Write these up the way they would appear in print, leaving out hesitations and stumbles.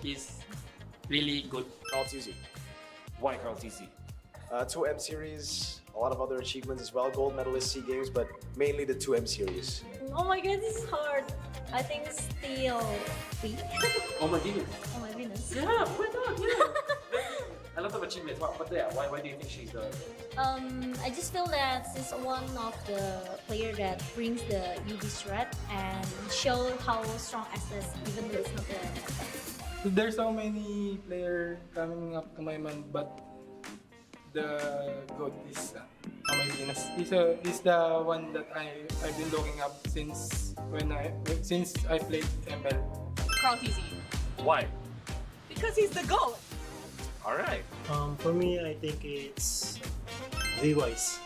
He's really good. Carl TZ. Why Carl TC? 2M series, a lot of other achievements as well. Gold medalist SEA Games, but mainly the 2M series. Oh my god, this is hard. I think still B. Oh my goodness. Oh my goodness. Yeah, why not? Yeah. A lot of achievements. But yeah, why do you think she's the? I just feel that she's one of the player that brings the UV threat and show how strong SS, even though it's not the SS. There's so many players coming up to my mind, but the GOAT is Kamay Venus. He's the one that I've been looking up since I played ML. Carl TZ. Why? Because he's the GOAT. Alright. For me, I think it's V-Wise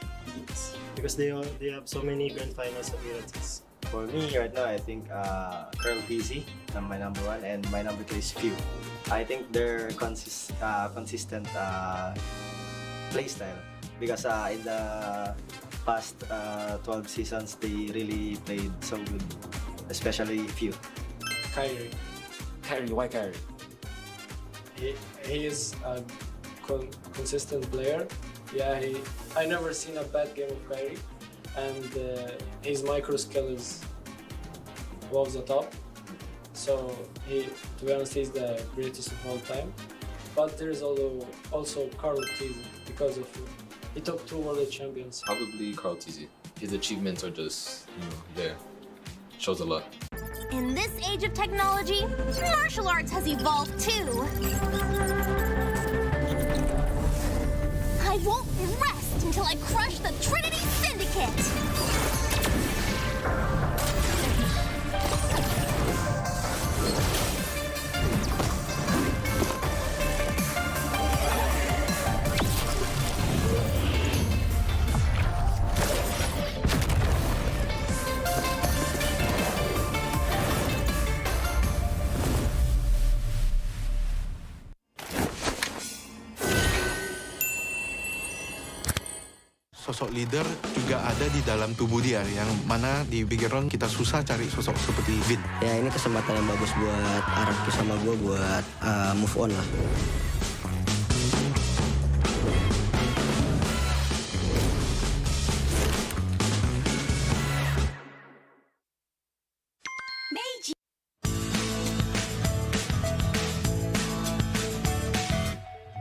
because they have so many grand finals appearances. For me right now, I think Curl PZ, my number one, and my number two is Few. I think they're consistent play style because in the past 12 seasons, they really played so good, especially Few. Kyrie. Kyrie, why Kyrie? He is a consistent player. Yeah, I never seen a bad game of Kyrie, and his micro skill is above the top. So to be honest, he's the greatest of all time. But there is also Carl TZ because of he took 2 world champions. Probably Carl TZ. His achievements are just there. Shows a lot. In this age of technology, martial arts has evolved too. I won't rest until I crush the Trinity Syndicate! Sosok leader juga ada di dalam tubuh dia, yang mana di background kita susah cari sosok seperti Vin. Ya ini kesempatan yang bagus buat Araki sama gue buat move on lah.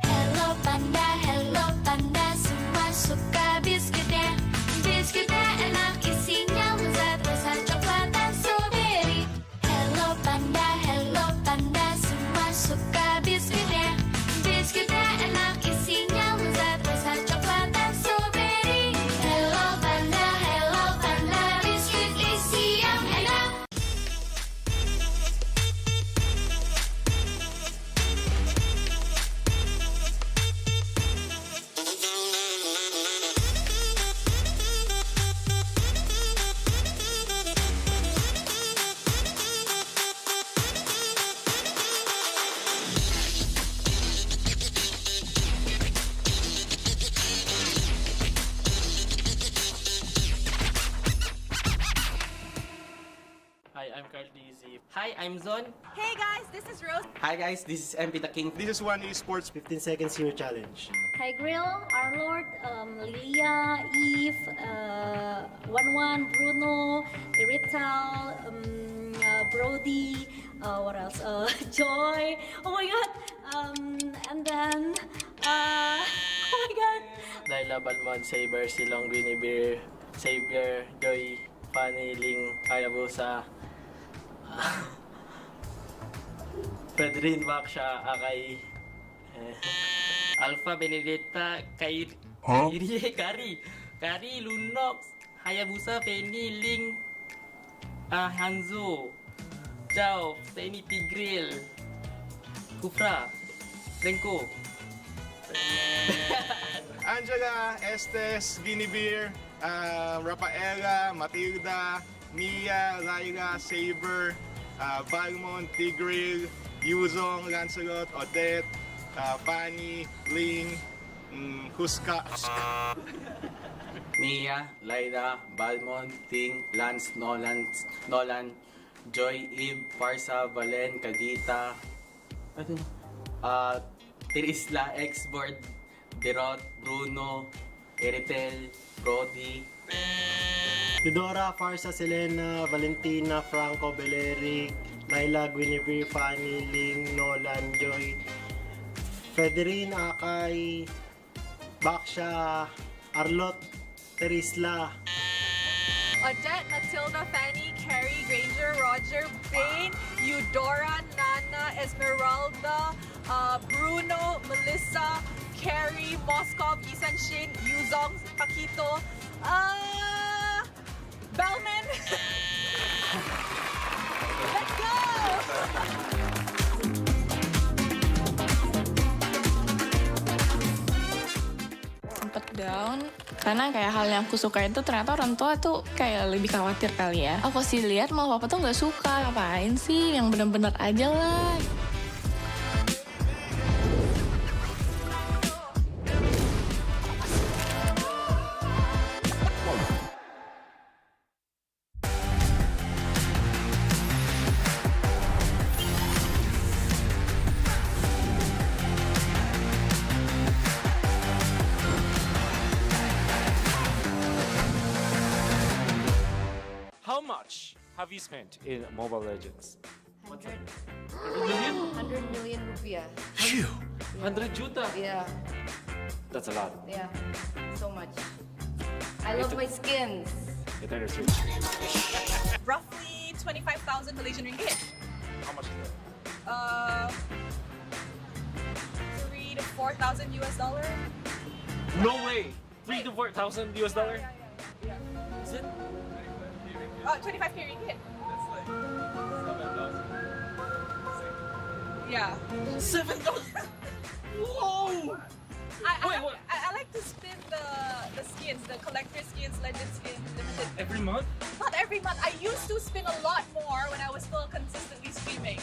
Hello panda, semua suka biskuitnya. Biskuitnya enak, isinya lezat, rasa coklat dan strawberry. Hello panda, semua suka biskuitnya. Biskuitnya enak, isinya lezat, rasa coklat dan strawberry. Hello panda, biskuit isi yang enak. Hi, I'm Carl TZ. Hi, I'm Zon. Hey guys, this is Rose. Hi guys, this is MP the King. This is One Esports 15 seconds hero challenge. Hi Grill, Arlord, Lilia, Eve, 11, Bruno, Irital, Brody, what else? Joy. Oh my god. And then, oh my god. Laila Balmon, Saber, Silong, Guinevere, Xavier, Joy, Fanny, Ling, Hayabusa, Pedrin, Baksha, Akay, Alpha, Benedetta, Kari, Lunox, Hayabusa, Penny, Ling, Hanzo, Chao, Penny, Tigril, Kufra, Renko. Angela, Estes, Guinevere, Rafaela, Matilda, Mia, Lyra, Saber, Valmont, Tigril, Yuzong, Lancelot, Odette, Fanny, Ling, Huska. Mia, Lyra, Balmont, Ting, Lance, Nolan, Joy, Eve, Parsa, Valen, Kadita, Ano? Terisla, Xboard, Derot, Bruno, Eritel, Brody. Eudora, Farsa, Selena, Valentina, Franco, Beleric, Laila, Guinevere, Fanny, Ling, Nolan, Joy, Federine, Akay, Baksha, Arlot, Terisla. Odette, Matilda, Fanny, Carrie, Granger, Roger, Bane, Eudora, Nana, Esmeralda, Bruno, Melissa, Carrie, Moskov, Isan Shin, Yuzong, Paquito, Bellman. Let's go! Sempet down karena kayak hal yang aku suka itu ternyata orang tua tuh kayak lebih khawatir kali ya. Aku sih lihat malah papa tuh nggak suka, ngapain sih yang bener-bener aja lah. How much have you spent in Mobile Legends? 100 million? 100 million rupiah. Phew! 100 juta? Yeah, That's a lot. yeah, so much. I love my skins. Nintendo Switch. Roughly 25,000 Malaysian ringgit. How much is that? 3 to 4,000 US dollar. No way! 3 to 4,000 US dollar? Yeah. Is it? 25k ringgit. Yeah. 7,000! Whoa! I like to spin the skins, the collector skins, legend skins, limited. Every month? Not every month. I used to spin a lot more when I was still consistently streaming.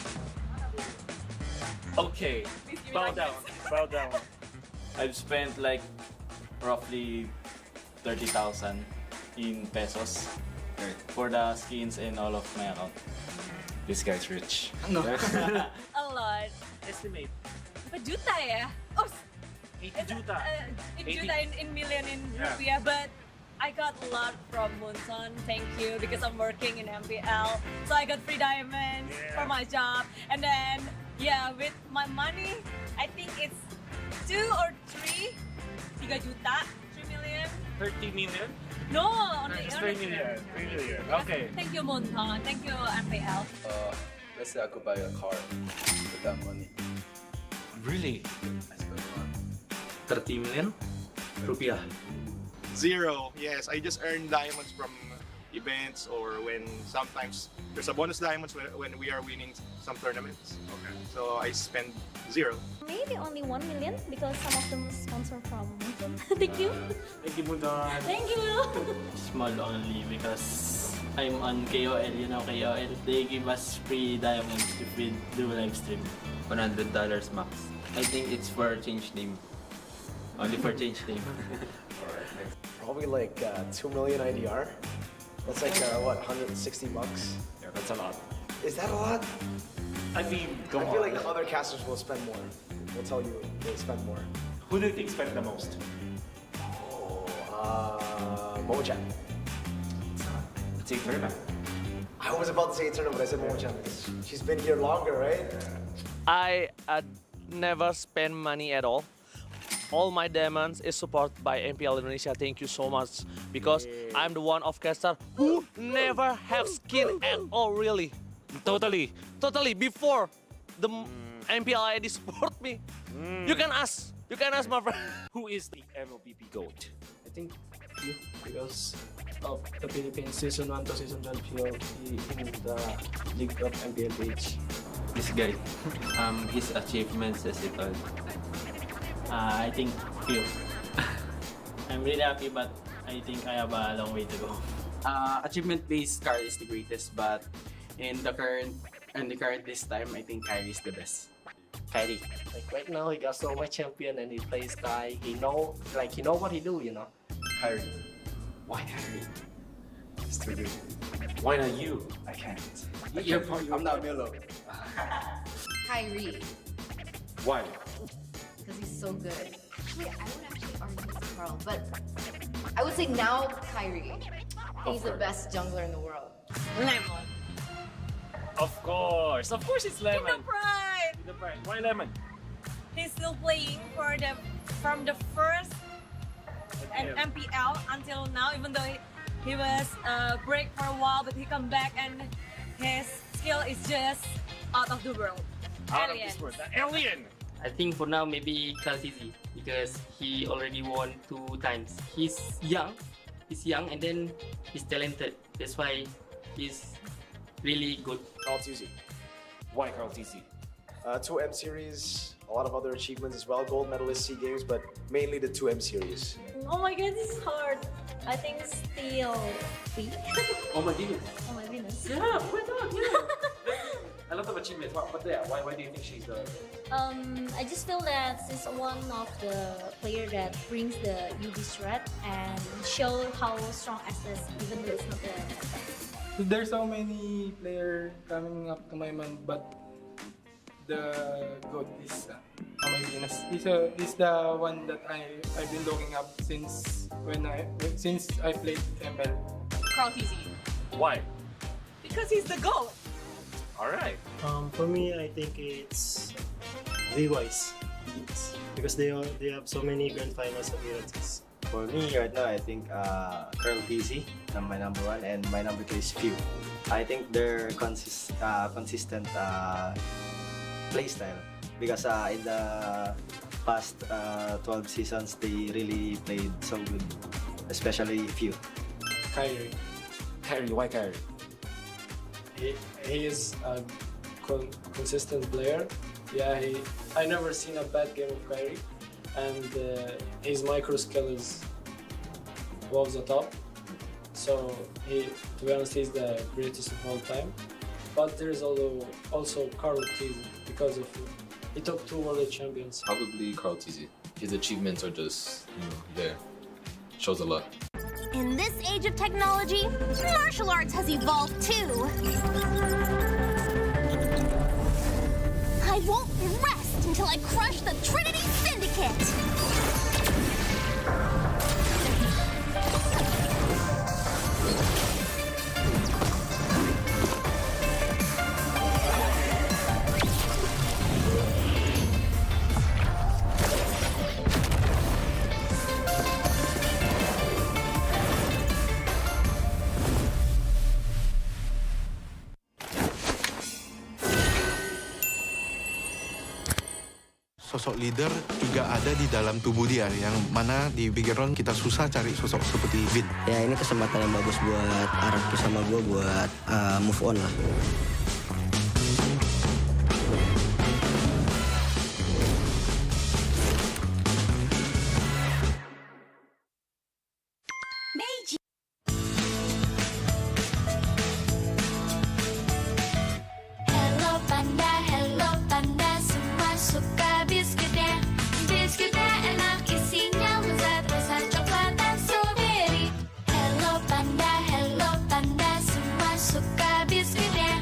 Okay. Please give me Bow like down. this. Bow down. I've spent like roughly 30,000 in pesos for the skins and all of my account. This guy's rich. No. A lot. Estimate. Berapa juta ya? Oh, 80 juta. 80 juta in million in Yeah. rupiah, but I got a lot from Munson, thank you, because I'm working in MPL. So I got free diamonds for my job. And then, yeah, with my money, I think it's 2 or 3 juta, 3 million. 30 million? No, only, Just only 3 million. 3 million. Okay. Thank you, Munson. Thank you, MPL. Let's say I could buy a car with that money. Really? I spent a lot. 30 million rupiah. 0. Yes, I just earn diamonds from events or when sometimes there's a bonus diamonds when we are winning some tournaments. Okay. So I spend 0. Maybe only 1 million because some of them sponsor from Munson. Thank you. Thank you, Budon. Thank you. Small only because I'm on KOL, you know KOL. They give us free diamonds if we do live stream. $100 max. I think it's for change name. Only for change name. Probably like 2 million IDR. That's like what, 160 bucks? Yeah, that's a lot. Is that a lot? I mean, I feel like other casters will spend more. Will tell you they spend more. Who do you think spent the most? Momo-chan. It's Eternal. I was about to say Eternal, but I said Momo-chan because she's been here longer, right? I never spend money at all. All my diamonds is supported by MPL Indonesia. Thank you so much because I'm the one of caster who never have skin at all, really. Totally. Before the MPLI support me. You can ask my friend. Who is the MLBB GOAT? I think you, because of the Philippines Season 1 to Season 12 in the League of MPLH. This guy. His achievements as it all. I think few. I'm really happy, but I think I have a long way to go. Achievement-based card is the greatest, but in the current this time, I think Kyrie is the best. Kyrie. Like right now, he got so much champion and he plays Sky. He know what he do, you know. Kyrie. Why Kyrie? It's too good. Why not you? I can't. I'm not Milo. Kyrie. Why? Because he's so good. Actually, I would actually argue it's Carl, but I would say now Kyrie. He's the best jungler in the world. Lemon. Of course it's Lemon. Pride. The pride. Why Lemon? He's still playing from the first MPL until now, even though he was break for a while, but he come back and his skill is just out of the world. Out Alien. of this world. The alien. I think for now maybe Kaltizi because he already won 2 times. He's young and then he's talented. That's why he's really good. Carl TZ. Why Carl TZ? 2 M series, a lot of other achievements as well. Gold medalist SEA Games, but mainly the 2 M series. Oh my god, this is hard. I think still 3. Oh my goodness. Oh my goodness. Yeah, why not? Yeah. A lot of achievements. But yeah, why do you think she's the... I just feel that she's one of the player that brings the UV threat and show how strong SS even though it's not the There's so many players coming up to my mind, but the GOAT is MLBB-Mواجهة. He's the one that I've been looking up since I played ML. Carl TZ. Why? Because he's the GOAT. Alright. For me, I think it's VYs because they have so many grand finals appearances. For me right now, I think Curl PZ, my number 1, and my number 2 is Few. I think they're consistent play style because in the past 12 seasons, they really played so good, especially Few. Kyrie. Kyrie, why Kyrie? He is a consistent player. Yeah, I never seen a bad game of Kyrie, and his micro skill is above the top. So to be honest, he's the greatest of all time. But there's also Carl TZ because of he took 2 world champions. Probably Carl TZ. His achievements are just there. Shows a lot. In this age of technology, martial arts has evolved too. I won't rest until I crush the Trinity Syndicate! Sosok leader juga ada di dalam tubuh dia, yang mana di pikiran kita susah cari sosok seperti Vin. Ya ini kesempatan yang bagus buat Arab sama gue buat move on lah. Hello panda, semua suka biskuitnya. Biskuitnya enak, isinya lezat, rasa coklat dan strawberry. Hello panda, semua suka biskuitnya.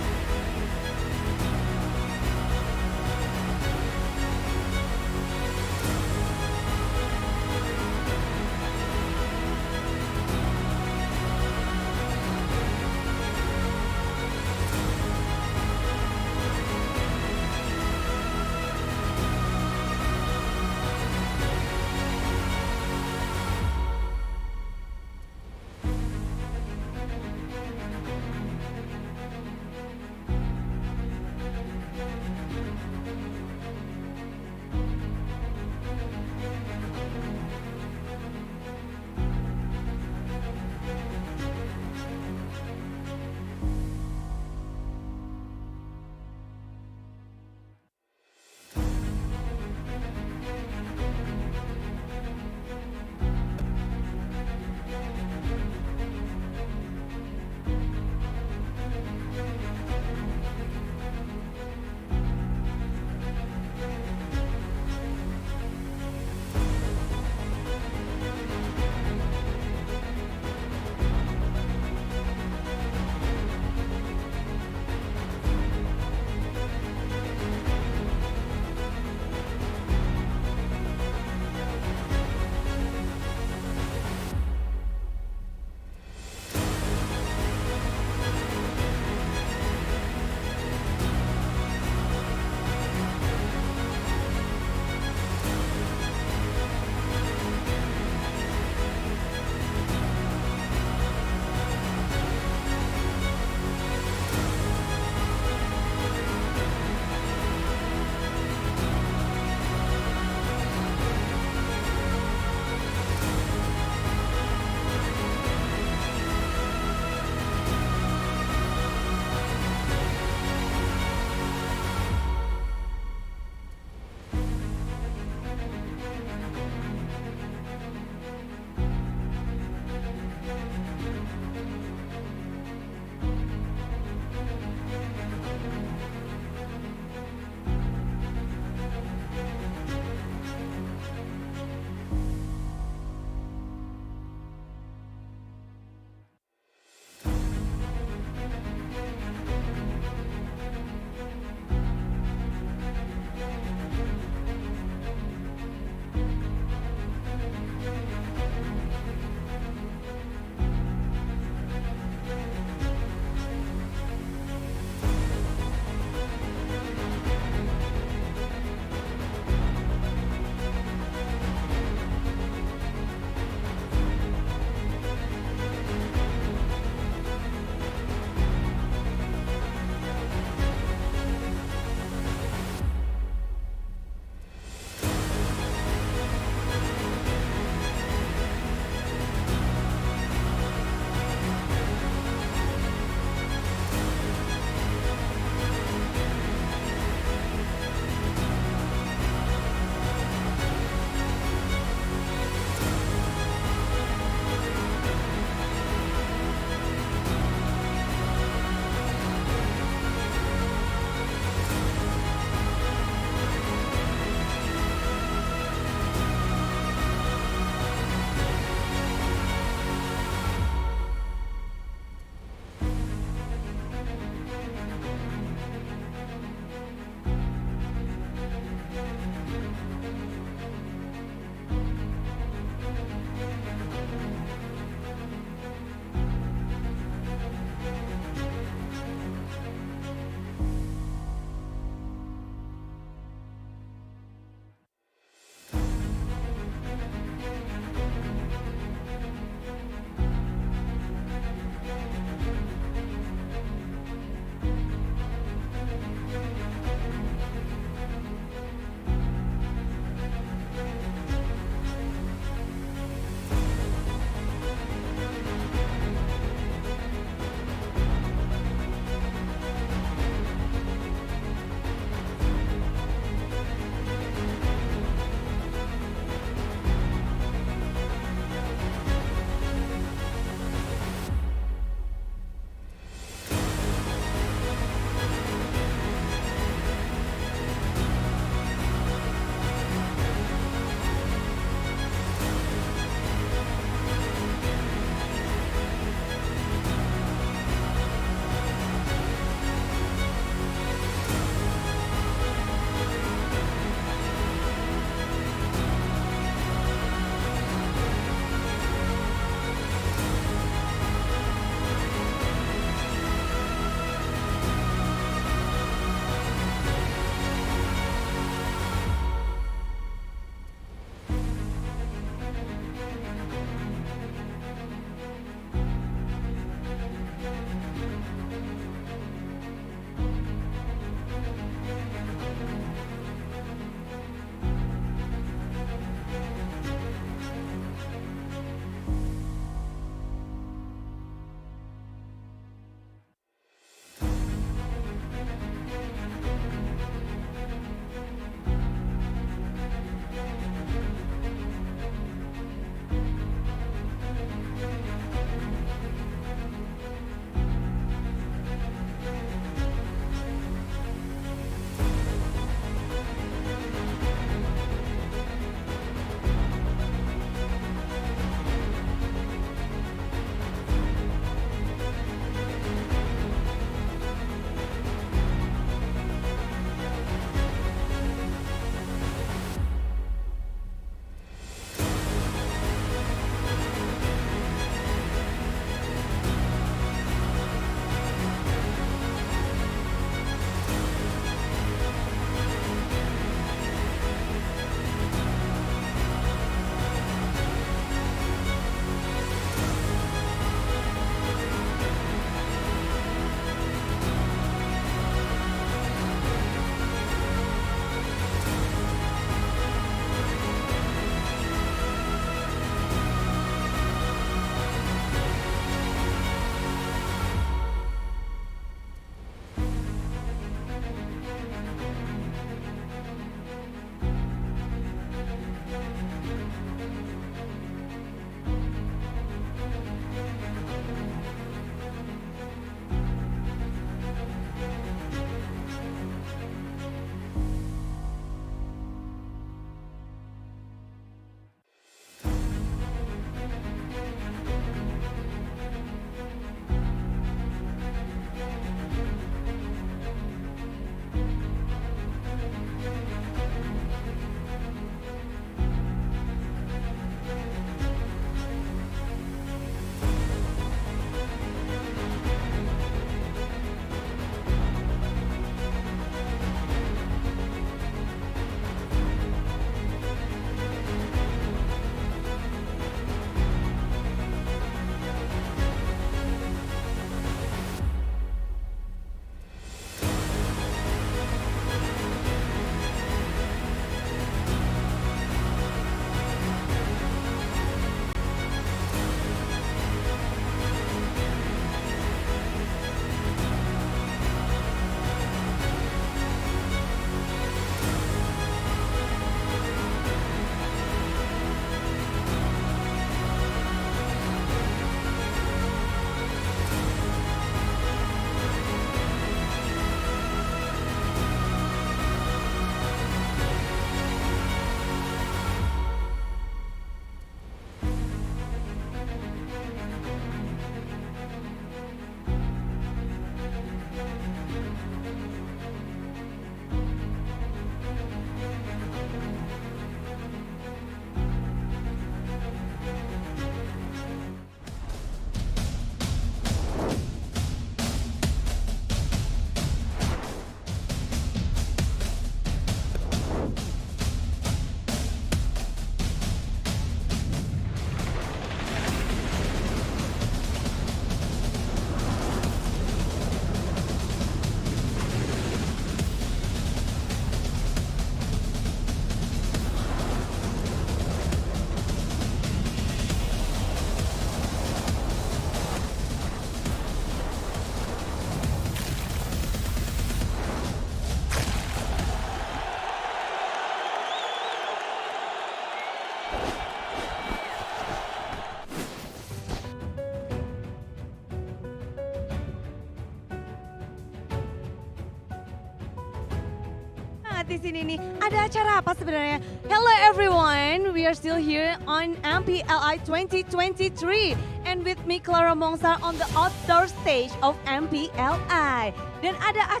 di sini nih. Ada acara apa sebenarnya? Hello everyone, we are still here on MPLI 2023 and with me Clara Mongsar on the outdoor stage of MPLI. Dan ada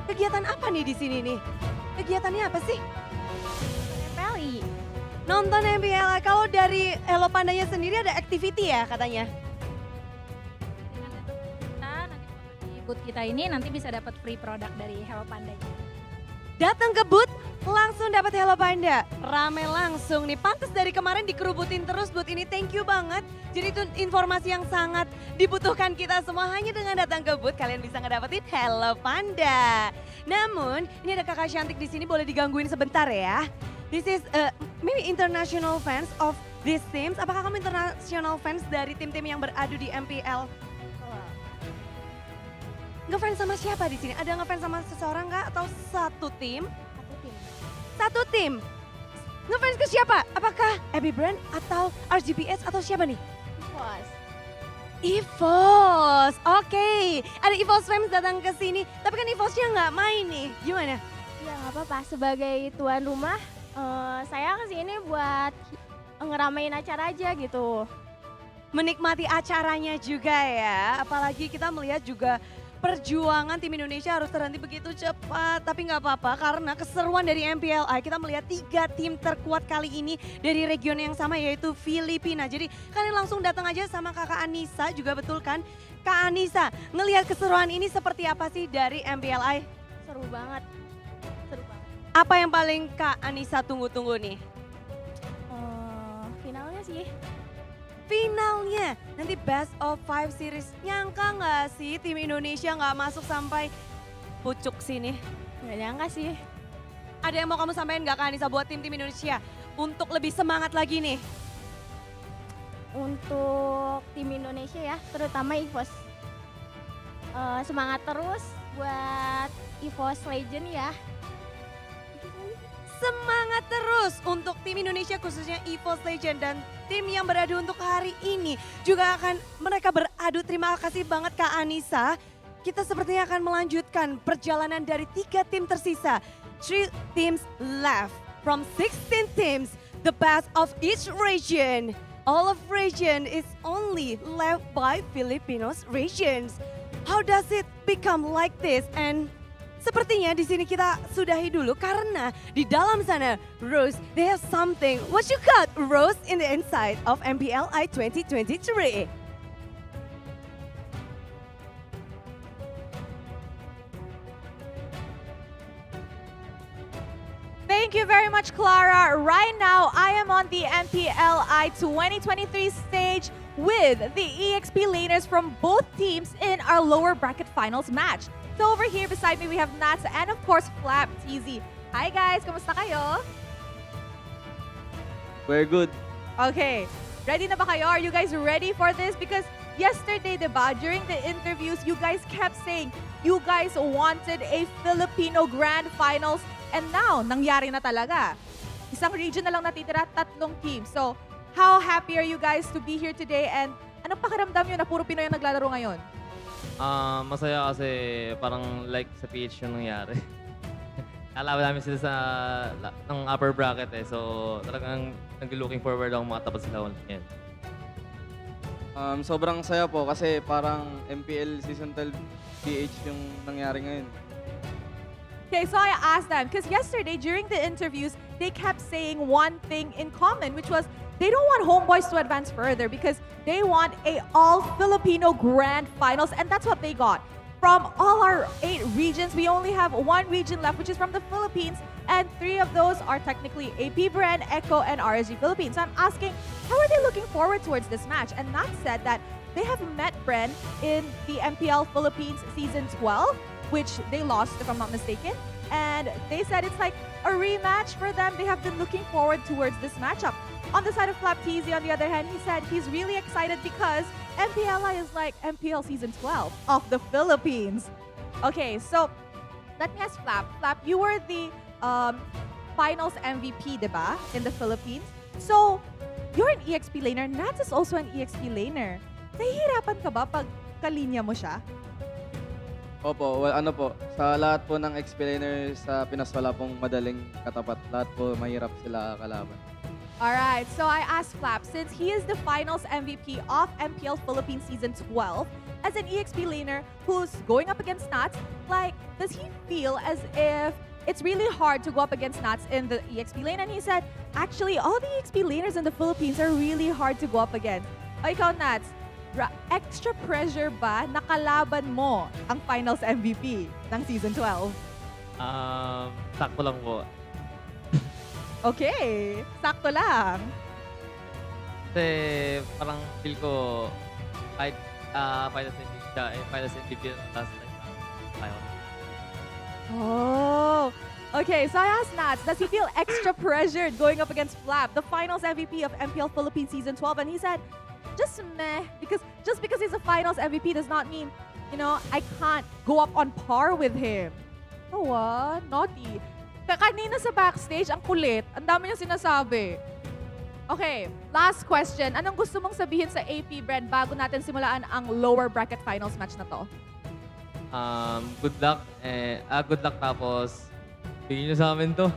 kegiatan apa nih di sini nih? Kegiatannya apa sih? MPLI. Nonton MPLI. Kalau dari Hello Pandanya sendiri ada activity ya katanya? Booth kita ini nanti bisa dapat free produk dari Hello Panda. Datang ke booth, langsung dapat Hello Panda. Rame langsung nih, pantas dari kemarin dikerubutin terus booth ini, thank you banget. Jadi itu informasi yang sangat dibutuhkan kita semua, hanya dengan datang ke booth kalian bisa ngedapetin Hello Panda. Namun, ini ada kakak cantik di sini, boleh digangguin sebentar ya. This is maybe international fans of these teams. Apakah kamu international fans dari tim-tim yang beradu di MPL? Ngefans sama siapa di sini? Ada ngefans sama seseorang nggak atau satu tim? Satu tim. Ngefans ke siapa? Apakah Bren atau RGBS atau siapa nih? EVOS. Oke. Ada EVOS fans datang ke sini. Tapi kan EVOSnya nggak main nih. Gimana? Ya nggak apa-apa. Sebagai tuan rumah, saya kesini buat ngeramein acara aja gitu. Menikmati acaranya juga ya. Apalagi kita melihat juga perjuangan tim Indonesia harus terhenti begitu cepat. Tapi nggak apa-apa karena keseruan dari MPLI kita melihat 3 tim terkuat kali ini dari region yang sama yaitu Filipina. Jadi kalian langsung datang aja sama kakak Anissa juga, betul kan? Kak Anissa, ngelihat keseruan ini seperti apa sih dari MPLI? Seru banget. Seru banget. Apa yang paling Kak Anissa tunggu-tunggu nih? Finalnya sih. Finalnya, nanti best of 5 series. Nyangka nggak sih tim Indonesia nggak masuk sampai pucuk sini? Nggak nyangka sih. Ada yang mau kamu sampaikan nggak Kak Anissa buat tim-tim Indonesia untuk lebih semangat lagi nih? Untuk tim Indonesia ya, terutama EVOS. Semangat terus buat EVOS Legend ya. Semangat terus untuk tim Indonesia khususnya EVOS Legend dan tim yang beradu untuk hari ini juga akan mereka beradu. Terima kasih banget Kak Anissa. Kita sepertinya akan melanjutkan perjalanan dari 3 tim tersisa. 3 teams left from 16 teams, the best of each region. All of region is only left by Filipinos regions. How does it become like this? And sepertinya di sini kita sudahi dulu karena di dalam sana, Rose, they have something. What you got, Rose, in the inside of MPLI 2023? Thank you very much, Clara. Right now, I am on the MPLI 2023 stage with the EXP laners from both teams in our lower bracket finals match. So over here beside me, we have Nats and of course, Flap TZ. Hi guys, kamusta kayo? We're good. Okay, ready na ba kayo? Are you guys ready for this? Because yesterday, diba, during the interviews, you guys kept saying you guys wanted a Filipino Grand Finals and now, nangyari na talaga. Isang region na lang natitira, 3 teams. So, how happy are you guys to be here today and anong pakiramdam nyo na puro Pinoy ang naglalaro ngayon? Masaya kasi parang like sa PH yung nangyari. Kalaban namin sila sa ng upper bracket eh. So talagang nag-looking forward ako makatapat sila ulit yan. Sobrang saya po kasi parang MPL Season 12 PH yung nangyari ngayon. Okay, so I asked them, because yesterday during the interviews, they kept saying one thing in common, which was they don't want homeboys to advance further because they want a all-Filipino Grand Finals, and that's what they got. From all our 8 regions, we only have 1 region left, which is from the Philippines, and 3 of those are technically AP Bren, Echo, and RSG Philippines. So I'm asking, how are they looking forward towards this match? And Nat said that they have met Bren in the MPL Philippines Season 12, which they lost, if I'm not mistaken. And they said it's like a rematch for them. They have been looking forward towards this matchup. On the side of Flap TZ, on the other hand, he said he's really excited because MPLI is like MPL Season 12 of the Philippines. Okay, so let me ask Flap. Flap, you were the finals MVP, diba, in the Philippines. So, you're an EXP laner. Nats is also an EXP laner. Nahihirapan ka ba pag kalinya mo siya? Opo, ano po, sa lahat po ng explainers sa Pinas wala pong madaling katapat. Lahat po mahirap sila kalaban. All right, so I asked Flap, since he is the finals MVP of MPL Philippines Season 12, as an EXP laner who's going up against Nats, like, does he feel as if it's really hard to go up against Nats in the EXP lane? And he said, actually, all the EXP laners in the Philippines are really hard to go up against. O ikaw, Nats, extra pressure ba nakalaban mo ang finals MVP ng Season 12? Sakto lang po. Okay, sakto lang. Kasi parang feel ko kahit finals MVP last time. Ayaw. Oh, okay. So I asked Nats, does he feel extra pressured going up against Flap, the finals MVP of MPL Philippines Season 12? And he said, just meh, because just because he's a finals MVP does not mean, you know, I can't go up on par with him. Oh, naughty. Kanina sa backstage, ang kulit. Ang dami niyang sinasabi. Okay, last question. Anong gusto mong sabihin sa AP, Bren, bago natin simulaan ang lower bracket finals match na to? Good luck. Good luck tapos bigyan niyo sa amin to.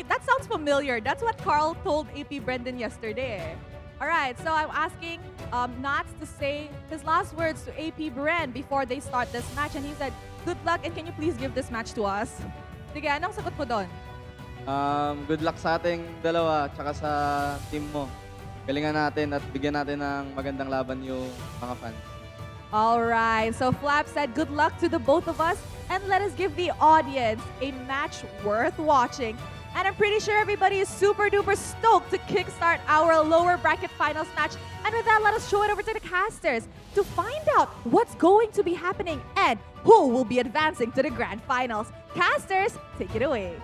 That sounds familiar. That's what Carl told AP Brendan yesterday. All right, so I'm asking Nats to say his last words to AP Bren before they start this match. And he said, good luck and can you please give this match to us? Sige, anong sagot mo doon? Good luck sa ating dalawa tsaka sa team mo. Galingan natin at bigyan natin ng magandang laban yung mga fans. All right, so Flap said good luck to the both of us and let us give the audience a match worth watching. And I'm pretty sure everybody is super duper stoked to kickstart our lower bracket finals match. And with that, let us show it over to the casters to find out what's going to be happening and who will be advancing to the grand finals. Casters, take it away.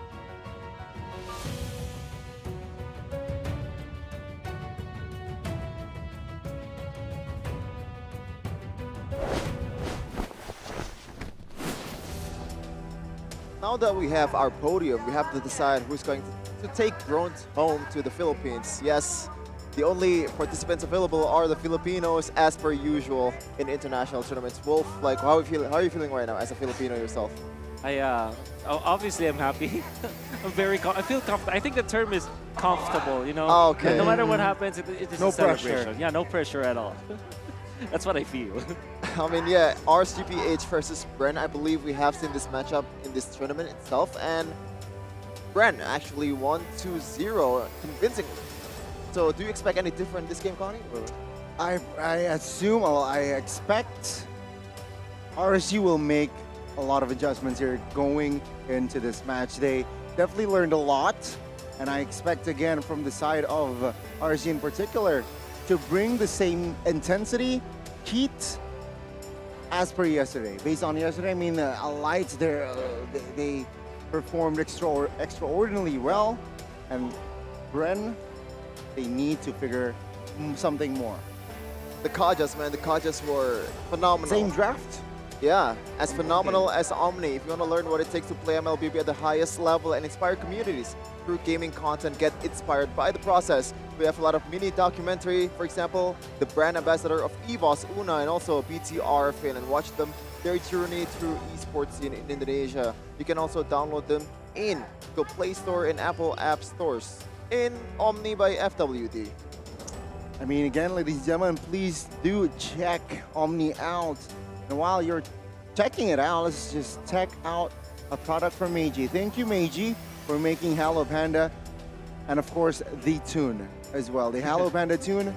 Now that we have our podium, we have to decide who's going to take bronze home to the Philippines. Yes, the only participants available are the Filipinos, as per usual in international tournaments. Wolf, like, how are you feeling right now as a Filipino yourself? Obviously I'm happy. I feel comfortable. I think the term is comfortable, you know. Oh, okay. No matter what happens, it is No a celebration. pressure. Yeah, no pressure at all. That's what I feel. I mean, yeah, RSGPH versus Bren. I believe we have seen this matchup in this tournament itself, and Bren actually won 2-0 convincingly. So, do you expect any different this game, Connie? Or? I assume, or I expect RSG will make a lot of adjustments here going into this match. They definitely learned a lot, and I expect again from the side of RSG in particular to bring the same intensity, heat as per yesterday. Based on yesterday, I mean, Alights, they performed extraordinarily well, and Bren, they need to figure something more. The Kajas, man, the Kajas were phenomenal. Same draft? Yeah, as phenomenal as Omni. If you want to learn what it takes to play MLBB at the highest level and inspire communities through gaming content, get inspired by the process. We have a lot of mini documentary, for example, the brand ambassador of EVOS, Una, and also BTR fan, and watch them, their journey through esports in Indonesia. You can also download them in the Play Store and Apple App Stores in Omni by FWD. I mean, again, ladies and gentlemen, please do check Omni out. And while you're checking it out, let's just check out a product from Meiji. Thank you, Meiji, for making Hello Panda, and of course, the tune as well. The Hello Panda tune.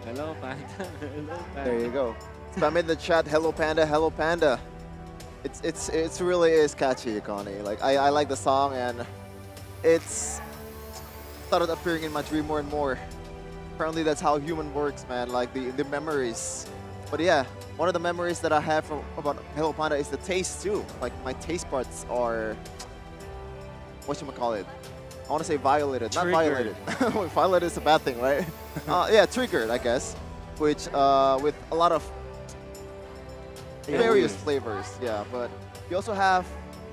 Hello, Panda. Hello, Panda. There you go. Spam in the chat, Hello Panda, Hello Panda. It's really is catchy, Connie. Like, I like the song, and it's started appearing in my dream more and more. Apparently, that's how human works, man. Like the memories. But yeah, one of the memories that I have about Hello Panda is the taste too. Like, my taste buds are, whatchamacallit? I want to say violated, not violated. Violated is a bad thing, right? Yeah, triggered, I guess. Which, with a lot of various flavors, yeah. But you also have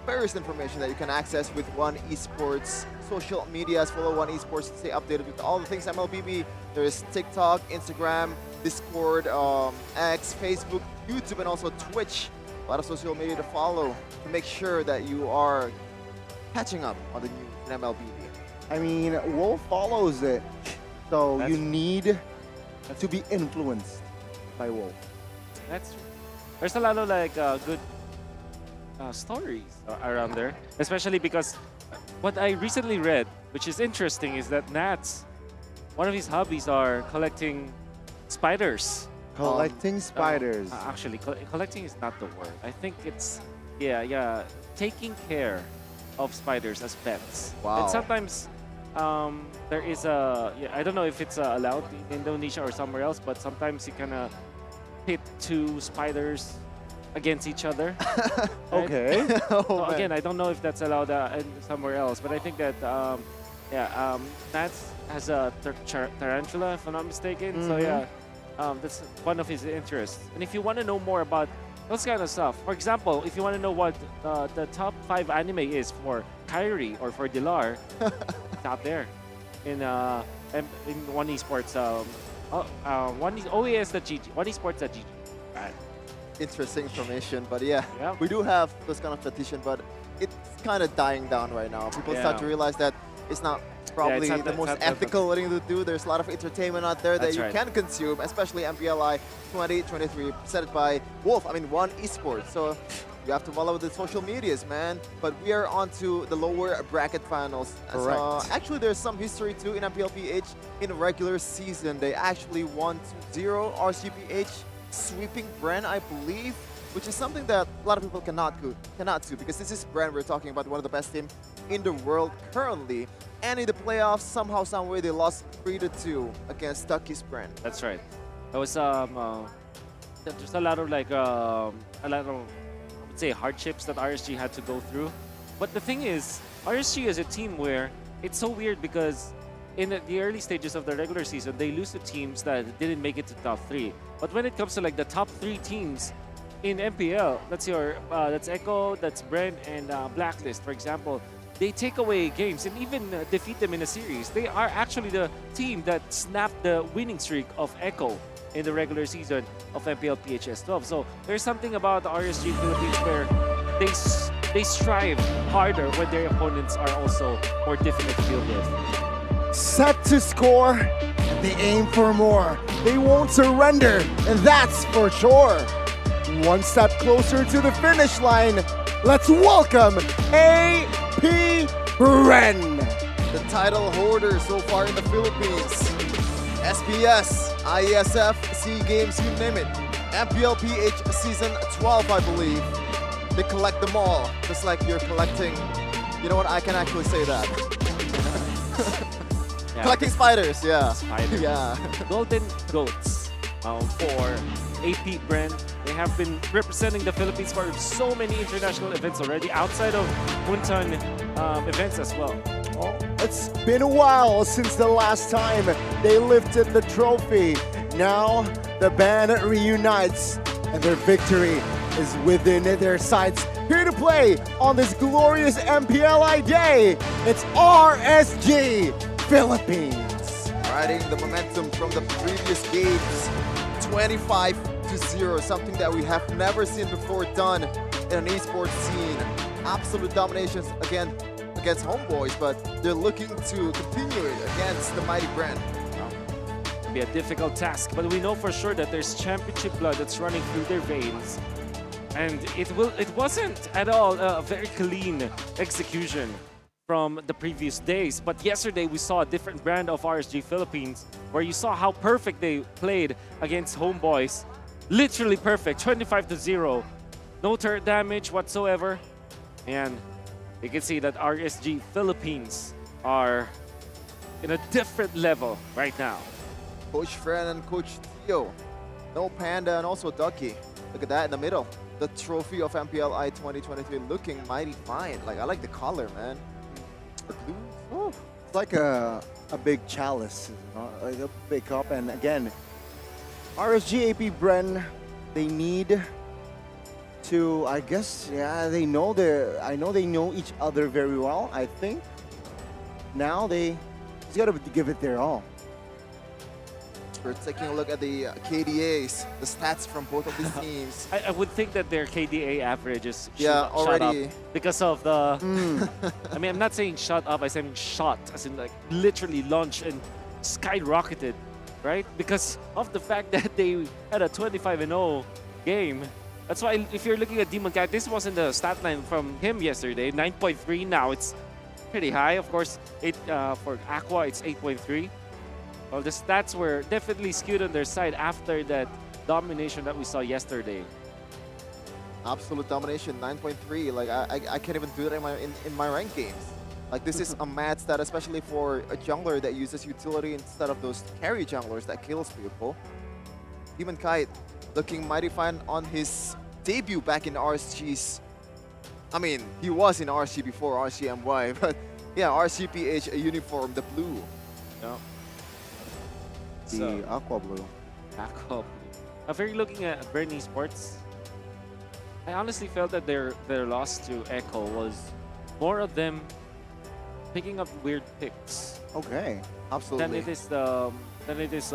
various information that you can access with One Esports social medias. Follow One Esports to stay updated with all the things MLBB. There is TikTok, Instagram, Discord, X, Facebook, YouTube and also Twitch. A lot of social media to follow to make sure that you are catching up on the news in MLBB. I mean, Wolf follows it, so you need to be influenced by Wolf. That's true. There's a lot of like good stories around there, especially because what I recently read, which is interesting, is that Nats, one of his hobbies are collecting spiders. Collecting spiders. Actually, collecting is not the word. I think it's, taking care of spiders as pets. Wow. And sometimes there is I don't know if it's allowed in Indonesia or somewhere else, but sometimes you kind of pit two spiders against each other. Right? Okay. Oh, Again, I don't know if that's allowed somewhere else, but I think that Nats has a tarantula, if I'm not mistaken. So yeah, that's one of his interests. And if you want to know more about those kind of stuff, for example, if you want to know what the top 5 anime is for Kyrie or for Dilar, it's out there in one esports. OES.gg, one esports.gg. Right. Interesting information, but yeah, we do have this kind of tradition, but it's kind of dying down right now. People start to realize that it's not probably the most ethical thing to do. There's a lot of entertainment out there that you can consume, especially MPLI 2023, presented by Wolf. I mean, One Esports. So you have to follow the social medias, man. But we are on to the lower bracket finals. Correct. Actually, there's some history too in MPLPH in regular season. They actually won 2-0 RCPH, sweeping Bren, I believe, which is something that a lot of people cannot do because this is Bren. We're talking about one of the best teams in the world currently. And in the playoffs, somehow, some way, they lost 3-2 against Tucky's Bren. That's right. There was there's a lot of I would say hardships that RSG had to go through. But the thing is, RSG is a team where it's so weird because in the early stages of the regular season, they lose to teams that didn't make it to top 3. But when it comes to like the top 3 teams in MPL, that's Echo, that's Bren, and Blacklist, for example, they take away games and even defeat them in a series. They are actually the team that snapped the winning streak of Echo in the regular season of MPL PHS 12. So there's something about the RSG Philippines where they strive harder when their opponents are also more difficult to deal with. Set to score, and they aim for more. They won't surrender, and that's for sure. One step closer to the finish line. Let's welcome AP Bren. The title holder so far in the Philippines. SBS, IESF, SEA Games, you name it. MPLPH Season 12, I believe. They collect them all, just like you're collecting. You know what, I can actually say that. Collecting spiders, yeah. Spiders. Yeah. Golden Goats for AP Bren. They have been representing the Philippines for so many international events already, outside of Muntan events as well. Oh, it's been a while since the last time they lifted the trophy. Now the band reunites, and their victory is within their sights. Here to play on this glorious MPLI day, it's RSG Philippines. Riding the momentum from the previous games, 25-0, something that we have never seen before done in an esports scene. Absolute dominations again against homeboys, but they're looking to continue it against the mighty Bren. It'll be a difficult task, but we know for sure that there's championship blood that's running through their veins. And it wasn't at all a very clean execution from the previous days. But yesterday we saw a different brand of RSG Philippines where you saw how perfect they played against homeboys. Literally perfect, 25-0. No turret damage whatsoever. And you can see that RSG Philippines are in a different level right now. Coach Fred and Coach Theo. No Panda and also Ducky. Look at that in the middle. The trophy of MPLI 2023 looking mighty fine. Like, I like the color, man. The blue. Oh, it's like a big chalice, like a big cup. And again, RSG AP Bren, they need to, I guess, they know I know they know each other very well, I think. Now they just gotta give it their all. We're taking a look at the KDAs, the stats from both of these teams. I would think that their KDA average is Yeah, shot already. up because of the. I mean, I'm not saying shut up. I'm saying shot, as in like literally launched and skyrocketed, right? Because of the fact that they had a 25-0 game. That's why if you're looking at Demon Cat, this wasn't the stat line from him yesterday. 9.3 now. It's pretty high. Of course, for Aqua, it's 8.3. Well, the stats were definitely skewed on their side after that domination that we saw yesterday. Absolute domination, 9.3. Like I can't even do that in my ranked games. Like this is a mad stat, especially for a jungler that uses utility instead of those carry junglers that kills people. Demon Kite looking mighty fine on his debut back in RSG's. I mean, he was in RSG before RSGMY, but yeah, RSGPH, a uniform, the blue. Yeah. The Aqua Blue. Aqua Blue. If you're looking at Bren Esports, I honestly felt that their loss to Echo was more of them picking up weird picks. Okay, absolutely. Than it is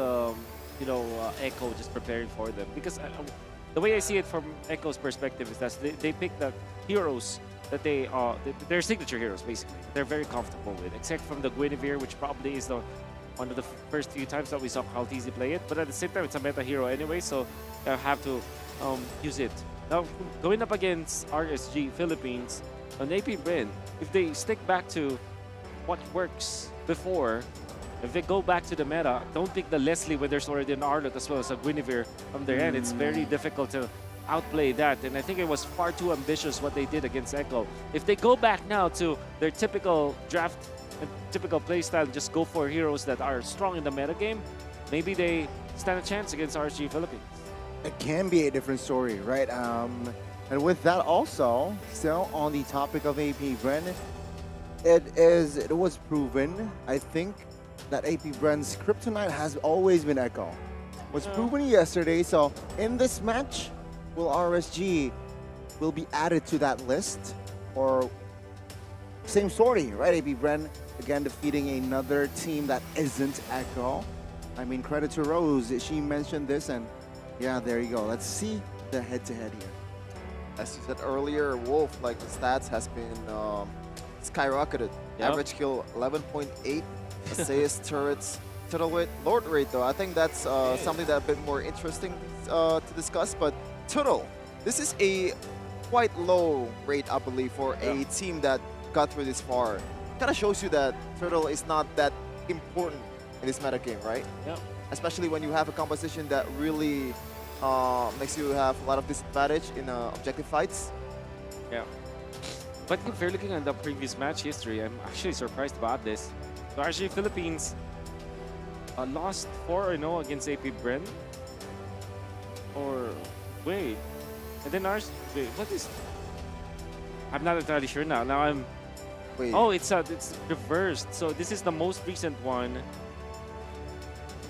Echo just preparing for them. Because the way I see it from Echo's perspective is that they pick the heroes that they're signature heroes basically. They're very comfortable with, except from the Guinevere, which probably is one of the first few times that we saw Kaltizi play it. But at the same time, it's a meta hero anyway, so I have to use it. Now, going up against RSG Philippines on AP Bren, if they stick back to what works before, if they go back to the meta, don't pick the Leslie when there's already an Arlott as well as a Guinevere from their end. It's very difficult to outplay that, and I think it was far too ambitious what they did against Echo. If they go back now to their typical draft and typical playstyle, just go for heroes that are strong in the meta game, maybe they stand a chance against RSG Philippines. It can be a different story, right? And with that also, still on the topic of AP Bren, it was proven, I think, that AP Bren's kryptonite has always been Echo. Was proven yesterday, so in this match, will RSG will be added to that list? Or same story, right? AP Bren again defeating another team that isn't Echo. I mean, credit to Rose, she mentioned this, and yeah, there you go. Let's see the head-to-head here. As you said earlier, Wolf, like the stats has been skyrocketed. Yep. Average kill 11.8, assist, turrets, total weight, Lord rate though. I think that's something that a bit more interesting to discuss. But total, this is a quite low rate, I believe, for a team that got through this far. Kind of shows you that turtle is not that important in this meta game, right? Yeah. Especially when you have a composition that really makes you have a lot of disadvantage in objective fights. Yeah. But if you're looking at the previous match history, I'm actually surprised about this. So RSG Philippines lost 4-0 against AP Bren. Or wait, and then wait, what is? I'm not entirely sure now. Now I'm. Wait. Oh, it's reversed. So this is the most recent one.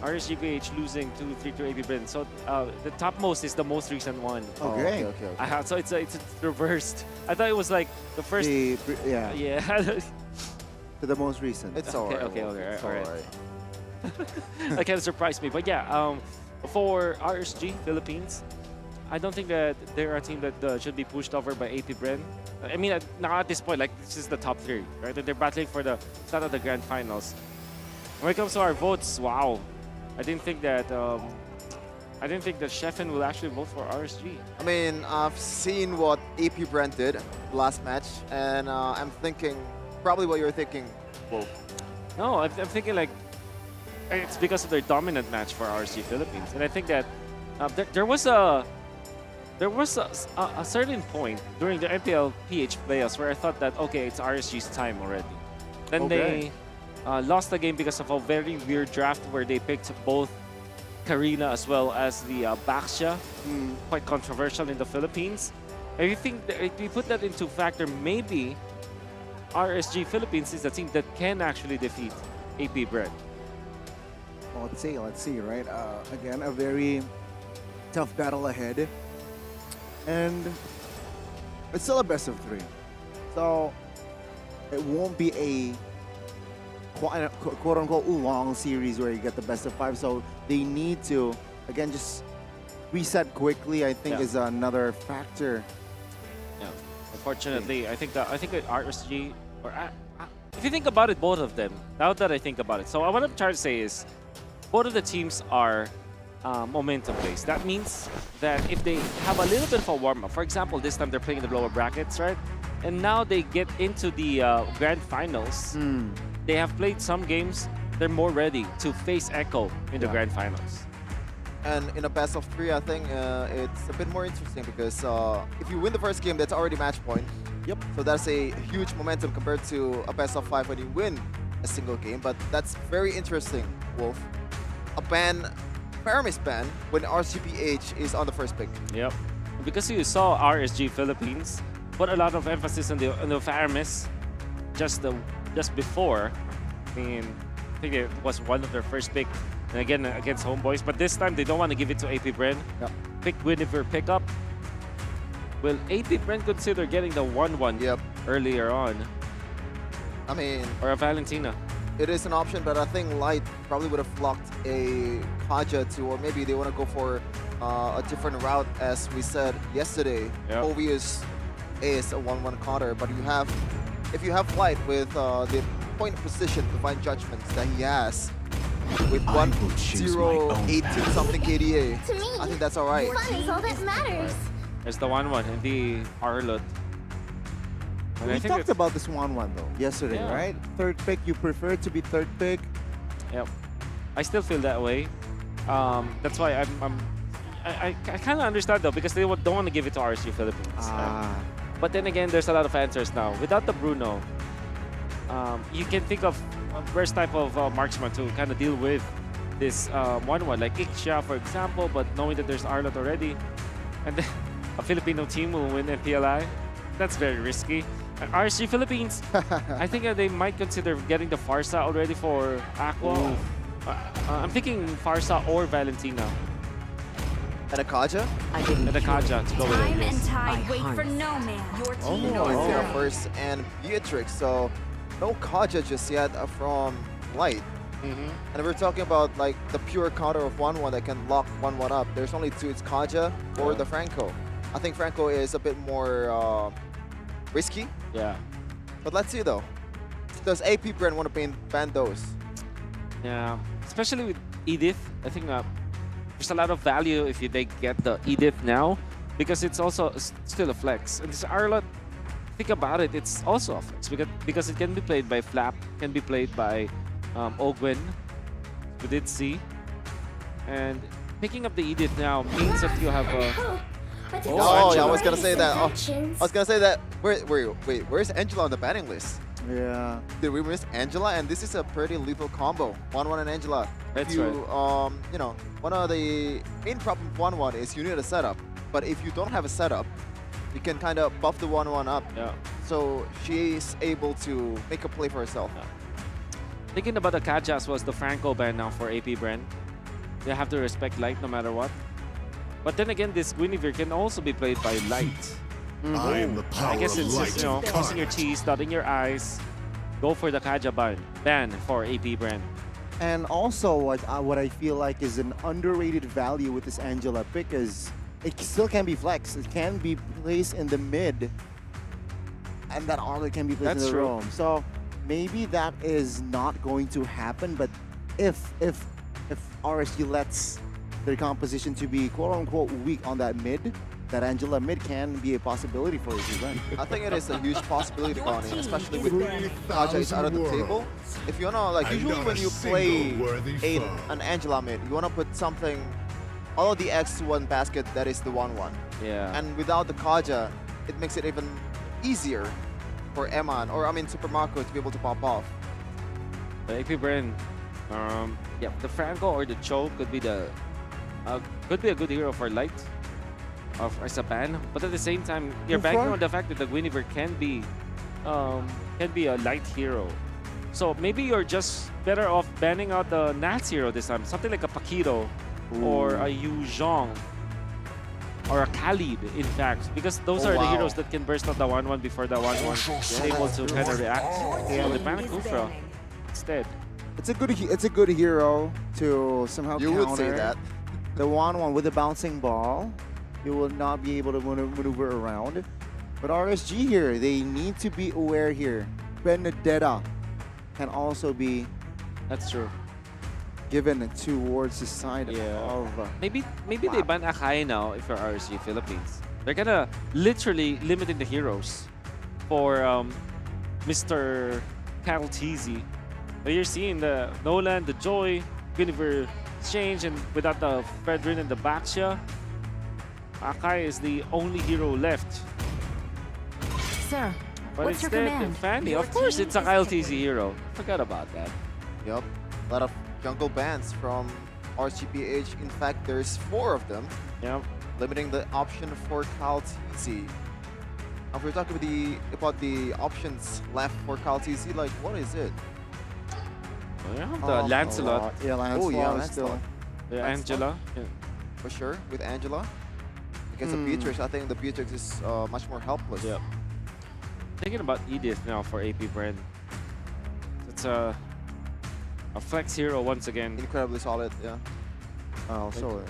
RSGPH losing 2-3 to AP Bren. So the topmost is the most recent one. Okay. Okay. So it's reversed. I thought it was like the first. Yeah. Yeah. To the most recent. It's alright. Okay. It's All right. alright. That kind of surprised me. But yeah, for RSG Philippines, I don't think that they're a team that should be pushed over by AP Bren. I mean, now at this point, like, this is the top 3, right? They're battling for the start of the grand finals. When it comes to our votes, wow. I didn't think that Sheffin will actually vote for RSG. I mean, I've seen what AP Bren did last match, and I'm thinking probably what you're thinking, Wolf. No, I'm thinking like it's because of their dominant match for RSG Philippines, and I think that there was a certain point during the MPL PH playoffs where I thought that okay, it's RSG's time already. Then they lost the game because of a very weird draft where they picked both Karina as well as the Baxia. Quite controversial in the Philippines. And you think that if you put that into factor, maybe RSG Philippines is a team that can actually defeat AP Bren. Well, let's see, right? Again, a very tough battle ahead. And it's still a best of 3. So it won't be a quote unquote long series where you get the best of 5. So they need to, again, just reset quickly, I think, is another factor. Yeah. Unfortunately, I think that RSG, or if you think about it, both of them, now that I think about it. So what I'm trying to say is, both of the teams are momentum based. That means that if they have a little bit of a warm-up, for example, this time they're playing in the lower brackets, right? And now they get into the grand finals. They have played some games. They're more ready to face Echo in the grand finals. And in a best of 3, I think it's a bit more interesting because if you win the first game, that's already match point. Yep. So that's a huge momentum compared to a best of 5 when you win a single game. But that's very interesting, Wolf. A ban, Paramis ban, when RCPH is on the first pick. Yep. Because you saw RSG Philippines put a lot of emphasis on the Paramis just before. I mean, I think it was one of their first pick, and again against Homeboys. But this time they don't want to give it to AP Bren. Yep. Pick Guinevere pickup. Will AP Bren consider getting the 1-1 earlier on? I mean, or a Valentina? It is an option, but I think Light probably would have locked a Kaja too, or maybe they want to go for a different route, as we said yesterday. Obvious is a 1-1 counter, but if you have Light with the point position, divine judgments that he has, with 1-0-18 something KDA, To me, I think that's all right. fun is all that matters. There's the 1-1 in the Arlot. And We talked about this 1-1 though yesterday, right? Third pick, you prefer to be third pick. Yep. I still feel that way. That's why I kind of understand though, because they don't want to give it to RSG Philippines. But then again, there's a lot of answers now. Without the Bruno, you can think of a first type of marksman to kind of deal with this 1-1, like Ixia, for example, but knowing that there's Arlot already, and then a Filipino team will win MPLI, that's very risky. RSG Philippines, I think they might consider getting the Farsa already for Aqua. I'm thinking Farsa or Valentina. And a Kaja? And a Kaja to go with it. Time and tide wait for no man. Your team Valentina first and Beatrix, so no Kaja just yet from Light. And we're talking about like the pure counter of 1-1 that can lock 1-1 up. There's only two, it's Kaja or the Franco. I think Franco is a bit more risky. Yeah. But let's see though. Does AP Bren want to ban those? Yeah, especially with Edith. I think there's a lot of value if they get the Edith now, because it's also still a flex. And this Arlot, think about it, it's also a flex because it can be played by Flap, can be played by Ogwen, we did see. And picking up the Edith now means that you have a... I was gonna say that. I was gonna say that. Wait, where's Angela on the banning list? Yeah. Did we miss Angela? And this is a pretty lethal combo. 1-1 and Angela. That's you know, one of the main problem with 1-1 is you need a setup. But if you don't have a setup, you can kind of buff the 1-1 up. Yeah. So she is able to make a play for herself. Yeah. Thinking about the Kajas was the Franco ban now for AP Bren. They have to respect Light no matter what. But then again, this Guinevere can also be played by Light. I am the power I guess it's of just, light crossing your T's, dotting your I's. Go for the Kaja ban for AP Bren. And also, what I feel like is an underrated value with this Angela pick is it still can be flexed. It can be placed in the mid, and that Arlot can be placed in the roam. So maybe that is not going to happen. But if RSG lets their composition to be quote unquote weak on that mid, that Angela mid can be a possibility for you to run. I think it is a huge possibility, Connie, especially with Kaja is out of the table. If you wanna, like, usually when you play an Angela mid, you wanna put something, all of the X to one basket that is the 1-1. Yeah. And without the Kaja, it makes it even easier for Eman, or I mean Super Marco, to be able to pop off. The AP Bren, yeah, the Franco or the Cho could be a good hero for Light. As a ban, but at the same time, you're banking on the fact that the Guinevere can be a light hero. So maybe you're just better off banning out the Nats hero this time, something like a Paquito or a Yu Zhong or a Khalid, in fact, because those are the heroes that can burst out the 1-1 before the 1-1 is able to kind of react. Yeah, the ban Kufra. instead. It's a good hero to somehow You counter would say that. the 1-1 with the bouncing ball. You will not be able to maneuver around. But RSG here, they need to be aware here. Benedetta can also be. That's true. Given towards the side of. Maybe they ban Akai now if you're RSG Philippines. They're gonna literally limiting the heroes for Mr. Calteezy. But you're seeing the Nolan, the Joy, Guinevere exchange, and without the Fredrin and the Baxia, Akai is the only hero left. Sir, But what's your instead, command? Fanny, Your of course, team it's a is Calteezy hero. Forgot about that. Yup. A lot of jungle bans from RCPH. In fact, there's 4 of them. Yep. Limiting the option for Calteezy. Now, if we're talking about the options left for Calteezy, like, what is it? Yeah, the Lancelot. Yeah, Lancelot. Oh, yeah, is still. Lancelot. The Angela. Yeah. For sure, with Angela. Against the Beatrix, I think the Beatrix is much more helpless. Yep. Thinking about Edith now for AP Bren. It's a flex hero once again. Incredibly solid, yeah. So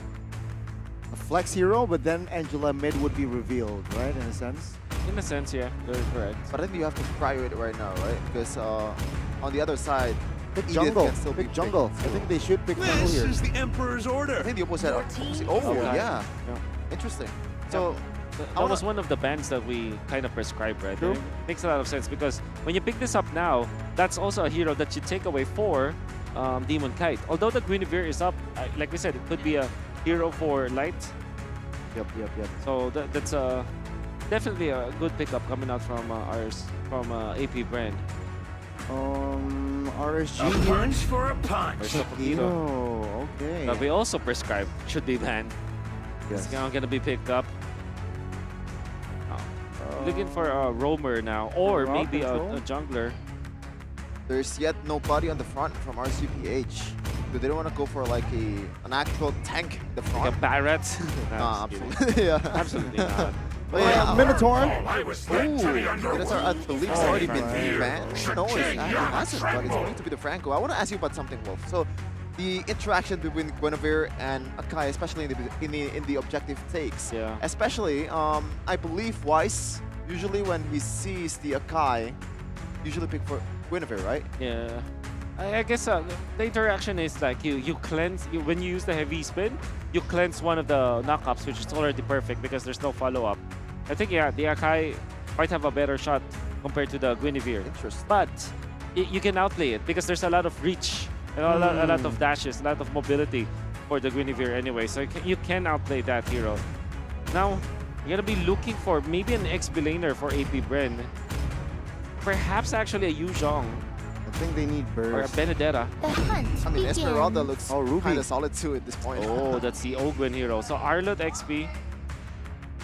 a flex hero, but then Angela mid would be revealed, right? In a sense. In a sense, yeah, they're correct. But I think you have to prio it right now, right? Because on the other side, Pick Edith jungle. can still be Pick jungle. picked, I so- think they should pick jungle here. This is the Emperor's order. I think the opposite. Oh, Okay. yeah. Interesting. So That was one of the bans that we kind of prescribed, right? True. It makes a lot of sense because when you pick this up now, that's also a hero that you take away for Demon Kite. Although the Guinevere is up, like we said, it could be a hero for Light. Yep. So that's definitely a good pickup coming out from AP Brand. RSG A here. punch for a punch. There's the Pokito. Oh, okay. That we also prescribed should be banned. Yes. It's now gonna be picked up. Looking for a roamer now, or Raw maybe control? a jungler. there's yet nobody on the front from RCPH. So they don't want to go for like an actual tank in the front. Like a Barret? Nah, just kidding. absolutely. Yeah. Absolutely not. But yeah, Minotaur. Minotaur, I believe, it's already been banned. No, it hasn't, but it's going to be the Franco. I want to ask you about something, Wolf. So, the interaction between Guinevere and Akai, especially in the objective takes. Yeah. Especially, I believe Weiss, usually when he sees the Akai, usually pick for Guinevere, right? Yeah. I guess the interaction is like you cleanse, when you use the heavy spin, you cleanse one of the knockups, which is already perfect because there's no follow-up. I think, yeah, the Akai might have a better shot compared to the Guinevere. Interesting. But you can outplay it because there's a lot of reach, and a lot of dashes, a lot of mobility for the Guinevere anyway. So you can outplay that hero. Now, you're going to be looking for maybe an XP laner for AP Bren. Perhaps actually a Yu Zhong. I think they need burst. Or a Benedetta. I mean, Esmeralda looks Ruby. kind of solid too at this point. Oh, that's the Ogwen hero. So Arlot XP.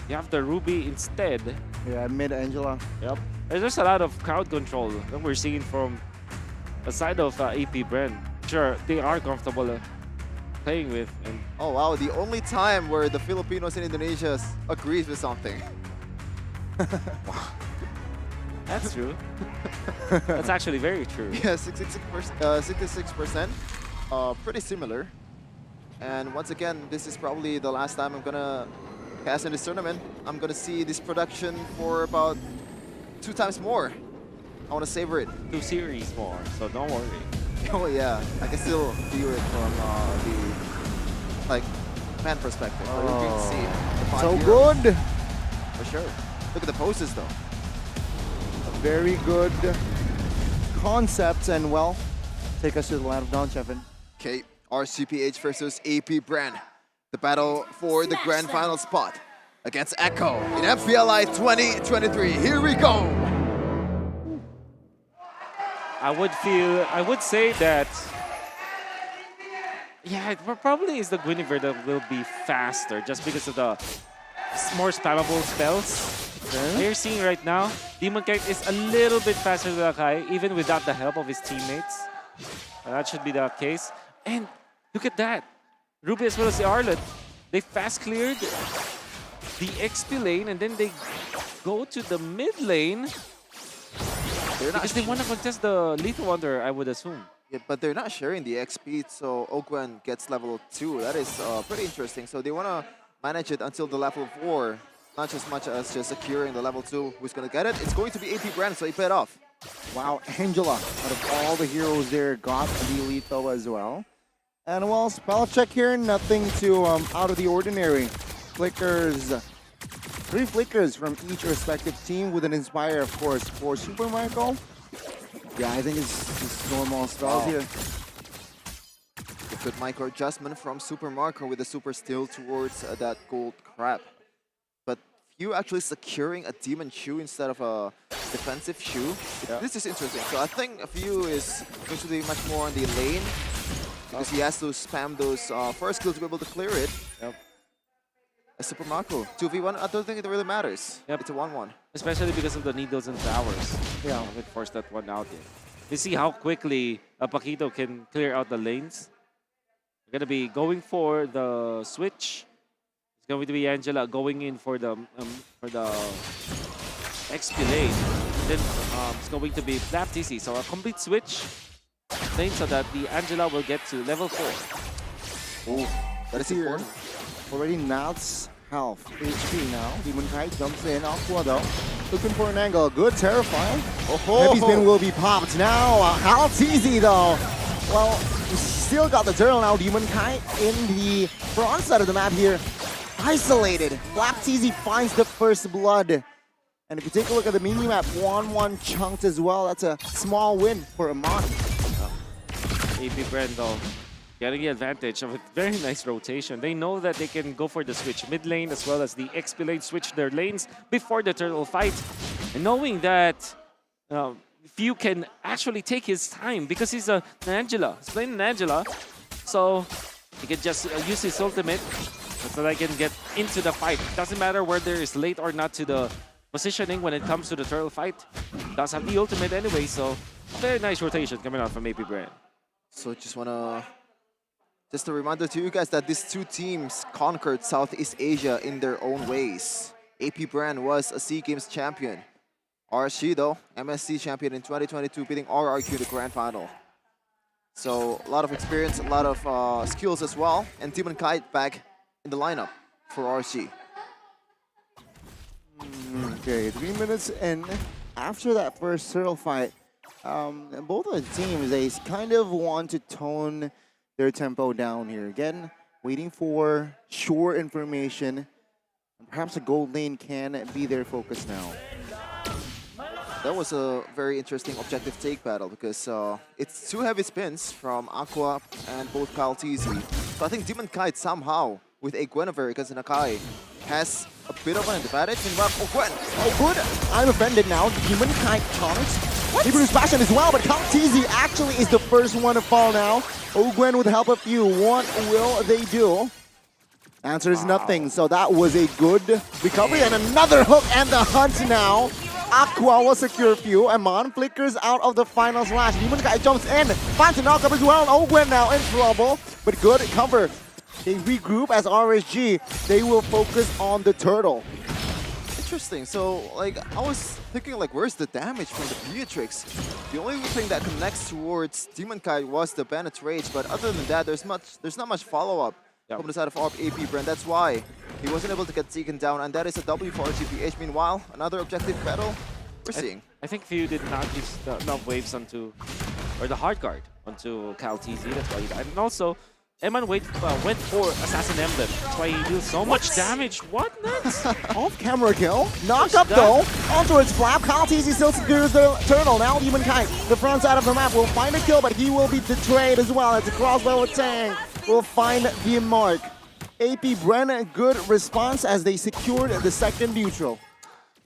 You have the Ruby instead. Yeah, mid Angela. Yep. There's a lot of crowd control that we're seeing from the side of AP Bren. Sure, they are comfortable playing with. And Oh wow, the only time where the Filipinos in Indonesia agrees with something. that's true. That's actually very true. Yeah, 66%. Pretty similar. And once again, this is probably the last time I'm gonna cast in this tournament. I'm gonna see this production for about 2 times more. I wanna savor it. 2 series more, so don't worry. Oh yeah, I can still view it from the fan perspective. Where you can see the 5 So heroes. good. For sure. Look at the poses though. Very good concepts, and well, take us to the land of Dawn, Chevin. Okay, RCPH versus AP Bren. The battle for the grand final spot against Echo in MPLI 2023. Here we go. I would say that, yeah, it probably is the Guinevere that will be faster just because of the more spammable spells. You're seeing right now, Demon Kite is a little bit faster than Akai, even without the help of his teammates. That should be the case. And look at that. Ruby as well as the Arlot, they fast cleared the XP lane and then they go to the mid lane because they want to contest the Lethal Wonder, I would assume. Yeah, but they're not sharing the XP, so Ogwen gets level 2. That is pretty interesting. So they want to manage it until the level 4, not as much as just securing the level 2. Who's going to get it? It's going to be AP Bren, so he paid off. Wow, Angela, out of all the heroes there, got the lethal as well. And well, spell check here, nothing too out of the ordinary. Flickers, 3 flickers from each respective team with an Inspire, of course, for Super Michael. Yeah, I think it's just normal spells here. A good micro adjustment from Super Marco with the Super Steal towards that gold crab. But Few actually securing a Demon Shoe instead of a defensive shoe. This is interesting. So I think Few is going to be much more on the lane because he has to spam those first skill to be able to clear it. Super Marco, 2v1, I don't think it really matters. It's a 1-1. Especially because of the needles and towers. Yeah. It forced that one out there. You see how quickly Paquito can clear out the lanes. They're going to be going for the switch. It's going to be Angela going in for the XP lane. Then it's going to be Baptiste. So a complete switch lane so that the Angela will get to level 4. Oh, that is here. Already Nat's half HP now. Demon Kite jumps in. Aqua though, looking for an angle. Good Terrify. Heavy spin will be popped now. How easy though. Well, still got the turtle now. Demon Kite in the front side of the map here. Isolated. Black TZ finds the first blood. And if you take a look at the mini-map, 1-1 chunked as well. That's a small win for Amon. AP Bren though, getting the advantage of a very nice rotation. They know that they can go for the switch mid lane as well as the XP lane, switch their lanes before the turtle fight. And knowing that Few can actually take his time because he's an Angela. He's playing an Angela. So he can just use his ultimate so that I can get into the fight. Doesn't matter whether it's late or not to the positioning when it comes to the turtle fight. Does have the ultimate anyway, so very nice rotation coming out from AP Bren. So just a reminder to you guys that these two teams conquered Southeast Asia in their own ways. AP Bren was a SEA Games champion. RSG though, MSC champion in 2022, beating RRQ in the grand final. So a lot of experience, a lot of skills as well. And Demon Kite back in the lineup for RSG. Okay, 3 minutes in. After that first turtle fight, both of the teams, they kind of want to tone their tempo down here. Again, waiting for sure information. Perhaps the gold lane can be their focus now. That was a very interesting objective take battle because it's 2 heavy spins from Aqua and both Kyle TZ. So I think Demon Kite somehow, with a Guinevere against an Akai, has a bit of an advantage. Meanwhile, Gwen. Oh, good. I'm offended now. Demon Kite taunts. He produced passion as well, but Kyle TZ actually is the first one to fall now. Ogwen with the help of Few. What will they do? Answer is nothing. So that was a good recovery and another hook and the hunt now. Aqua will secure Few. Amon flickers out of the final slash. Demon Kite jumps in. Finds a knockup as well. Ogwen now in trouble, but good cover. They regroup as RSG. They will focus on the turtle. Interesting. So, like, I was thinking, like, where's the damage from the Beatrix? The only thing that connects towards Demon Kite was the Bennett's Rage, but other than that, there's not much follow-up from the side of AP Bren. That's why he wasn't able to get taken down, and that is a W for RTPH. Meanwhile, another objective battle we're seeing. I think Few did not use enough waves onto, or the hard guard onto Cal TZ. That's why he died. And also, Eman went for Assassin Emblem. That's why he deals so much damage. What next? Off-camera kill. Knock up though. Onto its flap. Kyle TZ still secures the turtle. Now Demon Kite, the front side of the map, will find a kill, but he will be betrayed as well. As a crossbow attack will find the mark. AP Bren, a good response as they secured the second neutral.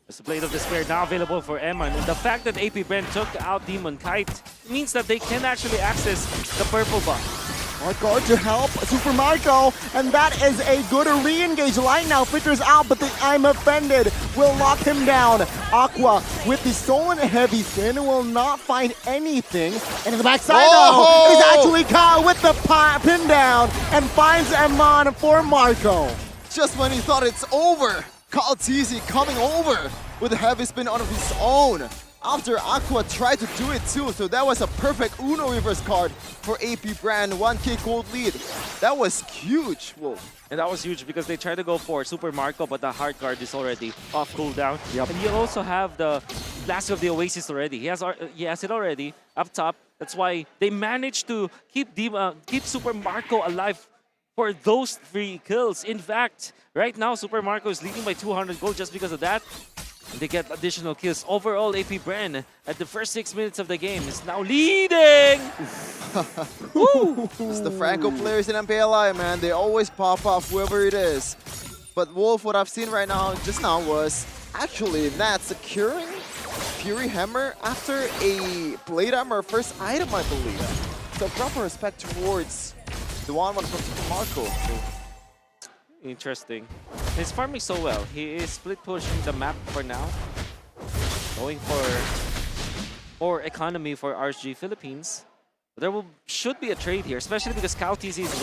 There's a Blade of Despair now available for Eman. And the fact that AP Bren took out Demon Kite means that they can actually access the purple buff. Hard guard to help Super Marco, and that is a good re-engage line now. Flickers out, but the I'm offended will lock him down. Aqua with the stolen heavy spin will not find anything. And in the backside though, is actually Kyle with the pin down and finds Amon for Marco. Just when he thought it's over, Kyle TZ coming over with a heavy spin out of his own. after Aqua tried to do it too. So that was a perfect Uno reverse card for AP Bren. 1k gold lead. That was huge, Wolf. And that was huge because they tried to go for Super Marco, but the hard card is already off cooldown. And you also have the Blast of the Oasis already. He has it already up top. That's why they managed to keep Super Marco alive for those 3 kills. In fact, right now Super Marco is leading by 200 gold just because of that. And they get additional kills. Overall, AP Bren at the first 6 minutes of the game is now leading. It's the Franco players in MPLI, man. They always pop off whoever it is. But Wolf, what I've seen right now, just now, was actually Nat securing Fury Hammer after a Blade Armor first item, I believe. So proper respect towards the one from Super Marco. Interesting. He's farming so well. He is split pushing the map for now. Going for more economy for RSG Philippines. There should be a trade here, especially because Cal TZ is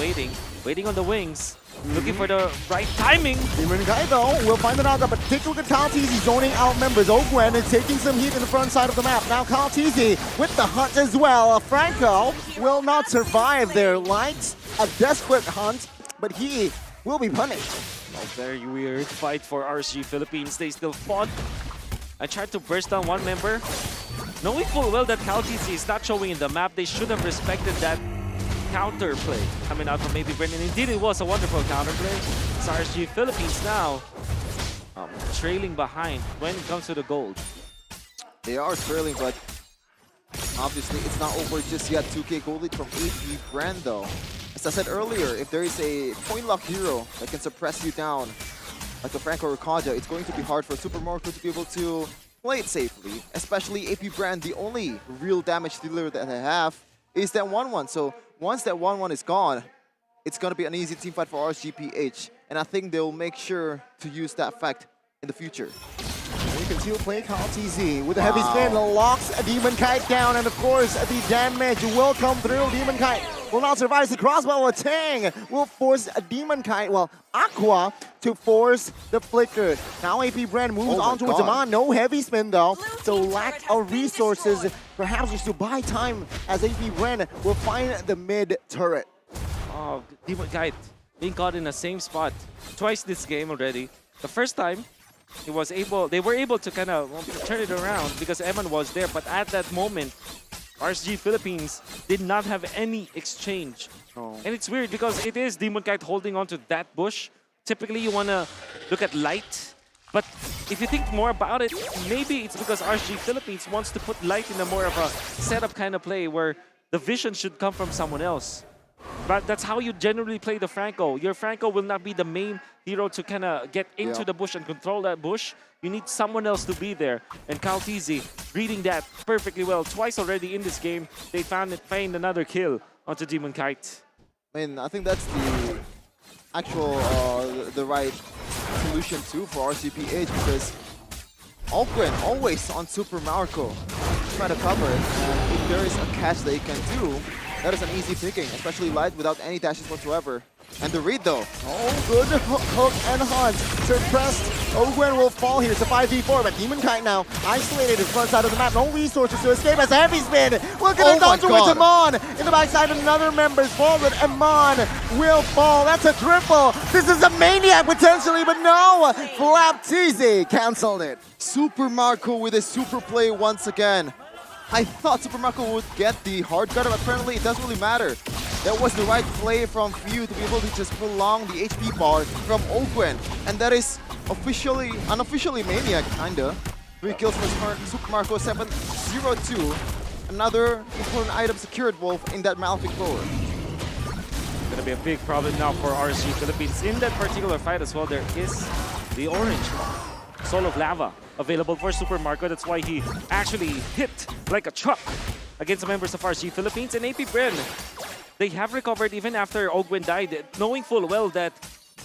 waiting on the wings, looking for the right timing. Demon Kai though will find it out, but take a look at Cal TZ zoning out members. Ogwen is taking some heat in the front side of the map. Now Cal TZ with the hunt as well. Franco will not survive their lights. A desperate hunt, but he will be punished. A very weird fight for RSG Philippines. They still fought. I tried to burst down one member. Knowing full well that Cal TZ is not showing in the map, they should have respected that counter play coming out from maybe Bren. And indeed, it was a wonderful counter play. It's RSG Philippines now trailing behind when it comes to the gold. They are trailing, but obviously it's not over just yet. 2k gold lead from AP Bren though. As I said earlier, if there is a point lock hero that can suppress you down, like the Franco or Kaja, it's going to be hard for Super Marco to be able to play it safely. Especially AP Bren, the only real damage dealer that they have is that 1-1. So once that 1-1 is gone, it's going to be an easy team fight for RSGPH. And I think they'll make sure to use that fact in the future. We continue playing Cal TZ with a heavy spin, locks a Demon Kite down, and of course the damage will come through. Demon Kite will not survive the crossbow. Tang will force a Demon Kite, well, Aqua to force the flicker. Now AP Bren moves on towards Aman. No heavy spin though, so lack of resources, perhaps just to buy time as AP Bren will find the mid turret. Oh, Demon Kite being caught in the same spot twice this game already. The first time, they were able to kind of turn it around because Eman was there, but at that moment, RSG Philippines did not have any exchange. And it's weird because it is Demon Kite holding on to that bush. Typically, you want to look at light, but if you think more about it, maybe it's because RSG Philippines wants to put light in a more of a setup kind of play where the vision should come from someone else. But that's how you generally play the Franco. Your Franco will not be the main hero to kind of get into the bush and control that bush. You need someone else to be there. And Cal TZ reading that perfectly well. Twice already in this game, they find another kill onto Demon Kite. I mean, I think that's the actual, the right solution too for RCPH because Ogwen always on Super Marco trying to cover it. And if there is a catch that he can do, that is an easy picking, especially light without any dashes whatsoever. And the read though. Oh, good hook and hunt. Suppressed. Ogwen will fall here. It's a 5v4, but Demon Kite now isolated in front side of the map. No resources to escape as a heavy spin. Look at it down towards Amon. In the backside, another member's fallen. Amon will fall. That's a triple. This is a maniac potentially, but no. Flap TZ canceled it. Super Marco with a super play once again. I thought Super Marco would get the hard guard, but apparently it doesn't really matter. That was the right play from Few to be able to just prolong the HP bar from Ogwen. And that is unofficially Maniac, kinda. 3 kills for Super Marco, 7-0-2. Another important item secured, Wolf, in that Malefic Thrower. Gonna be a big problem now for RSG Philippines. In that particular fight as well, there is the orange Soul of Lava available for Super Marco. That's why he actually hit like a truck against the members of RSG Philippines. And AP Bren, they have recovered even after Ogwen died, knowing full well that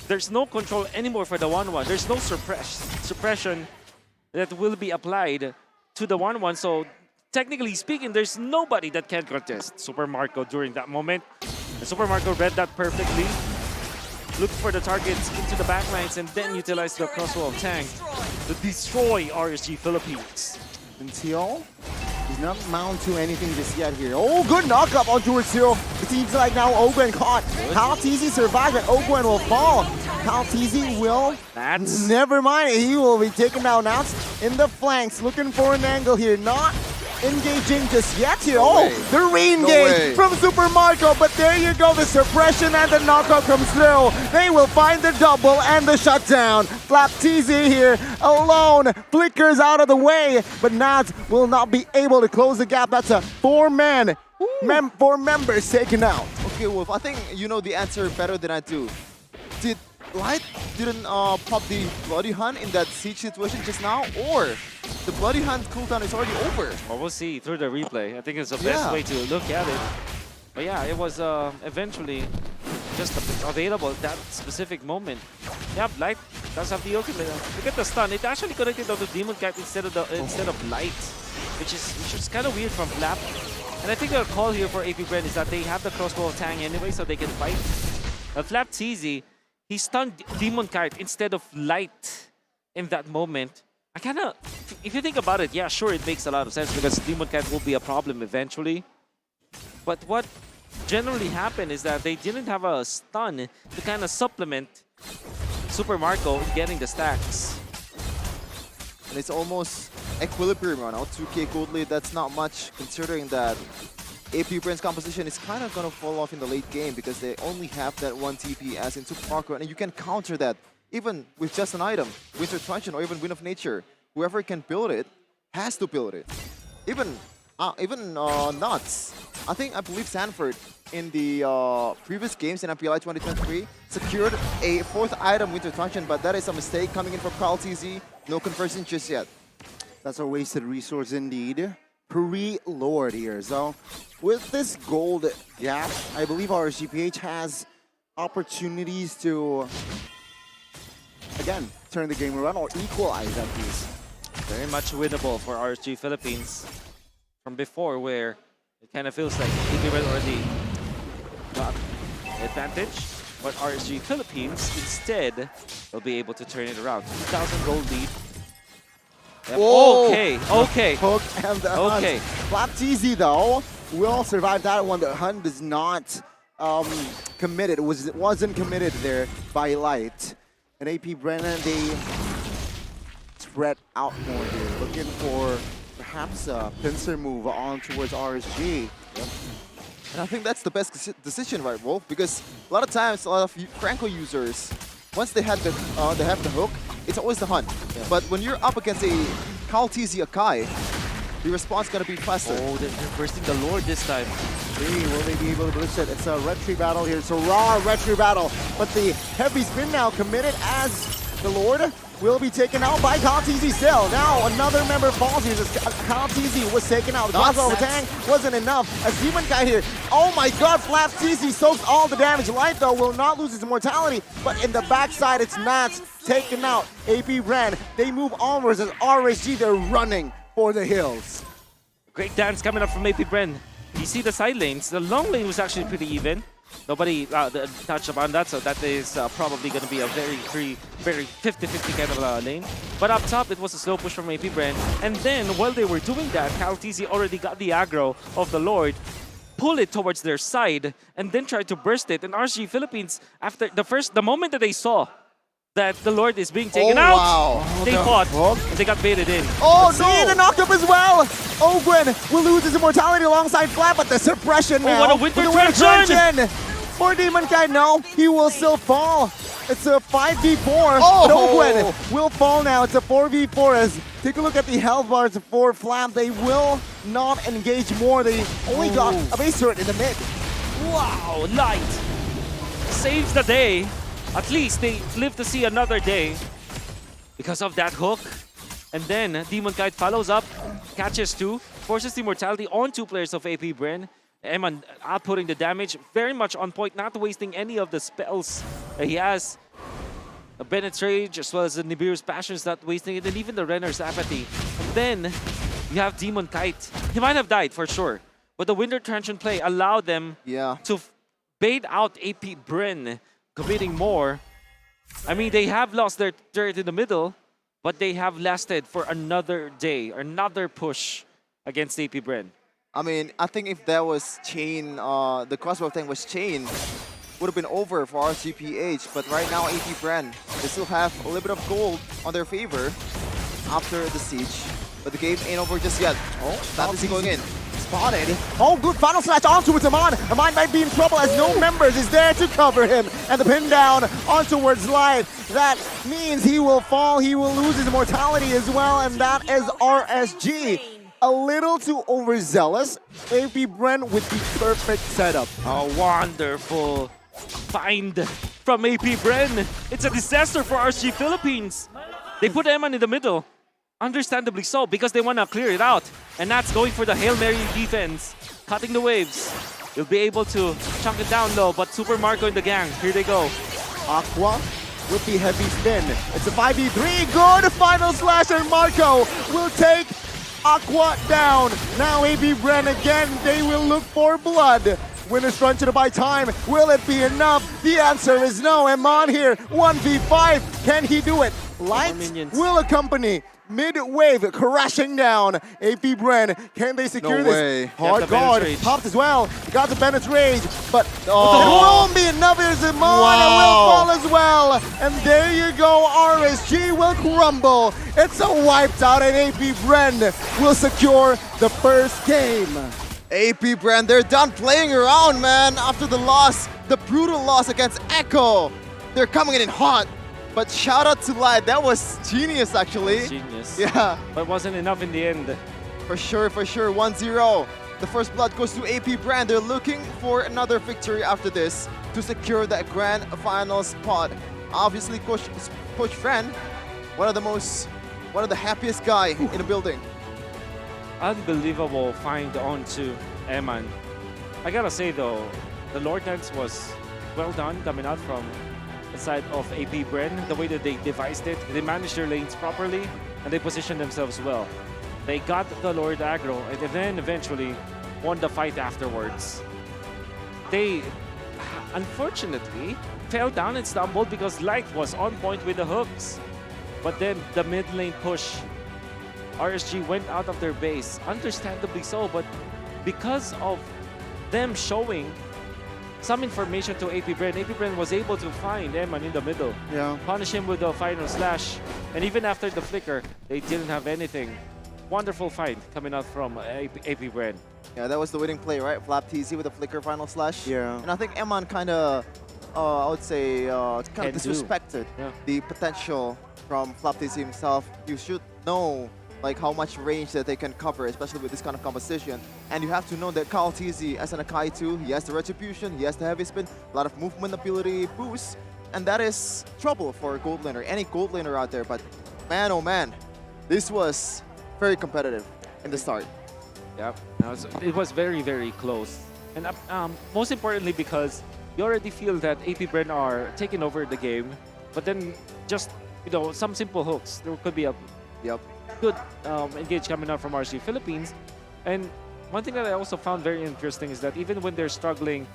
there's no control anymore for the 1-1. There's no suppression that will be applied to the 1-1. So technically speaking, there's nobody that can contest Super Marco during that moment. And Super Marco read that perfectly. Looked for the targets into the backlines and then utilized the crossbow of Tang to destroy RSG Philippines. until he's not mount to anything just yet here. Oh, good knock-up on towards zero. It seems like now Ogwen caught. Kyle TZ survived, but Ogwen will fall. Kyle TZ will... Never mind, he will be taken down now in the flanks, looking for an angle here. Not engaging just yet here. The re-engage from Super Marco, but there you go, the suppression and the knockout comes through. They will find the double and the shutdown. Flap TZ here, alone, flickers out of the way, but Nats will not be able to close the gap. That's a four members taken out. Okay, Wolf, I think you know the answer better than I do. Did Light didn't pop the Bloody Hunt in that siege situation just now, or the Bloody Hunt cooldown is already over? Well, we'll see through the replay. I think it's the best way to look at it. But yeah, it was eventually just available at that specific moment. Yeah, Light does have the ultimate. Look at the stun. It actually connected onto Demon Cat instead of Light, which is kind of weird from Flap. And I think the call here for AP Bren is that they have the crossbow of Tang anyway, so they can fight. Flap TZ, he stunned Demon Kite instead of Light in that moment. I kind of, if you think about it, yeah, sure, it makes a lot of sense because Demon Kite will be a problem eventually. But what generally happened is that they didn't have a stun to kind of supplement Super Marco in getting the stacks. And it's almost equilibrium right now. 2k gold lead, that's not much considering that AP Bren's composition is kind of going to fall off in the late game because they only have that one TP as in Super Marco, and you can counter that even with just an item, Winter Truncheon or even Wind of Nature. Whoever can build it has to build it. Even Nuts. I believe Sanford in the previous games in MPLI 2023 secured a fourth item, Winter Truncheon, but that is a mistake coming in from Kyle TZ. No conversion just yet. That's a wasted resource indeed. Pre-Lord here. So with this gold gap, I believe RSGPH has opportunities to, again, turn the game around or equalize at least. Very much winnable for RSG Philippines from before, where it kind of feels like AP already got the advantage, but RSG Philippines instead will be able to turn it around. 2,000 gold lead. Yep. Okay. Hook and the Hunt. Flap TZ though will survive that one. The Hunt is not committed. It wasn't committed there by Light. And AP Brennan, they spread out more here, looking for perhaps a pincer move on towards RSG. Yep. And I think that's the best decision, right, Wolf? Because a lot of times, a lot of Franco users, once they have the hook, it's always the Hunt. Yeah. But when you're up against a Kyle TZ Akai, the response is gonna be faster. Oh, they're bursting the Lord this time. Will they be able to burst it? It's a retry battle here. It's a raw retry battle. But the heavy spin now committed as the Lord will be taken out by Kyle TZ still. Now another member falls here. Kyle TZ was taken out. The crossbow Tang wasn't enough. As Demon Guy here. Oh my god, Flap TZ soaks all the damage. Light though will not lose his immortality. But in the backside, it's Nats taken out. AP Bren, they move onwards as RSG, they're running for the hills. Great dance coming up from AP Bren. You see the side lanes. The long lane was actually pretty even. Nobody touched upon that, so that is probably going to be a very 50-50 kind of lane. But up top, it was a slow push from AP Bren. And then, while they were doing that, Kyle TZ already got the aggro of the Lord, pull it towards their side, and then tried to burst it. And RSG Philippines, after the moment that they saw that the Lord is being taken out, they fought, and they got baited in. Oh, no! The knocked up as well! Ogwen will lose his immortality alongside Flap, but the suppression now. What a Winter Truncheon! For Demon Guy, no, he will still fall. It's a 5v4, but Ogwen will fall now. It's a 4v4 as, take a look at the health bars for Flap. They will not engage more. They only got a base turret in the mid. Wow, Light saves the day. At least they live to see another day because of that hook. And then Demon Kite follows up, catches two, forces the immortality on two players of AP Bren. Eman outputting the damage, very much on point, not wasting any of the spells that he has. Bennett's Rage as well as the Nibiru's Passions not wasting it, and even the Renner's Apathy. And then you have Demon Kite. He might have died for sure, but the Winter Truncheon play allowed them to bait out AP Bren, committing more. I mean, they have lost their turret in the middle, but they have lasted for another day, another push against AP Bren. I mean, I think if that was chain, the crossbow thing was chain, would have been over for RSGPH. But right now, AP Bren, they still have a little bit of gold on their favor after the siege. But the game ain't over just yet. Oh, that is going in. Spotted. Oh, good final slash onto it, Aman. Aman might be in trouble as no members is there to cover him. And the pin down on towards Live. That means he will fall, he will lose his mortality as well, and that is RSG. A little too overzealous. AP Bren with the perfect setup. A wonderful find from AP Bren. It's a disaster for RSG Philippines. They put Eman in the middle. Understandably so, because they want to clear it out. And that's going for the Hail Mary defense. Cutting the waves. You'll be able to chunk it down low, but Super Marco and the gang, here they go. Aqua with the heavy spin. It's a 5v3. Good final slash, and Marco will take Aqua down. Now AP Bren again, they will look for blood. Winners run to the buy time. Will it be enough? The answer is no. Eman here, 1v5. Can he do it? Light will accompany. Mid-wave crashing down. AP Bren, can they secure No this? way. Hard guard, popped as well. Got the Bennett's Rage, but it Oh. won't be enough. There's a Mon, Wow. will fall as well. And there you go, RSG will crumble. It's a wiped out, and AP Bren will secure the first game. AP Bren, they're done playing around, man. After the loss, the brutal loss against Echo. They're coming in hot. But shout out to Light, that was genius actually. Genius. Yeah. But wasn't enough in the end. For sure, 1-0. The first blood goes to AP Bren. They're looking for another victory after this to secure that grand final spot. Obviously, Coach Bren, one of the happiest guy in the building. Unbelievable find onto Eman. I gotta say though, the Lord Dance was well done coming out from the side of AP Bren. The way that they devised it, they managed their lanes properly and they positioned themselves well. They got the Lord aggro and then eventually won the fight afterwards. They unfortunately fell down and stumbled because Light was on point with the hooks. But then the mid lane push, RSG went out of their base, understandably so, but because of them showing some information to AP Bren was able to find Eman in the middle. Yeah. Punish him with the final slash. And even after the flicker, they didn't have anything. Wonderful fight coming out from AP Bren. Yeah, that was the winning play, right? Flap TZ with a flicker final slash. Yeah. And I think Eman kind of, I would say, kind of disrespected the potential from Flap TZ himself. You should know like how much range that they can cover, especially with this kind of composition. And you have to know that Kyle TZ as an Akai too, he has the retribution, he has the heavy spin, a lot of movement ability boost, and that is trouble for a gold laner, any gold laner out there. But man, oh man, this was very competitive in the start. Yep, it was very, very close. And most importantly because you already feel that AP Bren are taking over the game, but then just, some simple hooks. There could be a good engage coming out from RSG Philippines. And one thing that I also found very interesting is that even when they're struggling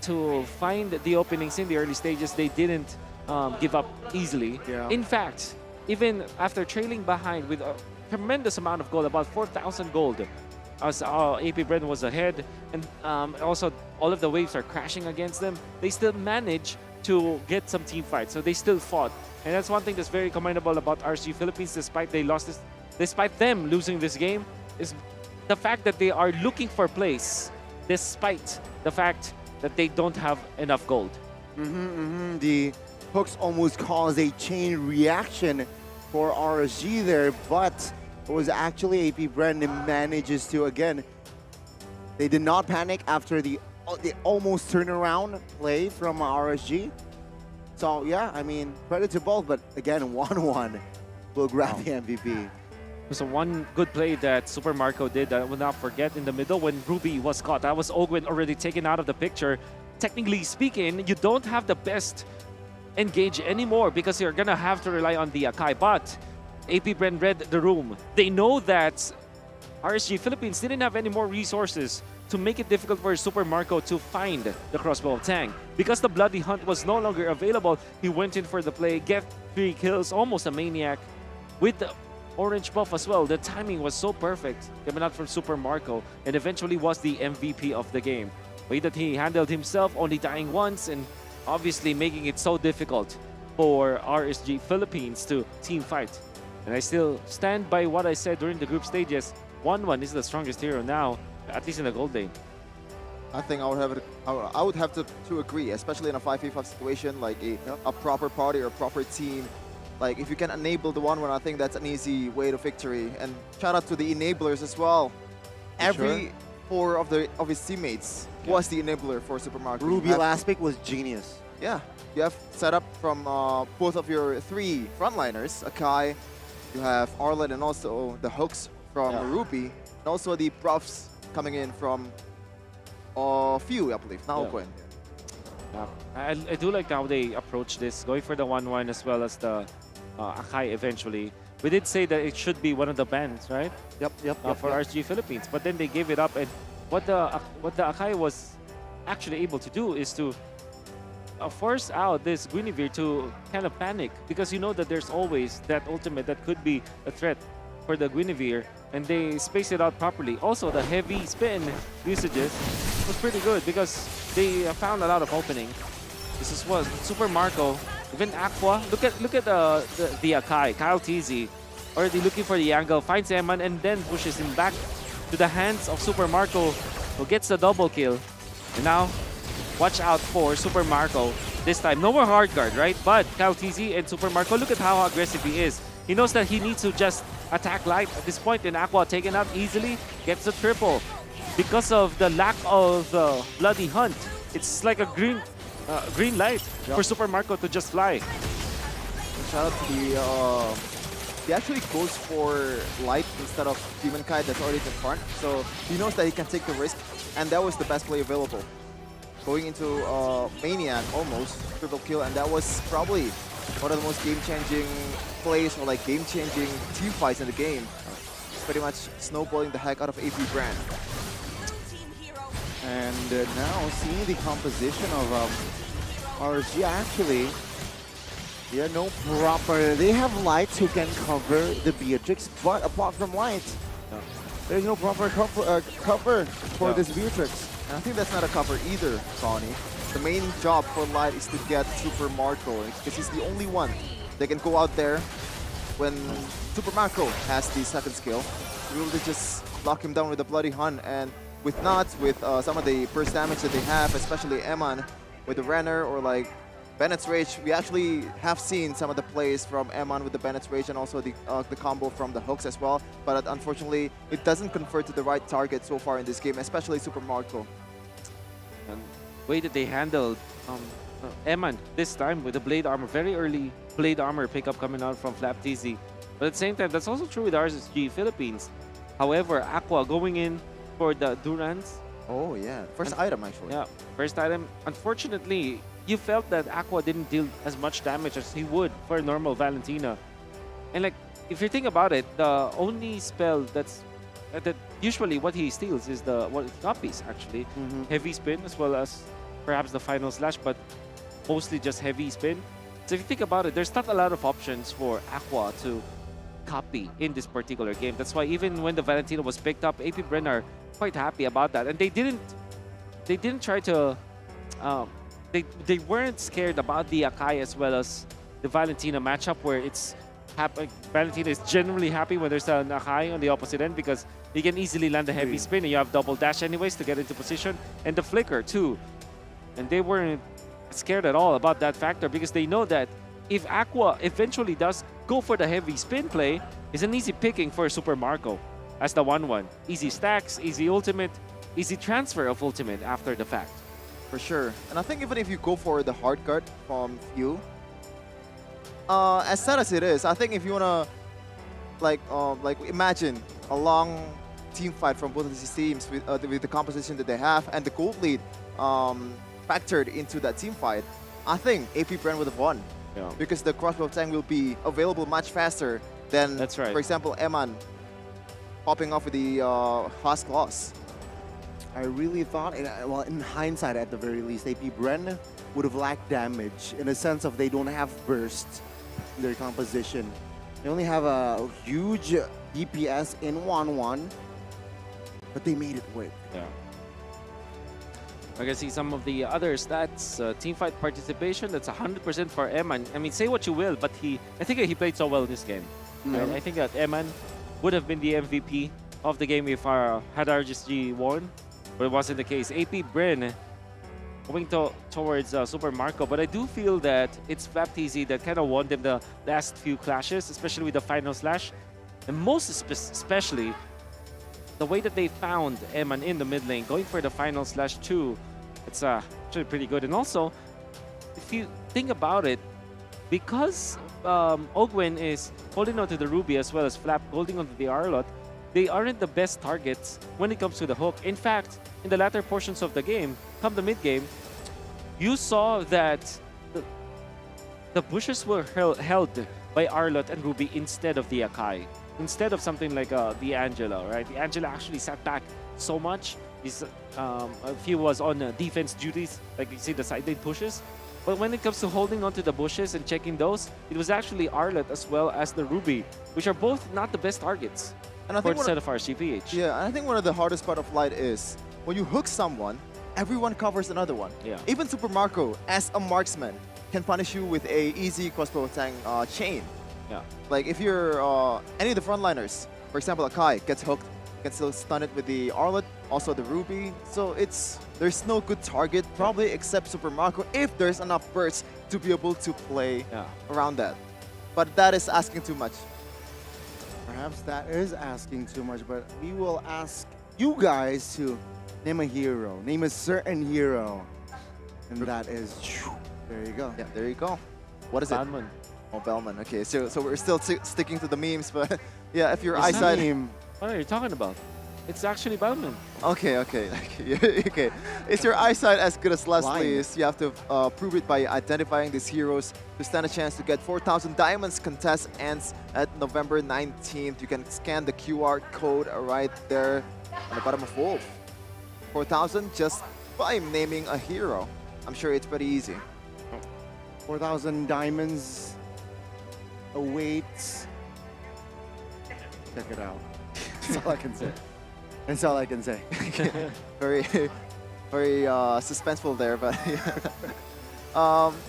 to find the openings in the early stages, they didn't give up easily. Yeah. In fact, even after trailing behind with a tremendous amount of gold, about 4,000 gold, as AP Bren was ahead, and also all of the waves are crashing against them, they still manage to get some team fights. So they still fought. And that's one thing that's very commendable about RSG Philippines, despite them losing this game, is the fact that they are looking for plays, despite the fact that they don't have enough gold. The hooks almost caused a chain reaction for RSG there, but it was actually AP Bren that manages to, again, they did not panic after the almost turnaround play from RSG. So yeah, I mean, credit to both, but again, 1-1 will grab the MVP. So one good play that Super Marco did that I will not forget in the middle when Ruby was caught. That was Ogwin already taken out of the picture. Technically speaking, you don't have the best engage anymore because you're gonna have to rely on the Akai. But AP Bren read the room. They know that RSG Philippines didn't have any more resources to make it difficult for Super Marco to find the crossbow of Tang. Because the Bloody Hunt was no longer available, he went in for the play, get 3 kills, almost a maniac. with the orange buff as well. The timing was so perfect coming out from Super Marco, and eventually was the MVP of the game. Way that he handled himself, only dying once, and obviously making it so difficult for RSG Philippines to team fight. And I still stand by what I said during the group stages. 1-1 is the strongest hero now, at least in the gold lane. I think I would have to agree, especially in a 5v5 situation, like a proper party or a proper team. Like if you can enable the 1-1, I think that's an easy way to victory. And shout out to the enablers as well. Every four of his teammates was the enabler for Super Marco. Ruby last pick was genius. Yeah, you have set up from both of your three frontliners, Akai, you have Arlen, and also the hooks from Ruby, and also the buffs coming in from Few, I believe, Naokwen. Yeah. I do like how they approach this, going for the 1-1 as well as the Akai eventually. We did say that it should be one of the bans, right? Yep. For RSG Philippines, but then they gave it up, and what the Akai was actually able to do is to force out this Guinevere to kind of panic, because you know that there's always that ultimate that could be a threat for the Guinevere, and they space it out properly. Also, the heavy spin usages was pretty good because they found a lot of opening. This is what Super Marco, even Aqua. Look at the Akai, Kyle TZ, already looking for the angle, finds Eman and then pushes him back to the hands of Super Marco, who gets the double kill. And now, watch out for Super Marco. This time, no more hard guard, right? But Kyle TZ and Super Marco, look at how aggressive he is. He knows that he needs to just attack light at this point, and Aqua taken out easily, gets the triple. Because of the lack of Bloody Hunt, it's like a green light for Super Marco to just fly. Shout out to the he actually goes for light instead of Demon Kite that's already in front, so he knows that he can take the risk, and that was the best play available. Going into Maniac almost triple kill, and that was probably one of the most game-changing plays or like game-changing team fights in the game. Pretty much snowballing the heck out of AP Bren. And now seeing the composition of RSG, actually, no proper. They have lights who can cover the Beatrix, but apart from light, there's no proper cover for this Beatrix. And I think that's not a cover either, Sonny. The main job for Light is to get Super Marco, because he's the only one that can go out there when Super Marco has the second skill. You will just lock him down with a Bloody Hunt, and with Nuts, with some of the burst damage that they have, especially Eman with the Renner or like Bennett's Rage. We actually have seen some of the plays from Eman with the Bennett's Rage and also the combo from the hooks as well, but unfortunately it doesn't convert to the right target so far in this game, especially Super Marco. And way that they handled Eman this time with the Blade Armor, very early Blade Armor pickup coming out from Flap TZ. But at the same time, that's also true with RSG Philippines. However, Aqua going in for the Durans. Oh yeah, first item actually. Yeah, first item. Unfortunately, you felt that Aqua didn't deal as much damage as he would for a normal Valentina. And like, if you think about it, the only spell that usually what he steals is what he copies actually. Heavy spin as well as perhaps the final slash, but mostly just heavy spin. So if you think about it, there's not a lot of options for Aqua to copy in this particular game. That's why even when the Valentina was picked up, AP Bren are quite happy about that, and they didn't try to they weren't scared about the Akai as well as the Valentina matchup, where it's Valentina is generally happy when there's an Akai on the opposite end, because you can easily land a heavy spin and you have double dash anyways to get into position, and the flicker too. And they weren't scared at all about that factor, because they know that if Aqua eventually does go for the heavy spin play, it's an easy picking for Super Marco as the 1-1. Easy stacks, easy ultimate, easy transfer of ultimate after the fact. For sure. And I think even if you go for the hard guard from Few, as sad as it is, I think if you wanna like imagine a long team fight from both of these teams with the composition that they have and the gold lead factored into that team fight, I think AP Bren would have won. Yeah. Because the crossbow tank will be available much faster than, for example, Eman popping off with the Husk Loss. I really thought, well, in hindsight at the very least, AP Bren would have lacked damage in the sense of they don't have burst in their composition. They only have a huge DPS in 1-1, but they made it work. Yeah. I can see some of the other stats. Teamfight participation, that's 100% for Eman. I mean, say what you will, but I think he played so well in this game. Right? I think that Eman would have been the MVP of the game if had RGSG won, but it wasn't the case. AP Bren going towards Super Marco, but I do feel that it's Baptiste that kind of won them the last few clashes, especially with the final slash, and most especially the way that they found Eman in the mid lane, going for the final slash too. It's actually pretty good. And also, if you think about it, because Ogwen is holding onto the Ruby as well as Flap holding onto the Arlot, they aren't the best targets when it comes to the hook. In fact, in the latter portions of the game, come the mid game, you saw that the bushes were held by Arlot and Ruby instead of the Akai. Instead of something like the Angela, right? The Angela actually sat back so much. If he was on defense duties, like you see the side lane pushes. But when it comes to holding onto the bushes and checking those, it was actually Arlot as well as the Ruby, which are both not the best targets for the set of RCPH. Yeah, and I think one of the hardest part of Light is when you hook someone, everyone covers another one. Yeah. Even Super Marco, as a marksman, can punish you with a easy crossbow tang chain. Yeah. Like if you're any of the frontliners, for example, Akai gets hooked, you can still stun it with the Arlot, also the Ruby. So there's no good target, probably except Super Marco, if there's enough bursts to be able to play around that. But that is asking too much. Perhaps that is asking too much, but we will ask you guys to name a hero, name a certain hero, and that is, there you go. Yeah, there you go. What is Bellman. it? Oh, Bellman. Okay, so we're still sticking to the memes, but yeah, if your It's eyesight. What are you talking about? It's actually Bellman. Okay. Okay. Is your eyesight as good as Leslie's? You have to prove it by identifying these heroes to stand a chance to get 4,000 diamonds. Contest ends at November 19th. You can scan the QR code right there on the bottom of Wolf. 4,000 just by naming a hero. I'm sure it's pretty easy. 4,000 diamonds awaits. Check it out. That's all I can say. That's all I can say. Very suspenseful there, but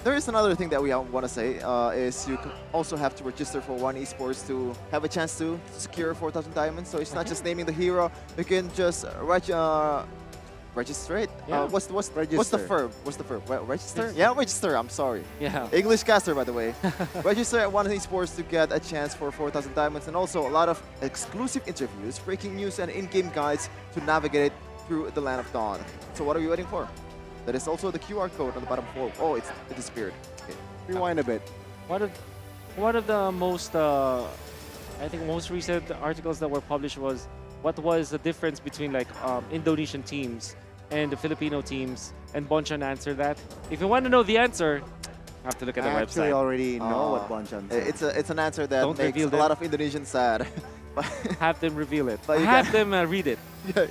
there is another thing that we want to say is you also have to register for One Esports to have a chance to secure 4,000 diamonds. So it's not just naming the hero; you can just register it. Yeah. What's the verb? What's the verb? Register? Yeah, register. I'm sorry. Yeah. English caster, by the way. Register at One Esports to get a chance for 4,000 diamonds, and also a lot of exclusive interviews, breaking news, and in-game guides to navigate through the Land of Dawn. So what are you waiting for? That is also the QR code on the bottom floor. Oh, it disappeared. Okay. Rewind a bit. One of the most, I think, most recent articles that were published was what was the difference between like Indonesian teams and the Filipino teams, and Bonchan answered that. If you want to know the answer, you have to look at the I website. actually already know what Bonchan said. It's an answer that Don't makes a reveal lot of Indonesians sad. Have them reveal it. But you Have can- them read it. Yeah.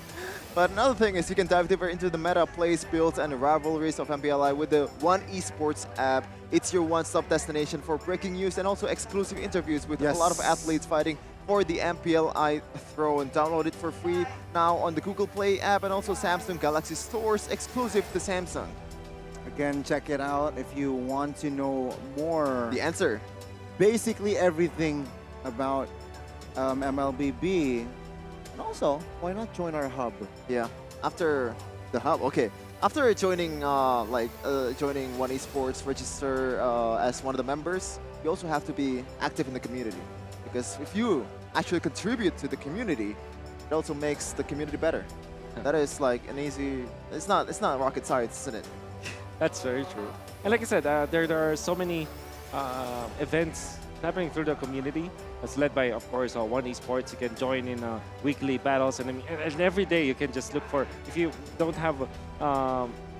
But another thing is you can dive deeper into the meta, plays, builds, and rivalries of MPLI with the One Esports app. It's your one-stop destination for breaking news and also exclusive interviews with a lot of athletes fighting for the MPLI throne. Download it for free now on the Google Play app and also Samsung Galaxy stores exclusive to Samsung. Again, check it out if you want to know more. The answer. Basically everything about MLBB. And also, why not join our hub? Yeah, after the hub, okay. After joining joining One Esports, register as one of the members, you also have to be active in the community. Because if you actually contribute to the community, it also makes the community better. That is like an easy, it's not rocket science, isn't it? That's very true. And like I said, there are so many events happening through the community. It's led by, of course, One Esports. You can join in weekly battles, and every day you can just look for, if you don't have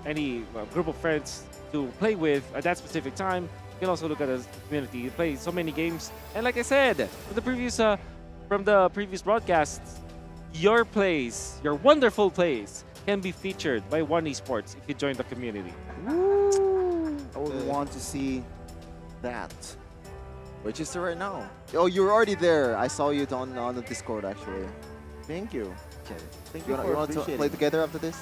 any group of friends to play with at that specific time, you can also look at the community. You play so many games, and like I said, from the previous broadcasts, your plays, your wonderful plays, can be featured by One Esports if you join the community. Woo! I would want to see that. Which is right now? Oh, you're already there. I saw you on the Discord actually. Thank you. Okay. Thank You you for want to appreciating. play together after this?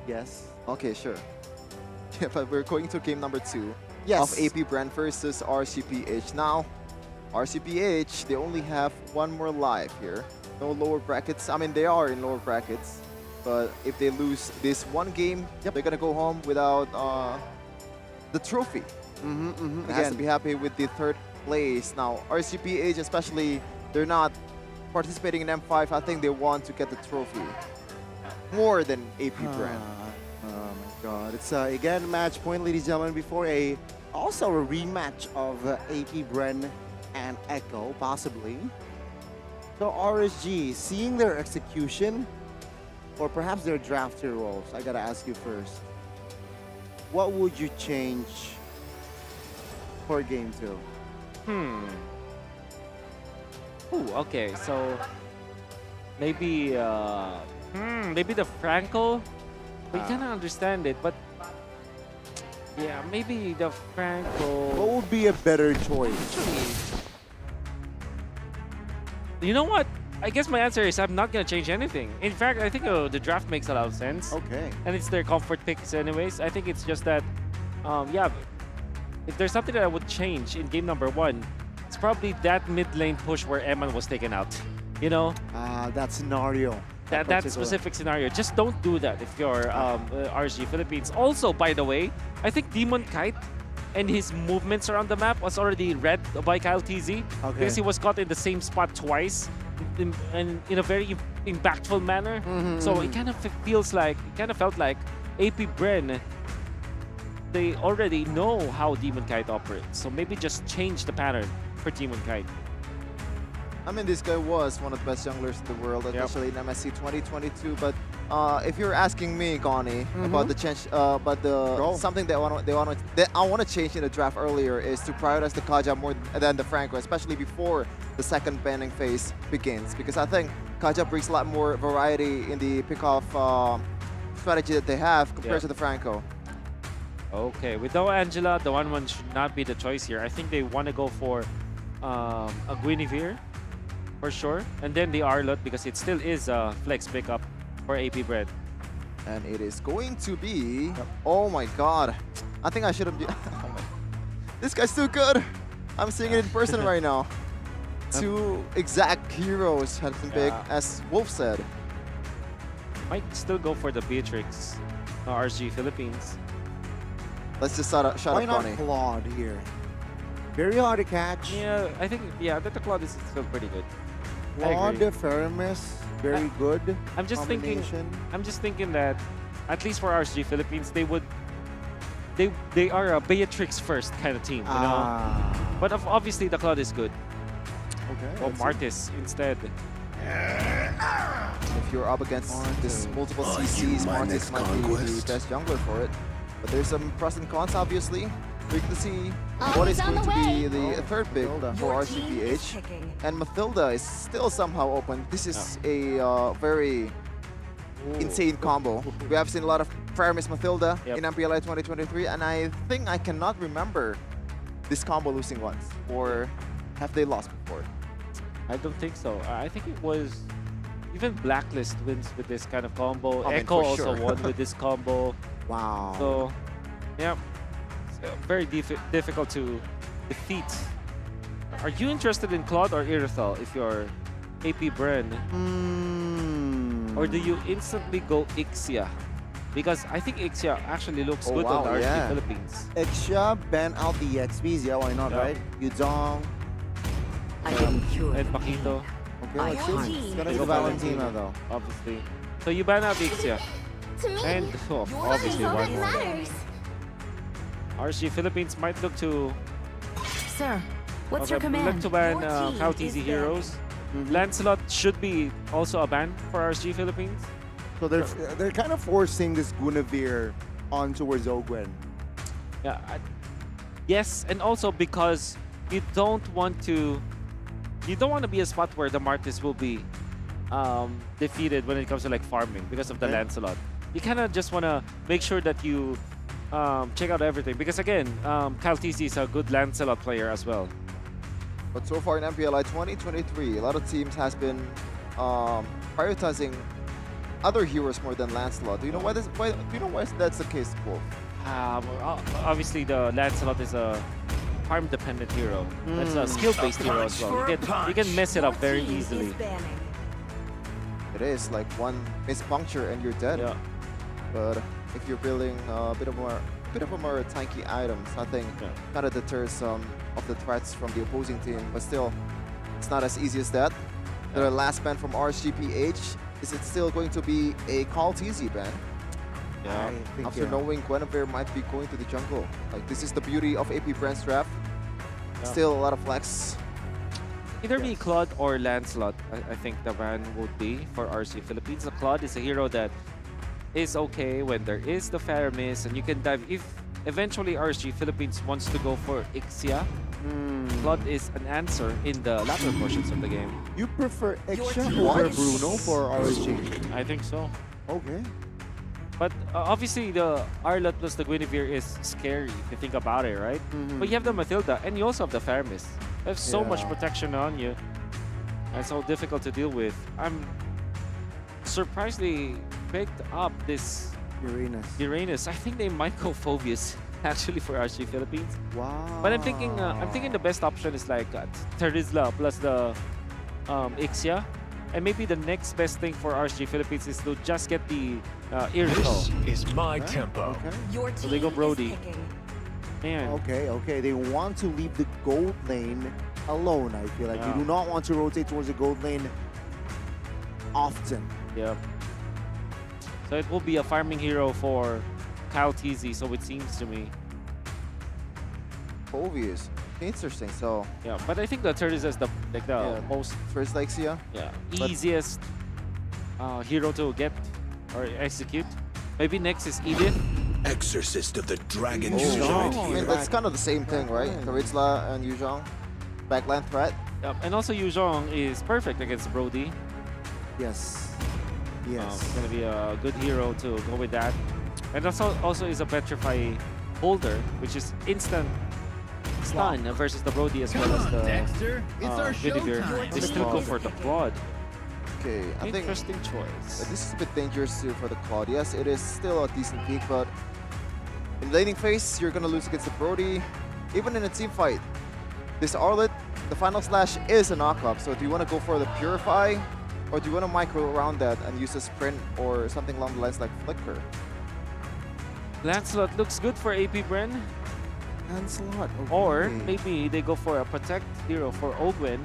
Yes. Okay, sure. Yeah, but we're going to game number 2 Yes. of AP Bren versus RCPH. Now, RCPH, they only have one more life here. No lower brackets. I mean, they are in lower brackets. But if they lose this one game, they're going to go home without the trophy. And has to be happy with the 3rd place. Now, RCPH especially, they're not participating in M5. I think they want to get the trophy more than AP Bren. Oh my God! It's again match point, ladies and gentlemen. Before also a rematch of AP Bren and Echo, possibly. So RSG, seeing their execution, or perhaps their drafter roles. I gotta ask you first. What would you change for game 2? Ooh, okay, so maybe maybe the Franco. We kind of understand it, but yeah, maybe the Franco. What would be a better choice? You know what? I guess my answer is I'm not gonna change anything. In fact, I think the draft makes a lot of sense. Okay. And it's their comfort picks anyways. I think it's just that, yeah, if there's something that I would change in game number 1, it's probably that mid lane push where Eman was taken out. You know? That scenario. That specific scenario. Just don't do that if you're RG Philippines. Also, by the way, I think Demon Kite and his movements around the map was already read by Kyle TZ. Okay. Because he was caught in the same spot twice and in a very impactful manner. So it kind of feels like, it kind of felt like AP Bren, they already know how Demon Kite operates. So maybe just change the pattern for Demon Kite. I mean, this guy was one of the best junglers in the world, especially in MSC 2022. But if you're asking me, Connie, about the change, something that I want to change in the draft earlier is to prioritize the Kaja more than the Franco, especially before the second banning phase begins, because I think Kaja brings a lot more variety in the pick-off strategy that they have compared to the Franco. Okay, with no Angela, the 1-1 should not be the choice here. I think they want to go for a Guinevere for sure, and then the Arlot because it still is a flex pickup for AP Bren. And it is going to be... Oh my god. I think I should have... This guy's too good. I'm seeing it in person right now. 2 exact heroes has been big, as Wolf said. Might still go for the Beatrix RG Philippines. Let's just shut up Why not Connie. Claude here? Very hard to catch. Yeah, I think, yeah, the Claude is still pretty good. Claude, Feramis, very good. I'm just thinking that at least for RSG Philippines, they are a Beatrix first kind of team, you know. But obviously the Claude is good. Okay. Or Martis instead. If you're up against this multiple CCs, Martis might be the best jungler for it. But there's some pros and cons, obviously. We're going to see what is going to be the 3rd pick for RCPH. And Mathilda is still somehow open. This is a very insane combo. We have seen a lot of Feramis Mathilda in MPLI 2023, and I think I cannot remember this combo losing once. Or have they lost before? I don't think so. I think it was even Blacklist wins with this kind of combo. I mean, Echo for also sure. won with this combo. Wow. So, yeah, it's very difficult to defeat. Are you interested in Claude or Irithel if you're AP Bren? Or do you instantly go Ixia? Because I think Ixia actually looks good on the RSG Philippines. Ixia, ban out the XPs, yeah, why not, right? Yuzong. And Paquito. Okay, let's see. It's gonna be Valentina, though. Obviously. So you ban out Ixia. And obviously one more. RSG Philippines might look to... Sir, what's your command? Look to ban How TZ Heroes. Lancelot should be also a ban for RSG Philippines. So they're kind of forcing this Guinevere on towards Ogwen. Yeah. Yes, and also because you don't want to be a spot where the Martis will be defeated when it comes to like farming because of the Lancelot. You kind of just want to make sure that you check out everything because again, Kyle TC is a good Lancelot player as well. But so far in MPLI 2023, a lot of teams has been prioritizing other heroes more than Lancelot. Do you know why that's the case, Wolf? Obviously, the Lancelot is a farm-dependent hero. That's a skill-based hero as well. You can mess it up very easily. It is like one mispuncture and you're dead. Yeah. But if you're building a bit of more tanky items, I think kind of deters some of the threats from the opposing team. But still, it's not as easy as that. The last ban from RSGPH, is it still going to be a Call TZ ban? Yeah. After knowing Guinevere might be going to the jungle. Like, this is the beauty of AP Bren's draft. Still a lot of flex. Either be Claude or Lancelot, I think the ban would be for RC Philippines. The Claude is a hero that is okay when there is the Faramis and you can dive. If eventually RSG Philippines wants to go for Ixia, Claude is an answer in the latter portions of the game. You prefer Ixia over Bruno for RSG? I think so. Okay. But obviously the Arlot plus the Guinevere is scary if you think about it, right? But you have the Matilda and you also have the Faramis. They have so much protection on you. And so difficult to deal with. I'm surprised they picked up this Uranus. I think they might go Phobius actually for RSG Philippines. Wow. But I'm thinking the best option is like Terizla plus the Ixia. And maybe the next best thing for RSG Philippines is to just get the Iriko. This is my tempo. Okay. So they go Brody. Man. Okay. They want to leave the gold lane alone, I feel like. They do not want to rotate towards the gold lane often. Yeah. So it will be a farming hero for Kyle TZ, so it seems to me. Obvious. Interesting. So yeah, but I think the Turtles is the most first Lexia. Yeah, easiest hero to get or execute. Maybe next is Edith. Exorcist of the Dragon. I mean, that's kind of the same thing, right? Terizla and Yuzhong. Backline threat. Yep. And also Yuzhong is perfect against Brody. Yes. It's gonna be a good hero to go with that. And also is a Petrify holder, which is instant stun versus the Brody as well as the Guinevere. They still go for the Claude. Okay, I think interesting choice. This is a bit dangerous too for the Claude. Yes, it is still a decent peak, but in laning phase, you're gonna lose against the Brody. Even in a team fight, this Arlet, the final slash is a knockup. So do you want to go for the Purify, or do you want to micro around that and use a sprint or something along the lines like Flicker? Lancelot looks good for AP Bren. Lancelot, okay. Or maybe they go for a protect hero for Ogwen,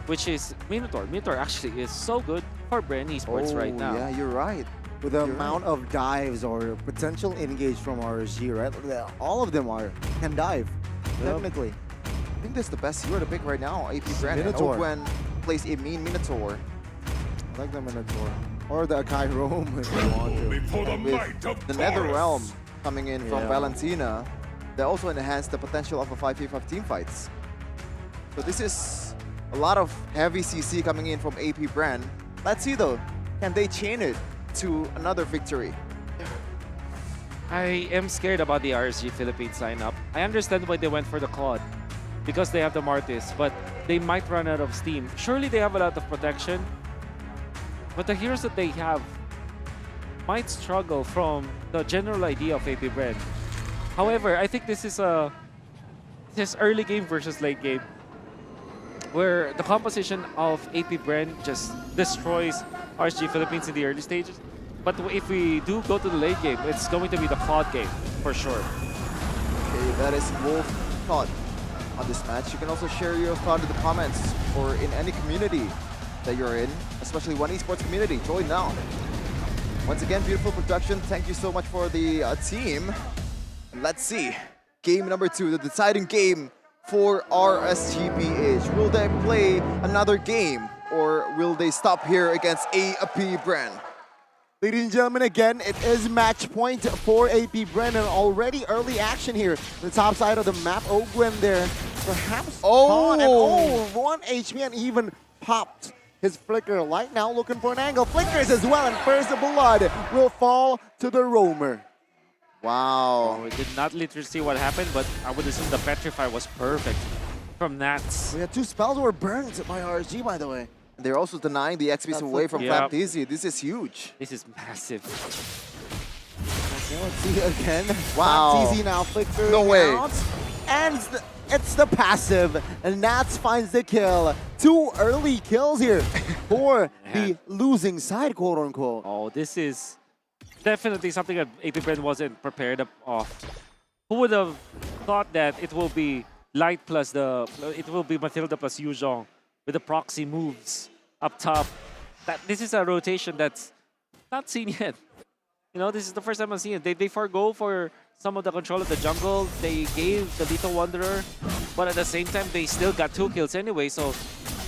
which is Minotaur. Minotaur actually is so good for Bren Esports right now. Yeah, you're right. With the amount of dives or potential engage from RSG, right? All of them can dive, technically. I think that's the best hero to pick right now, AP Bren. Minotaur. Ogwen plays a mean Minotaur. I like the Minotaur. Or the Akai Rome if you want to. With the Nether Realm coming in from Valentina, they also enhance the potential of a 5v5 team fights. So this is a lot of heavy CC coming in from AP Bren. Let's see though, can they chain it to another victory? I am scared about the RSG Philippines lineup. I understand why they went for the Claude, because they have the Martis, but they might run out of steam. Surely they have a lot of protection, but the heroes that they have might struggle from the general idea of AP Bren. However, I think this is early game versus late game, where the composition of AP Bren just destroys RSG Philippines in the early stages. But if we do go to the late game, it's going to be the Claude game, for sure. Okay, that is Wolf thought on this match. You can also share your thought in the comments or in any community that you're in, especially one esports community. Join now. Once again, beautiful production. Thank you so much for the team. Let's see. Game number 2, the deciding game for RSGPH. Will they play another game or will they stop here against AP Bren? Ladies and gentlemen, again, it is match point for AP Bren, and already early action here. The top side of the map, Ogwen there, perhaps caught, and 1 HP and even popped his Flicker. Light now looking for an angle. Flickers as well, and first blood will fall to the Roamer. Wow. We did not literally see what happened, but I would assume the Petrify was perfect from Nats. We had 2 spells were burned by RSG, by the way. They're also denying the XPs away from Flaptizzy. This is huge. This is massive. Okay, let's see again. Wow. Flaptizzy now flickering No way. out. And it's the passive. And Nats finds the kill. 2 early kills here for the losing side, quote unquote. Oh, this is definitely something that AP Bren wasn't prepared of. Who would have thought that it will be Light plus it will be Matilda plus Yuzhong with the proxy moves up top. This is a rotation that's not seen yet. You know, this is the first time I've seen it. They forgo for some of the control of the jungle. They gave the Little Wanderer, but at the same time, they still got 2 kills anyway. So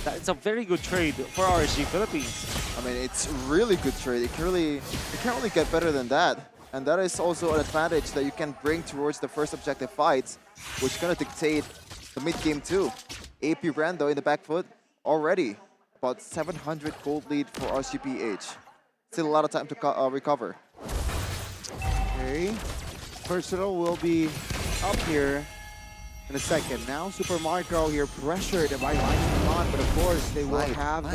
it's a very good trade for RSG Philippines. I mean, it's really good trade. It can't really get better than that. And that is also an advantage that you can bring towards the first objective fights, which is going to dictate the mid-game too. AP Bren, though, in the back foot already. About 700 gold lead for RCPH. Still a lot of time to recover. Okay. Versatile will be up here in a second. Now Super Marco here pressured by Lightning on, but of course they will have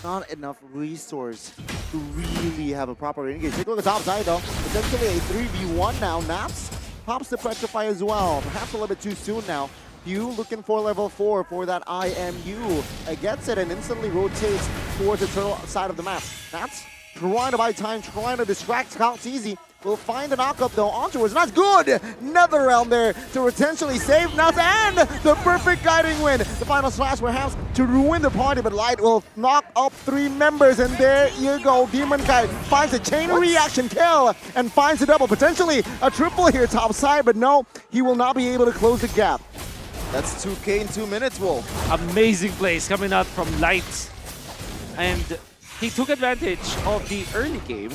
not enough resource to really have a proper engage. Take a look at the top side though. Potentially a 3v1 now. Naps pops the Petrify as well. Perhaps a little bit too soon now. Pew looking for level 4 for that IMU. Gets it and instantly rotates towards the turtle side of the map. Naps trying to buy time, trying to distract Flaptizzy. Will find the knockup though ontowards. That's good! NetherRealm there to potentially save Nuts and the perfect guiding win. The final slash perhaps to ruin the party, but Light will knock up 3 members, and there you go. Demon Kite finds a chain reaction kill and finds a double. Potentially a triple here top side, but no, he will not be able to close the gap. That's 2K in 2 minutes, Wolf. Amazing plays coming out from Light. And he took advantage of the early game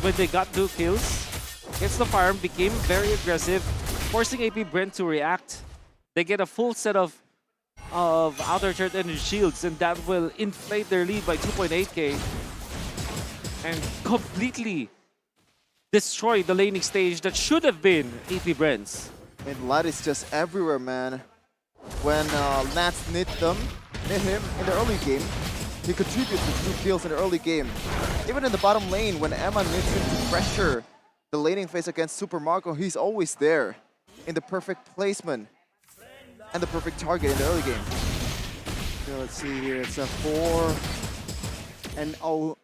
when they got 2 kills. Gets the farm, became very aggressive, forcing AP Bren to react. They get a full set of outer threat energy shields, and that will inflate their lead by 2.8k and completely destroy the laning stage that should have been AP Bren's. And Light is just everywhere, man. When Nats hit him in the early game, he contributes to 2 kills in the early game. Even in the bottom lane, when Emma needs him to pressure the laning phase against Super Marco, he's always there in the perfect placement and the perfect target in the early game. So let's see here, it's a 4-0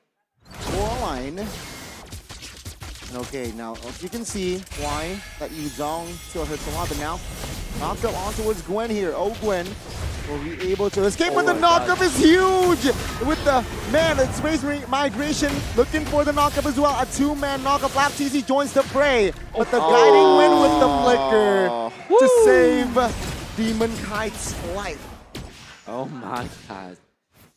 line. Okay, now as you can see why that Yuzhong still hurts a lot, but now knocked up on towards Gwen here. Oh, Gwen will be able to escape, but the knockup is huge! With the space migration, looking for the knockup as well. A 2-man knockup. Flaptizzy joins the fray, but the guiding win with the flicker to save Demon Kite's life. Oh my god.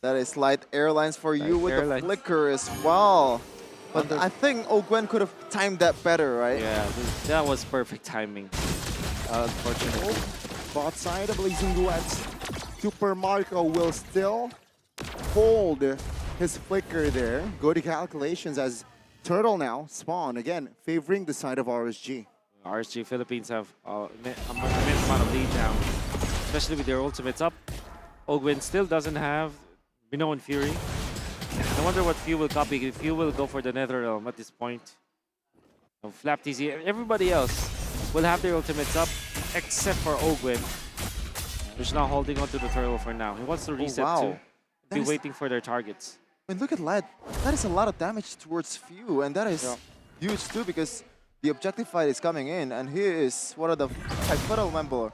That is Light Airlines for you with the flicker as well. But I think Gwen could have timed that better, right? Yeah, that was perfect timing. Unfortunately. Bot side of Blazing Duets. Super Marco will still hold his flicker there. Good calculations as Turtle now spawn again, favoring the side of RSG. RSG Philippines have an immense amount of lead now, especially with their ultimates up. Ogwen still doesn't have Minoan Fury. I wonder what Few will copy. If Few will go for the NetherRealm at this point. Flaptizzy, everybody else will have their ultimates up except for Ogwen, who's now holding onto the turtle for now. He wants to reset too. Be waiting for their targets. I mean, look at Light. That is a lot of damage towards Few, and that is huge too because the objective fight is coming in, and he is one of the pivotal member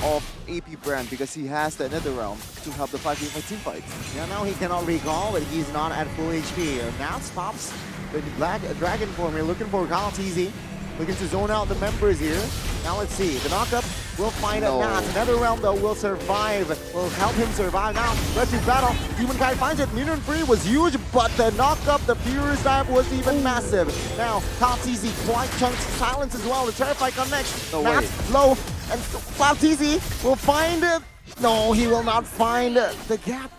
of AP Bren because he has the NetherRealm to help the 5v5 team fights. Yeah, now he cannot recall, but he's not at full HP. Now pops the Black Dragon form here, looking for Flaptizzy. Looking to zone out the members here. Now let's see. The knockup will find a Nats. NetherRealm though will survive. Will help him survive. Now let's do battle. Demon Kite finds it. Mutant Free was huge, but the knockup, the Furious Dive was even massive. Now Flaptizzy quite chunks silence as well. The Terrify connects. Nats low. And Flaptizzy will find it. No, he will not find the gap.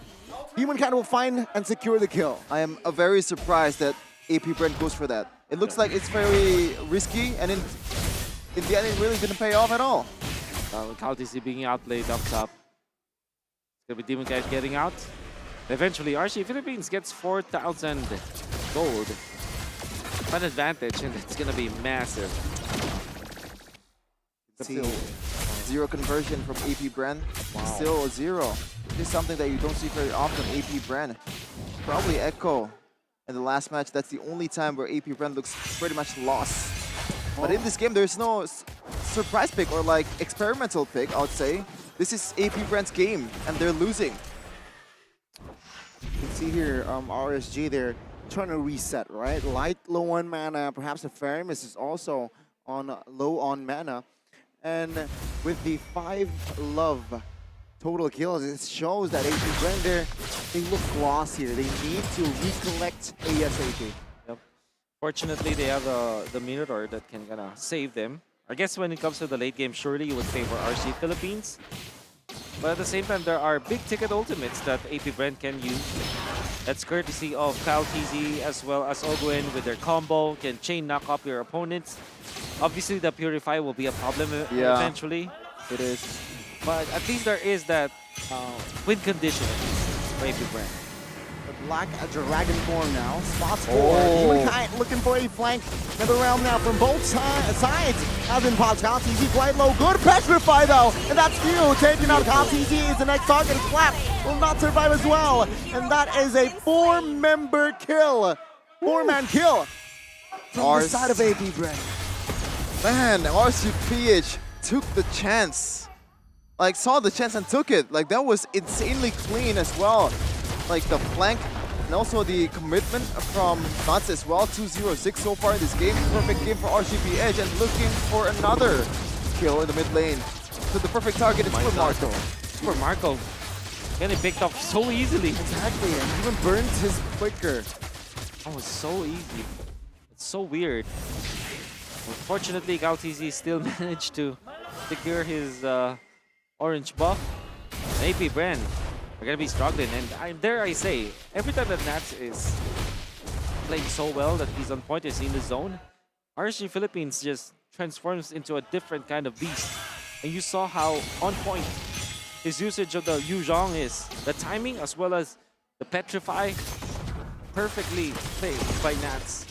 Demon Kite will find and secure the kill. I am very surprised that AP Bren goes for that. It looks like it's very risky, and in the end, it really didn't pay off at all. CalTC being outplayed up top. It's gonna be Demon Knight getting out. Eventually, RC Philippines gets 4,000 gold. An advantage, and it's gonna be massive. See, 0 conversion from AP Bren. Wow. Still a 0. This is something that you don't see very often. AP Bren. Probably Echo. In the last match, that's the only time where AP Bren looks pretty much lost. But in this game, there's no surprise pick or like experimental pick, I would say. This is AP Bren's game, and they're losing. You can see here, RSG, they're trying to reset, right? Light, low on mana. Perhaps the Faramis is also on low on mana. And with the 5 love total kills, it shows that AP Bren there, they look lost here. They need to recollect ASAP. Yep. Fortunately, they have the Minotaur that can kind of save them. I guess when it comes to the late game, surely you would favor RC Philippines. But at the same time, there are big ticket ultimates that AP Bren can use. That's courtesy of CalTZ as well as Ogwen with their combo, can chain knock up your opponents. Obviously, the Purify will be a problem eventually. It is. But at least there is that win condition for AP Bren. The Black Dragon form now. Spots for Demon Knight looking for a flank. Another round now from both sides. Has been popped. CalTZ quite low. Good Petrify though. And that's few. Taking out CalTZ is the next target. Slap will not survive as well. And that is a 4-member kill. 4-man kill from the side of AP Bren. Man, RCPH took the chance. Like, saw the chance and took it. Like, that was insanely clean as well. Like, the flank and also the commitment from Nuts as well. 2-0-6 so far in this game. Perfect game for RCPH and looking for another kill in the mid lane. So the perfect target is Super Marco. Super Marco getting picked up so easily. Exactly, and even burns his quicker. Oh, it's so easy. It's so weird. Unfortunately, CalTZ still managed to secure his orange buff. And AP Bren are going to be struggling. And dare I say, every time that Nats is playing so well that he's on point, is in the zone, RSG Philippines just transforms into a different kind of beast. And you saw how on point his usage of the Yuzhong is. The timing as well as the Petrify, perfectly played by Nats.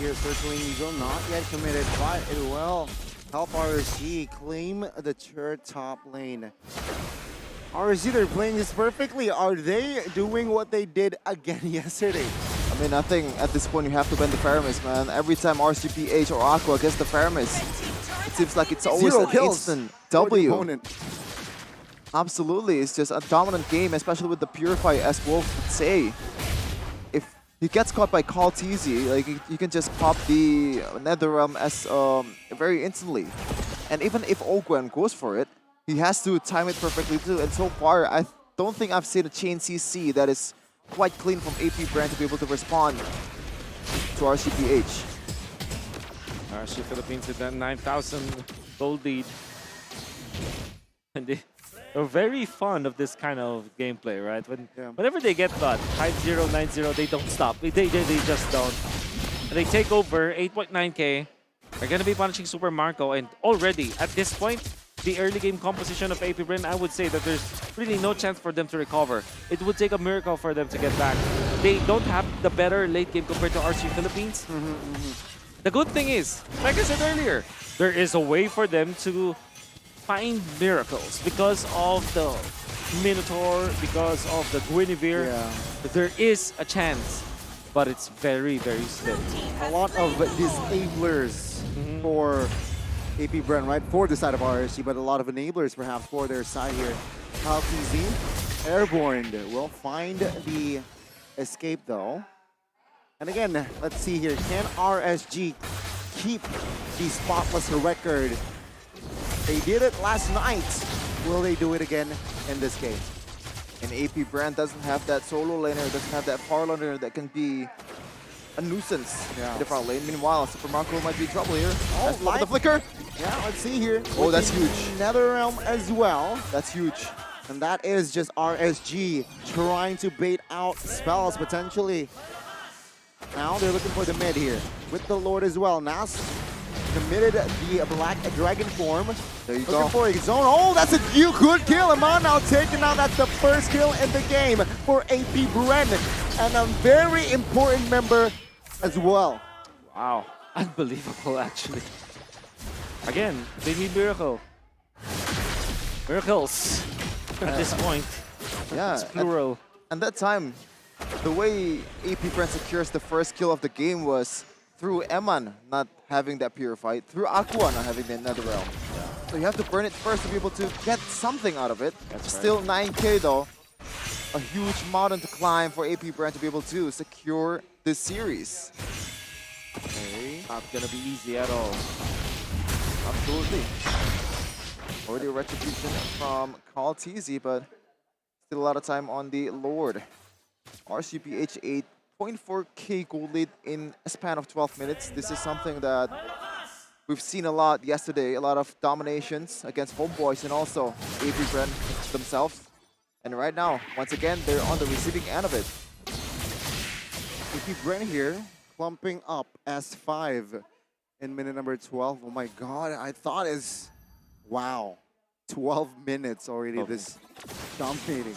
Here circling Eagle, not yet committed, but it will help RSG claim the third top lane. RSG, they're playing this perfectly. Are they doing what they did again yesterday? I mean, I think at this point you have to bend the Faramis, man. Every time RCPH or Aqua gets the Faramis, it seems like it's always an instant W. Absolutely, it's just a dominant game, especially with the Purify, as Wolf would say. If he gets caught by CalTZ, like you can just pop the Netherrealm as very instantly. And even if Ogwen goes for it, he has to time it perfectly too. And so far, I don't think I've seen a chain CC that is quite clean from AP Bren to be able to respond to RCPH. RSG Philippines with that 9,000 gold lead. And they're very fond of this kind of gameplay, right? Whenever they get that 5-0, 9-0, they don't stop. They just don't. And they take over 8.9k. They're going to be punishing Super Marco. And already, at this point, the early game composition of AP Bren, I would say that there's really no chance for them to recover. It would take a miracle for them to get back. They don't have the better late game compared to RSG Philippines. The good thing is, like I said earlier, there is a way for them to find miracles because of the Minotaur, because of the Guinevere. There is a chance, but it's very, very slim. A lot of disablers for AP Bren, right? For the side of RSG, but a lot of enablers perhaps for their side here. CalTZ, Airborne will find the escape though. And again, let's see here. Can RSG keep the spotless record? They did it last night. Will they do it again in this game? And AP Bren doesn't have that solo laner, doesn't have that far laner that can be a nuisance in the front lane. Meanwhile, Super Marco might be in trouble here. Oh, the flicker. Yeah, let's see here. Oh, that's huge. Netherrealm as well. That's huge. And that is just RSG trying to bait out spells potentially. Now they're looking for the mid here with the Lord as well. Nas committed the Black Dragon form. There you Looking go. for a zone. Oh, that's a good kill. Amon now taken out. That's the first kill in the game for AP Bren. And a very important member as well. Wow, unbelievable actually. Again, they need miracle. Miracles at this point. Yeah, It's plural. And that time, the way AP Bren secures the first kill of the game was through Eman not having that purified, through Aqua not having the Netherrealm. So you have to burn it first to be able to get something out of it. That's Still 9k though. A huge mountain to climb for AP Bren to be able to secure this series. Okay, not gonna be easy at all. Absolutely. Already a retribution from Carl TZ, but still a lot of time on the Lord. RCPH 8.4k gold lead in a span of 12 minutes. This is something that we've seen a lot yesterday, a lot of dominations against Homeboys and also AP Bren themselves. And right now, once again, they're on the receiving end of it. AP Bren here clumping up S5 in minute number 12. Oh my god, I thought is wow. 12 minutes already this dominating.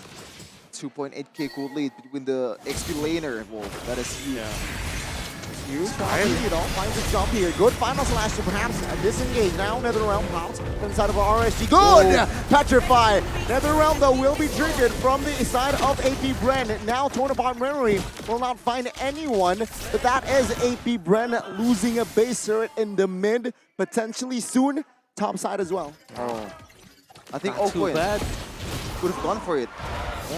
2.8k gold lead between the XP laner. Well, that is huge. Huge. You know, finds a jump here. Good final slash to perhaps disengage. Now Netherrealm pops inside of RSG. Good! Petrify. Netherrealm though will be triggered from the side of AP Bren. Now torn apart memory will not find anyone, but that is AP Bren losing a base turret in the mid, potentially soon top side as well. Oh, I think Not too Oakwood bad. would have gone for it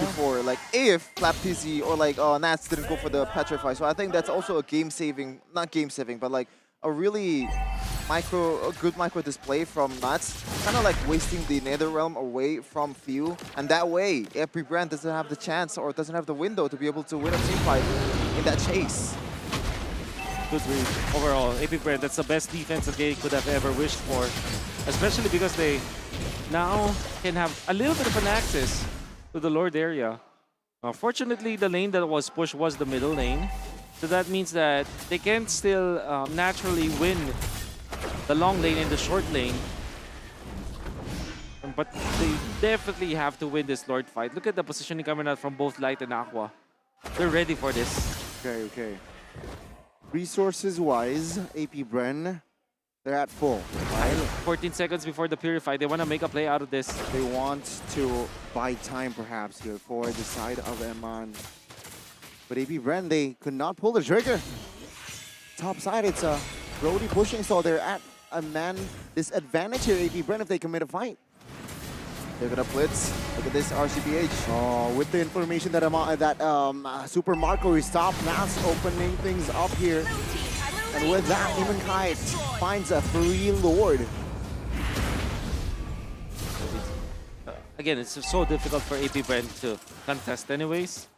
before, like if Flap TZ or like Nats didn't go for the Petrify. So I think that's also a game saving, not game saving, but like a really good micro display from Nats. Kind of like wasting the Netherrealm away from Few, and that way AP Bren doesn't have the chance or doesn't have the window to be able to win a team fight in that chase. Good read. Overall, AP Bren, that's the best defense that they could have ever wished for. Especially because they now can have a little bit of an access to the Lord area. Fortunately, the lane that was pushed was the middle lane. So that means that they can still naturally win the long lane and the short lane. But they definitely have to win this Lord fight. Look at the positioning coming out from both Light and Aqua. They're ready for this. Okay. Resources-wise, AP Bren, they're at full. 14 seconds before the Purify. They want to make a play out of this. They want to buy time perhaps here for the side of Eman. But AP Bren, they could not pull the trigger. Top side, it's Brody pushing, so they're at a man disadvantage here, AP Bren, if they commit a fight. They're gonna blitz. Look at this RCPH. Oh, with the information that Super Marco is stopped, Nas opening things up here. And with that, Humankind finds a free Lord. Again, it's so difficult for AP Bren to contest anyways.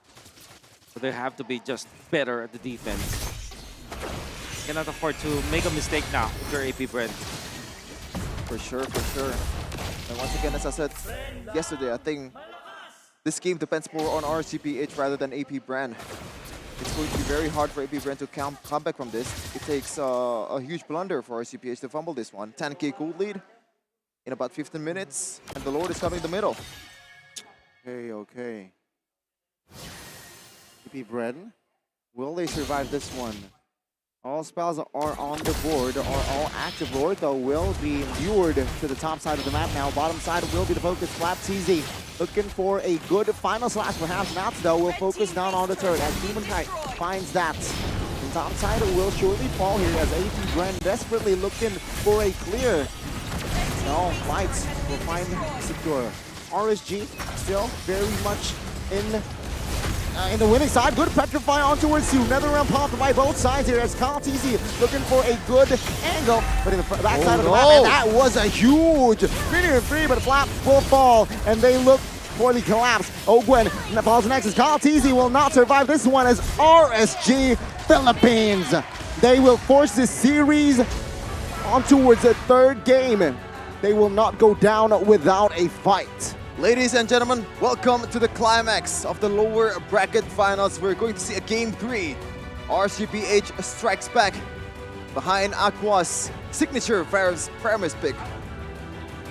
So they have to be just better at the defense. Cannot afford to make a mistake now if you're AP Bren. For sure. And once again, as I said yesterday, I think this game depends more on RCPH rather than AP Bren. It's going to be very hard for AP Bren to come back from this. It takes a huge blunder for RCPH to fumble this one. 10k gold lead in about 15 minutes, and the Lord is coming in the middle. Okay. AP Bren, will they survive this one? All spells are on the board, are all active. Lord, though, will be lured to the top side of the map now. Bottom side will be the focus. Flap TZ looking for a good final slash. Perhaps Nats, though, will focus down on the turret as Humankind finds that. The top side will surely fall here as AP Bren desperately looking for a clear. No, Lights will find secure. RSG still very much in the winning side. Good Petrify on towards Sue. Netherrealm popped by both sides here as Carl TZ looking for a good angle. But in the backside of the map, and that was a huge 3-3, but Flap will fall, and they look poorly collapsed. Ogwen falls next as Carl TZ will not survive this one as RSG Philippines. They will force this series on towards the third game. They will not go down without a fight. Ladies and gentlemen, welcome to the climax of the lower bracket finals. We're going to see a game 3. RCPH strikes back behind Aqua's signature Faramis pick.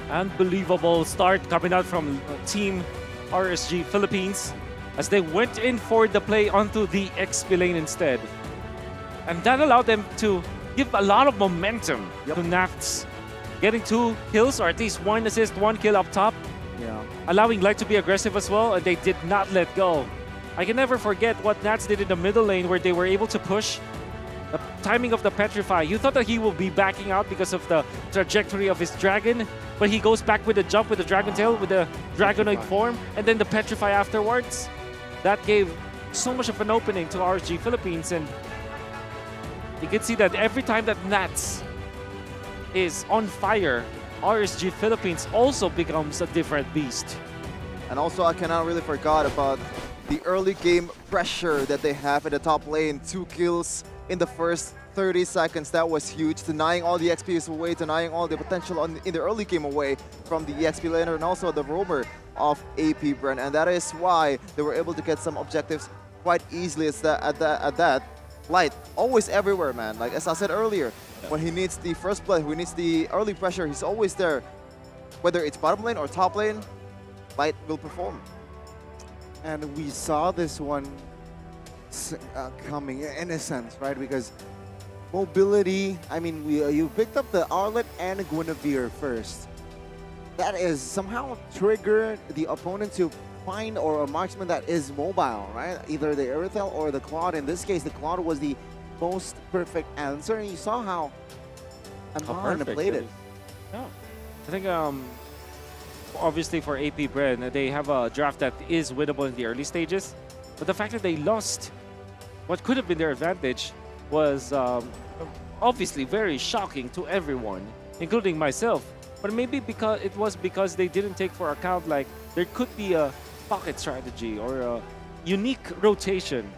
Unbelievable start coming out from Team RSG Philippines as they went in for the play onto the XP lane instead. And that allowed them to give a lot of momentum to Nafts, getting 2 kills or at least 1 assist, 1 kill up top. Yeah. Allowing Light to be aggressive as well, and they did not let go. I can never forget what Nats did in the middle lane where they were able to push the timing of the Petrify. You thought that he will be backing out because of the trajectory of his dragon, but he goes back with the jump with the Dragon Tail, with the Dragonoid form, and then the Petrify afterwards. That gave so much of an opening to RSG Philippines, and you can see that every time that Nats is on fire, RSG Philippines also becomes a different beast. And also, I cannot really forget about the early game pressure that they have in the top lane. 2 kills in the first 30 seconds. That was huge. Denying all the XPs away, denying all the potential in the early game away from the XP laner and also the roamer of AP Bren. And that is why they were able to get some objectives quite easily at that. Light, always everywhere, man. Like as I said earlier, when he needs the first blood, when he needs the early pressure, he's always there. Whether it's bottom lane or top lane, Light will perform. And we saw this one coming in a sense, right? Because mobility, I mean, you picked up the Arlet and Guinevere first. That is somehow triggered the opponent to find or a marksman that is mobile, right? Either the Erythel or the Claude. In this case, the Claude was the most perfect answer, and you saw how Amon played it. Yeah. I think obviously for AP Bren, they have a draft that is winnable in the early stages, but the fact that they lost what could have been their advantage was obviously very shocking to everyone, including myself. But maybe because they didn't take for account like there could be a pocket strategy or a unique rotation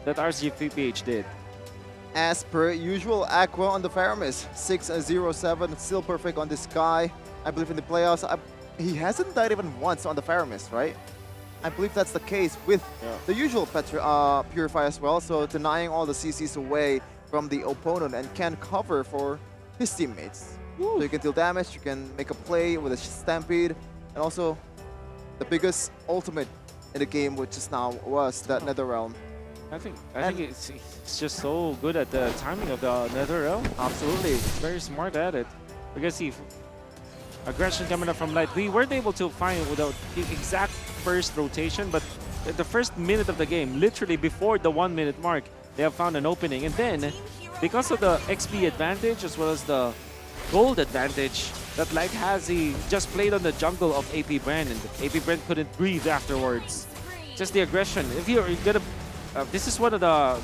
that RCPH did. As per usual, Aqua on the Faramis, 6-0-7, still perfect on this guy. I believe in the playoffs, he hasn't died even once on the Faramis, right? I believe that's the case with the usual Purify as well, so denying all the CCs away from the opponent and can cover for his teammates. So you can deal damage, you can make a play with a Stampede, and also the biggest ultimate in the game, which is now was that Netherrealm. I think it's just so good at the timing of the Netherrealm. Absolutely. Very smart at it. Because see, aggression coming up from Light. We weren't able to find without the exact first rotation, but at the first minute of the game, literally before the 1 minute mark, they have found an opening. And then, because of the XP advantage as well as the gold advantage that Light has, he just played on the jungle of AP Bren, and AP Bren couldn't breathe afterwards. Just the aggression. If you're gonna, this is one of the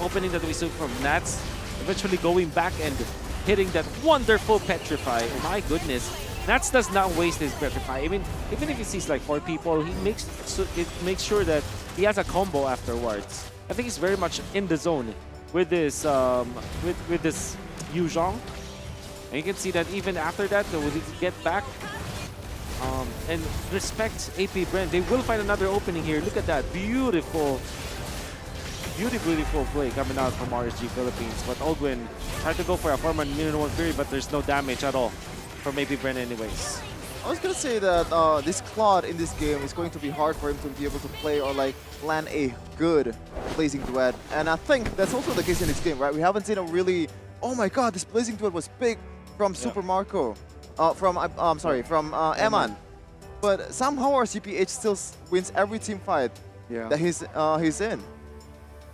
opening that we saw from Nats, eventually going back and hitting that wonderful Petrify. Oh my goodness. Nats does not waste his Petrify. I mean, even if he sees like 4 people, he makes sure that he has a combo afterwards. I think he's very much in the zone with this with this Yu Zhong. And you can see that even after that, when he get back and respect AP Bren, they will find another opening here. Look at that beautiful play coming out from RSG Philippines. But Ogwin tried to go for a 4-man minimum period, but there's no damage at all from AP Bren anyways. I was gonna say that this Claude in this game is going to be hard for him to be able to play or like land a good Blazing Duet. And I think that's also the case in this game, right? We haven't seen a really, oh my god, this Blazing Duet was big from Super Marco. From Eman. But somehow RCPH still wins every team fight that he's in.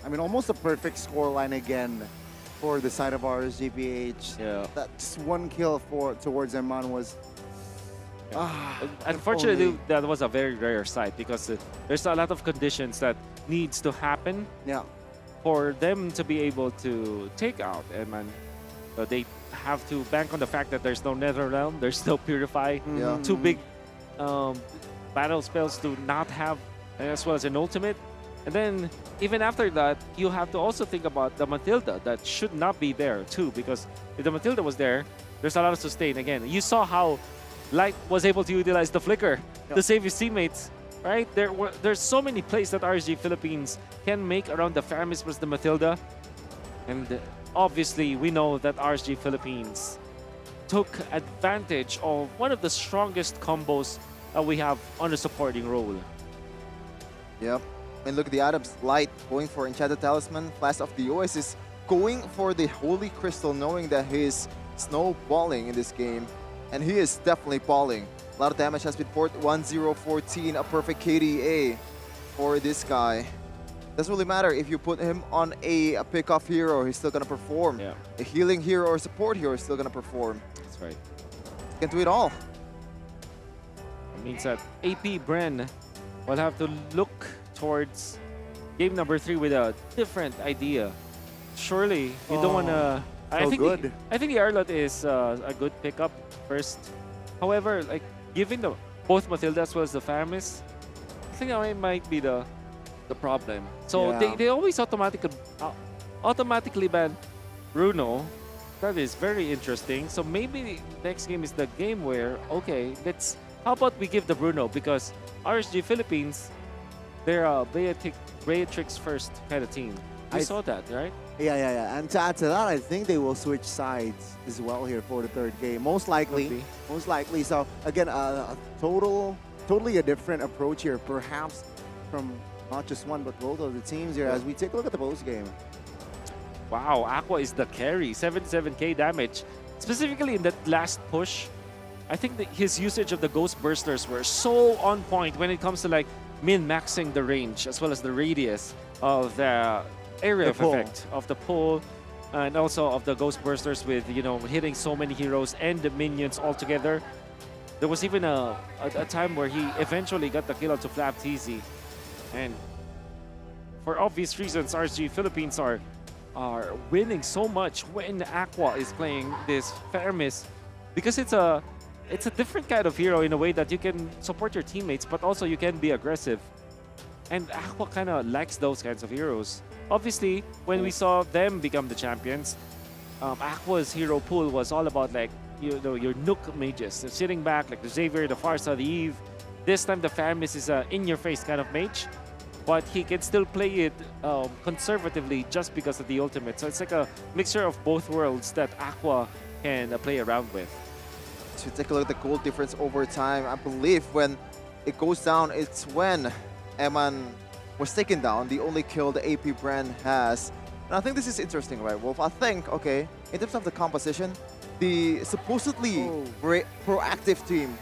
I mean, almost a perfect scoreline again for the side of RSGPH. Yeah. That's 1 kill towards Eman was... Unfortunately, that was a very rare sight because there's a lot of conditions that needs to happen for them to be able to take out Eman. They have to bank on the fact that there's no Netherrealm, there's no Purify, 2 big battle spells to not have, as well as an ultimate. And then, even after that, you have to also think about the Matilda that should not be there too, because if the Matilda was there, there's a lot of sustain. Again, you saw how Light was able to utilize the flicker to save his teammates. Right? There's so many plays that RSG Philippines can make around the Faramis versus the Matilda. And obviously, we know that RSG Philippines took advantage of one of the strongest combos that we have on a supporting role. Yep. And look at the items. Light going for Enchanted Talisman. Flash of the Oasis going for the Holy Crystal, knowing that he is snowballing in this game. And he is definitely balling. A lot of damage has been poured. 1-0-14, a perfect KDA for this guy. Doesn't really matter if you put him on a pick-off hero, he's still gonna perform. Yeah. A healing hero or support hero is still gonna perform. That's right. He can do it all. It means that AP Bren will have to look towards game number 3 with a different idea. Surely, you don't wanna... I think the Arlot is a good pickup first. However, like given both Matilda as well as the Faramis, I think that might be the problem. So they always automatically ban Bruno. That is very interesting. So maybe next game is the game where, okay, how about we give the Bruno, because RSG Philippines, they're a Beatrix first kind of team. We saw that, right? Yeah. And to add to that, I think they will switch sides as well here for the third game. Most likely. So again, totally a different approach here, perhaps from not just one but both of the teams here as we take a look at the post game. Wow, Aqua is the carry, 77k damage. Specifically in that last push, I think that his usage of the Ghost Bursters were so on point when it comes to like min-maxing the range as well as the radius of the area of effect of the pull, and also of the Ghost Bursters with, you know, hitting so many heroes and the minions all together. There was even a time where he eventually got the kill onto Flap TZ. And for obvious reasons, RSG Philippines are winning so much when Aqua is playing this Faramis, because it's a different kind of hero in a way that you can support your teammates, but also you can be aggressive. And Aqua kind of likes those kinds of heroes. Obviously, when we saw them become the champions, Aqua's hero pool was all about like, you know, your Nook mages. They're sitting back like the Xavier, the Farsa, the Eve. This time the Faramis is a in-your-face kind of mage, but he can still play it conservatively just because of the ultimate. So it's like a mixture of both worlds that Aqua can play around with. To take a look at the goal difference over time, I believe when it goes down, it's when Eman was taken down, the only kill the AP Bren has. And I think this is interesting, right, Wolf? I think, okay, in terms of the composition, the supposedly proactive team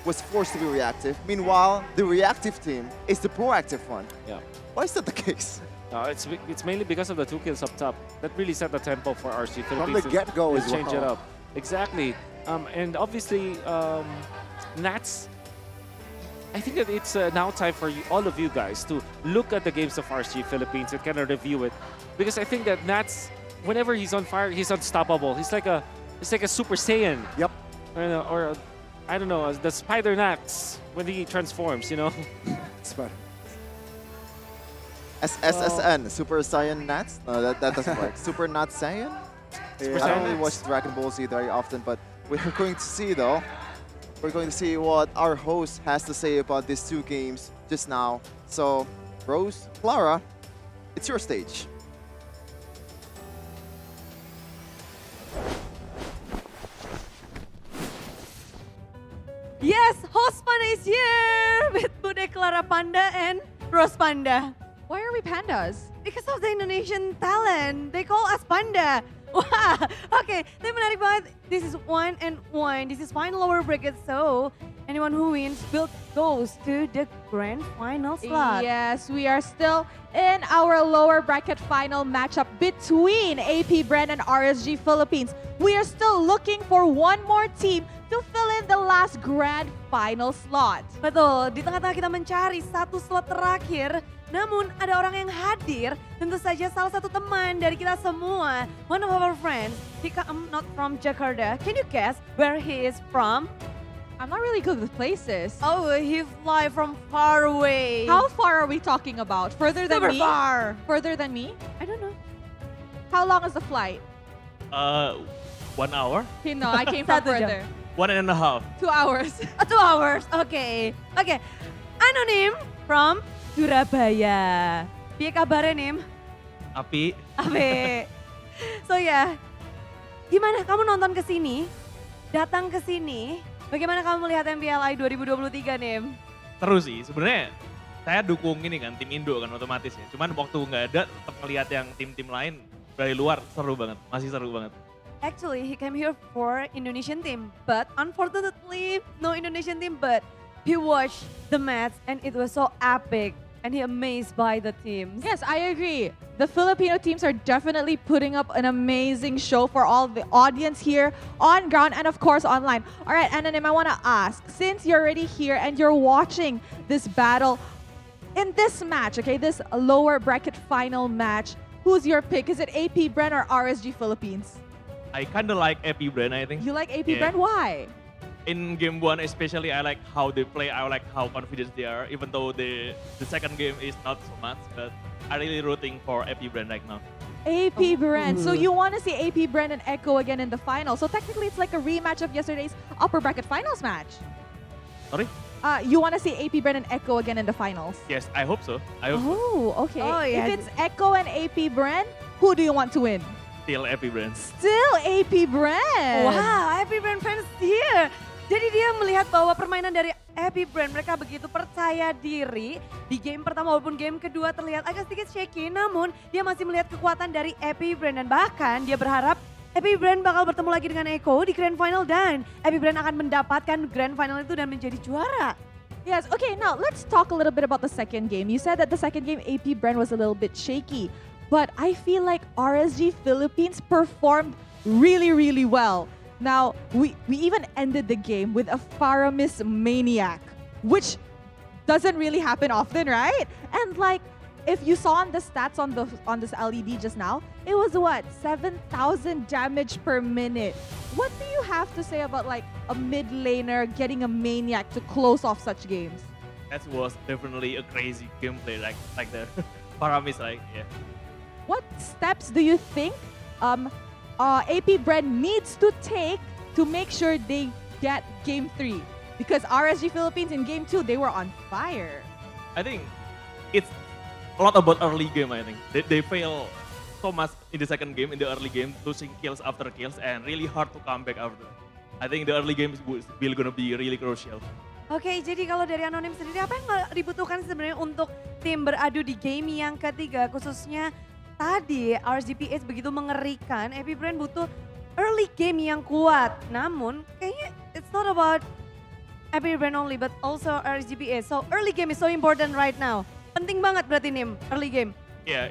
was forced to be reactive. Meanwhile, the reactive team is the proactive one. Yeah. Why is that the case? It's mainly because of the 2 kills up top that really set the tempo for RSG Philippines. From the get-go as well. Change it up. Exactly. And obviously, Nats, I think that it's now time for all of you guys to look at the games of RSG Philippines and kind of review it, because I think that Nats, whenever he's on fire, he's unstoppable. He's like a Super Saiyan. Yep. Or I don't know, the Spider Nats when he transforms, you know. Spider. SSN, Super Saiyan Nats? No, that doesn't work. Super Nat Saiyan? I don't really watch Dragon Ball Z very often, but we're going to see though. We're going to see what our host has to say about these 2 games just now. So, Rose, Clara, it's your stage. Yes, host Panda is here with Bude Clara Panda and Rose Panda. Why are we pandas? Because of the Indonesian talent. They call us Panda. Wah, oke, tapi menarik banget. This is 1-1. This is final lower bracket, so anyone who wins goes to the grand final slot. Yes, we are still in our lower bracket final matchup between AP Bren and RSG Philippines. We are still looking for one more team to fill in the last grand final slot. Betul, di tengah-tengah kita mencari satu slot terakhir, namun ada orang yang hadir, tentu saja salah satu teman dari kita semua, one of our friends. He come not from Jakarta. Can you guess where he is from? I'm not really good with places. Oh, he fly from far away. How far are we talking about? Further than me? Far. Further than me? I don't know. How long is the flight? 1 hour. No, I came from further. 1.5. 2 hours. 2 hours, oke. Oke, Anonim from Surabaya. Piye kabarnya, Nim? Api. Ape. So ya, gimana kamu nonton ke sini? Datang ke sini, bagaimana kamu melihat MPLI 2023, Nim? Seru sih, sebenarnya saya dukung ini kan, tim Indo kan otomatis ya. Cuman waktu nggak ada, tetap ngelihat yang tim-tim lain dari luar, seru banget, masih seru banget. Actually, he came here for Indonesian team, but unfortunately, no Indonesian team, but he watched the match and it was so epic and he amazed by the teams. Yes, I agree. The Filipino teams are definitely putting up an amazing show for all the audience here on ground and of course online. All right, Anonym, I want to ask, since you're already here and you're watching this battle, in this match, okay, this lower bracket final match, who's your pick? Is it AP Bren or RSG Philippines? I kind of like AP Bren, I think. You like AP Bren? Why? In game 1 especially, I like how they play, I like how confident they are, even though the second game is not so much, but I'm really rooting for AP Bren right now. AP Bren. So you want to see AP Bren and Echo again in the final. So technically it's like a rematch of yesterday's upper bracket finals match. Sorry? You want to see AP Bren and Echo again in the finals? Yes, I hope so. I hope so. Oh, okay. Oh, yeah. If it's Echo and AP Bren, who do you want to win? Still AP Bren. Still AP Bren. Wow, AP Bren fans here. Jadi dia melihat bahwa permainan dari AP Bren, mereka begitu percaya diri. Di game pertama walaupun game kedua terlihat agak sedikit shaky, namun dia masih melihat kekuatan dari AP Bren. Dan bahkan dia berharap AP Bren bakal bertemu lagi dengan Echo di Grand Final dan AP Bren akan mendapatkan Grand Final itu dan menjadi juara. Yes, okay, now let's talk a little bit about the second game. You said that the second game AP Bren was a little bit shaky, but I feel like RSG Philippines performed really, really well. Now, we even ended the game with a Faramis Maniac, which doesn't really happen often, right? And like, if you saw on the stats on this LED just now, it was what, 7,000 damage per minute. What do you have to say about like a mid laner getting a Maniac to close off such games? That was definitely a crazy gameplay, like the Paramis, like, yeah. What steps do you think AP Bren needs to take to make sure they get Game 3? Because RSG Philippines in Game 2, they were on fire. I think it's a lot about early game, I think. They fail so much in the second game, in the early game, losing kills after kills, and really hard to come back after. I think the early game is gonna be really crucial. Oke, jadi kalau dari Anonim sendiri, apa yang dibutuhkan sebenarnya untuk tim beradu di game yang ketiga, khususnya tadi RSGPH begitu mengerikan, AP Bren butuh early game yang kuat. Namun kayaknya it's not about AP Bren only but also RSGPH. So early game is so important right now. Penting banget berarti Nim, early game. Iya,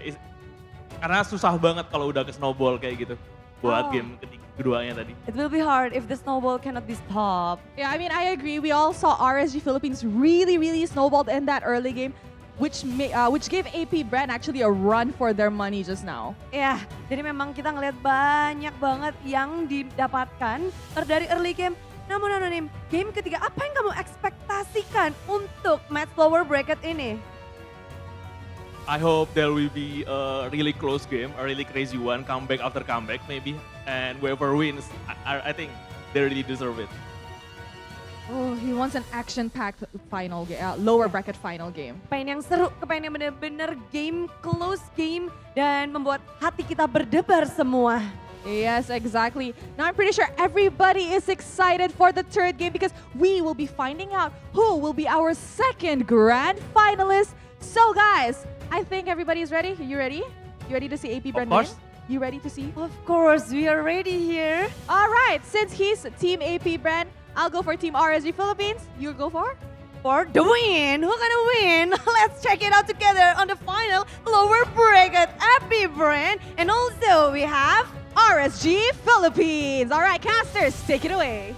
karena susah banget kalau udah ke snowball kayak gitu buat game keduanya tadi. It will be hard if the snowball cannot be stopped. Yeah, I mean, I agree. We all saw RSG Philippines really, really snowballed in that early game, which gave AP Bren actually a run for their money just now. Ya, jadi memang kita ngelihat banyak banget yang didapatkan dari early game. Namun Anonim, game ketiga apa yang kamu ekspektasikan untuk match lower bracket ini? I hope there will be a really close game, a really crazy one, comeback after comeback maybe, and whoever wins, I think they really deserve it. Oh, he wants an action-packed final game, lower bracket final game. Pengen yang seru, kepengen yang bener-bener game, close game, dan membuat hati kita berdebar semua. Yes, exactly. Now I'm pretty sure everybody is excited for the third game because we will be finding out who will be our second grand finalist. So guys, I think everybody is ready. Are you ready? You ready to see AP Bren win? You ready to see? Of course, we are ready here. All right, since he's Team AP Bren, I'll go for Team RSG Philippines. You go for? For the win. Who's gonna win? Let's check it out together on the final lower bracket. AP Bren, and also we have RSG Philippines. All right, casters, take it away.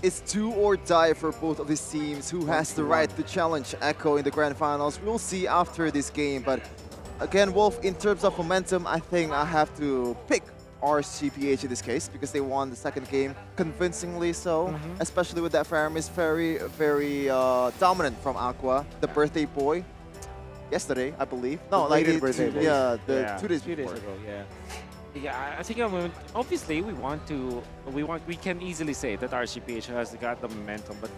It's do or die for both of these teams. Who has the right to challenge Echo in the grand finals? We'll see after this game. But again, Wolf, in terms of momentum, I think I have to pick RCPH in this case because they won the second game convincingly so, especially with that Faramis very dominant from Aqua, the birthday boy. Yesterday, I believe. No, like Belated birthday boy. yeah, Yeah, 2 days 2 days before. ago, yeah. Yeah, I think obviously we can easily say that RCPH has got the momentum, but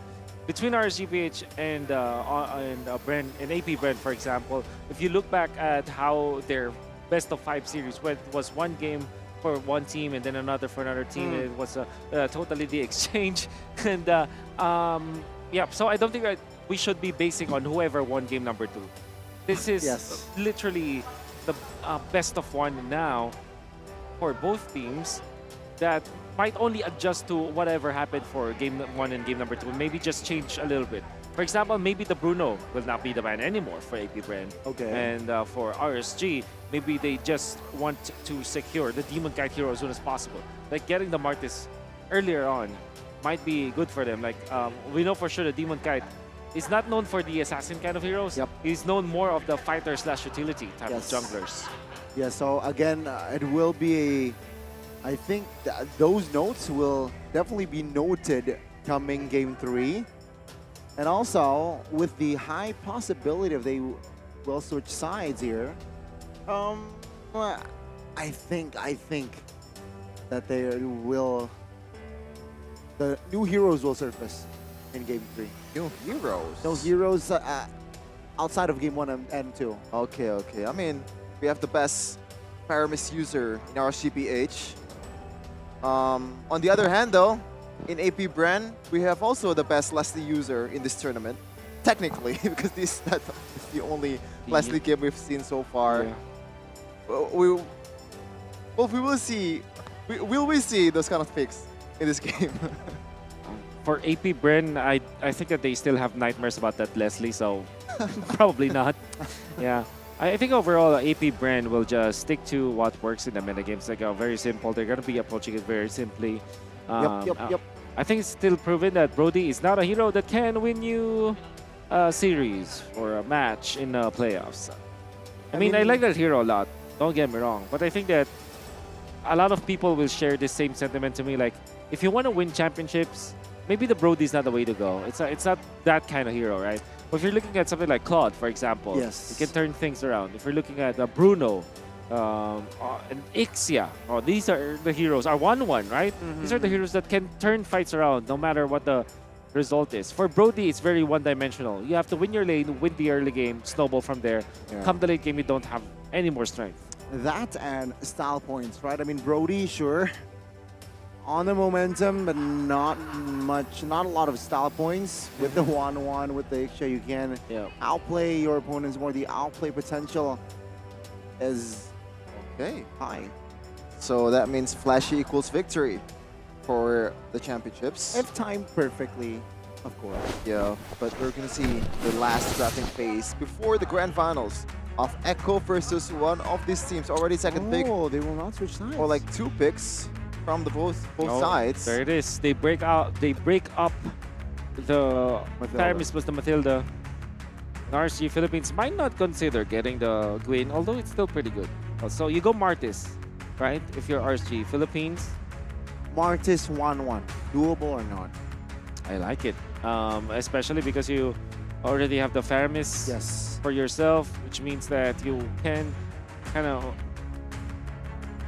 between RCPH and Bren and AP Bren, for example, if you look back at how their best of 5 series went, it was one game for one team and then another for another team. It was totally the exchange, and yeah. So I don't think that we should be basing on whoever won game number 2. This is literally the best of 1 now for both teams that might only adjust to whatever happened for game 1 and game number 2, maybe just change a little bit. For example, maybe the Bruno will not be the man anymore for AP Bren. Okay. And for RSG, maybe they just want to secure the Demon Kite hero as soon as possible. Like getting the Martis earlier on might be good for them. Like we know for sure the Demon Kite is not known for the assassin kind of heroes. He's known more of the fighter/utility type of junglers. Yeah, so again, it will be I think those notes will definitely be noted coming game 3. And also, with the high possibility of they will switch sides here, I think that the new heroes will surface in game 3. New heroes? Those heroes outside of game 1 and 2. Okay. I mean, we have the best Paramis user in our CPH. On the other hand, though, in AP Bren, we have also the best Leslie user in this tournament. Technically, because that's the only Leslie game we've seen so far. Yeah. We will see. Will we see those kind of picks in this game? For AP Bren, I think that they still have nightmares about that Leslie, so probably not. Yeah. I think overall, AP Bren will just stick to what works in the metagames. Like very simple. They're going to be approaching it very simply. Yep. I think it's still proven that Brody is not a hero that can win you a series or a match in the playoffs. I mean, I like that hero a lot. Don't get me wrong. But I think that a lot of people will share the same sentiment to me. Like, if you want to win championships, maybe the Brody is not the way to go. It's not that kind of hero, right? But if you're looking at something like Claude, for example, you can turn things around. If you're looking at Bruno and Ixia, these are the heroes. Are 1-1, right? These are the heroes that can turn fights around no matter what the result is. For Brody, it's very one-dimensional. You have to win your lane, win the early game, snowball from there. Come the late game, you don't have any more strength. That and style points, right? I mean, Brody, sure, on the momentum, but not a lot of style points. With the 1-1, with the Ixia, you can outplay your opponents more. The outplay potential is high. So that means flashy equals victory for the championships. If timed perfectly, of course. Yeah, but we're gonna see the last drafting phase before the grand finals of Echo versus one of these teams. Already second pick. Oh, they will not switch sides. Or like 2 picks from the both sides. There it is. They break up the Paramis plus the Matilda. RSG Philippines might not consider getting the Gwyn, although it's still pretty good. So you go Martis, right? If you're RSG Philippines. Martis 1-1. Doable or not? I like it. Especially because you already have the Paramis for yourself, which means that you can kind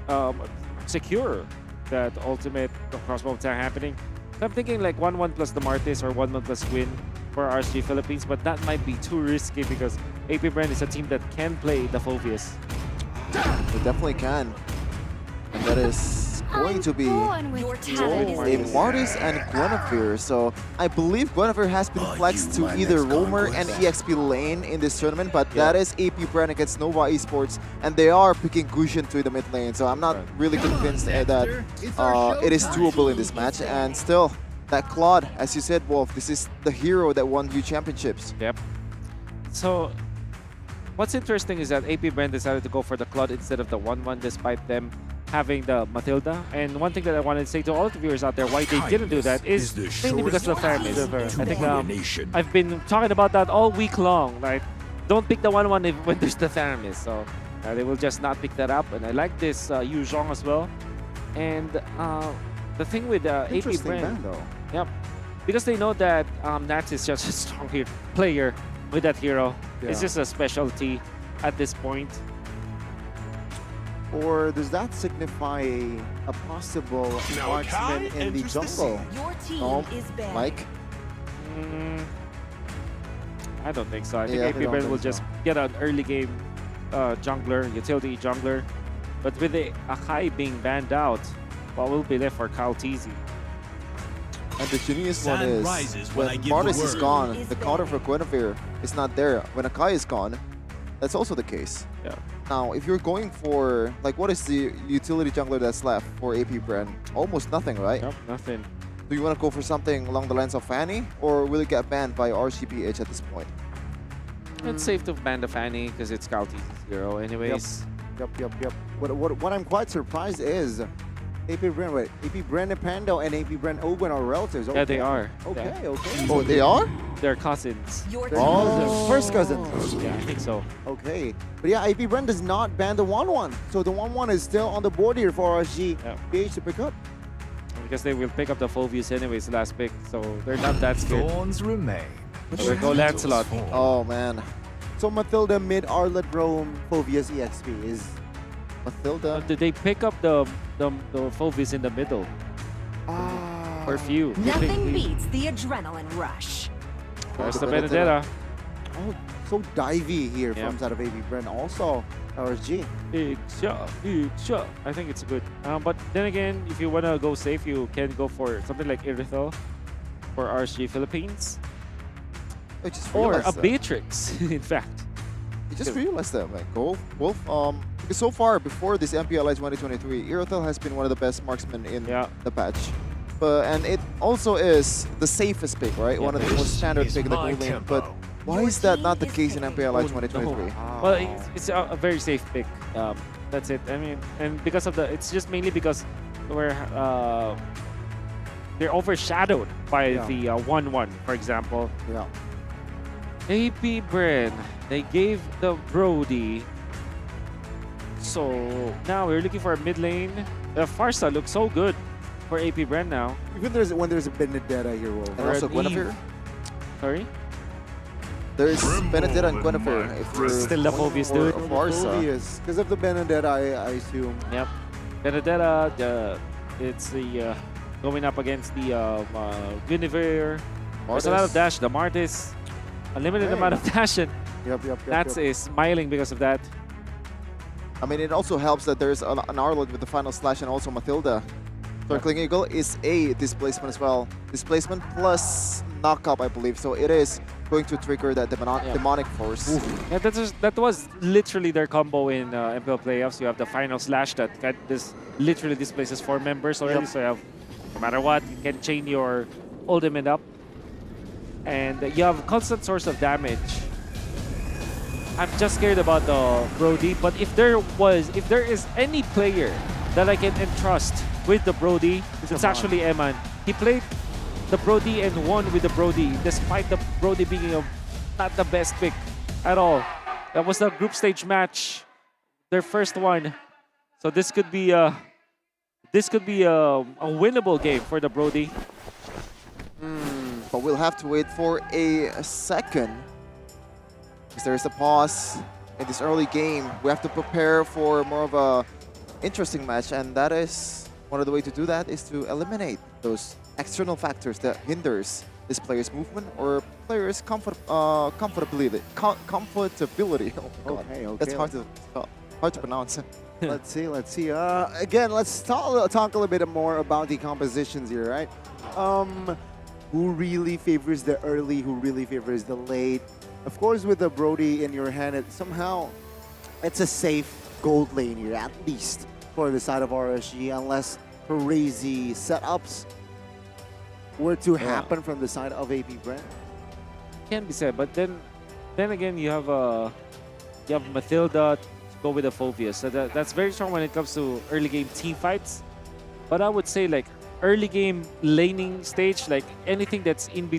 of secure that ultimate crossbow attack happening. So I'm thinking like 1-1 plus the Martis or 1-1 plus Gwyn for RSG Philippines, but that might be too risky because AP Bren is a team that can play the Phoveus. They definitely can. And that is going to be a Martis and Guinevere. So I believe Guinevere has been flexed to either Roamer and EXP lane in this tournament, but that is AP Bren against Nova Esports, and they are picking Gushin to the mid lane. So I'm not really convinced that it is doable in this match. And still, that Claude, as you said, Wolf, this is the hero that won you championships. Yep. So what's interesting is that AP Bren decided to go for the Claude instead of the 1-1 despite them having the Matilda. And one thing that I wanted to say to all of the viewers out there why they didn't do that is mainly because of the Paramis. I think I've been talking about that all week long. Like, don't pick the 1-1 when there's the Paramis. So they will just not pick that up. And I like this Yu Zhong as well. And the thing with AP Interesting Bren, ban, though. yep, because they know that Nats is just a strong player with that hero. It's Yeah. just a specialty at this point. Or does that signify a possible Now marksman Kai in the enters the jungle? scene. Your team No, is banned. Mike? I don't think so. I think Yeah, I AP don't Bren think will just so. get an early game jungler, utility jungler. But with the Akai being banned out, what will be left for Kyle Teasy? And the genius one Sun is rises when I when give the Martis is word. gone, Is the counter for Guinevere is not there. When Akai is gone, that's also the case. Yeah. Now, if you're going for, like, what is the utility jungler that's left for AP Bren? Almost nothing, right? Yep, nothing. Do you want to go for something along the lines of Fanny, or will it get banned by RCPH at this point? It's safe to ban the Fanny because it's Kyle Teasy's hero anyways. Yep. What I'm quite surprised is AP Bren, wait, AP Bren and Pando and AP Bren Owen are relatives. Yeah, they Okay. are. Okay, Yeah. okay. Oh, they are? They're cousins. Your Oh, first cousins. Yeah, I think so. Okay. But yeah, AP Bren does not ban the 1-1. So the 1-1 is still on the board here for RSG PH to pick up. Because they will pick up the Phobius anyways last pick, so they're not that scared. Thorns remain. There go Lancelot. Oh, man. So Matilda mid Arlet Rome Phobius EXP is Matilda. Did they pick up the Phobius in the middle? Or few? Nothing beats the adrenaline rush. There's the Benedetta. Oh, so divey here Yeah. from side of AP Bren. Also RSG. Big shot. I think it's good. But then again, if you want to go safe, you can go for something like Irithel for RSG Philippines. I just Or realized a that. Beatrix, in fact. I just realized that, man. Wolf, because so far, before this MPLI 2023, Irithel has been one of the best marksmen in the patch. And it also is the safest pick, right? Yeah, one of the most standard is pick in the my gold lane. tempo. But why is that not the case in MPLI 2023? Well, it's a very safe pick. That's it. I mean, and because of it's just mainly because they're overshadowed by the 1-1, for example. Yeah. AP Bren, they gave the Brody. So now we're looking for a mid lane. The Farsa looks so good for AP Bren now. Even when there's a Benedetta here, Wolf. And also Guinevere. Sorry? There's Benedetta and Guinevere. If you're Still the Phobius, dude. Farsa. Because of the Benedetta, I assume. Yep. Benedetta, it's the going up against the Guinevere. There's a lot of dash. The Martis, a limited amount of dash. And Nats is smiling because of that. I mean, it also helps that there's an Arlord with the final slash and also Matilda. Circling Eagle is a displacement as well. Displacement plus knockup, I believe. So it is going to trigger that demonic force. Yeah, that was literally their combo in MPL playoffs. You have the final slash that literally displaces 4 members already. So you have, no matter what, you can chain your ultimate up. And you have constant source of damage. I'm just scared about the Brody, but if there is any player that I can entrust with the Brody, it's actually Eman. He played the Brody and won with the Brody, despite the Brody being not the best pick at all. That was the group stage match, their first one. So this could be a winnable game for the Brody. But we'll have to wait for a second. Because there is a pause in this early game. We have to prepare for more of a interesting match, and that is one of the way to do that is to eliminate those external factors that hinders this player's movement or player's comfortability. Comfortability. Oh my God. Okay. That's hard to pronounce. Let's see. Again, let's talk a little bit more about the compositions here, right? Who really favors the early? Who really favors the late? Of course, with the Brody in your hand, it's a safe gold lane here, at least for the side of RSG, unless crazy setups were to happen from the side of AP Bren. Can be said, but then again, you have Matilda to go with the Phobius. So that's very strong when it comes to early game team fights. But I would say like early game laning stage, like anything that's in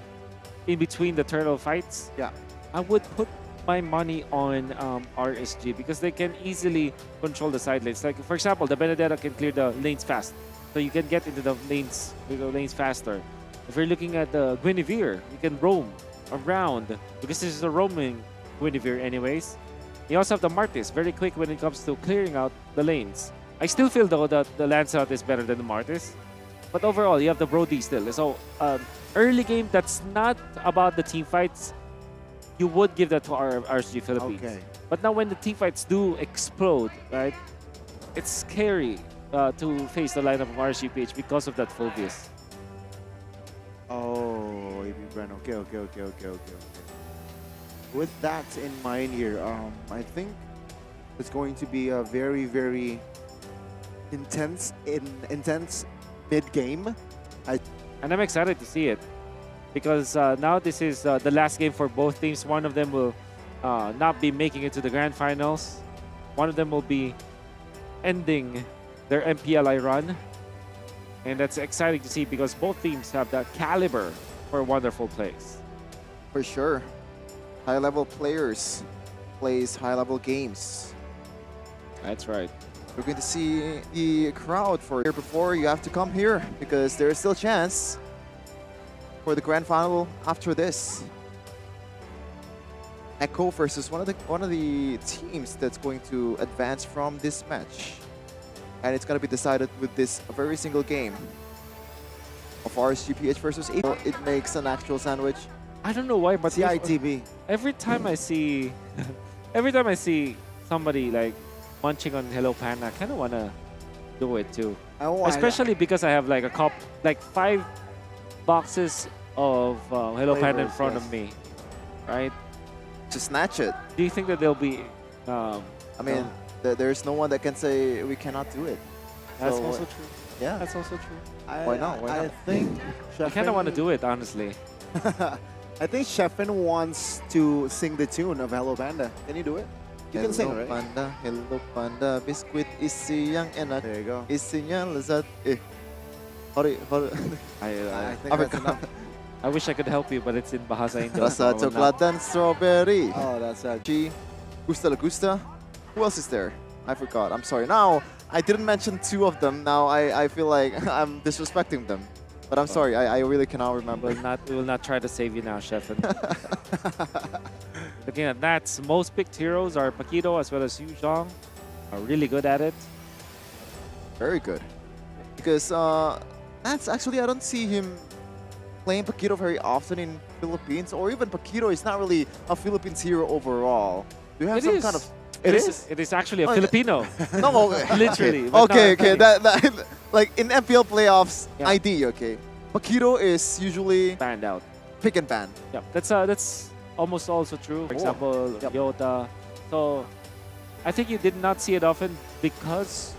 between the turtle fights. Yeah. I would put my money on RSG because they can easily control the side lanes. Like, for example, the Benedetta can clear the lanes fast. so you can get into the lanes faster. If you're looking at the Guinevere, you can roam around because this is a roaming Guinevere anyways. You also have the Martis, very quick when it comes to clearing out the lanes. I still feel though that the Lancelot is better than the Martis. But overall, you have the Brody still. So early game, that's not about the team fights. You would give that to our RSG Philippines. Okay. But now when the team fights do explode, right, it's scary to face the lineup of RSGPH because of that Phobius. Oh, AB Bren. Okay. With that in mind here, I think it's going to be a very, very intense mid-game. And I'm excited to see it because now this is the last game for both teams. One of them will not be making it to the grand finals. One of them will be ending their MPLI run. And that's exciting to see because both teams have that caliber for wonderful plays. For sure. High-level players plays high-level games. That's right. We're going to see the crowd for here before you have to come here because there is still a chance for the grand final after this. Echo versus one of the teams that's going to advance from this match. And it's going to be decided with this very single game of RSGPH versus Esports. It makes an actual sandwich. I don't know why, but CITB. Every time I see somebody like munching on Hello Panda, I kind of want to do it too. Especially because I have like 5 boxes of Hello Panda in front of me, right? To snatch it. Do you think that they'll be? I mean, there's no one that can say we cannot do it. That's So, also true. Yeah. That's also true. Why not? I think I kind of want to do it, honestly. I think Sheffin wants to sing the tune of Hello Panda. Can you do it? You can sing, right? Hello Panda, biskuit isi yang enak. There you go. Isinya lezat. Sorry. I think that's enough. I wish I could help you, but it's in Bahasa Indo. Rasa so I will coklat dan strawberry. Oh, that's a Gusta la Gusta. Who else is there? I forgot. I'm sorry. Now, I didn't mention 2 of them. Now, I feel like I'm disrespecting them. But I'm sorry. I really cannot remember. We will not try to save you now, Sheffin. Looking at Nats, most picked heroes are Paquito as well as Yu Zhong. Are really good at it. Very good. Because Nats, actually, I don't see him playing Paquito very often in Philippines. Or even Paquito is not really a Philippines hero overall. Do you have some kind of... It is? It is actually a Filipino. No, literally. Okay. That, like in MPL playoffs, ID, okay. Paquito is usually banned out. Pick and ban. Yeah, that's almost also true. For example, Yota. So I think you did not see it often because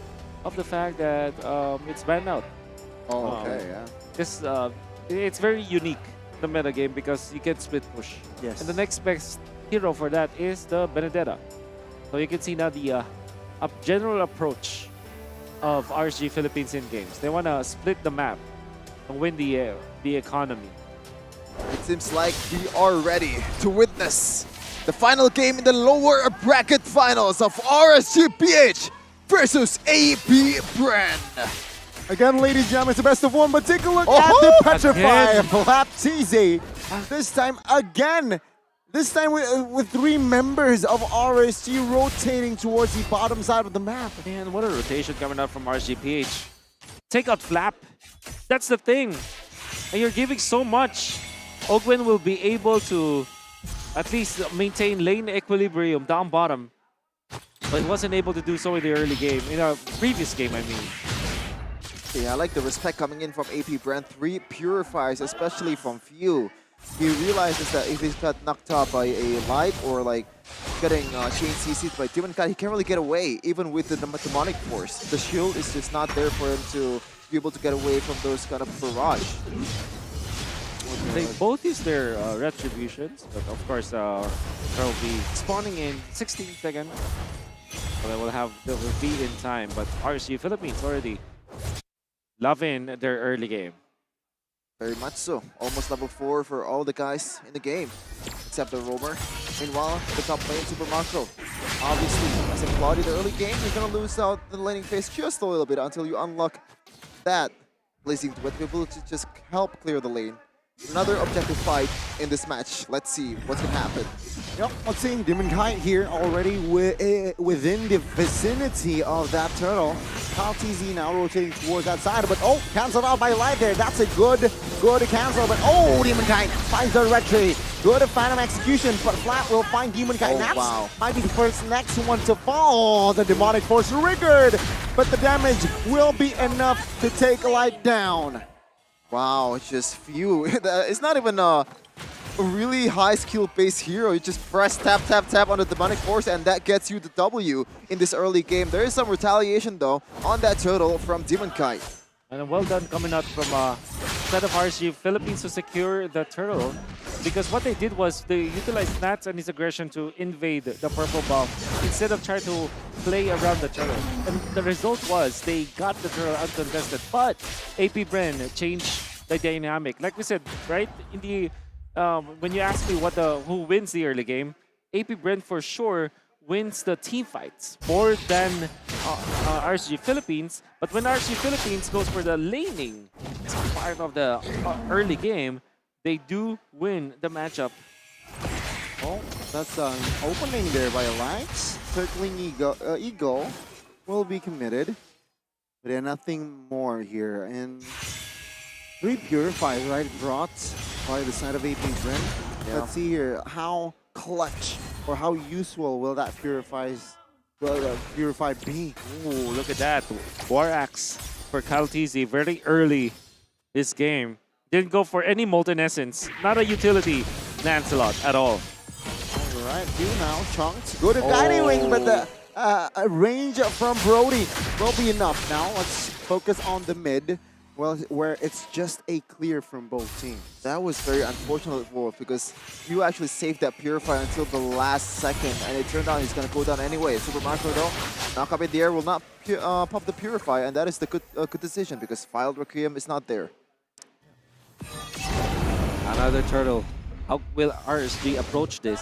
of the fact that it's banned out. Oh, okay, yeah. This it's very unique, the meta game, because you can split push. Yes. And the next best hero for that is the Benedetta. So you can see now the general approach of RSG Philippines in games. They want to split the map and win the economy. It seems like we are ready to witness the final game in the lower bracket finals of RSGPH versus AB Bren. Again, ladies and gentlemen, it's the best of 1, but take a look at the Petrify Baptiste. This time again. This time with 3 members of RSG rotating towards the bottom side of the map. Man, what a rotation coming out from RSGPH. Take out Flap. That's the thing. And you're giving so much. Ogwen will be able to at least maintain lane equilibrium down bottom. But wasn't able to do so in the early game. In a previous game, I mean. Yeah, I like the respect coming in from AP Bren. 3 purifiers, especially from Few. He realizes that if he's got knocked out by a light or like getting chain CC'd by Demon God, he can't really get away, even with the demonic force. The shield is just not there for him to be able to get away from those kind of barrage. They both use their retributions, but of course, they'll be spawning in 16 seconds. So they will be in time, but RSG Philippines already loving their early game. Very much so. Almost level 4 for all the guys in the game, except the roamer. Meanwhile, the top lane, Super Macro. Obviously, as in Claudia, the early game, you're going to lose out the laning phase just a little bit until you unlock that, placing to be able to just help clear the lane. Another objective fight in this match. Let's see what's gonna happen. Yep, let's see. Demon Kite here already within the vicinity of that turtle. Kyle TZ now rotating towards that side, but oh, cancelled out by Light there. That's a good cancel, but oh, Demon Kite finds the retry. Good Phantom execution, but Flat will find Demon Kite. Oh, That's wow. might be the first next one to fall. The Demonic Force triggered, but the damage will be enough to take Light down. Wow, it's just few. It's not even a really high skill-based hero. You just press tap, tap, tap on the Demonic Force and that gets you the W in this early game. There is some retaliation though on that turtle from Demon Kite. And well done coming out from set of RSG Philippines to secure the turtle. Because what they did was they utilized Nats and his aggression to invade the purple buff instead of trying to play around the turtle. And the result was they got the turtle uncontested. But AP Bren changed the dynamic. Like we said, right? In the when you ask me who wins the early game, AP Bren for sure wins the team fights more than RSG Philippines. But when RSG Philippines goes for the laning as part of the early game, they do win the matchup. Oh, that's an opening there by Lights. Circling Eagle will be committed. But then nothing more here. And 3 Purifies, right? Brought by the side of AP Bren. Yeah. Let's see here how clutch or how useful will that Purify be? Ooh, look at that. War Axe for Kyle TZ very early this game. Didn't go for any Molten Essence. Not a utility Lancelot at all. All right, few now. Chunks. Good at Guiding Wing, but the range from Brody will be enough. Now let's focus on the mid, well, where it's just a clear from both teams. That was very unfortunate for Wolf because you actually saved that Purifier until the last second and it turned out he's going to go down anyway. Super Macro though, knock up in the air will not pop the Purifier and that is the good decision because Filed Requiem is not there. Another turtle. How will RSG approach this?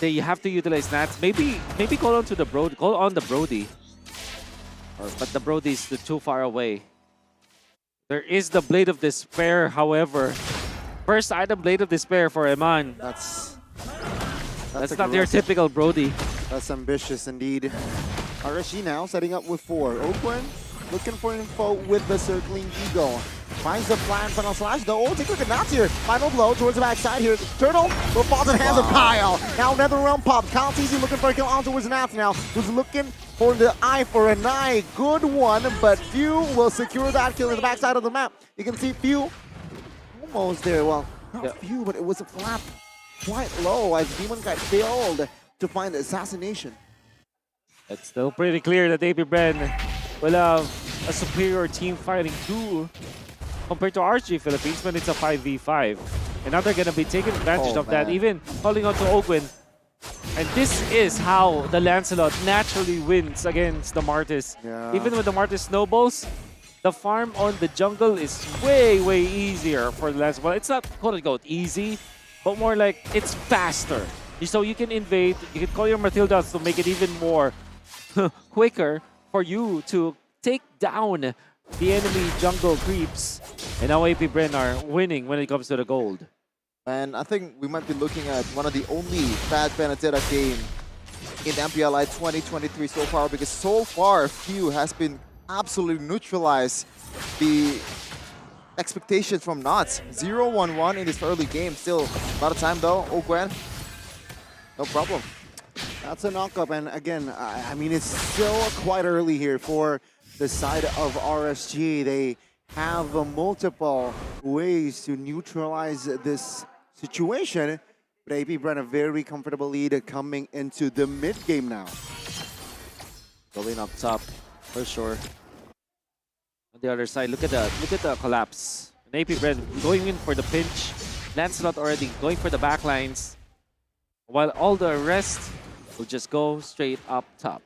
They have to utilize Nats. Maybe call on to the Brody. Call on the Brody. But the Brody is too far away. There is the Blade of Despair, however. First item Blade of Despair for Eman. That's not your typical Brody. That's ambitious indeed. RSG now setting up with 4. Oakland looking for info with the circling Eagle. Finds the plan final slash though. Oh, take a look at Nats here. Final blow towards the backside here. Turtle will fall to the hands of Kyle. Now NetherRealm pop. Kyle TZ looking for a kill on towards Nats now. Who's looking for the eye for an eye. Good one, but Few will secure that kill in the backside of the map. You can see Few almost there. Well, not Few, but it was a flap quite low as Demon Kite failed to find the assassination. It's still pretty clear that AP Bren will have a superior team fighting too compared to RSG Philippines when it's a 5v5. And now they're going to be taking advantage of that, even calling on to Ogwin. And this is how the Lancelot naturally wins against the Martis. Yeah. Even when the Martis snowballs, the farm on the jungle is way, way easier for the Lancelot. Well, it's not quote-unquote easy, but more like it's faster. So you can invade, you can call your Matildas to make it even more quicker for you to take down the enemy jungle creeps. And now AP Bren are winning when it comes to the gold. And I think we might be looking at one of the only bad Benedetta game in MPLI 2023 so far because so far Few has been absolutely neutralized the expectations from Knots. 0-1-1 in this early game. Still a lot of time though. Oh, Gwen, no problem. That's a knockup, and again, I mean, it's still quite early here for the side of RSG. They have multiple ways to neutralize this situation, but AP Bren a very comfortable lead coming into the mid game now. Going up top for sure. On the other side, look at the collapse. And AP Bren going in for the pinch. Lancelot already going for the backlines, while all the rest will just go straight up top.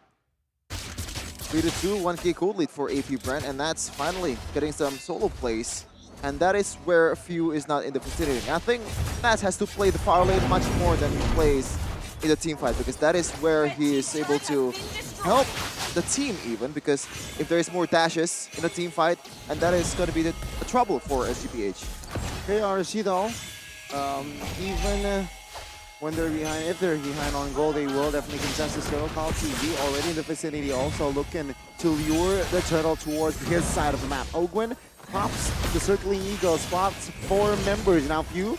3-2, 1K code lead for AP Bren, and that's finally getting some solo plays. And that is where Few is not in the vicinity. I think Nats has to play the power lane much more than he plays in the team fight, because that is where he is able to help the team even, because if there is more dashes in a team fight, and that is going to be the trouble for SGPH. Okay, RSG though, even when they're behind, if they're behind on goal, they will definitely contest this turtle. Call TV already in the vicinity, also looking to lure the turtle towards his side of the map. Ogwin pops the circling eagle, spots 4 members. Now few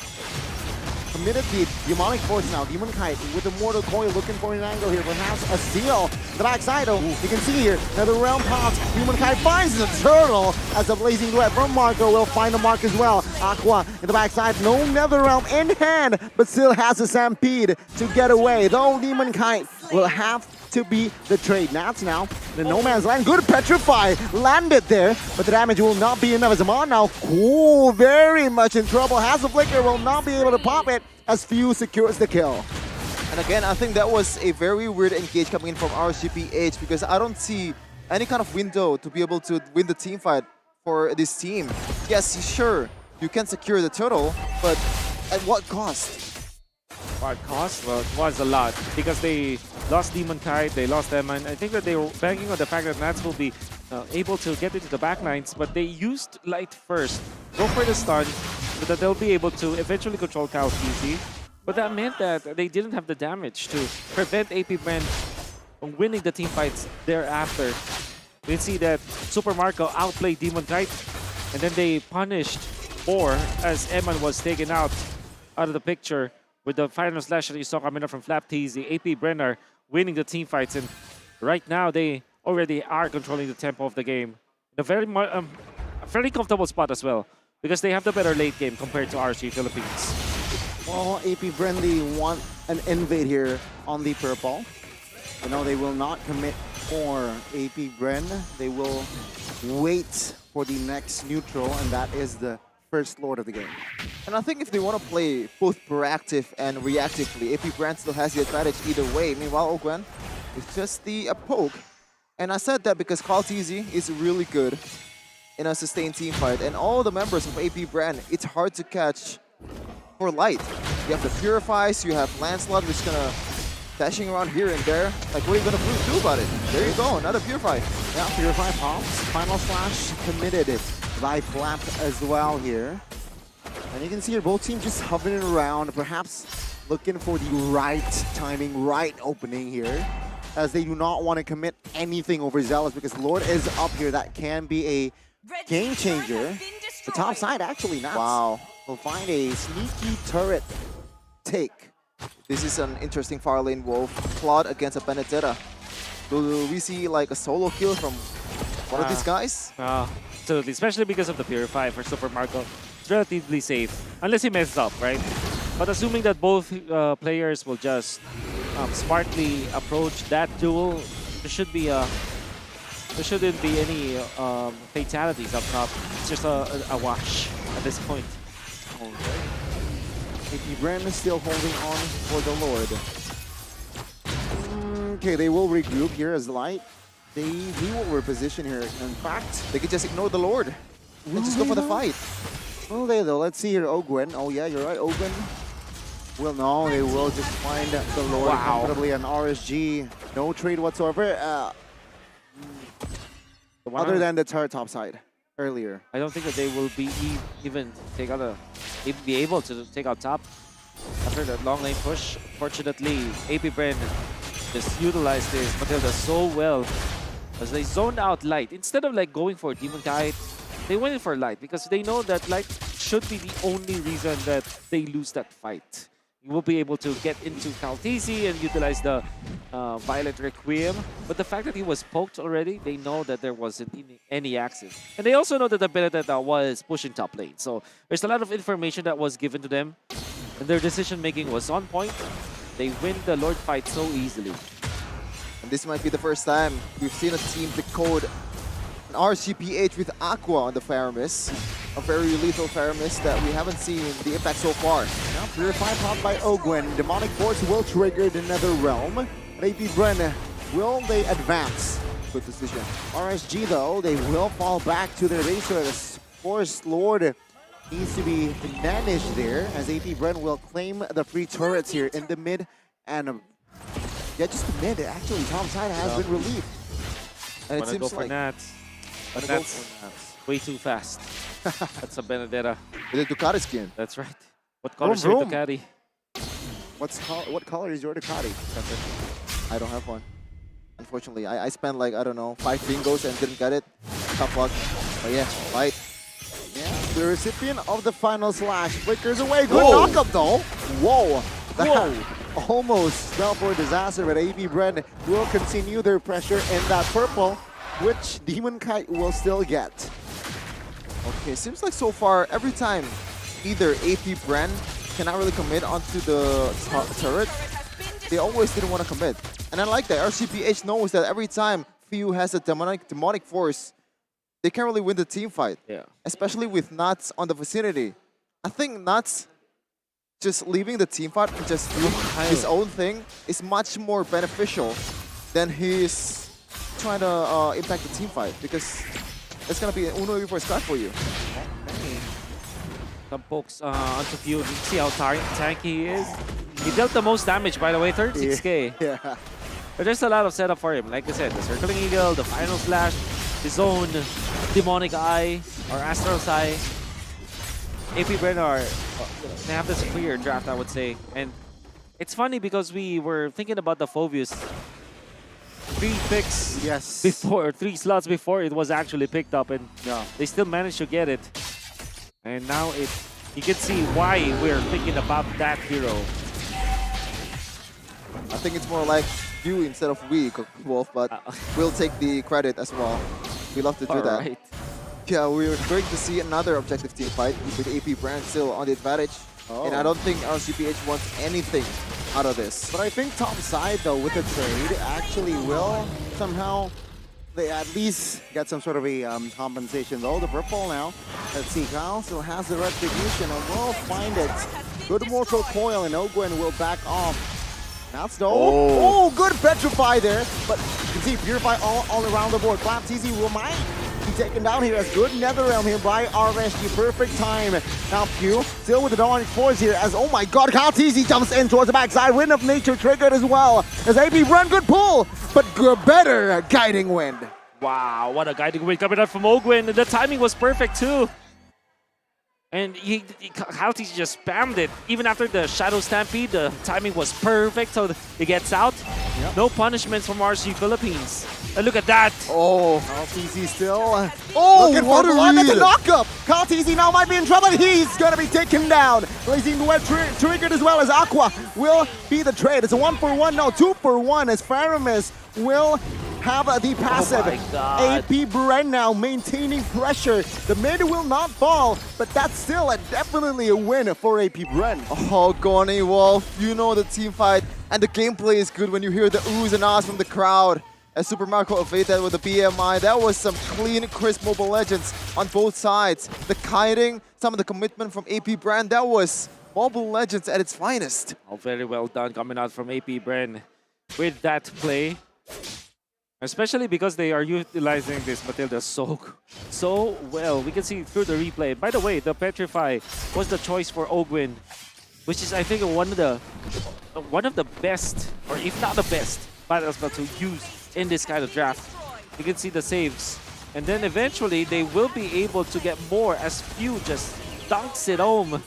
committed the demonic force now. Demon Kite with the mortal coil looking for an angle here. Perhaps a steal. The backside, oh, you can see here, another round pops. Demon Kite finds the turtle as a blazing duet from Marco will find the mark as well. Aqua in the backside, no nether realm in hand, but still has a stampede to get away. Though Demon Kite will have to be the trade. Nats now, the no man's land, good petrify, landed there, but the damage will not be enough as Amon now, cool, very much in trouble, has a flicker, will not be able to pop it as Few secures the kill. And again, I think that was a very weird engage coming in from RSGPH, because I don't see any kind of window to be able to win the team fight for this team. Yes, sure, you can secure the turtle, but at what cost? What cost? Well, it was a lot because they lost Demon Kite, they lost them, and I think that they were banking on the fact that Nats will be able to get into the backlines, but they used Light first, go for the stun, so that they'll be able to eventually control Cal's PC. But that meant that they didn't have the damage to prevent AP Bren from winning the team fights thereafter. We can see that Super Marco outplayed Demon Kite, and then they punished 4 as Eman was taken out of the picture with the final slash that you saw coming up from Flap TZ. AP Bren winning the team fights, and right now they already are controlling the tempo of the game. In a very comfortable spot as well, because they have the better late game compared to RSG Philippines. Well, AP Bren, they want an invade here on the purple. You know, they will not commit for AP Bren. They will wait for the next neutral, and that is the first lord of the game. And I think if they want to play both proactive and reactively, AP Bren still has the advantage either way. Meanwhile, Ogwen, it's just the poke. And I said that because Call TZ is really good in a sustained team fight, and all the members of AP Bren, it's hard to catch for Light. You have the Purifies, you have Lancelot, which is gonna dashing around here and there. Like, what are you gonna do about it? There you go, another Purify. Yeah, Purify pops. Final Slash committed it by Flap as well here. And you can see here both teams just hovering around, perhaps looking for the right timing, right opening here, as they do not want to commit anything over Zealous, because Lord is up here. That can be a game changer. The top side actually not. Wow. Will find a sneaky turret take. This is an interesting far lane wolf plot against a Benedetta. Will we see like a solo kill from one of these guys? Absolutely, especially because of the Purify for Super Marco. It's relatively safe, unless he messes up, right? But assuming that both players will just smartly approach that duel, there shouldn't be any fatalities up top. It's just a wash at this point. AP Bren is still holding on for the Lord. Okay, they will regroup here as Light. He will reposition here. In fact, they could just ignore the Lord and just go for the fight. Will they though? Let's see here, Ogwen. Oh yeah, you're right, Ogwen. Well, no, they will just find the Lord comfortably on RSG. No trade whatsoever. Other than the turret top side earlier. I don't think that they will be even be able to take out top after that long lane push. Fortunately, AP Bren just utilized this Matilda so well as they zoned out Light. Instead of like going for Demon Kite, they went in for Light because they know that Light should be the only reason that they lose that fight. You will be able to get into Kaltisi and utilize the Violet Requiem. But the fact that he was poked already, they know that there wasn't any access. And they also know that the Benedetta was pushing top lane. So there's a lot of information that was given to them. And their decision-making was on point. They win the Lord fight so easily. And this might be the first time we've seen a team decode an RCPH with Aqua on the Faramis. A very lethal Faramis that we haven't seen the impact so far. Now Purify popped by Ogwen. Demonic Force will trigger the Nether Realm. AP Bren, will they advance? Good decision. RSG though, they will fall back to their base. So the Force Lord needs to be managed there, as AP Bren will claim the free turrets here in the mid and Yeah, just the mid. Actually, Tom's side has been relieved. And it Wanna seems go for like Nats. But Wanna go that's way too fast. That's a Benedetta. with the Ducati skin. That's right. What color is Vroom, your vroom. Ducati? What color is your Ducati? I don't have one. Unfortunately, I spent like, I don't know, 5 bingos and didn't get it. Tough luck. But yeah, fight. Yeah, the recipient of the final slash flickers away. Good Whoa. knockup though. Whoa. That Whoa. almost spell for disaster, but AP Bren will continue their pressure in that purple, which Demon Kite will still get. Okay, seems like so far, every time either AP Bren cannot really commit onto the turret, they always didn't want to commit. And I like that. RCPH knows that every time Few has a demonic force, they can't really win the team fight. Yeah. Especially with Nuts on the vicinity. I think Nuts just leaving the team fight and just doing his own thing is much more beneficial than his trying to impact the team fight, because it's going to be an Uno before scratch for you. Some pokes onto Few. See how tanky he is? He dealt the most damage, by the way, 36k. Yeah. But there's a lot of setup for him. Like I said, the Circling Eagle, the Final Slash, his own Demonic Eye, or Astral's Eye. AP Bren are, they have this clear draft, I would say. And it's funny because we were thinking about the Phobius 3 picks before, 3 slots before it was actually picked up, and they still managed to get it. And now you can see why we're thinking about that hero. I think it's more like you instead of we, Wolf, but we'll take the credit as well. We love to do that. Right. Yeah, we're going to see another objective team fight with AP Bren still on the advantage. And I don't think RCPH wants anything out of this. But I think top side though with the trade actually will somehow they at least get some sort of a compensation though. The purple now. Let's see, Kyle still has the retribution and will find it. Good mortal coil and Ogwen will back off. That's though. Oh, good petrify there. But you can see purify all around the board. Clap TZ will might be taken down here as good Netherrealm here by RSG. Perfect time. Now Q still with the demonic force here as, oh my god, Kyle TZ jumps in towards the backside. Wind of Nature triggered as well. As AP Bren, good pull, but better guiding wind. Wow, what a guiding wind coming out from Ogwen. The timing was perfect too. And Halti just spammed it. Even after the Shadow Stampede, the timing was perfect, so it gets out. No punishments from RC Philippines. And look at that. Oh, KalTZ still. Oh, what a one at the knockup. KalTZ now might be in trouble. He's going to be taken down. Blazing the Web triggered as well as Aqua will be the trade. It's a 1-for-1, no, 2-for-1 as Faramis will have the passive. AP Bren now maintaining pressure. The mid will not fall, but that's still definitely a win for AP Bren. Oh, Goni Wolf, you know the team fight and the gameplay is good when you hear the oohs and ahs from the crowd. As Super Marco evaded with the BMI, that was some clean, crisp Mobile Legends on both sides. The kiting, some of the commitment from AP Bren, that was Mobile Legends at its finest. Oh, very well done coming out from AP Bren with that play. Especially because they are utilizing this Matilda so well. We can see through the replay. By the way, the Petrify was the choice for Ogwen, which is, I think, one of the best, or if not the best, battle spell to use in this kind of draft. You can see the saves. And then eventually, they will be able to get more as Few just dunks it home.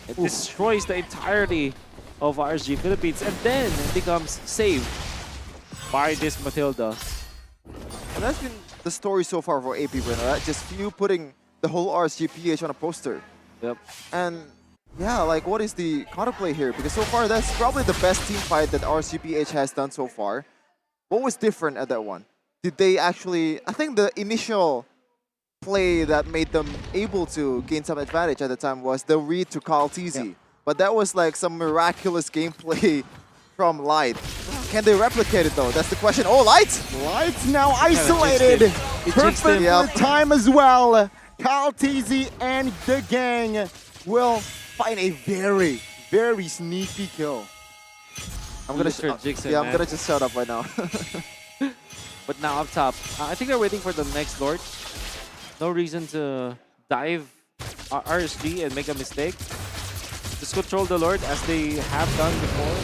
It destroys the entirety of RSG Philippines and then becomes saved by this Matilda. And that's been the story so far for AP Bren, right? Just Few putting the whole RSGPH on a poster. Yep. And yeah, like what is the counterplay here? Because so far that's probably the best team fight that RSGPH has done so far. What was different at that one? Did they actually, I think the initial play that made them able to gain some advantage at the time was the read to KalTZ. Yep. But that was like some miraculous gameplay from Light. Can they replicate it though? That's the question. Oh, Light! Light's now isolated. Perfect time as well. KalTZ and the gang will find a very, very sneaky kill. I'm gonna just shut up right now. But now up top, I think they're waiting for the next Lord. No reason to dive RSG and make a mistake. Just control the Lord as they have done before.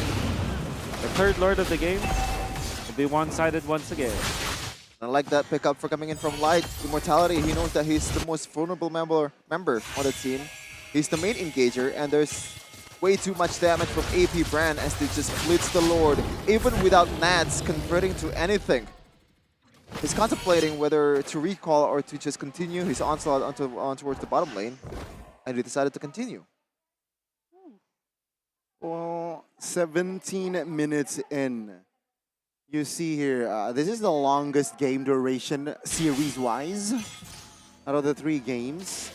The third Lord of the game will be one-sided once again. I like that pickup for coming in from Light. Immortality, he knows that he's the most vulnerable member on the team. He's the main engager, and there's way too much damage from AP Bren as they just blitz the Lord, even without Nats converting to anything. He's contemplating whether to recall or to just continue his onslaught on towards the bottom lane, and he decided to continue. Well, 17 minutes in. You see here, this is the longest game duration series-wise out of the 3 games.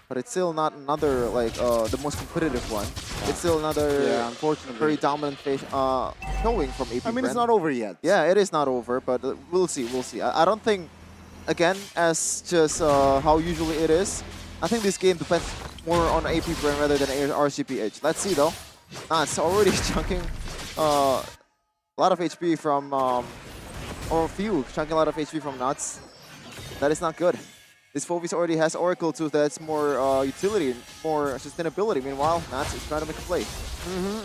But it's still not another, like, the most competitive one. It's still another, unfortunately, very dominant showing from AP I mean, Bren. it's not over yet. Yeah, it is not over, but we'll see, we'll see. I don't think, again, as just how usually it is, I think this game depends more on AP Bren rather than RCPH. Let's see, though. It's already chunking a lot of HP from, or a few, chunking a lot of HP from Nuts. That is not good. This Fovis already has Oracle too, that's more utility, more sustainability. Meanwhile, Nats is trying to make a play.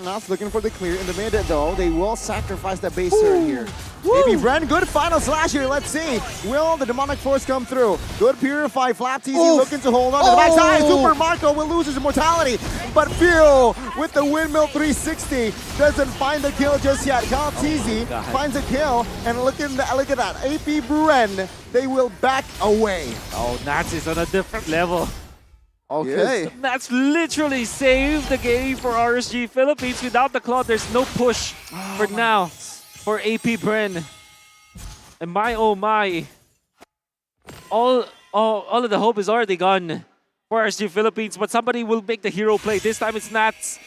Nats looking for the clear in the mid though. They will sacrifice that base turret here. Maybe Bren, good final slash here. Let's see. Will the demonic force come through? Good purify. Flap TZ looking to hold on to the backside. Super Marco will lose his immortality. But Phil with the windmill 360 doesn't find the kill just yet. Cal TZ finds a kill, and look at that. AP Bren, they will back away. Oh, Nats is on a different level. Okay. Yes. Nats literally saved the game for RSG Philippines. Without the Claw, there's no push for now for AP Bren. And my oh my, all of the hope is already gone for RSG Philippines, but somebody will make the hero play. This time it's Nats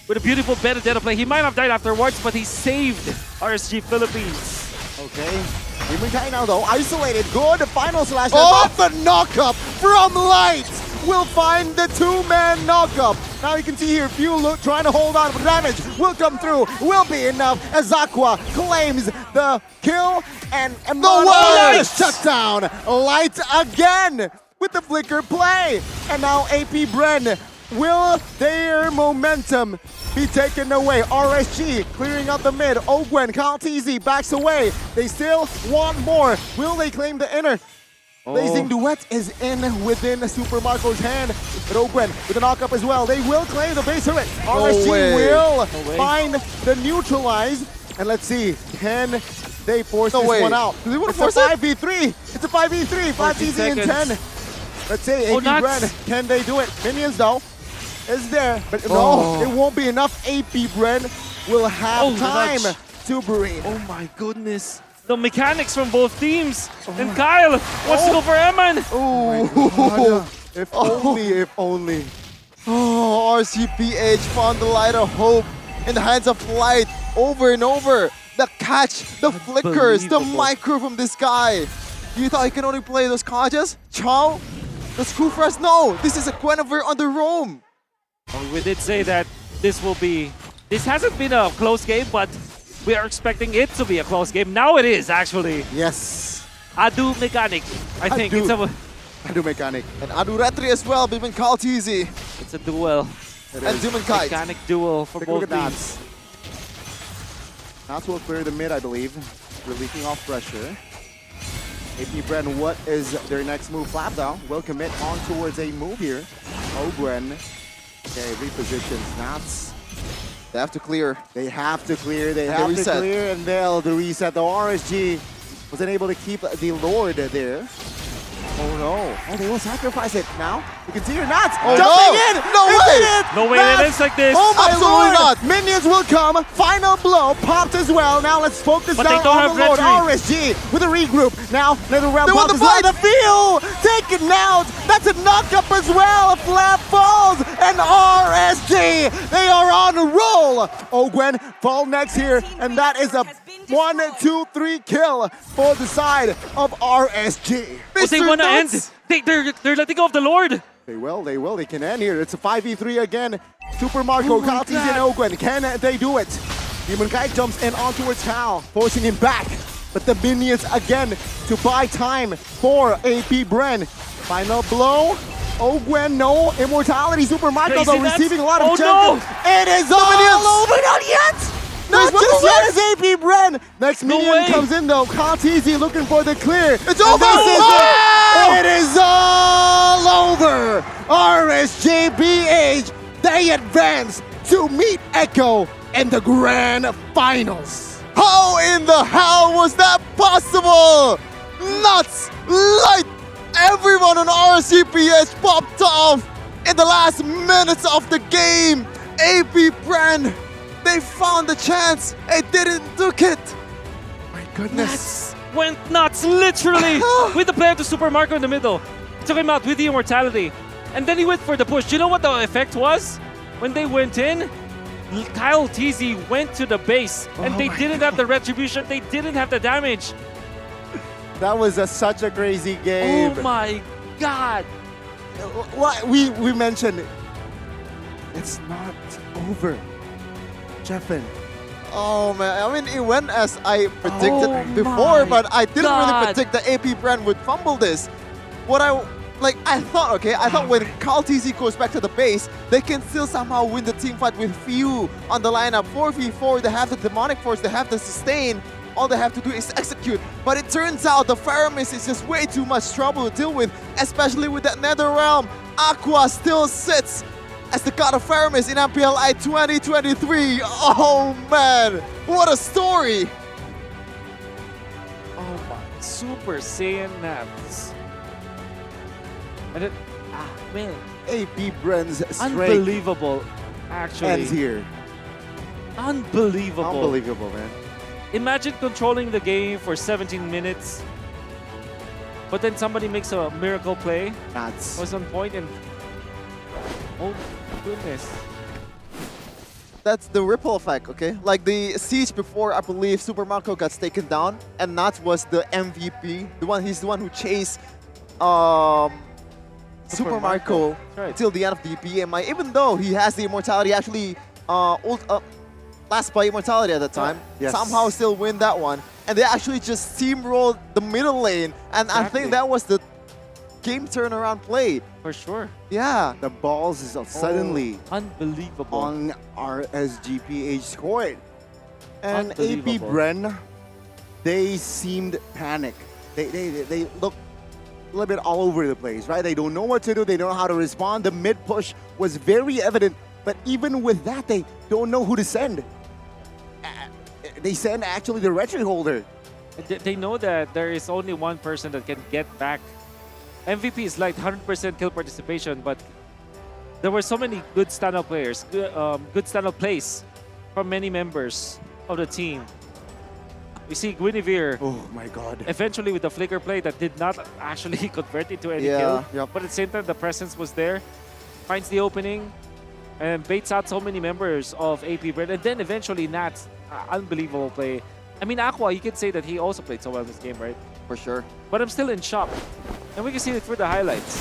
with a beautiful Benedetta play. He might have died afterwards, but he saved RSG Philippines. Okay. Immortality now though, isolated. Good final slash. Oh, the knockup from Light will find the 2-man knockup. Now you can see here, Few trying to hold on, but damage will come through, will be enough as Aqua claims the kill, and no shut down. Light again with the flicker play, and now AP Bren, will their momentum be taken away? RSG clearing out the mid. Ogwen, Kyle TZ backs away. They still want more. Will they claim the inner? Blazing Duet is in within Super Marco's hand. But Ogwen with the knockup as well. They will claim the base turret. RSG will find the neutralize. And let's see, can they force this one out? It's a 5v3. It's a 5v3. 5TZ in 10. Let's say AP Bren, can they do it? Minions though is there, but no, it won't be enough. AP Bren will have time to breathe. Oh my goodness. The mechanics from both teams. And Kyle wants to go for Eman. If only. Oh, RCPH found the light of hope in the hands of Light over and over. The catch, the flickers, the micro from this guy. You thought he can only play those Kajas? Chow? That's cool for us? No, this is a Guinevere on the roam. We did say that this hasn't been a close game, but we are expecting it to be a close game. Now it is, actually. Yes. Adu mechanic, I think. Adu mechanic. And Adu Retri as well, between Kyle TZ. It's a duel. And Demon Kite. Mechanic duel for both teams. Nats will clear the mid, I believe. Relieving off pressure. AP Bren, what is their next move? Flap down will commit on towards a move here. Ogwen. Okay, repositions. Nats. They have to clear. They have to clear. They have to clear, and they'll reset. The RSG wasn't able to keep the Lord there. Oh no. Oh, they will sacrifice it now. You can see your Nats jumping in. No way. No way it ends like this. Oh my Absolutely Lord. not. Minions will come. Final blow popped as well. Now let's focus down on the Lord. RSG with a regroup. Now NetherRealm popped as well. The field taken out. That's a knockup as well. Flap falls, and RSG, they are on a roll. Ogwen fall next here, and that is a 1, 2, 3 kill for the side of RSG. Oh, they want to end. They're letting go of the Lord. They will. They can end here. It's a 5v3 again. Super Marco, Kyle TZ, and Ogwen. Can they do it? Demon Kite jumps in on towards Cal, forcing him back. But the minions again to buy time for AP Bren. Final blow. Ogwen, no immortality. Super Marco though receiving a lot of chunk. It is all over, not yet. Not just yet as AP Bren. Next No minion way. comes in though. Katizi looking for the clear. It's over! It is all over. RSGBH, they advance to meet Echo in the grand finals. How in the hell was that possible? Nuts! Light! Everyone on RSCPH popped off in the last minutes of the game. AP Bren, they found the chance. They didn't took it. My goodness. Nuts. Went nuts, literally, with the play of the Super Marco in the middle. Took him out with the immortality. And then he went for the push. Do you know what the effect was? When they went in, Kyle TZ went to the base, and they didn't have the retribution, they didn't have the damage. That was such a crazy game. Oh my god. What we mentioned, it's not over. Jeffin. Oh man, I mean it went as I predicted before, but I didn't really predict that AP Bren would fumble this. What I thought when Carl TZ goes back to the base, they can still somehow win the team fight with few on the lineup. 4v4, they have the Demonic Force, they have the sustain. All they have to do is execute. But it turns out the Faramis is just way too much trouble to deal with, especially with that Nether Realm. Aqua still sits as the god of Faramis in MPLI 2023. Oh man, what a story! Oh my, Super Saiyan Naps. And it, man. AP Bren's streak Unbelievable, actually. ends here. Unbelievable. Unbelievable, man. Imagine controlling the game for 17 minutes, but then somebody makes a miracle play. That's was on point and oh goodness. That's the ripple effect, okay? Like the siege before, I believe Super Marco got taken down, and Nats was the MVP. He's the one who chased Super Marco till the end of the BMI. Even though he has the immortality, actually last by immortality at the time, somehow still win that one. And they actually just steamrolled the middle lane, and I think that was the game turnaround play. For sure. Yeah. The balls is suddenly unbelievable on RSGPH court. And AP Unbelievable. Bren, they seemed panicked. They look a little bit all over the place, right? They don't know what to do. They don't know how to respond. The mid push was very evident, but even with that, they don't know who to send. They send actually the retry holder. They know that there is only one person that can get back. MVP is like 100% kill participation, but there were so many good standout players, good standout plays from many members of the team. We see Guinevere. Oh my god. Eventually with the flicker play that did not actually convert into any kill. But at the same time, the presence was there. Finds the opening and baits out so many members of AP Bren. And then eventually Nats, unbelievable play. I mean, Aqua, you could say that he also played so well in this game, right? For sure. But I'm still in shock. And we can see it through the highlights.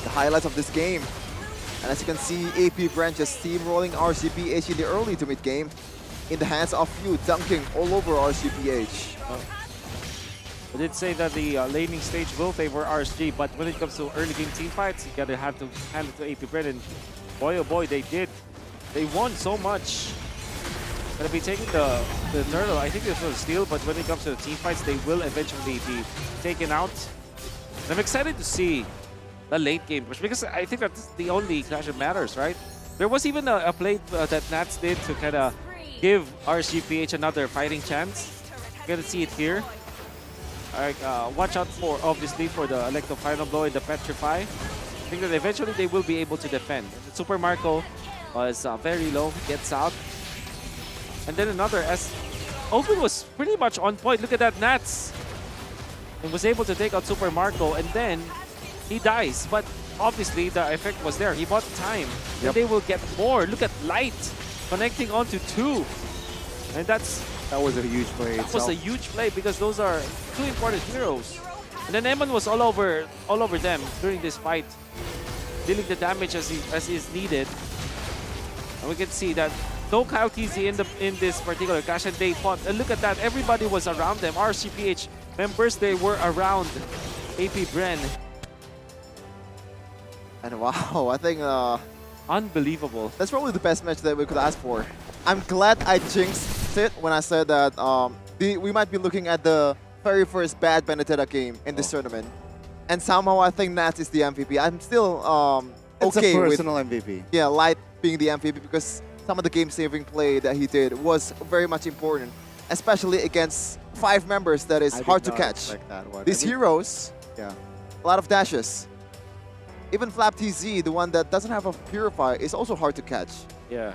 The highlights of this game. And as you can see, AP Bren just steamrolling RCPH in the early to mid game. In the hands of few, dunking all over RCPH. I did say that the laning stage will favor RSG, but when it comes to early game team fights, you gotta have to hand it to AP Bren. And boy, oh boy, they did. They won so much. Gonna be taking the turtle. I think this was a steal, but when it comes to the team fights, they will eventually be taken out. And I'm excited to see the late game push because I think that's the only clash that matters, right? There was even a play that Nats did to kind of give RSGPH another fighting chance. You're gonna see it here. Alright, watch out for obviously for the Electro Final Blow and the Petrify. I think that eventually they will be able to defend. The Super Marco was very low, gets out. And then another S. Open was pretty much on point. Look at that, Nats. And was able to take out Super Marco, and then he dies. But obviously the effect was there. He bought time. And they will get more. Look at Light connecting onto 2. And that was a huge play. That was a huge play because those are 2 important heroes. And then Eman was all over them during this fight, dealing the damage as is needed. And we can see that no Kyle TZ in this particular clash, and they fought. And look at that, everybody was around them. RCPH members, they were around AP Bren. And wow, I think unbelievable. That's probably the best match that we could ask for. I'm glad I jinxed it when I said that we might be looking at the very first bad Benedetta game in this tournament. And somehow I think Nats is the MVP. I'm still It's okay a with personal MVP. Yeah, Light being the MVP because some of the game-saving play that he did was very much important, especially against 5 members that is I did hard to not catch. expect that one. These I did- heroes, Yeah. a lot of dashes. Even Flap TZ, the one that doesn't have a Purify, is also hard to catch. Yeah.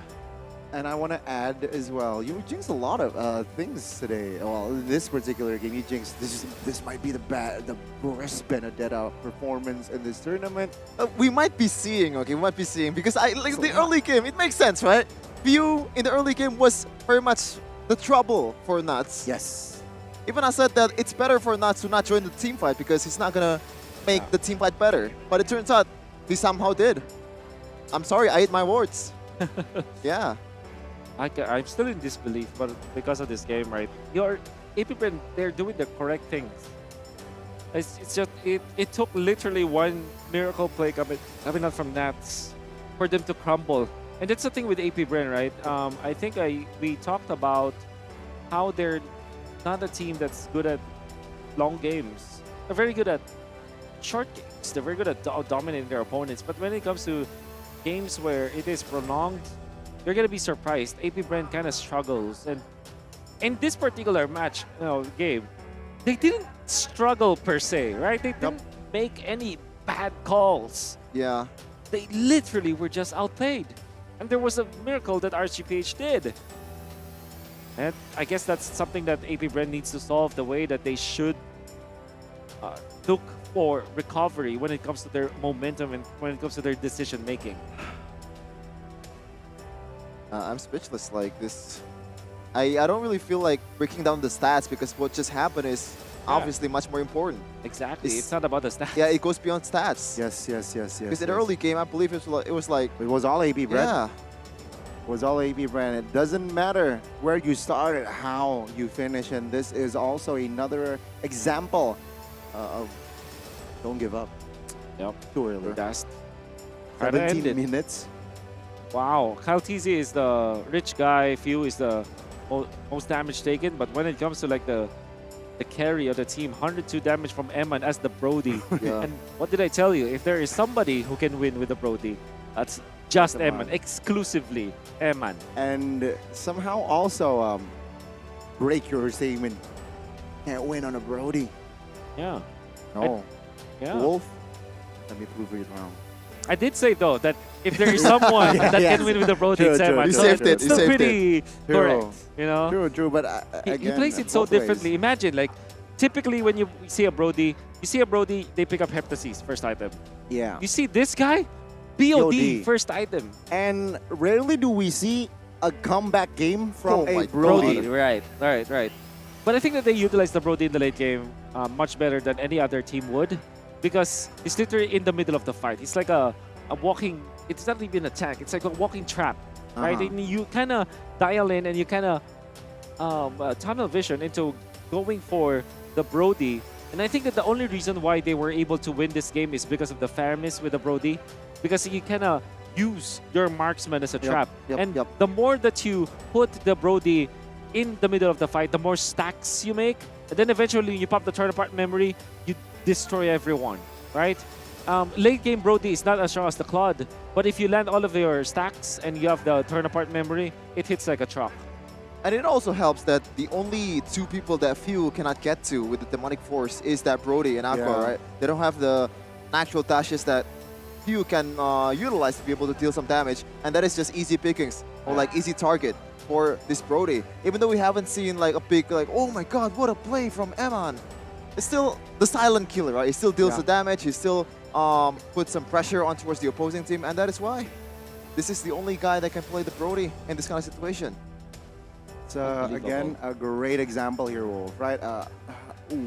And I want to add as well, you jinxed a lot of things today. Well, in this particular game, you jinxed this might be the worst Benedetta performance in this tournament. We might be seeing, okay, we might be seeing because the early game, it makes sense, right? View in the early game was very much the trouble for Nuts. Yes. Even I said that it's better for Nuts to not join the team fight because he's not gonna make the team fight better. But it turns out he somehow did. I'm sorry, I ate my words. Yeah. I'm still in disbelief, but because of this game, right? Your AP Bren, they're doing the correct things. It's just it took literally one miracle play coming out from Nats for them to crumble, and that's the thing with AP Bren, right? I think we talked about how they're not a team that's good at long games. They're very good at short games. They're very good at dominating their opponents, but when it comes to games where it is prolonged, you're gonna be surprised. AP Bren kind of struggles, and in this particular match, game, they didn't struggle per se, right? They didn't make any bad calls. Yeah. They literally were just outplayed, and there was a miracle that RGPH did. And I guess that's something that AP Bren needs to solve, the way that they should look for recovery when it comes to their momentum and when it comes to their decision making. I'm speechless. Like this, I don't really feel like breaking down the stats because what just happened is obviously much more important. Exactly, it's not about the stats. Yeah, it goes beyond stats. Yes. Because in the early game, I believe it was like it was all AP Bren. Yeah. It was all AP Bren. It doesn't matter where you started, how you finish, and this is also another example of don't give up. Yep. Too early. That's 17 minutes. Wow, Kyle TZ is the rich guy, Few is the most damage taken, but when it comes to like the carry of the team, 102 damage from Eman as the Brody. Yeah. And what did I tell you? If there is somebody who can win with the Brody, that's just Eman, exclusively Eman. And somehow also break your statement. Can't win on a Brody. Yeah. No. Yeah. Wolf, let me prove you wrong. I did say though that if there is someone that can win with the Brody, it's Eman. You So saved it. it's still pretty True. correct, you know? True, but He again, plays it so both ways. differently. Imagine, like, typically when you see a Brody, they pick up Heptasis, first item. Yeah. You see this guy, BOD, first item. And rarely do we see a comeback game from a Brody. Brody. Right. But I think that they utilized the Brody in the late game much better than any other team would, because he's literally in the middle of the fight. It's like a walking, it's not even a tank, it's like a walking trap, right? And you kind of dial in and you kind of tunnel vision into going for the Brody. And I think that the only reason why they were able to win this game is because of the fairness with the Brody, because you kind of use your marksman as a trap. The more that you put the Brody in the middle of the fight, the more stacks you make, and then eventually you pop the turn apart memory, you destroy everyone, right? Late game Brody is not as strong as the Claude, but if you land all of your stacks and you have the turn apart memory, it hits like a truck. And it also helps that the only 2 people that Few cannot get to with the Demonic Force is that Brody and Aqua, right? They don't have the natural dashes that Few can utilize to be able to deal some damage, and that is just easy pickings or like easy target for this Brody. Even though we haven't seen like a big like, oh my god, what a play from Eman. It's still the silent killer, right? He still deals the damage, he still puts some pressure on towards the opposing team, and that is why this is the only guy that can play the Brody in this kind of situation. It's again a great example here, Wolf, right?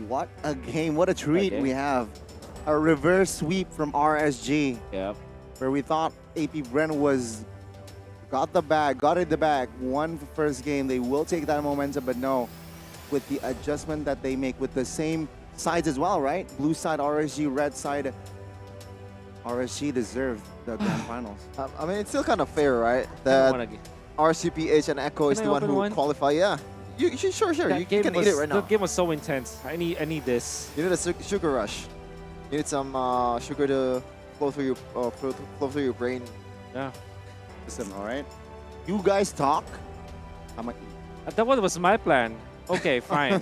What a game, what a treat we have. A reverse sweep from RSG. Yep. Where we thought AP Bren got in the bag, won the first game. They will take that momentum, but no. With the adjustment that they make with the same sides as well, right? Blue side RSG, red side RSG deserved the grand finals. I mean, it's still kind of fair, right? That RCPH and Echo is Can I the one open who one? qualify. Yeah, sure. That You game can was, eat it right now. The game was so intense. I need this. You need a sugar rush. You need some sugar to flow through your brain. Yeah. Listen, all right. You guys talk. I'm like, That one was my plan. Okay, fine.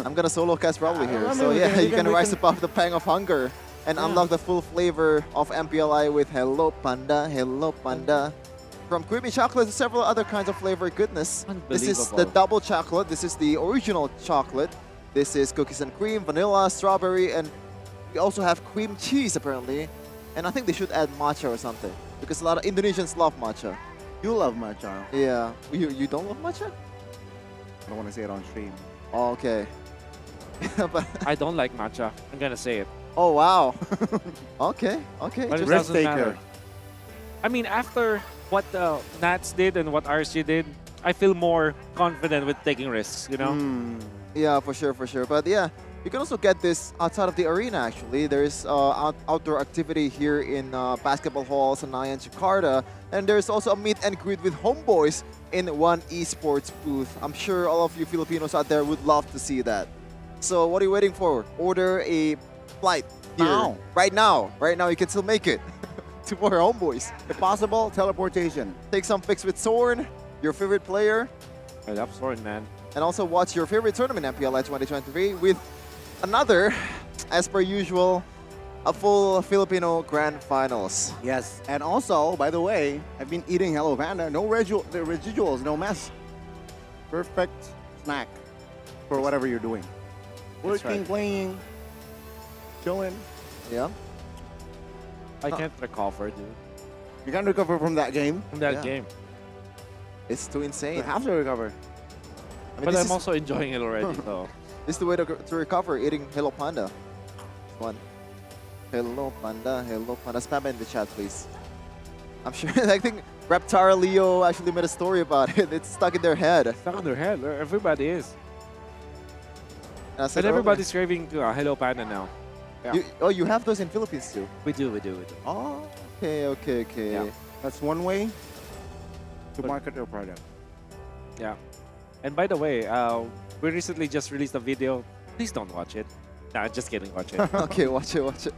I'm gonna solo cast probably here. I mean, So we yeah, can- you can rise above the pang of hunger and unlock the full flavor of MPLI with Hello Panda, Hello Panda. From creamy chocolate to several other kinds of flavor goodness. This is the Unbelievable. double chocolate. This is the original chocolate. This is cookies and cream, vanilla, strawberry, and we also have cream cheese apparently. And I think they should add matcha or something because a lot of Indonesians love matcha. you love matcha. Yeah, you don't love matcha? I don't want to say it on stream. Oh, okay. But I don't like matcha. I'm gonna say it. oh wow. Okay. But it Just- doesn't taker. matter. I mean, after what Nats did and what RSG did, I feel more confident with taking risks, you know? Yeah, for sure. But yeah, you can also get this outside of the arena actually. There's outdoor activity here in Basketball Hall, Senayan, Jakarta. And there's also a meet and greet with homeboys in one esports booth. I'm sure all of you Filipinos out there would love to see that. So what are you waiting for? Order a flight here. Now. Right now. Right now you can still make it. To more homeboys. If possible, teleportation. Take some pics with Sorn, your favorite player. I love Soren, man. And also watch your favorite tournament, MPLI 2023, with another, as per usual, a full Filipino Grand Finals. Yes, and also, by the way, I've been eating Hello Panda. No residuals, no mess. Perfect snack for whatever you're doing. That's Working, right. playing, chilling. Yeah. I can't recover, dude. You can recover from that game. From that Yeah. game. It's too insane. You have to recover. I mean, But this I'm is, also enjoying it already, so. this is the way to recover, eating Hello Panda. One. Hello Panda, spam it in the chat, please. I'm sure, I think Reptara Leo actually made a story about it. It's stuck in their head. Stuck in their head. Everybody is. And I said And earlier, everybody's craving Hello Panda now. Yeah. you have those in Philippines too? We do. Oh, okay. Yeah. That's one way to But- market your product. Yeah. And by the way, we recently just released a video. Please don't watch it. Nah, just kidding. Watch it. Okay, watch it.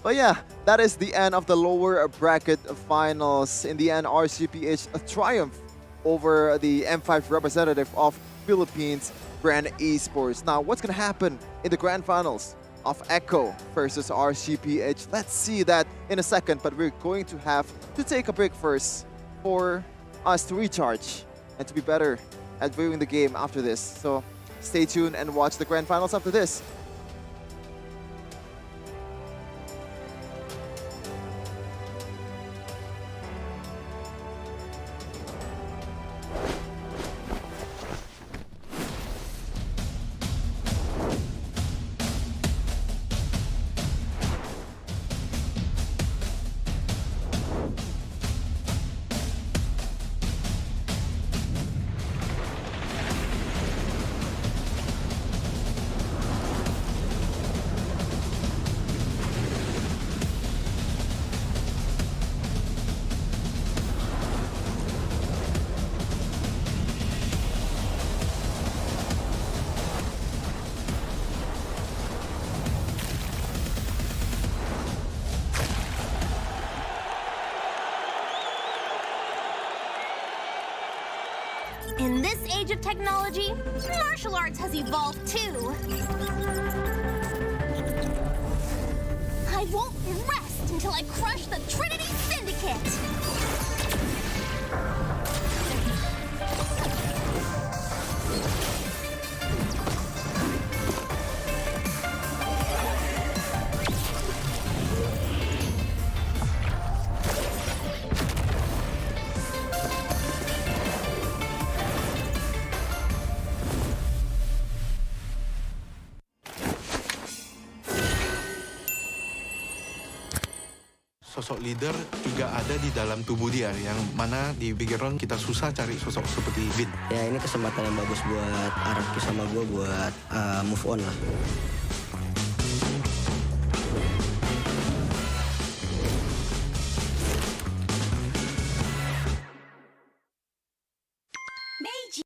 But yeah, that is the end of the lower bracket finals. In the end, RCPH a triumph over the M5 representative of Philippines, Bren Esports. Now, what's going to happen in the grand finals of Echo versus RCPH? Let's see that in a second, but we're going to have to take a break first for us to recharge and to be better at viewing the game after this. So stay tuned and watch the grand finals after this. In this age of technology, martial arts has evolved too. I won't rest until I crush the Trinity Syndicate! Sosok leader juga ada di dalam tubuh dia, yang mana di background kita susah cari sosok seperti Vin. Ya ini kesempatan yang bagus buat Araki sama gue buat move on lah. Meiji.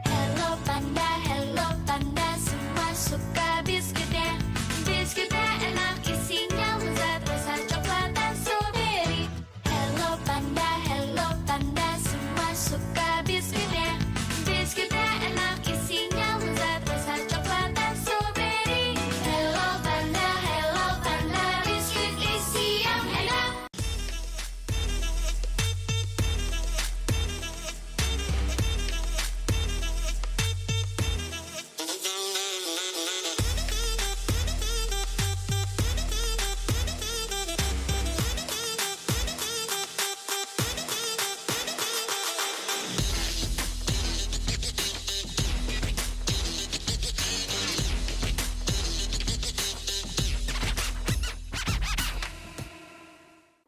Hello panda, semua suka biskuitnya. Biskuitnya enak, isinya lezat, rasa coklat dan strawberry. Hello panda, semua suka biskuitnya. Biskuitnya enak, isinya lezat, rasa coklat dan strawberry. Hello panda, biskuit isi yang enak.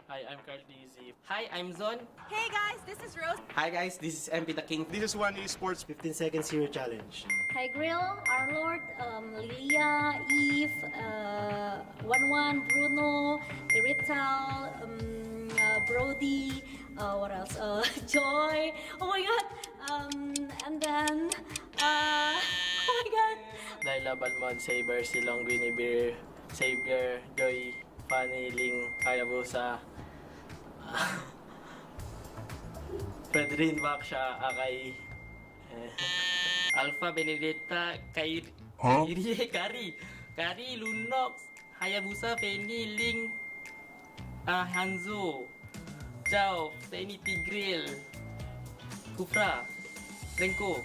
Hi, I'm Carl Dizzy. Hi, I'm Zon. Hey guys, this is Rose. Hi guys, this is MP the King. This is one Esports 15 seconds hero challenge. Hi Grill, Arlord, Lilia, Eve, 11, Bruno, Irital, Brody, what else? Joy. Oh my god. And then, oh my god. Laila, Balmond, Saber, Silong, Guinevere, Xavier, Joy, Fanny, Ling, Hayabusa, Fredrin, Baksha, Akay, Alpha, Benedetta, Kairi, Kari, Lunox, Hayabusa, Fanny, Ling, Hanzo, Chao, Fanny, Tigril, Kufra, Renko.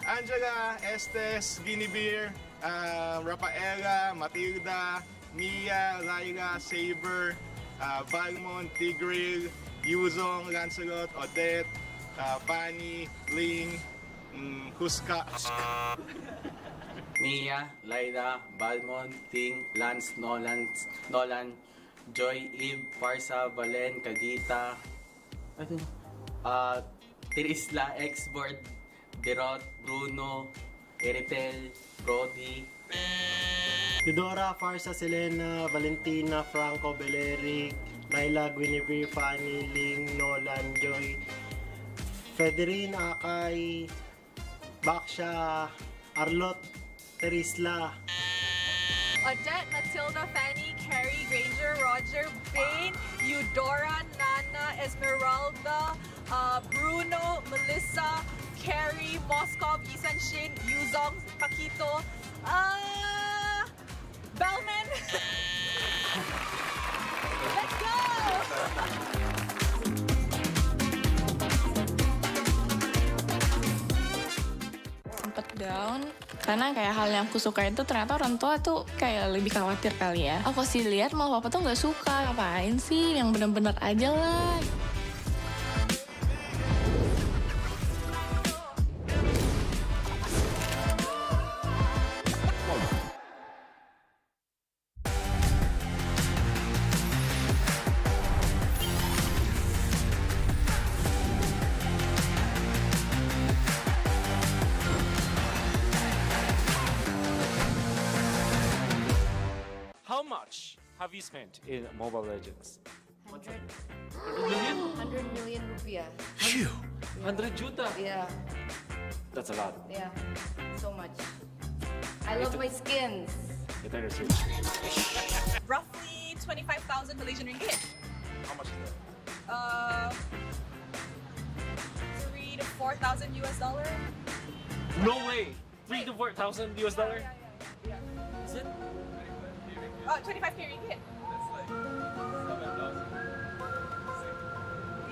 Angela, Estes, Guinevere, Rafaela, Matilda, Mia, Laila, Saber, Balmond, Tigril, Yuzong, Lancelot, Odette, Fanny, Ling, Huska. Mia, Laila, Balmond, Ting, Lance, Nolan, Joy, Eve, Parsa, Valen, Kadita, Tirisla, Xboard, Derot, Bruno, Eritel, Brody, Eudora, Farsa, Selena, Valentina, Franco, Beleric, Laila, Guinevere, Fanny, Ling, Nolan, Joy, Federin, Akay, Baksha, Arlot, Terisla, Odette, Matilda, Fanny, Carrie, Granger, Roger, Bane, Eudora, Nana, Esmeralda, Bruno, Melissa, Carrie, Moskov, Yisan Shin, Yuzong, Paquito, Bellman. Let's go! Sempet down karena kayak hal yang aku suka itu ternyata orang tua tuh kayak lebih khawatir kali ya. Aku sih lihat mau papa tuh nggak suka, ngapain sih yang bener-bener aja lah. How much have you spent in Mobile Legends? 100 million? 100 million rupiah. Phew! 100 juta? Yeah, That's a lot. yeah, so much. I love my skins. You better switch. Roughly 25,000 Malaysian ringgit. How much is that? 3 to 4,000 US dollar. No way! 3 to 4,000 US dollar? Yeah. Is it? 25k ringgit.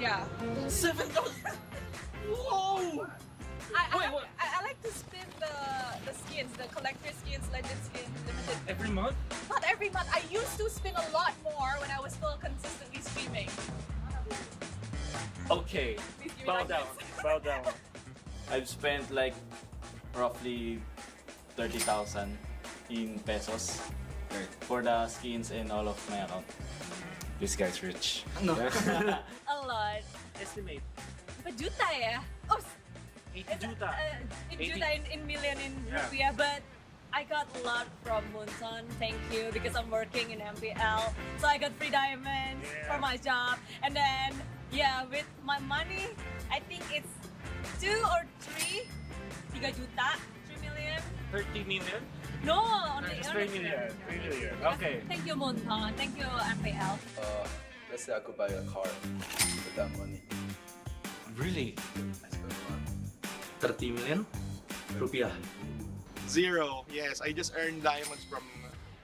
Yeah. 7,000. Whoa! I like to spin the skins, the collector skins, legend skins, limited. Every month? Not every month. I used to spin a lot more when I was still consistently streaming. Okay. Please give me Bow like down. this. Bow down. I've spent like roughly 30,000 in pesos for the skins and all of my account. This guy's rich. No. A lot. Estimate. Berapa juta ya? Oh, 80 juta. 80 juta in million in Yeah. rupiah, but I got a lot from Munson, thank you, because I'm working in MPL. So I got free diamonds for my job. And then, yeah, with my money, I think it's 2 or 3 juta, 3 million. 30 million? No, only Just 3 million. 3 million. Okay. Thank you, Munson. Thank you, MPL. Let's say I could buy a car with that money. Really? 30 million rupiah. 0. Yes, I just earn diamonds from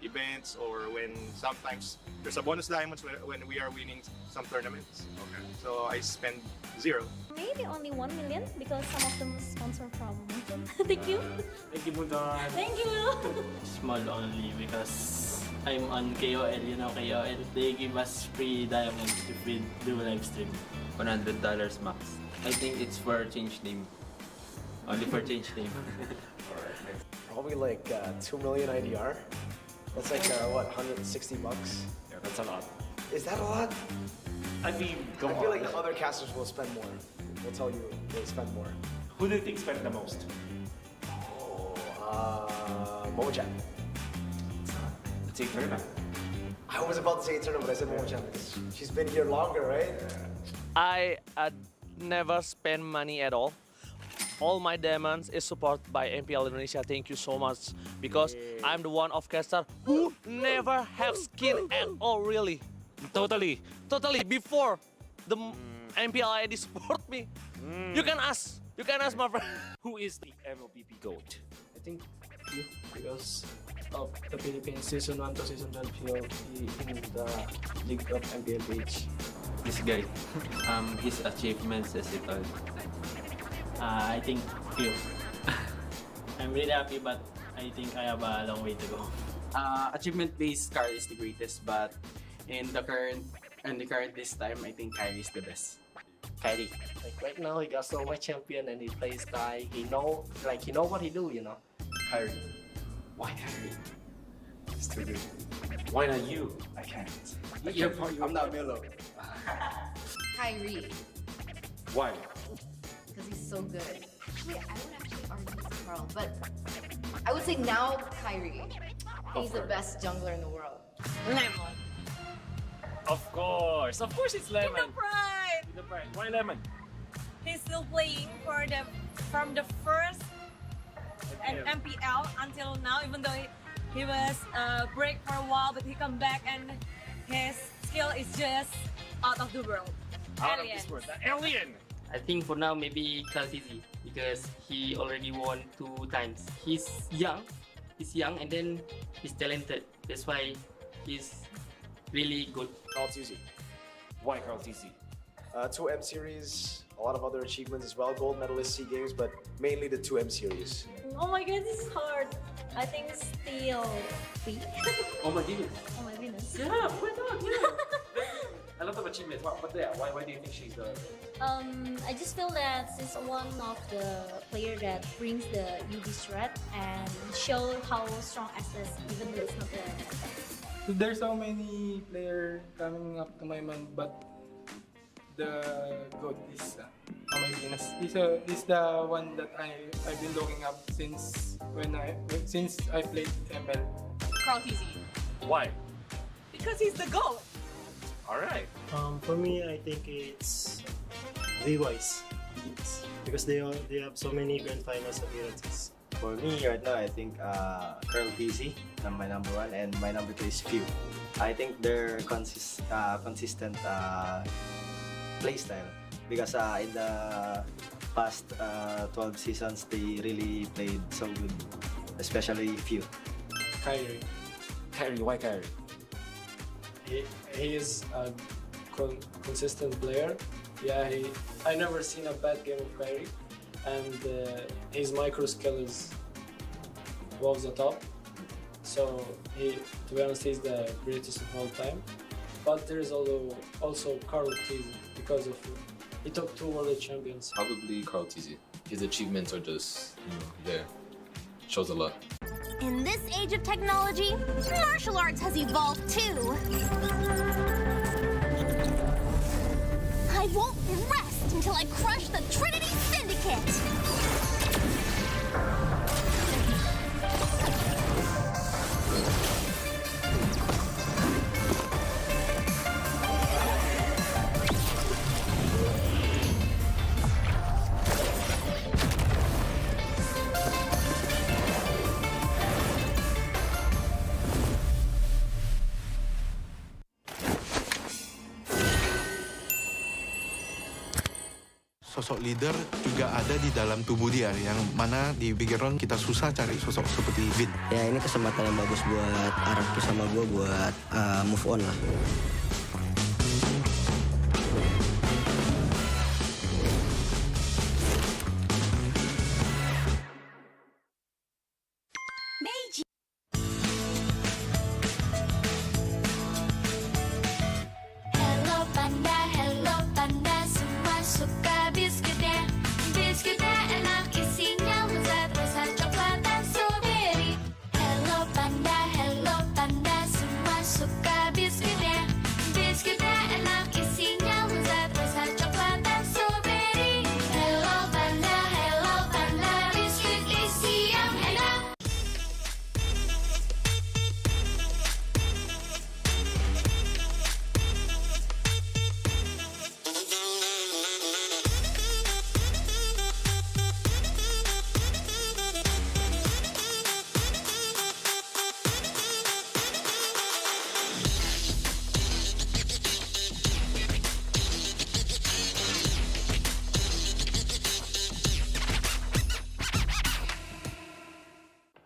events or when sometimes there's a bonus diamonds when we are winning some tournaments. Okay. So I spend 0. Maybe only 1 million because some of them sponsor from Munson. Thank you. Thank you, Budon. Thank you. Small only because I'm on KOL, you know KOL. They give us free diamonds if we do live stream. $100 max. I think it's for change name. Only for change name. Probably like 2 million IDR. That's like what, 160 bucks? Yeah, that's a lot. Is that a lot? I mean, I feel like the other casters will spend more. They'll tell you they spend more. Who do you think spent the most? Mojang. It's Eterna. I was about to say Eterna, but I said Mojang because she's been here longer, right? I never spend money at all. All my diamonds is supported by MPL Indonesia. Thank you so much because I'm the one of caster who never have skin at all, really. Totally. Before the MPLI support me. You can ask my friend. Who is the MLBB GOAT? I think you, because of the Philippines season 1 to season 12 he in the League of MPL page. This guy, his achievements as it all. I think few. I'm really happy, but I think I have a long way to go. Achievement-based car is the greatest, but in the current this time, I think Kyrie is the best. Kyrie. Like right now, he got so much champion and he plays Kai. He know what he do, you know. Kyrie. Why Kyrie? It's too good. Why not you? I can't. I'm not Milo. Kyrie, Why? because he's so good. Actually, I would actually argue it's Carl, but I would say now Kyrie. He's the best jungler in the world. Lemon. Of course it's Lemon. The pride. Why Lemon? He's still playing from the first MPL until now, even though he was break for a while, but he come back and his skill is just out of the world. Out of this world. The alien. I think for now maybe Kaltizi because he already won 2 times. He's young and then he's talented. That's why he's really good. Carl TZ. Why Carl TZ? 2 M series, a lot of other achievements as well. Gold medalist SEA Games, but mainly the 2 M series. Oh my god, this is hard. I think still 3. Oh my goodness. Oh my goodness. Yeah, why not? Yeah. A lot of achievements. But yeah, why do you think she's the? I just feel that she's one of the player that brings the UB threat and show how strong SS even though it's not the There's so many players coming up to my mind, but the GOAT is my Venus. He's the one that I've been looking up since I played ML. Carl TZ. Why? Because he's the GOAT. All right. For me, I think it's V-Wise because they have so many grand finals appearances. For me right now, I think Curl TZ, my number 1, and my number 2 is Few. I think they're consistent play style because in the past 12 seasons, they really played so good, especially Few. Kyrie. Why Kyrie? He is a consistent player. Yeah, I never seen a bad game of Kyrie, and his micro skill is above the top. So to be honest, he's the greatest of all time. But there is also Carl TZ because of he took 2 world champions. Probably Carl TZ. His achievements are just, there. Shows a lot. In this age of technology, martial arts has evolved too. I won't rest until I crush the Trinity Syndicate! sosok leader juga ada di dalam tubuh dia, yang mana di bigger round kita susah cari sosok seperti Vin. Ya ini kesempatan yang bagus buat Araki sama gue buat move on lah. Hello panda, semua suka biskuitnya. Biskuitnya enak, isinya lezat, rasa coklat dan strawberry. Hello panda, semua suka biskuitnya. Biskuitnya enak, isinya lezat, rasa coklat dan strawberry. Hello panda, biskuit isi yang enak.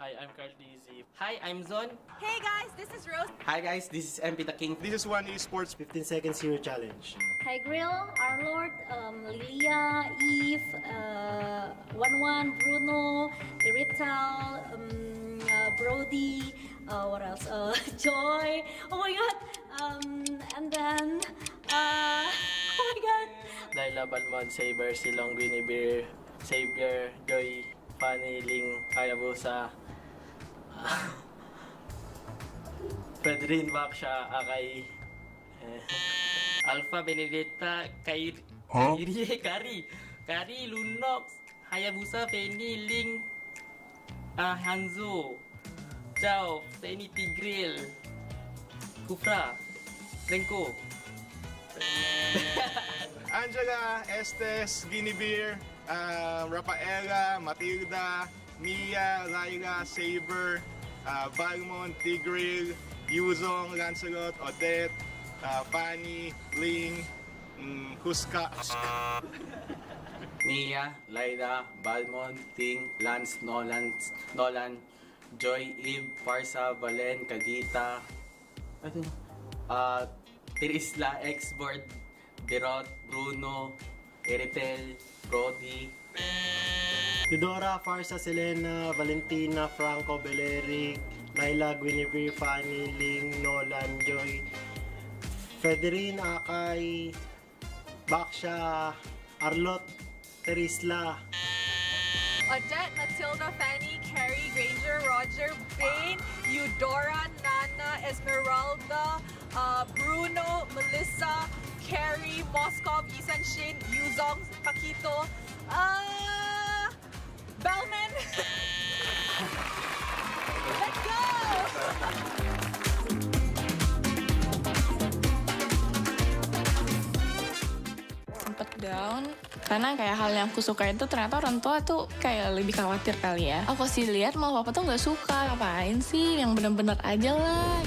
Hi, I'm Carl Dizzy. Hi, I'm Zon. Hey guys, this is Rose. Hi guys, this is MP the King. This is one Esports 15 seconds hero challenge. Hi Grill, Our Lord, Lilia, Eve, 11, Bruno, Irital, Brody, what else? Joy. Oh my god. And then, oh my god. Laila, Balmon, Saber, Silong, Guinevere, Xavier, Joy, Fanny, Ling, Hayabusa, Pedrin, Baksha, Akai, Alpha, Benedetta, Kairi, Kari, Lunox, Hayabusa, Penny, Ling, Hanzo, Chao, Tenny, Tigril, Kufra, Renko. Angela, Estes, Guinevere, Rafaela, Matilda, Mia, Laila, Saber, Balmon, Tigril, Yuzong, Lancelot, Odette, Fanny, Ling, Huska. Mia, Laila, Balmon, Ting, Lance, Nolan, Joy, Eve, Farsa, Valen, Kadita, Tirisla, Xboard, Derot, Bruno, Eritel, Brody, Eudora, Farsa, Selena, Valentina, Franco, Beleric, Laila, Guinevere, Fanny, Ling, Nolan, Joy, Federine, Akay, Baksha, Arlot, Terisla, Odette, Matilda, Fanny, Carrie, Granger, Roger, Bane, Eudora, Nana, Esmeralda, Bruno, Melissa, Carrie, Moskov, Isan Shin, Yuzong, Paquito, Bellman. Let's go! Sempet down karena kayak hal yang aku suka itu ternyata orang tua tuh kayak lebih khawatir kali ya. Aku sih lihat malah papa tuh nggak suka, ngapain sih, yang bener-bener aja lah.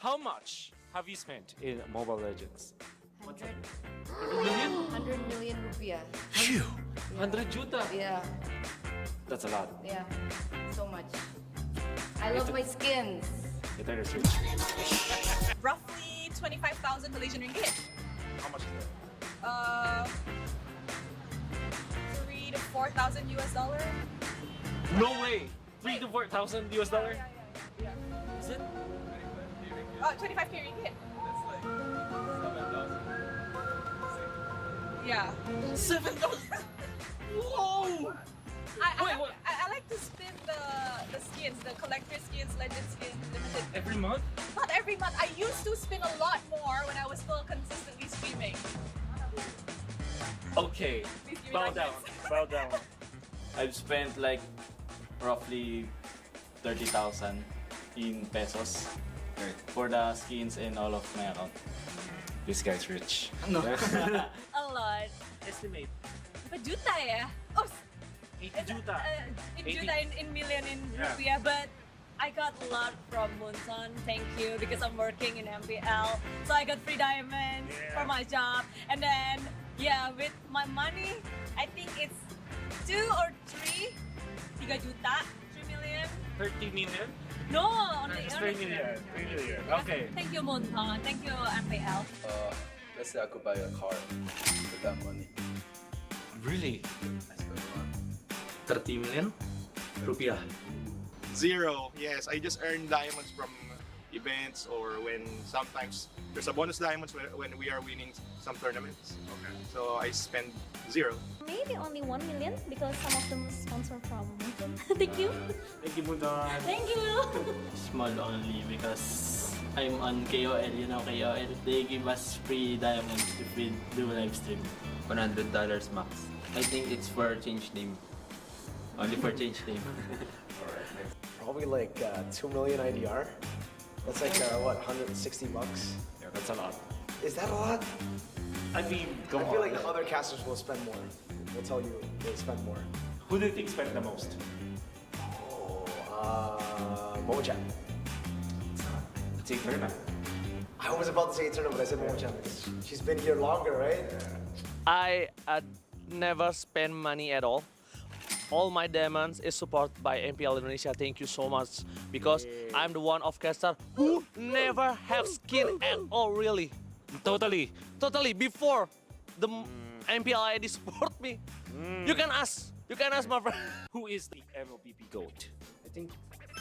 How much have you spent in Mobile Legends? 100 million? 100 million rupiah. Phew! 100 juta? Yeah, That's a lot. yeah, so much. I love my skins. It is rich. Roughly 25,000 Malaysian ringgit. How much is that? 3 to 4,000 US dollar. No way! 3 to 4,000 US dollar? Yeah. Is it? 25k ringgit. Yeah. 7,000. Whoa! I like to spin the skins, the collector skins, legend skins, limited. Every month? Not every month. I used to spin a lot more when I was still consistently streaming. Okay. Please give me Bow license. down. Bow down. I've spent like roughly 30,000 in pesos for the skins and all of my account. This guy's rich. No. A lot. Estimate. Berapa juta ya? Oh, 80 juta. 80 juta in million in Yeah. rupiah, but I got a lot from Munson. Thank you, because I'm working in MPL, so I got free diamonds for my job. And then, yeah, with my money, I think it's 2 or 3 juta, 3 million. 30 million? No, only Just 3 million. 3 million. Okay. Thank you, Munson. Thank you, MPL. Let's say I could buy a car with that money. Really? I spent a lot. 30 million rupiah. 0. Yes, I just earn diamonds from events or when sometimes there's a bonus diamonds when we are winning some tournaments. Okay. So I spend 0. Maybe only 1 million because some of them sponsor from Munson. Thank you. Thank you, Munson. Thank you. Small only because I'm on KOL, you know KOL. They give us free diamonds if we do live stream. $100 max. I think it's for change name. Only for change name. Probably like 2 million IDR. That's like what, 160 bucks? Yeah, that's a lot. Is that a lot? I mean, I feel like the other casters will spend more. They'll tell you they spend more. Who do you think spent the most? Momo-chan. It's Eterna. I was about to say Eterna, but I said Momo-chan because she's been here longer, right? I never spend money at all. All my diamonds is supported by MPL Indonesia. Thank you so much, because I'm the one of caster who never have skin at all, really. Totally. Before the MPLI support me. You can ask my friend. Who is the MLBB GOAT? I think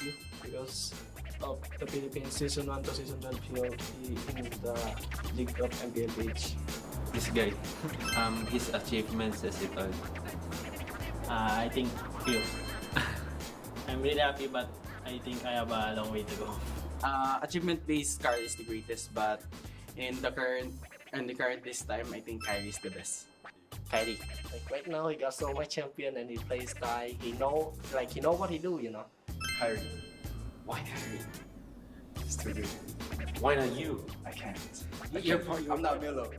you, because of the Philippines season 1 to season 12 he in the League of MPL page. This guy, his achievements as it all. I think few. I'm really happy, but I think I have a long way to go. Achievement-based car is the greatest, but in the current this time, I think Kyrie is the best. Kyrie. Like right now, he got so much champion and he plays Kai. He know what he do, you know. Kyrie. Why Kyrie? It's too good. Why not you? I can't. I'm not Milo.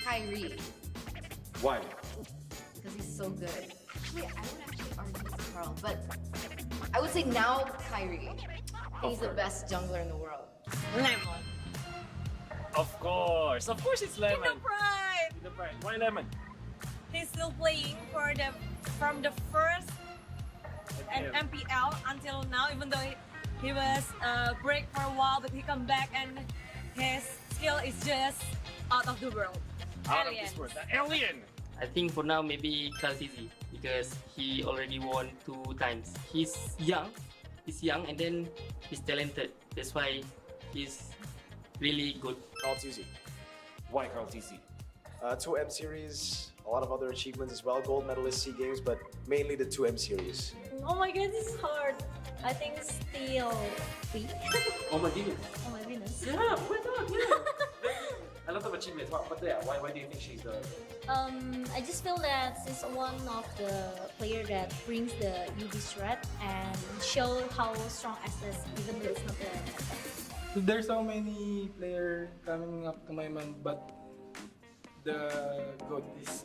Kyrie, Why? because he's so good. Actually, I would actually argue it's Carl, but I would say now Kyrie. He's the best jungler in the world. Lemon. Of course it's Lemon. Kingdom Pride. Kingdom Pride. Why Lemon? He's still playing from the first MPL until now, even though he was break for a while, but he come back and his skill is just out of the world. Out of this world. The alien. I think for now maybe Kaltizi because he already won 2 times. He's young, and then he's talented. That's why he's really good. Carl TZ. Why Carl TZ? 2M series, a lot of other achievements as well. Gold medalist SEA Games, but mainly the 2M series. Oh my god, this is hard. I think still B. Oh my goodness. Oh my goodness. Yeah, why not? Yeah. A lot of achievements. But yeah, why do you think she's the? I just feel that she's one of the player that brings the UV threat and show how strong SS, even though it's not the. There's so many players coming up to my mind, but the GOAT is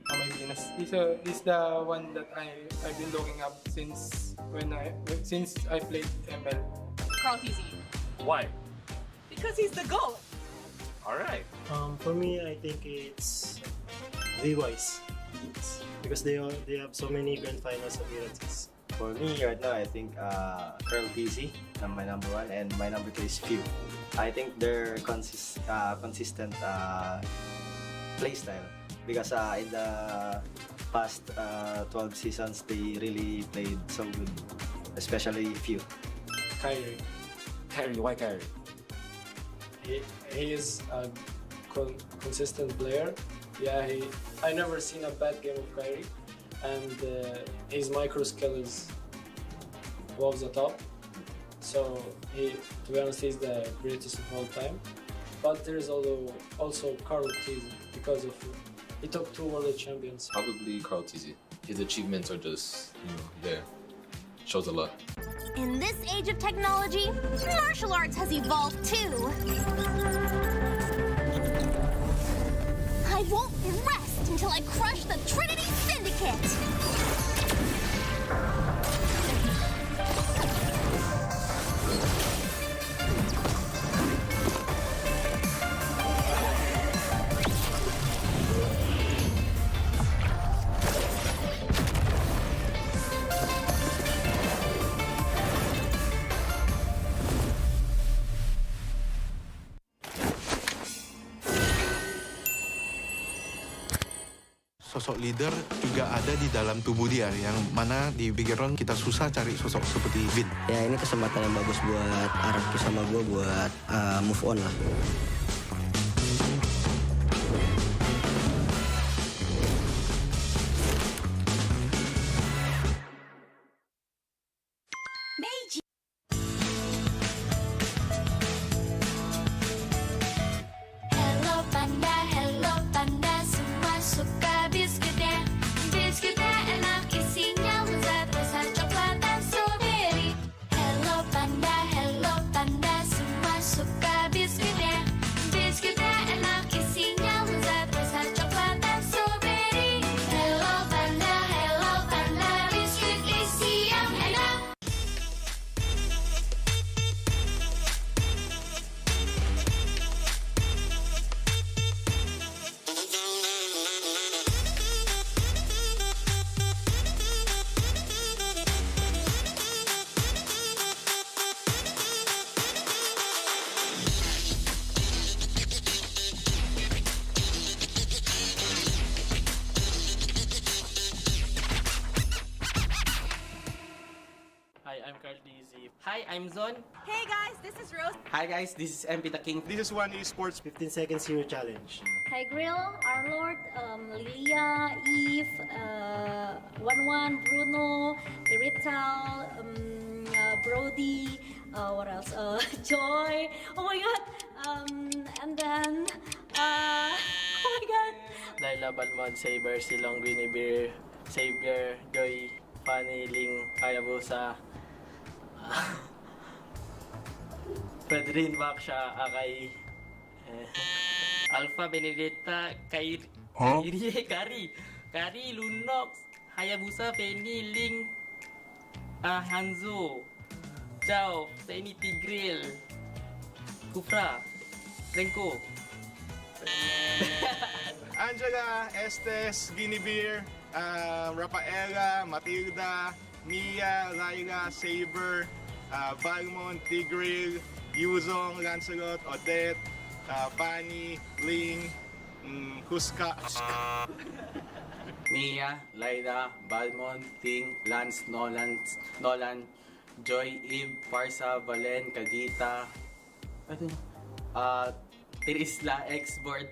my Venus. He's the one that I've been looking up since I played ML. Carl TZ. Why? Because he's the GOAT. All right. For me, I think it's V-Wise. Because they have so many grand finals appearances. For me right now, I think Curl TZ, my number 1, and my number 2 is Few. I think they're consistent play style because in the past 12 seasons they really played so good, especially Few. Kyrie. Why Kyrie? He is a consistent player. Yeah, I never seen a bad game of Kyrie, and his micro skill is above the top. So to be honest, he's the greatest of all time. But there is also Carl TZ because of he took 2 world champions. Probably Carl TZ. His achievements are just there. shows a lot. In this age of technology, martial arts has evolved too. I won't rest until I crush the Trinity Syndicate! Sosok leader juga ada di dalam tubuh dia, yang mana di Big Round kita susah cari sosok seperti Vin. Ya ini kesempatan yang bagus buat Araki sama gue buat move on lah. Hello panda, semua suka biskuitnya. Biskuitnya enak, isinya lezat, rasa coklat dan strawberry. Hello panda, semua suka biskuitnya. Biskuitnya enak, isinya lezat, rasa coklat dan strawberry. Hello panda, biskuit isi yang enak. Hi, I'm Carl Dizzy. Hi, I'm Zon. Hey guys, this is Rose. Hi guys, this is MP the King. This is one Esports 15 seconds hero challenge. Hi Grill, Arlord, Lilia, Eve, 11, Bruno, Irital, Brody, what else? Joy. Oh my god. And then, oh my god. Laila, Balmond, Saber, Silong, Guinevere, Xavier, Joy, Fanny, Ling, Hayabusa, Pedrin, Baksha, Akai, Alpha, Benedetta, Kari, Lunox, Hayabusa, Penny, Ling, Hanzo, Chao, Tiny Tigril, Kufra, Renko. Angela, Estes, Guinevere, Rafaela, Matilda, Mia, Laila, Saber, Balmond, Tigril, Yuzong, Lancelot, Odette, Fanny, Ling, Huska. Mia, Laila, Balmond, Ting, Lance, Nolan, Joy, Eve, Parsa, Valen, Kagita, Tirisla, Xboard,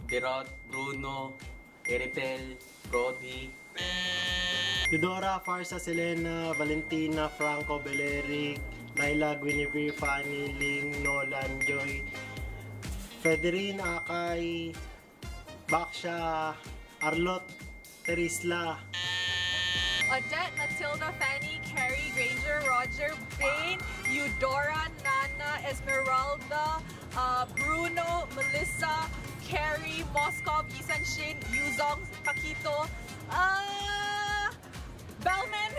Derot, Bruno, Eritel, Brody, Eudora, Farsa, Selena, Valentina, Franco, Beleric, Laila, Guinevere, Fanny, Ling, Nolan, Joy, Federine, Akay, Baksha, Arlot, Terisla, Odette, Matilda, Fanny, Carrie, Granger, Roger, Bane, Eudora, Nana, Esmeralda, Bruno, Melissa, Carrie, Moskov, Isan Shin, Yuzong, Paquito, Bellman.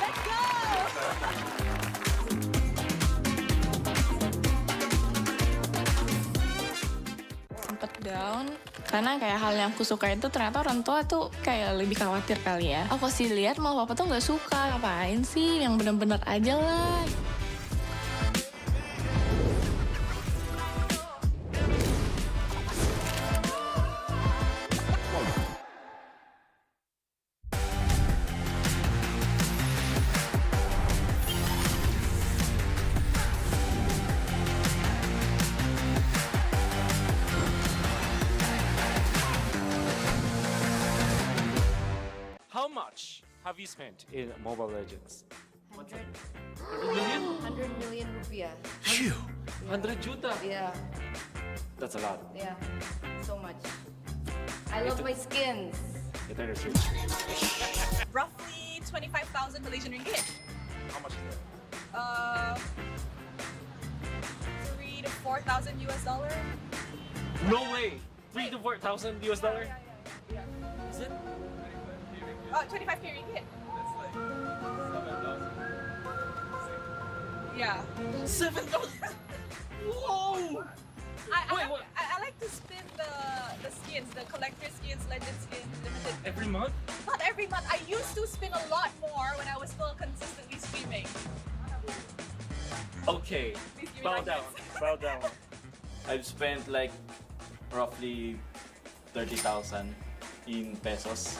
Let's go! Sempet down karena kayak hal yang aku suka itu ternyata orang tua tuh kayak lebih khawatir kali ya. Aku sih lihat malah papa tuh nggak suka, ngapain sih, yang bener-bener aja lah. How much have you spent in Mobile Legends? 100 million rupiah. Phew! 100 juta? Yeah, That's a lot. yeah, so much. I love my skins. Nintendo Switch. Roughly me 25,000 Malaysian ringgit. How much is that? 3 to 4,000 US dollar. No way! 3 to 4,000 US dollar? Yeah. Is it? 25k ringgit. Yeah. 7,000. Whoa! I like to spin the skins, the collector skins, legend skins, limited. Every month? Not every month. I used to spin a lot more when I was still consistently streaming. Okay. Bow down. Bow down. I've spent like roughly 30,000 in pesos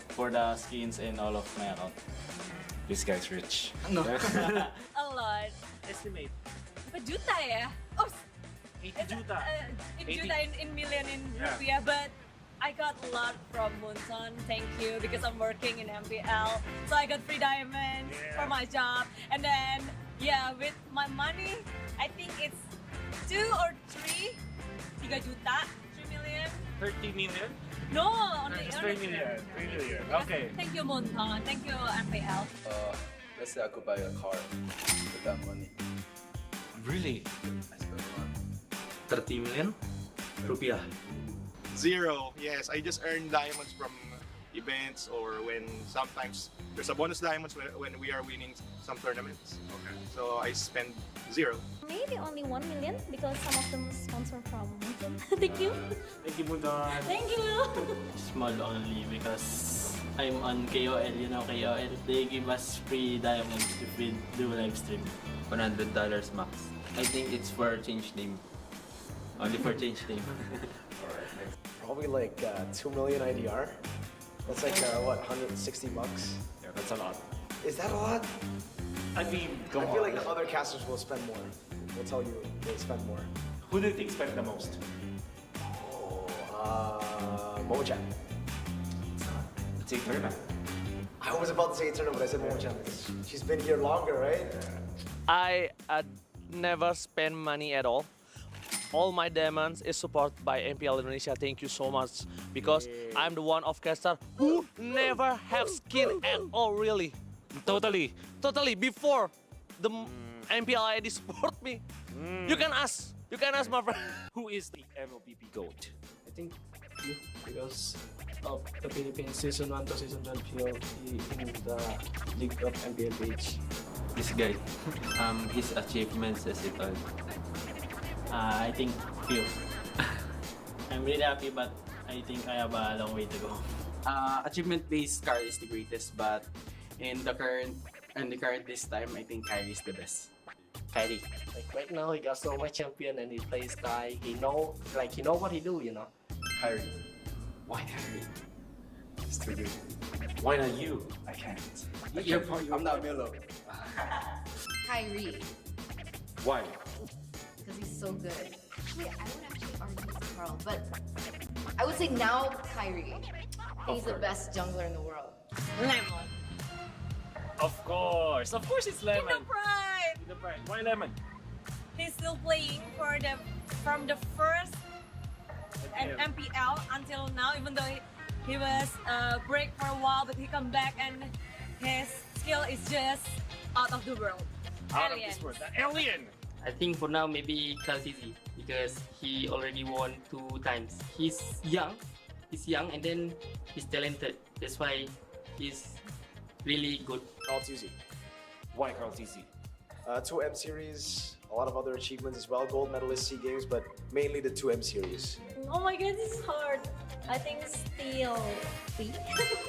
for the skins and all of my account. This guy's rich. No. A lot. Estimate. Berapa juta ya? Oh, 80 juta. in juta in million in rupiah, but I got a lot from Munson. Thank you, because I'm working in MPL, so I got free diamonds for my job, and then with my money, I think it's 2 or 3 juta, 3 million. 30 million? No, only 3 million. 3 million. Okay. Thank you, Munson. Thank you, MPL. Let's say I could buy a car with that money. Really? I spent a lot. 30 million rupiah. Zero. Yes, I just earn diamonds from events or when sometimes there's a bonus diamonds when we are winning some tournaments. Okay. So I spend 0. Maybe only 1 million because some of them sponsor from Munson. Thank you. Thank you, Munson. Thank you. Small only because I'm on KOL, you know KOL. They give us free diamonds if we do live stream. $100 max. I think it's for change name. Only for change name. Alright, probably like 2 million IDR. That's like what, 160 bucks? Yeah, that's a lot. Is that a lot? I mean, I feel like the other casters will spend more. We'll tell you they spend more. Who do you think spent the most? Momo-chan. It's Eterna. I was about to say Eterna, but I said Momo-chan. She's been here longer, right? I never spend money at all. All my diamonds is supported by MPL Indonesia. Thank you so much, because I'm the one of caster who never have skin at all, really. Totally. Before the MPLI support me. You can ask my friend. Who is the MLBB GOAT? I think you, because of the Philippines Season 1 to Season 12 field in the League of MPL page. This guy, his achievements as it all. I think few. I'm really happy, but I think I have a long way to go. Achievement-based car is the greatest, but in the current this time, I think Kyrie is the best. Kyrie. Like right now, he got so much champion and he plays Thai. He know what he do, you know. Kyrie. Why Kyrie? It's too good. Why not you? I can't. I'm not Milo. Kyrie, Why? because he's so good. Actually, I would actually argue it's Carl, but I would say now Kyrie. He's the best jungler in the world. Lemon. Of course it's Lemon. In the pride. Why Lemon? He's still playing from the first MPL until now, even though he was break for a while, but he come back and his skill is just out of the world. Out of this world. The alien! I think for now maybe Kaltizi because he already won 2 times. He's young, and then he's talented. That's why he's really good. Carl TZ. Why Carl TZ? 2 M series, a lot of other achievements as well. Gold medalist SEA Games, but mainly the 2 M series. Oh my god, this is hard. I think still 3.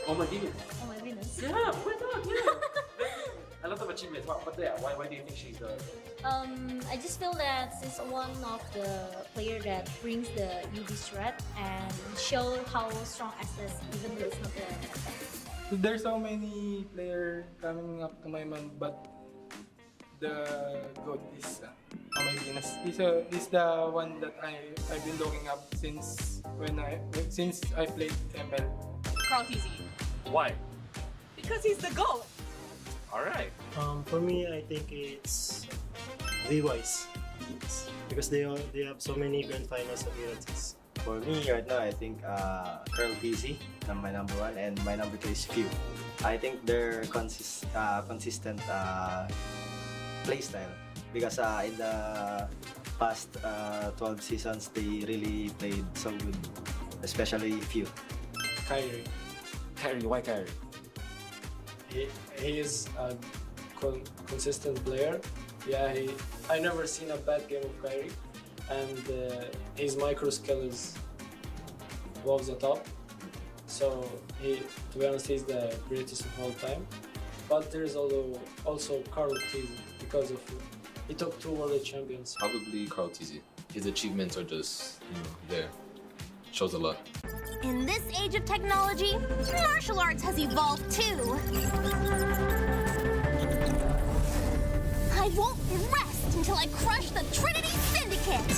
Oh my goodness. Oh my goodness. Yeah, why not? Yeah. A lot of achievements, but yeah, why do you think she's the... I just feel that she's one of the player that brings the UV threat and show how strong SS, even though it's not the There's so many players coming up to my mind, but the GOAT is MLBB-Mواجهة. He's the one that I've been looking up since I played ML. Carl TZ. Why? Because he's the GOAT. Alright. For me, I think it's V-Wise. Because they have so many grand finals appearances. For me right now, I think Curl TZ, my number 1, and my number 2 is Few. I think they're consistent play style because in the past 12 seasons, they really played so good, especially Few. Kyrie. Kyrie, why Kyrie? He is a consistent player. Yeah, I never seen a bad game of Kyrie, and his micro skill is above the top. So to be honest, he's the greatest of all time. But there's also Carl TZ because of he took 2 world champions. Probably Carl TZ. His achievements are just there. Shows a lot. In this age of technology, martial arts has evolved too. I won't rest until I crush the Trinity Syndicate!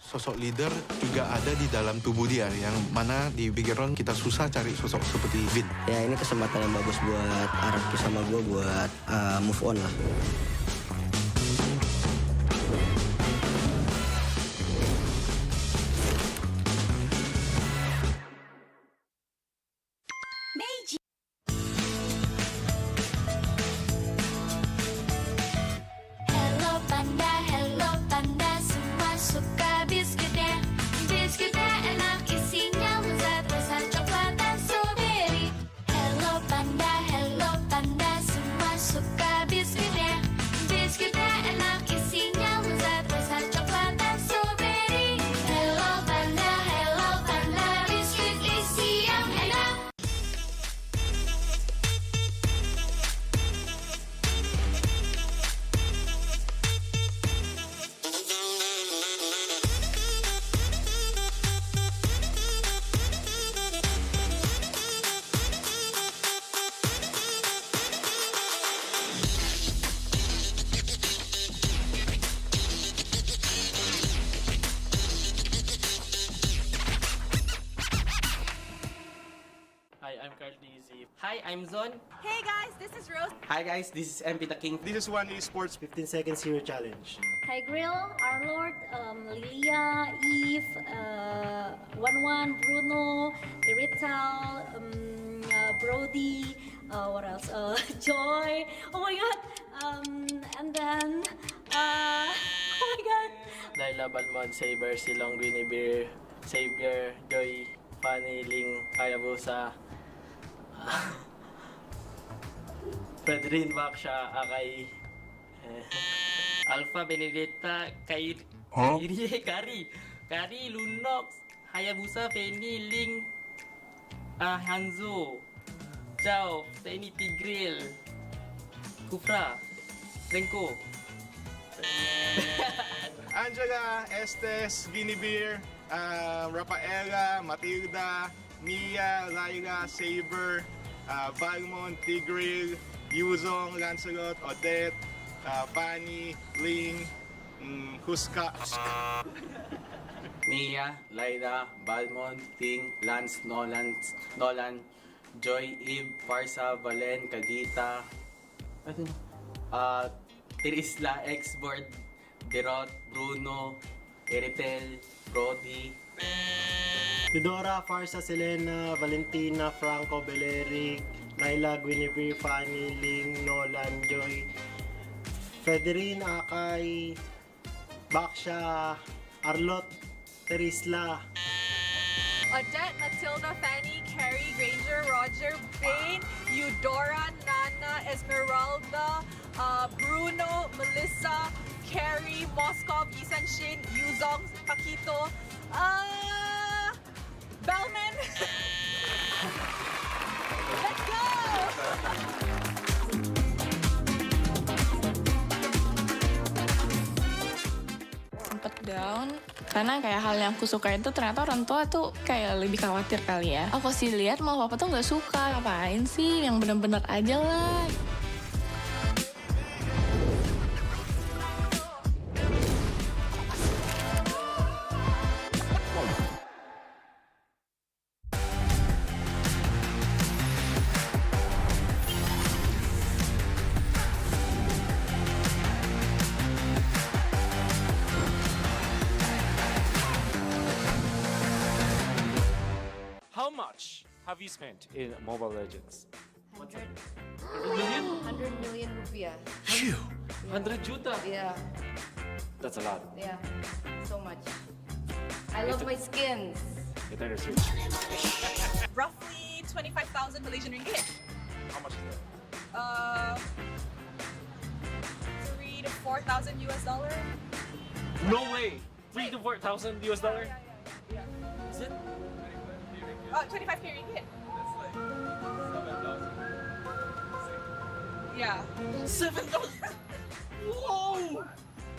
Sosok leader juga ada di dalam tubuh dia, yang mana di big round kita susah cari sosok seperti Vin. Ya ini kesempatan yang bagus buat Araki sama gue buat move on lah. Hello panda, semua suka biskuitnya. Biskuitnya enak, isinya lezat, rasa coklat dan strawberry. Hello panda, semua suka biskuitnya. Biskuitnya enak, isinya lezat, rasa coklat dan strawberry. Hello panda, biskuit isi yang enak. Hi, I'm Carl TZ. Hi, I'm Zon. Hey guys, this is Rose. Hi guys, this is MP the King. This is One Esports. 15 seconds hero challenge. Hi Grill, Arlord, Lilia, Eve, 11, Bruno, Irital, Brody, what else? Joy. Oh my god. And then, oh my god. Laila, Balmond, Saber, Silong, Guinevere, Xavier, Joy, Fanny, Ling, Hayabusa, Pedrin, Baksha, Akay, Alpha, Benedetta, Kari, Lunox, Hayabusa, Fanny, Ling, Hanzo, Chao, Tiny Tigril, Kufra, Renko. Angela, Estes, Guinevere, Rafaela, Matilda, Mia, Laila, Saber, Balmond, Tigril, Yuzong, Lancelot, Odette, Fanny, Ling, Huska. Mia, Laila, Balmond, Ting, Lance, Nolan, Joy, Eve, Farsa, Valen, Kagita, Tirisla, Xboard, Derot, Bruno, Eritel, Brody, Eudora, Farsa, Selena, Valentina, Franco, Beleric, Laila, Guinevere, Fanny, Ling, Nolan, Joy, Federine, Akay, Baksha, Arlot, Terisla, Odette, Matilda, Fanny, Carrie, Granger, Roger, Bane, Eudora, Nana, Esmeralda, Bruno, Melissa, Carrie, Moskov, Isan Shin, Yuzong, Paquito, Bellman. Let's go! Sempet down Karena kayak hal yang aku suka itu ternyata orang tua tuh kayak lebih khawatir kali ya. Aku sih lihat mama papa tuh nggak suka. Ngapain sih? Yang bener-bener aja lah. How much have you spent in Mobile Legends? 100 million? 100 million rupiah. Phew! 100 juta? Yeah, That's a lot. yeah, so much. I love my skins. Get better switch. Roughly 25,000 Malaysian ringgit. How much is that? 3 to 4,000 US dollar. No way! 3 to 4,000 US dollar? Yeah. Is it? 25k ringgit. Yeah. 7,000. Whoa!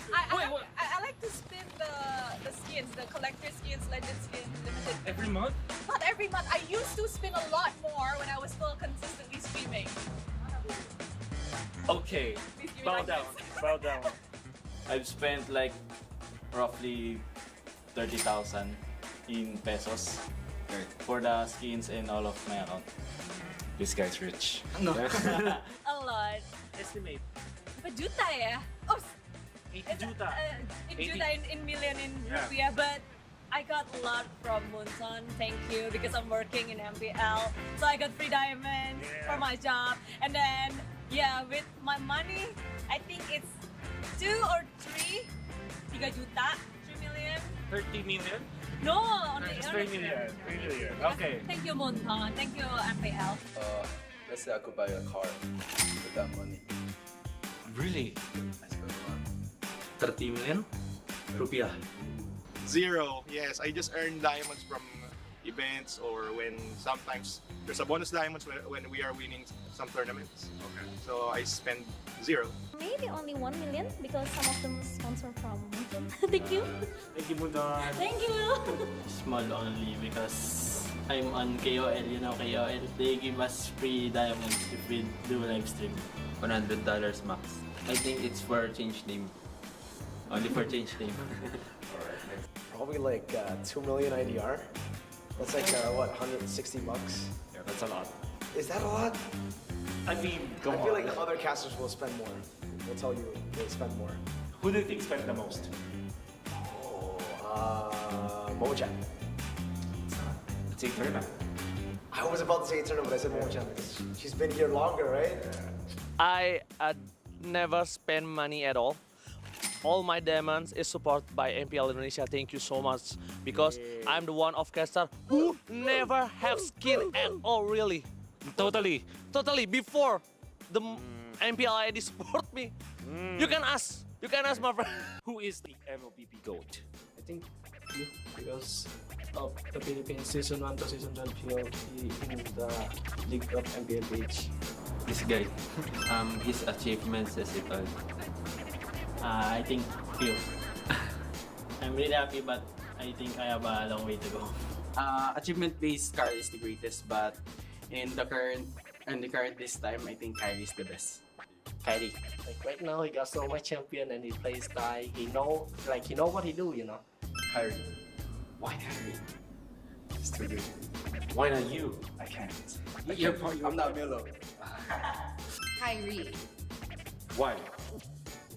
I like to spin the skins, the collector skins, legend skins, limited. Every month? Not every month. I used to spin a lot more when I was still consistently streaming. Okay. Bow down. Bow down. I've spent like roughly 30,000 in pesos for the skins and all of my account. This guy's rich. No. A lot. Estimate. Berapa juta ya? Oh, 80 juta. 80 juta in million in Yeah. rupiah, but I got a lot from Munson. Thank you, because I'm working in MPL, so I got free diamonds for my job. And then, yeah, with my money, I think it's 2 or 3 juta, 3 million. 30 million? No, only Just 3 million. 3 million. Okay. Thank you, Munson. Thank you, MPL. Let's say I could buy a car with that money. Really? I spent a lot. 30 million rupiah. Zero. Yes, I just earn diamonds from events or when sometimes there's a bonus diamonds when we are winning some tournaments. Okay. So I spend zero. Maybe only 1 million because some of them sponsor from Munson. Thank you. Thank you, Munson. Thank you. Small only because I'm on KOL, you know KOL. They give us free diamonds if we do live stream. $100 max. I think it's for change name. Only for change name. Probably like 2 million IDR. That's like what, 160 bucks? Yeah, that's a lot. Is that a lot? I mean, I feel like the other casters will spend more. They'll tell you they spend more. Who do you think spent the most? Mojang. It's Eterna. I was about to say Eterna, but I said Mojang because she's been here longer, right? I never spend money at all. All my diamonds is supported by MPL Indonesia. Thank you so much because I'm the one of caster who never have skin at all, really. Totally. Before the MPLI support me. You can ask my friend. Who is the MLBB GOAT? I think you, because of the Philippines Season 1 to Season 12 PLP in the League of MPL page. This guy, his achievements as it all. I think few. I'm really happy, but I think I have a long way to go. Achievement-based Car is the greatest, but in the current this time, I think Kyrie is the best. Kyrie. Like right now, he got so much champion and he plays Kai. He know what he do, you know. Kyrie. Why Kyrie? It's too good. Why not you? I can't. I'm not Milo. Kyrie, Why?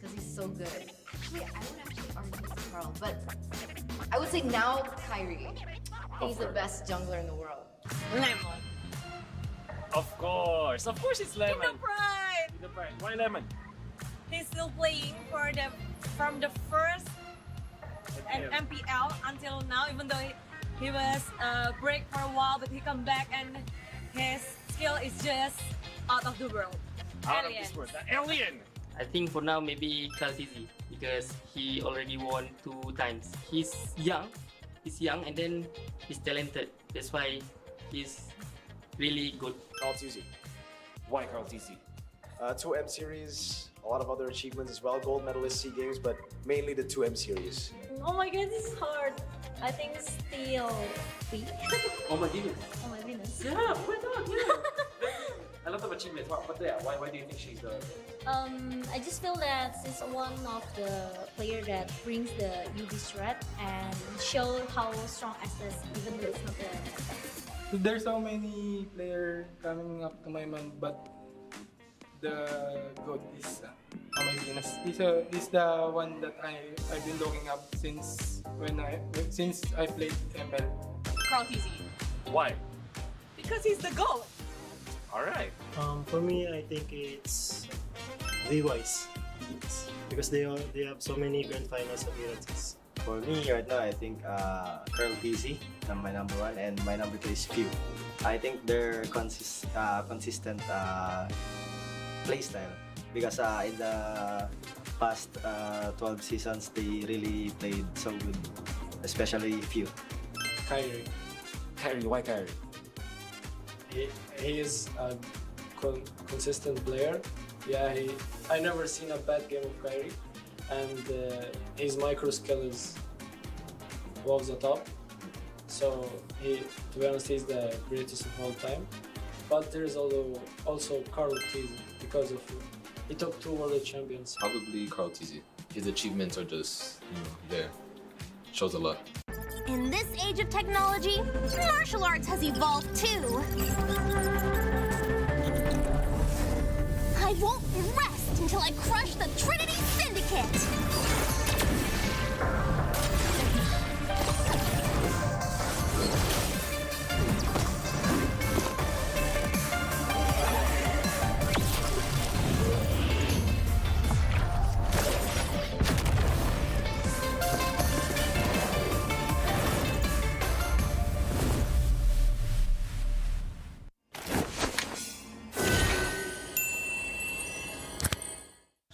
because he's so good. Actually, I would actually argue with Carl, but I would say now Kyrie. He's the best jungler in the world. Lemon. Of course it's Lemon. The pride. Why Lemon? He's still playing from the first MPL until now, even though he was break for a while, but he come back and his skill is just out of the world. Out of this world. The alien! I think for now maybe Kaltizi because he already won 2 times. He's young and then he's talented. That's why he's really good. Carl Tizzi. Why Carl Tizzi? 2 M series, a lot of other achievements as well. Gold medalist SEA Games, but mainly the 2 M series. Oh my god, this is hard. I think still 3. Oh my goodness. Oh my goodness. Yeah, why not? Yeah. A lot of achievements. But yeah, why do you think she's the? I just feel that she's one of the player that brings the UV threat and show how strong SS even though it's not the best. There's so many players coming up to my mind, but the GOAT is oh my goodness. He's the one that I've been looking up since I played ML. Carl TZ. Why? Because he's the GOAT. All right. For me, I think it's V-Wise. Because they have so many grand finals appearances. For me right now, I think Curl TZ, my number 1, and my number 2 is Pew. I think they're consistent play style because in the past 12 seasons, they really played so good, especially Pew. Kyrie. Kyrie, why Kyrie? He is a consistent player. Yeah, I never seen a bad game of Kyrie, and his micro skill is above the top. So to be honest, he's the greatest of all time. But there's also Carl TZ because of he took 2 world champions. Probably Carl TZ. His achievements are just there. Shows a lot. In this age of technology, martial arts has evolved too. I won't rest until I crush the Trinity Syndicate!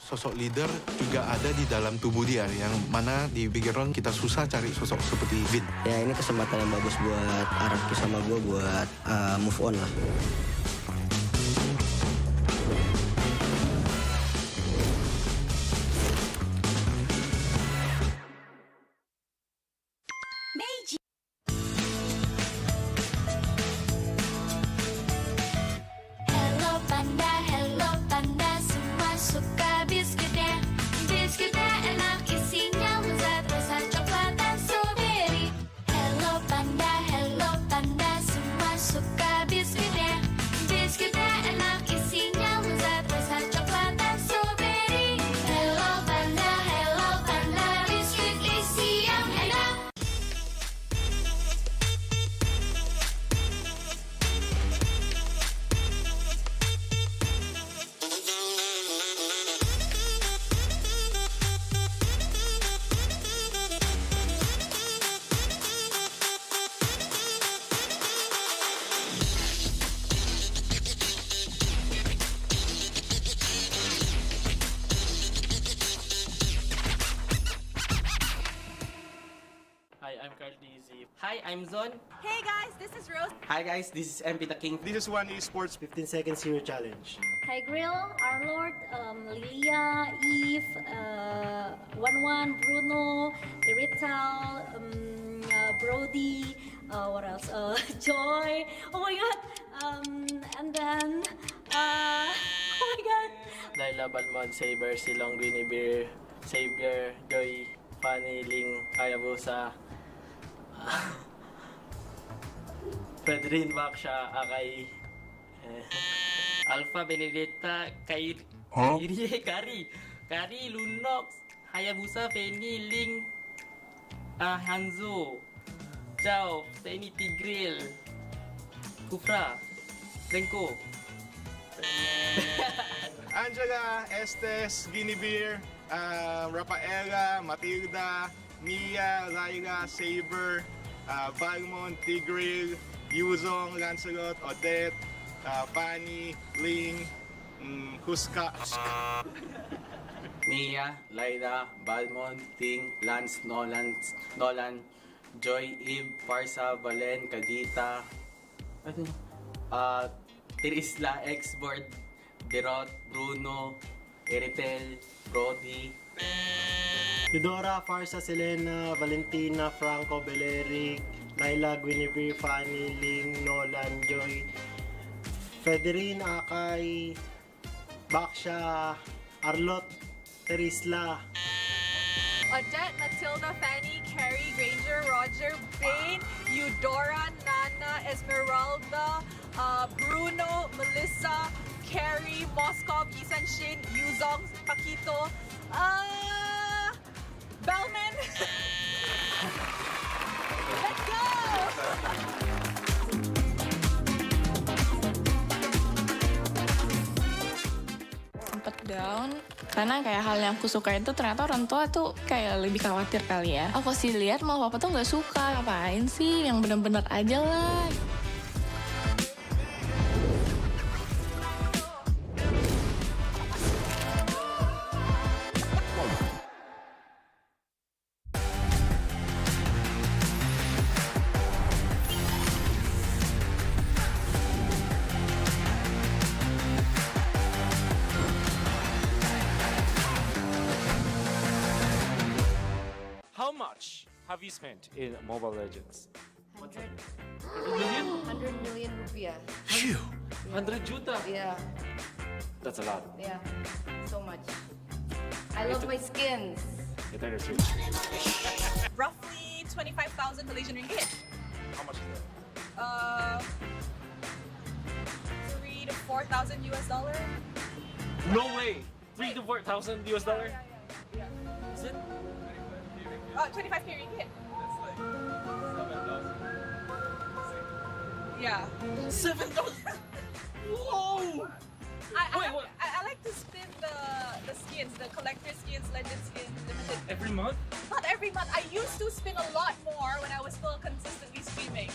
Sosok leader juga ada di dalam tubuh dia, yang mana di background kita susah cari sosok seperti Vin. Ya ini kesempatan yang bagus buat Araki sama gue buat move on lah. Hello panda, semua suka biskuitnya. Biskuitnya enak, isinya lezat, rasa coklat dan strawberry. Hello panda, semua suka biskuitnya. Biskuitnya enak, isinya lezat, rasa coklat dan strawberry. Hello panda, biskuit isi yang enak. Hi, I'm Carl TZ. Hi, I'm Zon. Hey guys, this is Rose. Hi guys, this is MP the King. This is One Esports. 15 seconds hero challenge. Hi Grill, Arlord, Lilia, Eve, 11, Bruno, Irital, Brody, what else? Joy. Oh my god. And then, oh my god. Laila, Balmond, Saber, Silong, Guinevere, Xavier, Joy, Fanny, Ling, Hayabusa, Pedrin, Baksha, Akay, Alpha, Benedetta, Kari, Lunox, Hayabusa, Feni, Ling, Hanzo, Chao, Teni, Tigril, Kufra, Renko. Angela, Estes, Guinevere, Rafaela, Matilda, Mia, Lyra, Saber, Balmond, Tigril, Yuzong, Lancelot, Odette, Fanny, Ling, Huska. Mia, Lyra, Balmond, Ting, Lance, Nolan, Joy, Eve, Parsa, Valen, Kadita, Tirisla, Xboard, Derot, Bruno, Eritel, Brody, Eudora, Farsa, Selena, Valentina, Franco, Beleric, Laila, Guinevere, Fanny, Ling, Nolan, Joy, Federine, Akay, Baksha, Arlot, Terisla. Odette, Matilda, Fanny, Carrie, Granger, Roger, Bane, Eudora, Nana, Esmeralda, Bruno, Melissa, Carrie, Moskov, Isan Shin, Yuzong, Paquito, Bellman. Let's go! Sempet down karena kayak hal yang aku suka itu ternyata orang tua tuh kayak lebih khawatir kali ya. Aku sih lihat malah papa tuh nggak suka, ngapain sih yang bener-bener aja lah. How much have you spent in Mobile Legends? 100 million? 100 million rupiah. Phew! 100 juta? Yeah, That's a lot. yeah, so much. I love my skins. Get that rich. Roughly 25,000 Malaysian ringgit. How much is that? 3 to 4,000 US dollar. No way! 3 to 4,000 US dollar? Yeah. Is it? 25k ringgit. Yeah. 7,000. Whoa! I like to spin the skins, the collector skins, legend skins, limited. Every month? Not every month. I used to spin a lot more when I was still consistently streaming.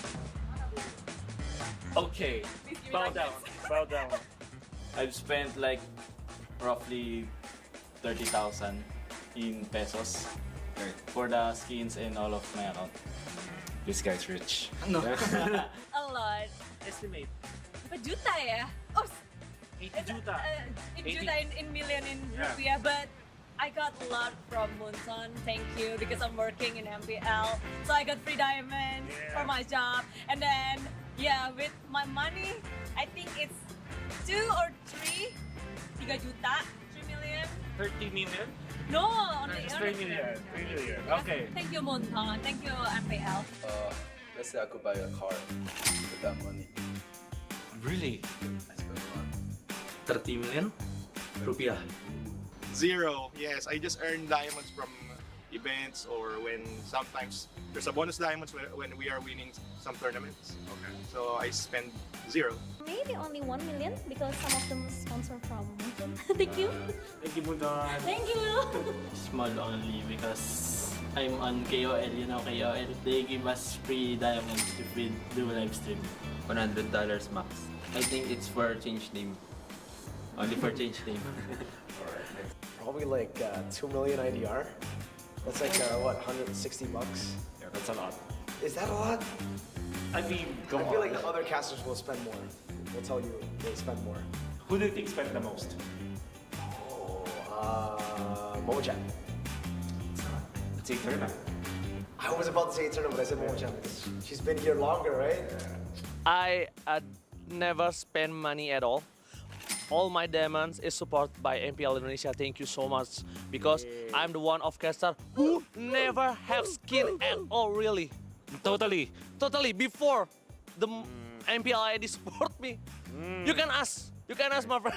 Okay. Bow down. Bow down. I've spent like roughly 30,000 in pesos for the skins and all of my account. This guy's rich. No. A lot. Estimate. Berapa juta ya? Oh, 80 juta. in 80. juta in million in Yeah. rupiah, but I got a lot from Munson. Thank you, because I'm working in MPL, so I got free diamonds for my job, and then with my money, I think it's 2 or 3 juta, 3 million. 30 million? No, only It's 3 million. 3 million. Okay. Thank you, Munson. Thank you, MPL. Let's say I could buy a car with that money. Really? I spend a lot. 30 million rupiah. 0. Yes, I just earn diamonds from events or when sometimes there's a bonus diamonds when we are winning some tournaments. Okay. So I spend 0. Maybe only 1 million because some of them sponsor from Munson. Thank you. Thank you, Mundan. Thank you. Small only because I'm on KOL, you know KOL. They give us free diamonds if we do live stream. $100 max. I think it's for change name. Only for change name. Probably like 2 million IDR. That's like what, 160 bucks? Yeah, that's a lot. Is that a lot? I mean, I feel like the other casters will spend more. They'll tell you they spend more. Who do you think spent the most? Momo-chan. It's Eterna. I was about to say Eterna, but I said Momo-chan because she's been here longer, right? I never spend money at all. All my diamonds is supported by MPL Indonesia. Thank you so much because I'm the one of caster who never have skin at all, really. Totally. Before the MPLI support me. You can ask my friend.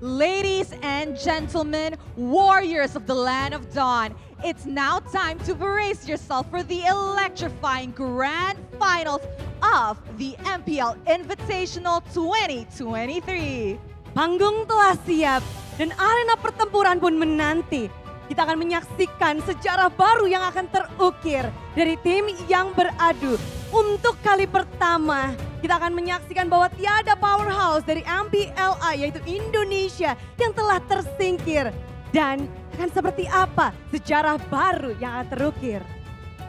Ladies and gentlemen, warriors of the land of dawn, it's now time to brace yourself for the electrifying grand finals of the MPL Invitational 2023. Panggung telah siap dan arena pertempuran pun menanti. Kita akan menyaksikan sejarah baru yang akan terukir dari tim yang beradu. Untuk kali pertama, kita akan menyaksikan bahwa tiada powerhouse dari MPLI yaitu Indonesia yang telah tersingkir. Dan akan seperti apa sejarah baru yang akan terukir.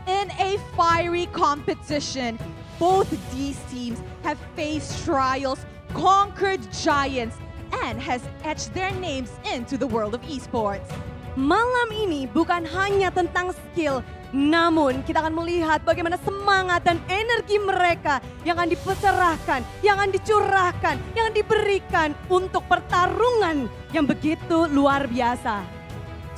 In a fiery competition, both these teams have faced trials, conquered giants, and has etched their names into the world of esports. Malam ini bukan hanya tentang skill, namun kita akan melihat bagaimana semangat dan energi mereka yang akan dipecerahkan, yang akan dicurahkan, yang diberikan untuk pertarungan yang begitu luar biasa.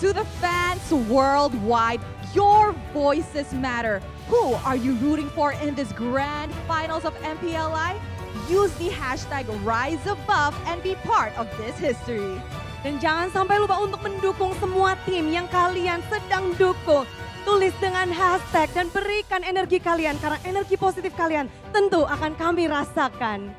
To the fans worldwide, your voices matter. Who are you rooting for in this grand finals of MPLI? Use the hashtag RiseAbove and be part of this history. Dan jangan sampai lupa untuk mendukung semua tim yang kalian sedang dukung. Tulis dengan hashtag dan berikan energi kalian karena energi positif kalian tentu akan kami rasakan.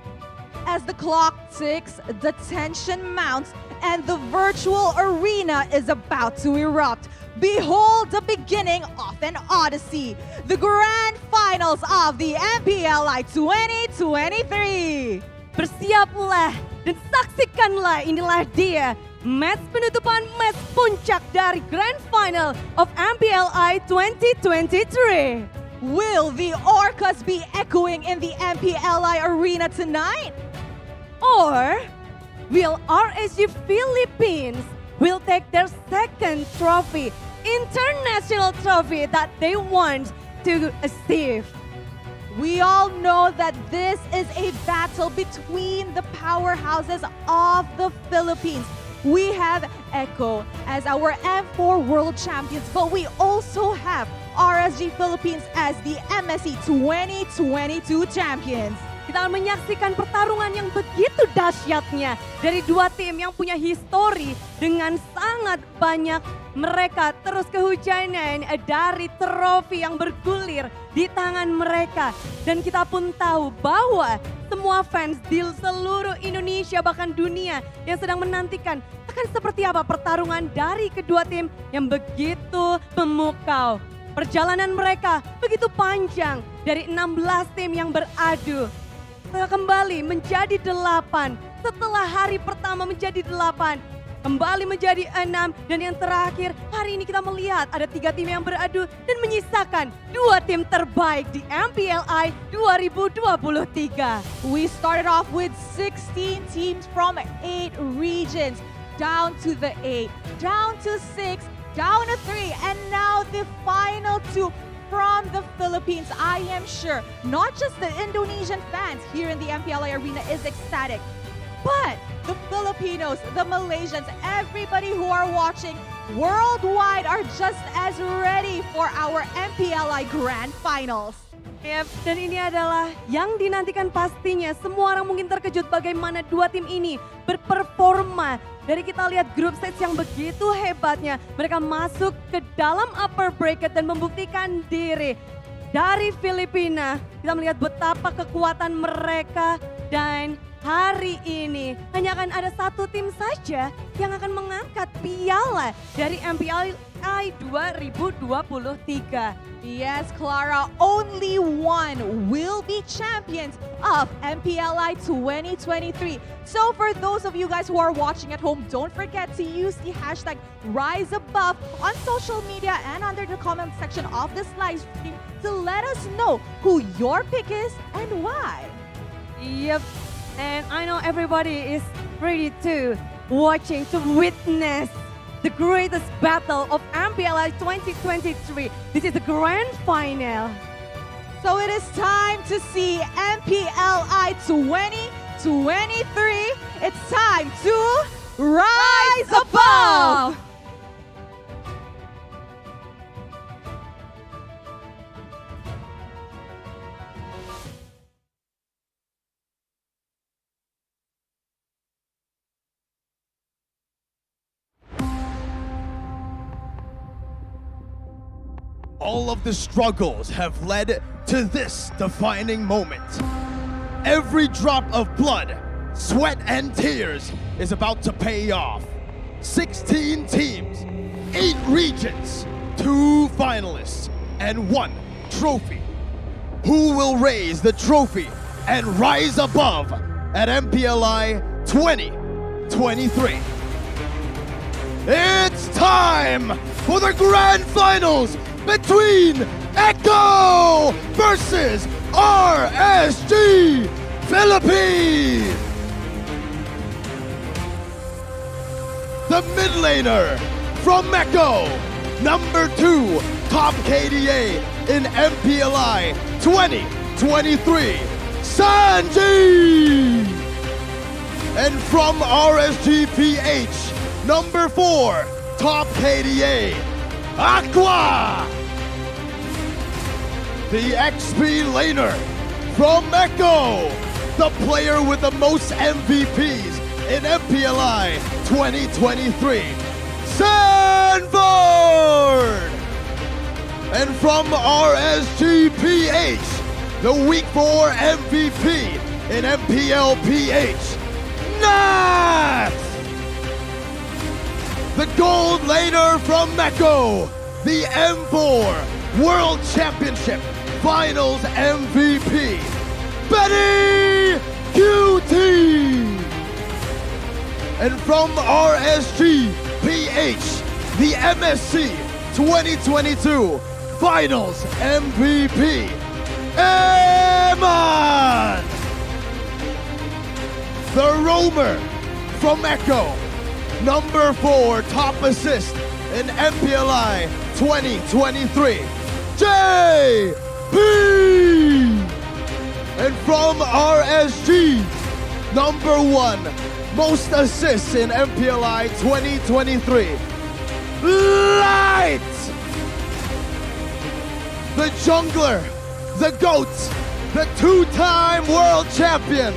As the clock ticks, the tension mounts and the virtual arena is about to erupt. Behold the beginning of an odyssey, the grand finals of the MPLI 2023. Bersiaplah dan saksikanlah, inilah dia match penutupan, match puncak dari Grand Final of MPLI 2023. Will the Orcas be echoing in the MPLI arena tonight? Or will RSG Philippines will take their second trophy, international trophy that they want to achieve? We all know that this is a battle between the powerhouses of the Philippines. We have Echo as our M4 World Champions, but we also have RSG Philippines as the MSC 2022 Champions. Kita akan menyaksikan pertarungan yang begitu dahsyatnya dari dua tim yang punya histori dengan sangat banyak mereka terus kehujanan dari trofi yang bergulir di tangan mereka. Dan kita pun tahu bahwa semua fans di seluruh Indonesia bahkan dunia yang sedang menantikan akan seperti apa pertarungan dari kedua tim yang begitu memukau. Perjalanan mereka begitu panjang dari 16 tim yang beradu. Kembali menjadi 8, setelah hari pertama menjadi 8, kembali menjadi 6, dan yang terakhir hari ini kita melihat ada 3 tim yang beradu dan menyisakan 2 tim terbaik di MPLI 2023. We started off with 16 teams from 8 regions, down to the 8, down to 6, down to 3, and now the final 2 from the Philippines. I am sure not just the Indonesian fans here in the MPLI arena is ecstatic, but the Filipinos, the Malaysians, everybody who are watching worldwide are just as ready for our MPLI Grand Finals. Yep, dan ini adalah yang dinantikan pastinya. Semua orang mungkin terkejut bagaimana dua tim ini berperforma. Dari kita lihat grup stage yang begitu hebatnya, mereka masuk ke dalam upper bracket dan membuktikan diri. Dari Filipina, kita melihat betapa kekuatan mereka dan hari ini hanya akan ada satu tim saja yang akan mengangkat piala dari MPLI 2023. Yes, Clara, only one will be champions of MPLI 2023. So for those of you guys who are watching at home, don't forget to use the hashtag RiseAbove on social media and under the comment section of this live stream to let us know who your pick is and why. Yep, and I know everybody is ready to watching to witness the greatest battle of MPLI 2023. This is the grand final. So it is time to see MPLI 2023. It's time to rise above. All of the struggles have led to this defining moment. Every drop of blood, sweat, and tears is about to pay off. 16 teams, 8 regions, 2 finalists, and 1 trophy. Who will raise the trophy and rise above at MPLI 2023? It's time for the grand finals between Echo versus RSG Philippines. The mid laner from Echo, number 2 top KDA in MPLI 2023, Sanji. And from RSGPH, number 4 top KDA, Aqua. The XP laner from Echo, the player with the most MVPs in MPLI 2023, Sanford! And from RSGPH, the Week 4 MVP in MPLPH, Nat! The gold laner from Echo, the M4 World Championship Finals MVP, Betty QT! And from RSG PH, the MSC 2022 Finals MVP, Eman! The roamer from Echo, number 4 top assist in MPLI 2023, JP! And from RSG, number 1 most assists in MPLI 2023, Light! The jungler, the GOAT, the 2-time world champion,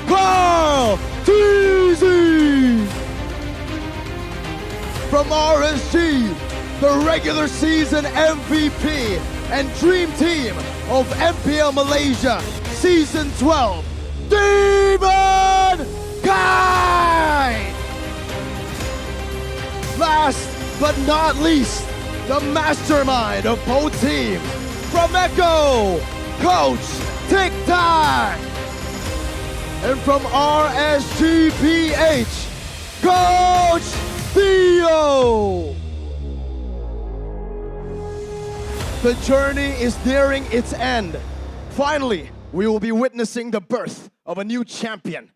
Carl Teasy! From RSG, the regular season MVP and dream team of MPL Malaysia Season 12, Demon Kai! Last but not least, the mastermind of both teams, from Echo, Coach Tic Tac! And from RSGPH, Coach Theo! The journey is nearing its end. Finally, we will be witnessing the birth of a new champion.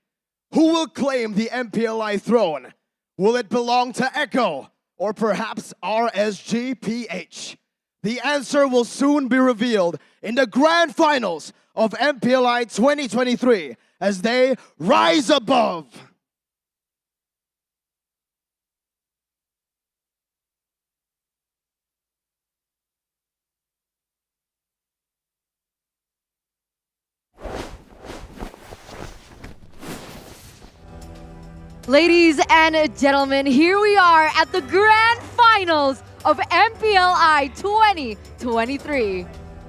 Who will claim the MPLI throne? Will it belong to Echo or perhaps RSGPH? The answer will soon be revealed in the grand finals of MPLI 2023 as they rise above. Ladies and gentlemen, here we are at the grand finals of MPLI 2023.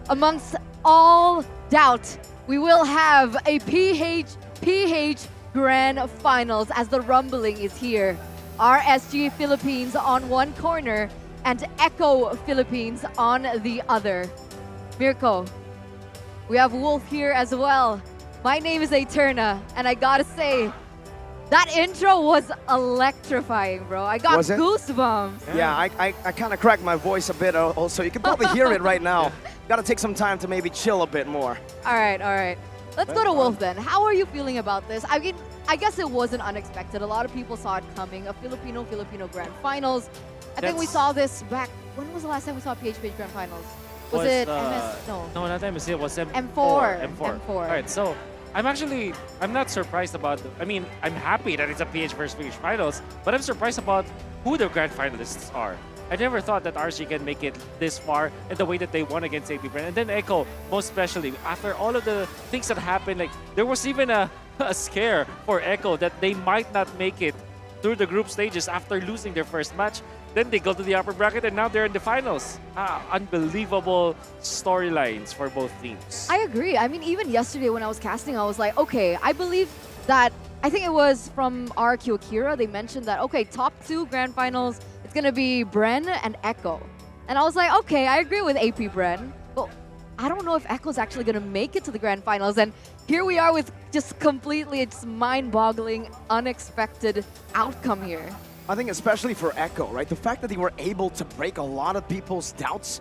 Amongst all doubt, we will have a PH grand finals as the rumbling is here. RSG Philippines on one corner and Echo Philippines on the other. Mirko, we have Wolf here as well. My name is Eterna, and I gotta say, that intro was electrifying, bro. I got goosebumps. Yeah, I kind of cracked my voice a bit also. You can probably hear it right now. Gotta take some time to maybe chill a bit more. All right. Let's go to Wolf then. How are you feeling about this? I mean, I guess it wasn't unexpected. A lot of people saw it coming. A Filipino Grand Finals. I think we saw this back. When was the last time we saw PH Grand Finals? Was it MS? No. No, not MSC. It was M4. M4. All right, so I'm not surprised about, I'm happy that it's a PH versus PH finals, but I'm surprised about who the grand finalists are. I never thought that RSG can make it this far and the way that they won against AP Bren. And then Echo, most especially, after all of the things that happened, like there was even a scare for Echo that they might not make it through the group stages after losing their first match. Then they go to the upper bracket, and now they're in the finals. Unbelievable storylines for both teams. I agree. I mean, even yesterday when I was casting, I was like, okay, I believe that, I think it was from RQ Akira, they mentioned that, okay, top 2 grand finals, it's going to be Bren and Echo. And I was like, okay, I agree with AP Bren, but I don't know if Echo's actually going to make it to the grand finals. And here we are with just completely, it's mind-boggling, unexpected outcome here. I think especially for Echo, right? The fact that they were able to break a lot of people's doubts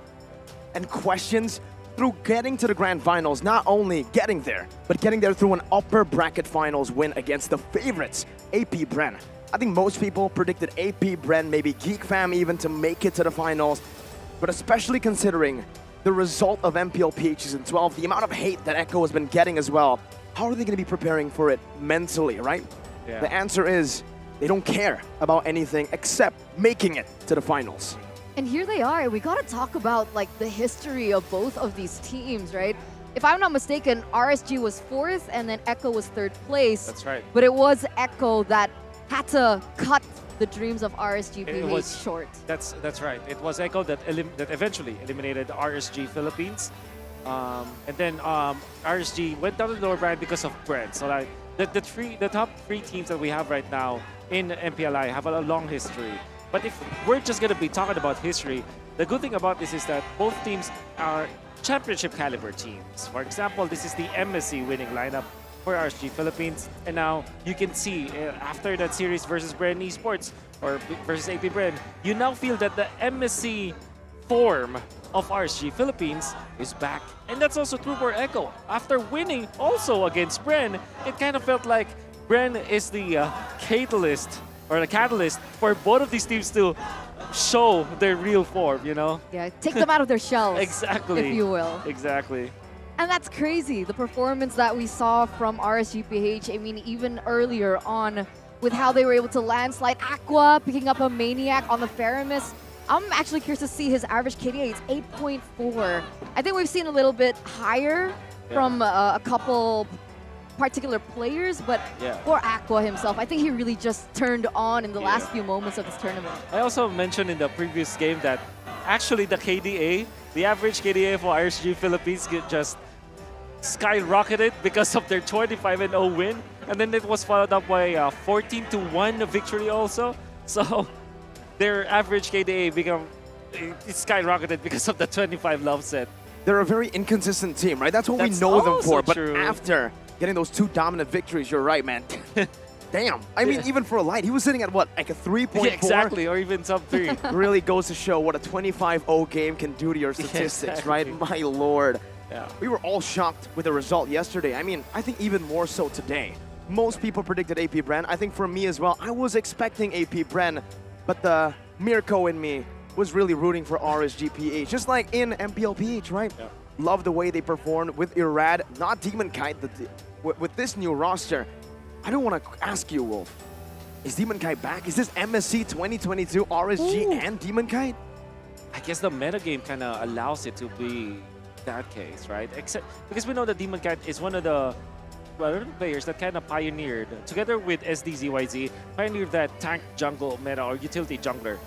and questions through getting to the grand finals, not only getting there, but getting there through an upper bracket finals win against the favorites, AP Bren. I think most people predicted AP Bren, maybe Geek Fam even, to make it to the finals, but especially considering the result of MPL Season 12, the amount of hate that Echo has been getting as well, how are they going to be preparing for it mentally, right? Yeah. The answer is they don't care about anything except making it to the finals. And here they are. We got to talk about like the history of both of these teams, right? If I'm not mistaken, RSG was 4th and then Echo was 3rd place. That's right. But it was Echo that had to cut the dreams of RSG short. That's right. It was Echo that eventually eliminated RSG Philippines. And then RSG went down to the lower bracket because of Bren. So like the top 3 teams that we have right now in MPLI have a long history. But if we're just going to be talking about history, the good thing about this is that both teams are championship caliber teams. For example, this is the MSC winning lineup for RSG Philippines. And now you can see after that series versus Bren Esports or versus AP Bren, you now feel that the MSC form of RSG Philippines is back. And that's also true for Echo. After winning also against Bren, it kind of felt like Bren is the catalyst for both of these teams to show their real form, you know? Yeah, take them out of their shells. Exactly. If you will. Exactly. And that's crazy, the performance that we saw from RSGPH. I mean, even earlier on with how they were able to landslide Aqua, picking up a Maniac on the Faramis. I'm actually curious to see his average KDA. It's 8.4. I think we've seen a little bit higher from a couple particular players, but for Aqua himself, I think he really just turned on in the last few moments of this tournament. I also mentioned in the previous game that actually the KDA, the average KDA for RSG Philippines just skyrocketed because of their 25-0 win, and then it was followed up by a 14-1 victory also. So their average KDA it skyrocketed because of the 25 love set. They're a very inconsistent team, right? That's what we know them for. But after getting those 2 dominant victories, you're right, man. Damn. I mean, even for a light, he was sitting at what, like a 3.4? Yeah, exactly, or even sub 3. Really goes to show what a 25-0 game can do to your statistics, right? My lord. Yeah. We were all shocked with the result yesterday. I mean, I think even more so today. Most people predicted AP Bren. I think for me as well, I was expecting AP Bren, but the Mirko in me was really rooting for RSGPH, just like in MPLPH, right? Yeah. Love the way they performed with Irad, not Demon Kite. With this new roster, I don't want to ask you, Wolf, is Demon Kite back? Is this MSC 2022 RSG and Demon Kite? I guess the metagame kind of allows it to be that case, right? Except because we know that Demon Kite is one of the players that kind of pioneered, together with SDZYZ, pioneered that tank jungle meta or utility jungler.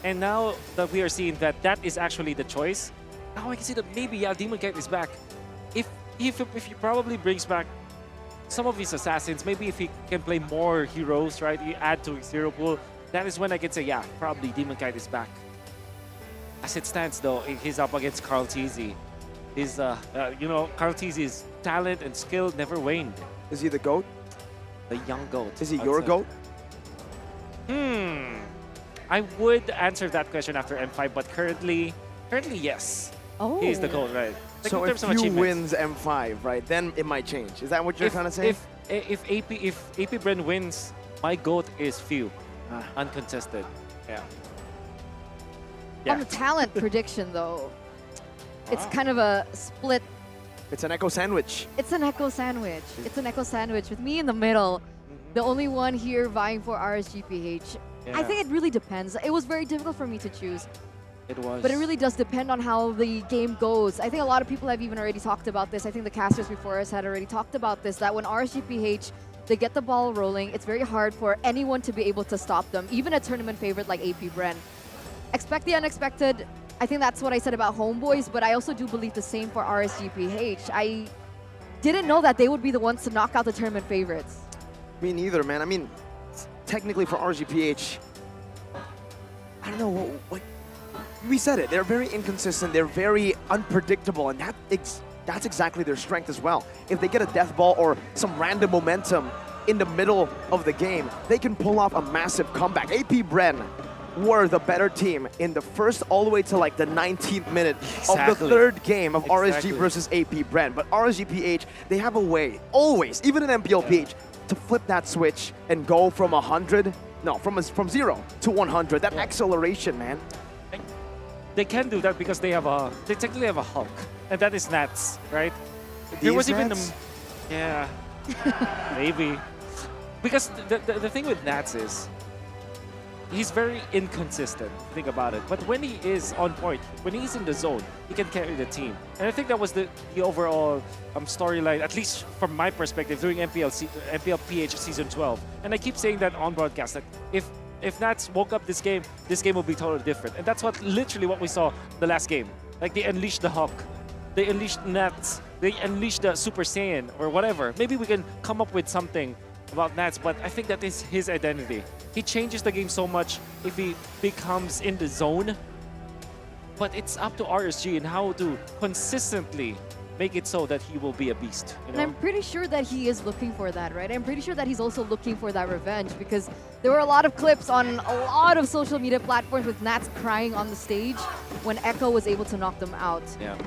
And now that we are seeing that that is actually the choice, now I can see that maybe, Demon Kite is back. If he probably brings back some of his assassins, maybe if he can play more heroes, right? You add to his hero pool, that is when I can say, yeah, probably Demon Kite is back. As it stands, though, he's up against Carl TZ. His, Carl TZ's talent and skill never waned. Is he the GOAT? The young GOAT. Is he your GOAT? I would answer that question after M5, but currently yes. Oh. He is the GOAT, right? Like So in if terms of you achievements. wins M5, right, then it might change. Is that what you're trying to say? If AP Bren wins, my GOAT is few, uncontested. Yeah. On the talent prediction, though, it's kind of a split. It's an Echo sandwich. It's an Echo sandwich. It's an Echo sandwich with me in the middle. The only one here vying for RSGPH. I think it really depends. It was very difficult for me to choose. It was. But it really does depend on how the game goes. I think a lot of people have even already talked about this. I think the casters before us had already talked about this, that when RSGPH, they get the ball rolling, it's very hard for anyone to be able to stop them, even a tournament favorite like AP Bren. expect the unexpected. I think that's what I said about Homeboys, but I also do believe the same for RSGPH. I didn't know that they would be the ones to knock out the tournament favorites. Me neither, man. I mean, technically for RSGPH, I don't know, what we said it. They're very inconsistent. They're very unpredictable, and that's exactly their strength as well. If they get a death ball or some random momentum in the middle of the game, they can pull off a massive comeback. AP Bren were the better team in the first all the way to like the 19th minute of the third game of RSG versus AP Bren. But RSGPH, they have a way, always, even in MPLPH, to flip that switch and go from 100, no, from 0 to 100. That acceleration, man. They can do that because they technically have a Hulk, and that is Nats, right? There was even yeah, maybe. Because the thing with Nats is, he's very inconsistent, think about it. But when he is on point, when he's in the zone, he can carry the team. And I think that was the overall storyline, at least from my perspective, during MPLPH Season 12. And I keep saying that on broadcast, that if Nats woke up this game will be totally different. And that's literally what we saw the last game. Like, they unleashed the Hulk. They unleashed Nats. They unleashed the Super Saiyan or whatever. Maybe we can come up with something about Nats, but I think that is his identity. He changes the game so much if he becomes in the zone. But it's up to RSG and how to consistently make it so that he will be a beast. You know? And I'm pretty sure that he is looking for that, right? I'm pretty sure that he's also looking for that revenge, because there were a lot of clips on a lot of social media platforms with Nats crying on the stage when Echo was able to knock them out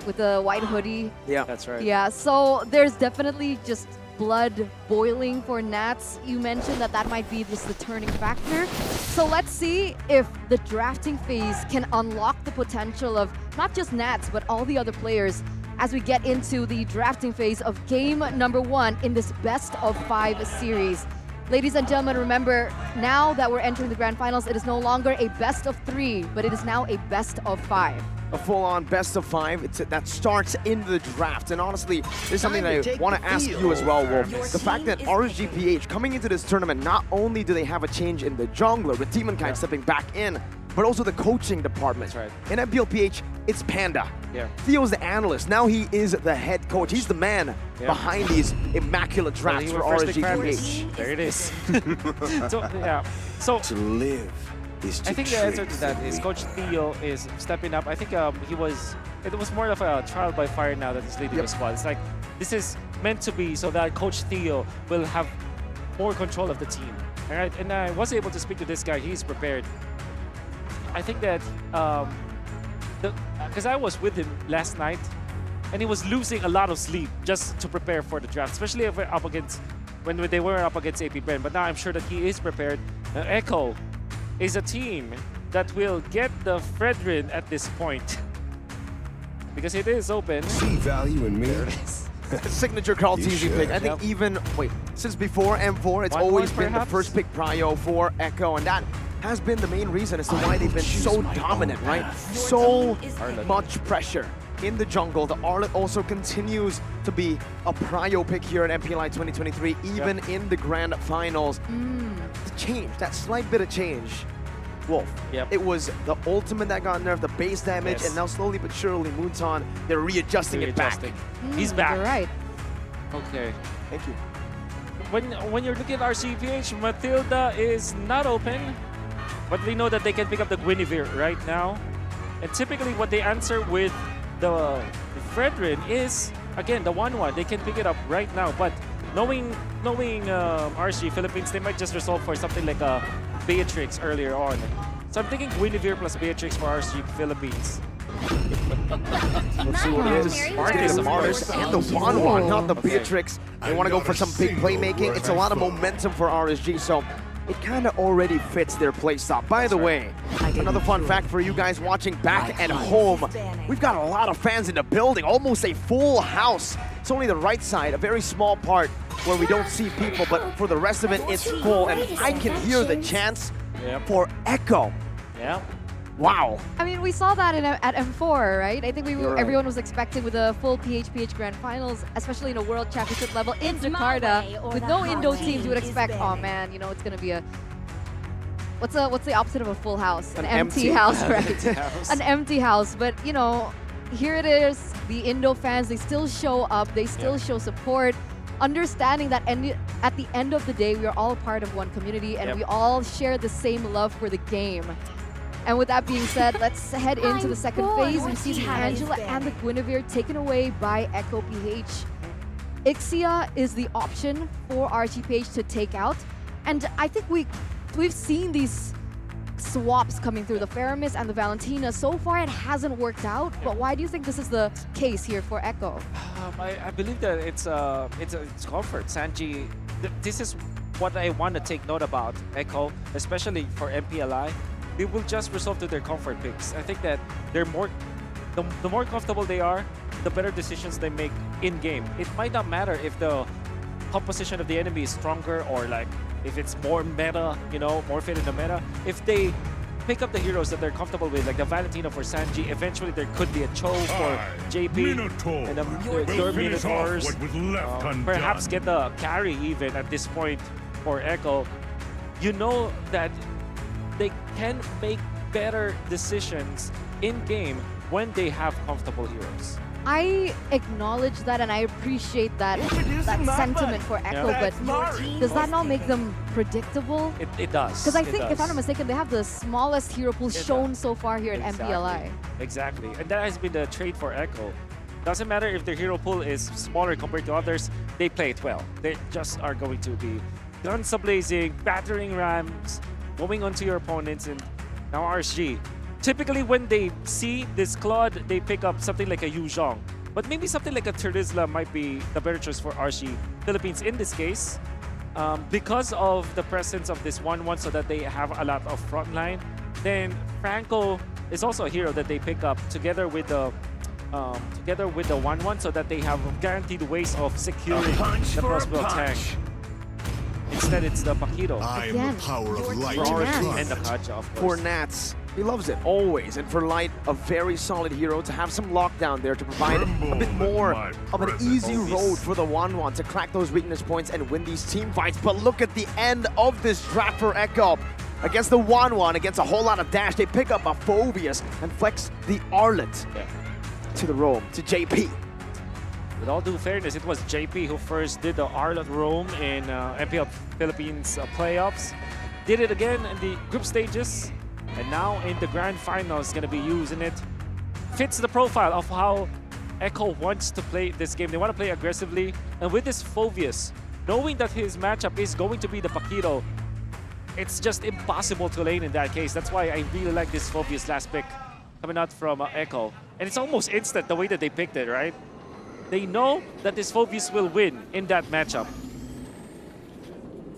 with the white hoodie. Yeah, that's right. Yeah, so there's definitely just blood boiling for Nats. You mentioned that might be just the turning factor. So let's see if the drafting phase can unlock the potential of not just Nats, but all the other players as we get into the drafting phase of game number 1 in this best-of-5 series. Ladies and gentlemen, remember, now that we're entering the grand finals, it is no longer a best-of-3, but it is now a best-of-5. A full-on best-of-5 that starts in the draft. And honestly, there's something that I want to ask you as well, Wolf. The fact that RSGPH, coming into this tournament, not only do they have a change in the jungler, with Demonkind stepping back in, but also the coaching department. Right. In MPLPH, it's Panda. Theo's the analyst. Now he is the head coach. He's the man behind these immaculate drafts for RSGPH. There it is. So to live is to I think the answer to that is Coach Theo is stepping up. I think it was more of a trial by fire now that he's leading the squad. It's like, this is meant to be so that Coach Theo will have more control of the team. All right, and I was able to speak to this guy. He's prepared. I think that because I was with him last night, and he was losing a lot of sleep just to prepare for the draft, especially if we're up against when they were up against AP Bren. But now I'm sure that he is prepared. Echo is a team that will get the Fredrin at this point because it is open. See value in me. There it is. Signature Carl TZ pick. I think even since before M4, it's always been the first pick prio for Echo, and that has been the main reason as to why they've been so dominant, right? So much pressure in the jungle. The Arlet also continues to be a prio pick here at MPLI 2023, even in the grand finals. The change, that slight bit of change, Wolf. It was the ultimate that got nerfed, the base damage, and now slowly but surely, Moonton, they're readjusting it back. He's back. You're right. Okay. Thank you. When you're looking at RCPH, Matilda is not open, but we know that they can pick up the Guinevere right now. And typically what they answer with the Fredrin is, again, the 1-1. They can pick it up right now, but knowing RSG Philippines, they might just resolve for something like a Beatrix earlier on. So I'm thinking Guinevere plus Beatrix for RSG Philippines. Let's see what it is. Marcus and the 1-1, not the Beatrix. They want to go for some big playmaking. It's a lot of momentum for RSG, so it kind of already fits their playstyle. By the way, another fun fact for you guys watching back at home. We've got a lot of fans in the building, almost a full house. It's only the right side, a very small part where we don't see people, but for the rest of it, it's full. And I can hear the chants for Echo. Wow. I mean, we saw that at M4, right? I think everyone was expecting with a full PHPH Grand Finals, especially in a World Championship level in Jakarta, with no Indo teams, you would expect, oh man, you know, it's going to be a what's the opposite of a full house? An empty empty house, right? Empty house. An empty house. But you know, here it is. The Indo fans, they still show up. They still show support. Understanding that at the end of the day, we are all part of one community and we all share the same love for the game. And with that being said, let's head into the second phase. We see the Angela and the Guinevere taken away by Echo PH. Ixia is the option for RGPH to take out. And I think we've seen these swaps coming through, the Faramis and the Valentina. So far, it hasn't worked out. But why do you think this is the case here for Echo? I believe that it's comfort. Sanji, this is what I want to take note about Echo, especially for MPLI. They will just resolve to their comfort picks. I think that they're the more comfortable they are, the better decisions they make in-game. It might not matter if the composition of the enemy is stronger or like if it's more meta, you know, more fit in the meta. If they pick up the heroes that they're comfortable with, like the Valentina for Sanji, eventually there could be a Cho for JP. And the Minotaurs. Perhaps get the carry even at this point for Echo. You know that they can make better decisions in-game when they have comfortable heroes. I acknowledge that and I appreciate that sentiment for Echo, but does that not make them predictable? It does. Because I think, if I'm not mistaken, they have the smallest hero pool shown so far here at MPLI. Exactly. And that has been the trait for Echo. Doesn't matter if their hero pool is smaller compared to others, they play it well. They just are going to be guns a-blazing, battering rams, going onto your opponents, and now RSG. Typically, when they see this Claude, they pick up something like a Yu Zhong. But maybe something like a Terizla might be the better choice for RSG Philippines in this case. Because of the presence of this 1-1 so that they have a lot of frontline, then Franco is also a hero that they pick up together with the 1-1 so that they have guaranteed ways of securing the crossbow tank. Instead, it's the Paquito. I am the power of light and the Kaja, of course. For Nats, he loves it, always. And for Light, a very solid hero to have some lockdown there to provide a bit more of an easy road for the 1-1 to crack those weakness points and win these team fights. But look at the end of this draft for Echo. Against the 1-1, against a whole lot of dash, they pick up a Phobius and flex the Arlet to the roam, to JP. With all due fairness, it was JP who first did the Arlet roam in MPL Philippines playoffs. Did it again in the group stages, and now in the grand finals, going to be using it. Fits the profile of how Echo wants to play this game. They want to play aggressively, and with this Phobius, knowing that his matchup is going to be the Paquito, it's just impossible to lane in that case. That's why I really like this Phobius last pick coming out from Echo. And it's almost instant the way that they picked it, right? They know that this Phobius will win in that matchup.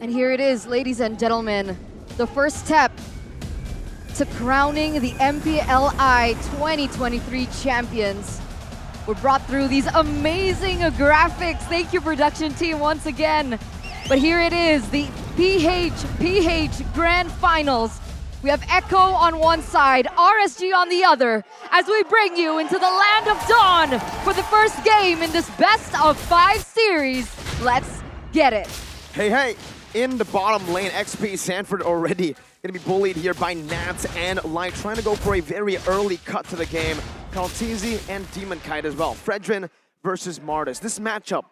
And here it is, ladies and gentlemen, the first step to crowning the MPLI 2023 champions. We're brought through these amazing graphics. Thank you, production team, once again. But here it is, the PH Grand Finals. We have Echo on one side, RSG on the other, as we bring you into the land of dawn for the first game in this best-of-5 series. Let's get it. Hey, in the bottom lane, XP Sanford already going to be bullied here by Nats and Light, trying to go for a very early cut to the game. Kaltizi and Demon Kite as well. Fredrin versus Martis. This matchup,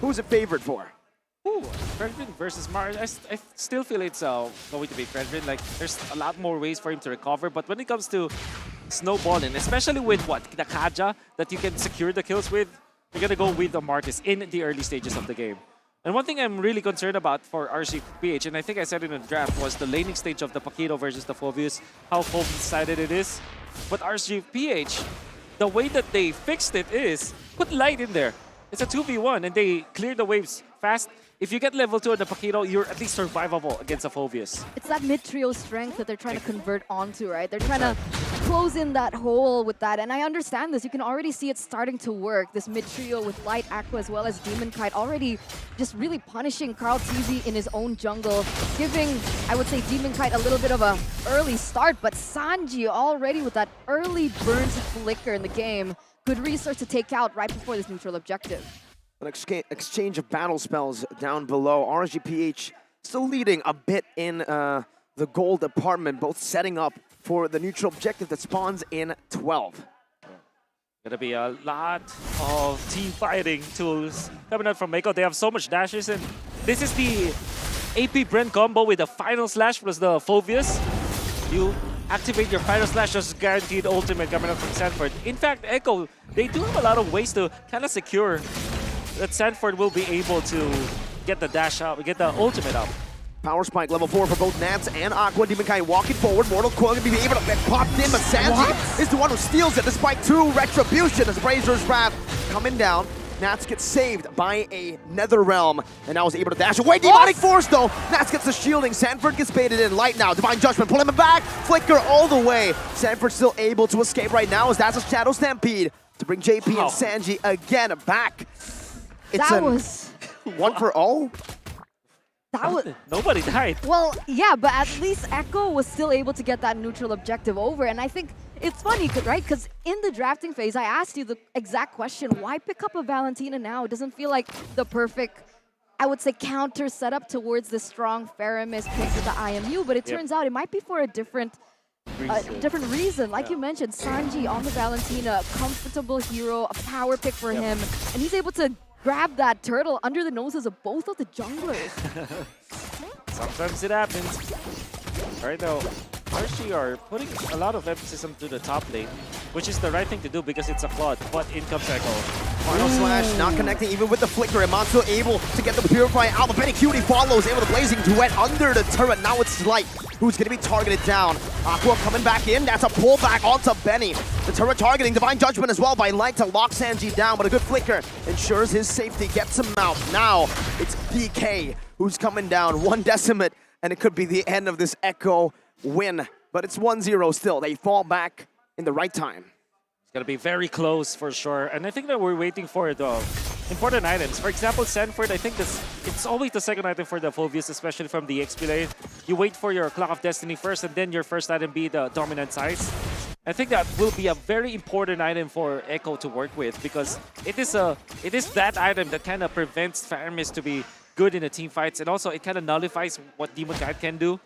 who's it favored for? Ooh, Fredrin versus Mars. I still feel it's going to be Fredrin. Like, there's a lot more ways for him to recover. But when it comes to snowballing, especially with the Kaja that you can secure the kills with, you're going to go with the Martis in the early stages of the game. And one thing I'm really concerned about for RGPH, and I think I said it in the draft, was the laning stage of the Paquito versus the Phobius, how Phobius-sided it is. But RGPH, the way that they fixed it is put Light in there. It's a 2v1 and they clear the waves fast. If you get level 2 on the Paquito, you're at least survivable against a Phobius. It's that mid-trio strength that they're trying to convert onto, right? They're trying to close in that hole with that, and I understand this. You can already see it starting to work. This mid-trio with Light, Aqua, as well as Demon Kite already just really punishing Carl TZ in his own jungle, giving, I would say, Demon Kite a little bit of a early start, but Sanji already with that early burns flicker in the game. Good resource to take out right before this neutral objective. An exchange of battle spells down below. RGPH still leading a bit in the the gold department, both setting up for the neutral objective that spawns in 12. Gonna be a lot of team fighting tools coming out from Echo. They have so much dashes, and this is the AP Bren combo with the final slash plus the Phobius. You activate your final slash, just guaranteed ultimate coming out from Sanford. In fact, Echo, they do have a lot of ways to kind of secure that Sanford will be able to get the dash out, get the ultimate out. Power Spike level 4 for both Nats and Aqua. Demonkai walking forward. Mortal Coil gonna be able to get popped in, but Sanji is the one who steals it despite 2 Retribution as Brazer's Wrath coming down. Nats gets saved by a Nether Realm, and now is able to dash away. Demonic Force though. Nats gets the shielding. Sanford gets baited in. Light now. Divine Judgment pulling him back. Flicker all the way. Sanford still able to escape right now as that's a Shadow Stampede to bring JP and Sanji again back. It's that was 1 for all. That was nobody died. Well, yeah, but at least Echo was still able to get that neutral objective over, and I think it's funny, right? Because in the drafting phase, I asked you the exact question: why pick up a Valentina now? It doesn't feel like the perfect, I would say, counter setup towards the strong Faramis pick with the IMU, but it turns out it might be for a different reason. Like you mentioned, Sanji on the Valentina, comfortable hero, a power pick for him, and he's able to grab that turtle under the noses of both of the junglers. Sometimes it happens. All right, though, RSG are putting a lot of emphasis onto the top lane, which is the right thing to do because it's a Claude, but in comes Echo. Final slash, not connecting even with the flicker. Iman still able to get the Purify out. But Benny Cutie follows, able to Blazing Duet under the turret. Now it's Light who's going to be targeted down. Aqua coming back in. That's a pullback onto Benny. The turret targeting Divine Judgment as well by Light to lock Sanji down. But a good flicker ensures his safety, gets him out. Now it's DK who's coming down. 1 Decimate, and it could be the end of this Echo win. But it's 1-0 still. They fall back in the right time. It's going to be very close for sure. And I think that we're waiting for the important items. For example, Sanford, I think it's always the second item for the Phobius, especially from the XP lane. You wait for your Clock of Destiny first, and then your first item be the Dominant Size. I think that will be a very important item for Echo to work with because it is that item that kind of prevents Faramis to be good in the team fights, and also it kind of nullifies what Demon Knight can do.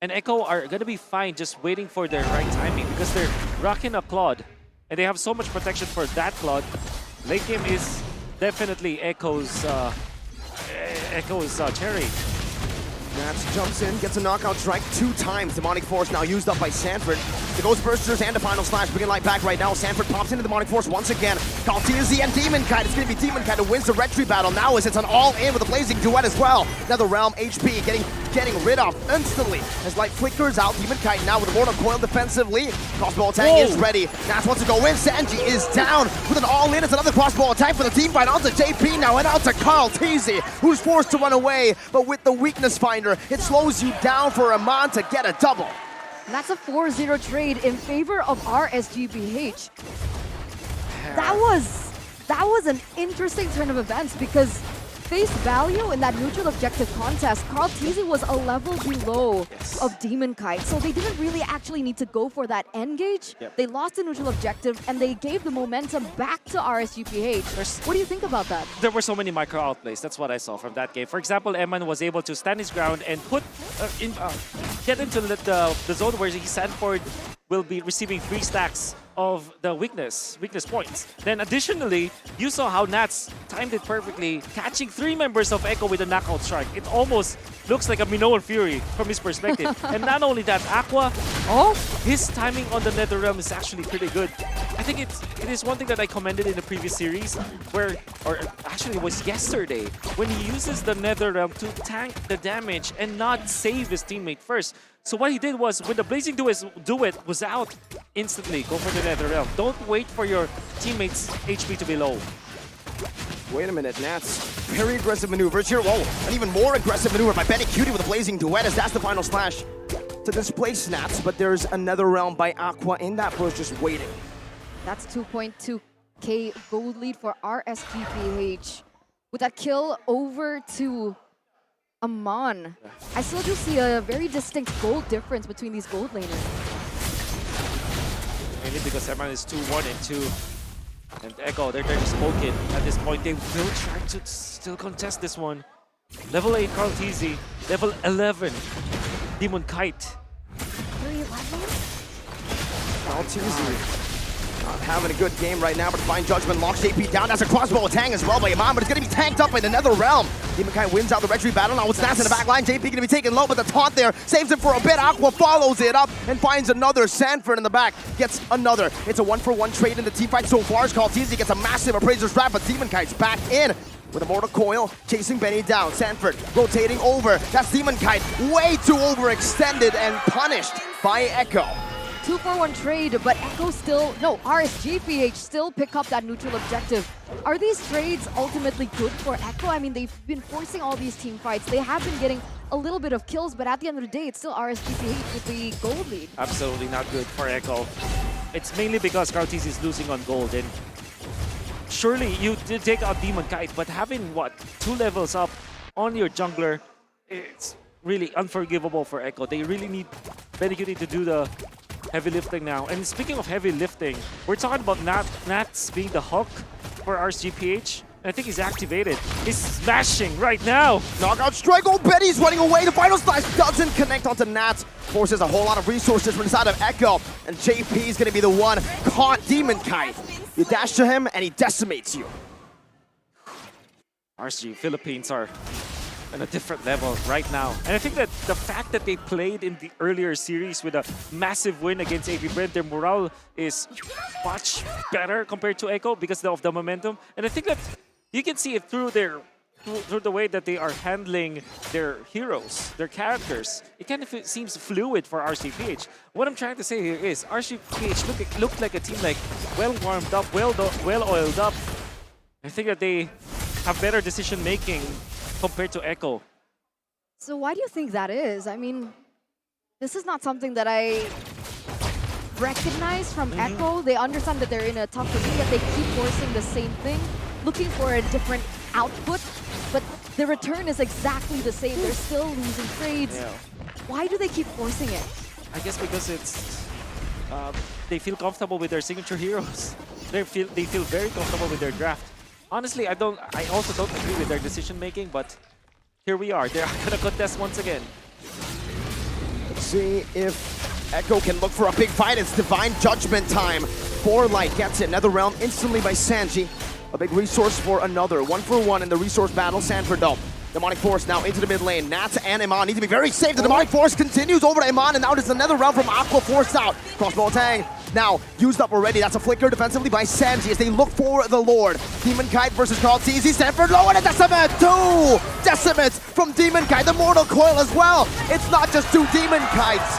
And Echo are going to be fine just waiting for their right timing because they're rocking a Claude. And they have so much protection for that Claude. Late game is definitely Echo's cherry. Nats jumps in, gets a knockout strike 2 times. Demonic Force now used up by Sanford. The Ghost Bursters and the final slash bringing Light back right now. Sanford pops into Demonic Force once again. Kaltizi and Demon Kite. It's going to be Demon Kite who wins the retry battle. Now it's an all-in with a Blazing Duet as well. Nether Realm HP getting rid of instantly as Light flickers out. Demon Kite now with a Mortal Coil defensively. Crossbow attack is ready. Nats wants to go in. Sanji is down with an all-in. It's another crossbow attack for the team fight onto JP now and out to Kaltizi, who's forced to run away, but with the weakness finder, it slows you down for Iman to get a double. And that's a 4-0 trade in favor of RSGBH. That was an interesting turn of events because face value in that neutral objective contest, Carl Teasy was a level below of Demon Kite, so they didn't really actually need to go for that engage. They lost the neutral objective and they gave the momentum back to RSGPH. What do you think about that? There were so many micro outplays. That's what I saw from that game. For example, Eman was able to stand his ground and get into the zone where Sanford will be receiving 3 stacks of the weakness points. Then additionally, you saw how Nats timed it perfectly, catching 3 members of Echo with a knockout strike. It almost looks like a Minoan Fury from his perspective. And not only that, Aqua, his timing on the Nether Realm is actually pretty good. I think it is one thing that I commended in the previous series, or actually it was yesterday, when he uses the Nether Realm to tank the damage and not save his teammate first. So what he did was, when the Blazing Duet was out, instantly go for the Nether Realm. Don't wait for your teammates' HP to be low. Wait a minute, Nats. Very aggressive maneuvers here. Whoa, an even more aggressive maneuver by Benny Cutie with a Blazing Duet as that's the final slash to displace Nats. But there's another realm by Aqua in that bush just waiting. That's 2.2k gold lead for RSGPH. With that kill over to Aman, I still do see a very distinct gold difference between these gold laners. Mainly because Aman is 2-1 and 2. And Echo, they're spoken at this point. They will try to still contest this one. Level 8 Carl Teasy, level 11 Demon Kite. 3 levels? Maltese not having a good game right now, but Fine Judgment locks JP down. That's a crossbow tang as well by Iman, but it's going to be tanked up by the Nether Realm. Demon Kite wins out the retreat battle. Now it's Nats in the back line. JP going to be taken low, but the taunt there saves him for a bit. Aqua follows it up and finds another. Sanford in the back gets another. It's a 1-for-1 trade in the team fight so far. Caltese gets a massive Appraiser's Wrap, but Demon Kite's back in with a Mortal Coil, chasing Benny down. Sanford rotating over. That's Demon Kite, way too overextended and punished by Echo. 2-for-1 trade, but Echo still, no, RSGPH still pick up that neutral objective. Are these trades ultimately good for Echo? I mean, they've been forcing all these team fights. They have been getting a little bit of kills, but at the end of the day, it's still RSGPH with the gold lead. Absolutely not good for Echo. It's mainly because Caltese is losing on gold, and surely you did take out Demon Kite, but having, what, 2 levels up on your jungler, it's really unforgivable for Echo. They really need Benny to do the heavy lifting now. And speaking of heavy lifting, we're talking about Nats being the Hulk for RSGPH. I think he's activated. He's smashing right now. Knockout strike. Oh, Betty's running away. The final slash doesn't connect onto Nats. Forces a whole lot of resources from inside of Echo. And JP is going to be the one caught Demon Kite. You dash to him and he decimates you. RSG Philippines are on a different level right now. And I think that the fact that they played in the earlier series with a massive win against AB Bren, their morale is much better compared to Echo because of the momentum. And I think that you can see it through the way that they are handling their heroes, their characters. It kind of seems fluid for RSGPH. What I'm trying to say here is RSGPH looked like a team like well warmed up, well oiled up. I think that they have better decision making compared to Echo. So why do you think that is? I mean, this is not something that I recognize from Echo. They understand that they're in a tough position, yet they keep forcing the same thing, looking for a different output, but the return is exactly the same. They're still losing trades. Yeah. Why do they keep forcing it? I guess because it's they feel comfortable with their signature heroes. They feel very comfortable with their draft. Honestly, I also don't agree with their decision making, but here we are. They're gonna contest once again. Let's see if Echo can look for a big fight. It's Divine Judgment time. Light gets it. Nether Realm instantly by Sanji. A big resource for another. 1-for-1 in the resource battle. Sanford though. Demonic Force now into the mid lane. Nats and Iman need to be very safe. The Demonic Force continues over to Iman, and now there's another round from Aqua forced out. Crossbow Tang now used up already. That's a flicker defensively by Sanji as they look for the Lord. Demon Kite versus Caltese. Sanford low and a Decimate. 2 Decimates from Demon Kite. The Mortal Coil as well. It's not just 2 Demon Kites.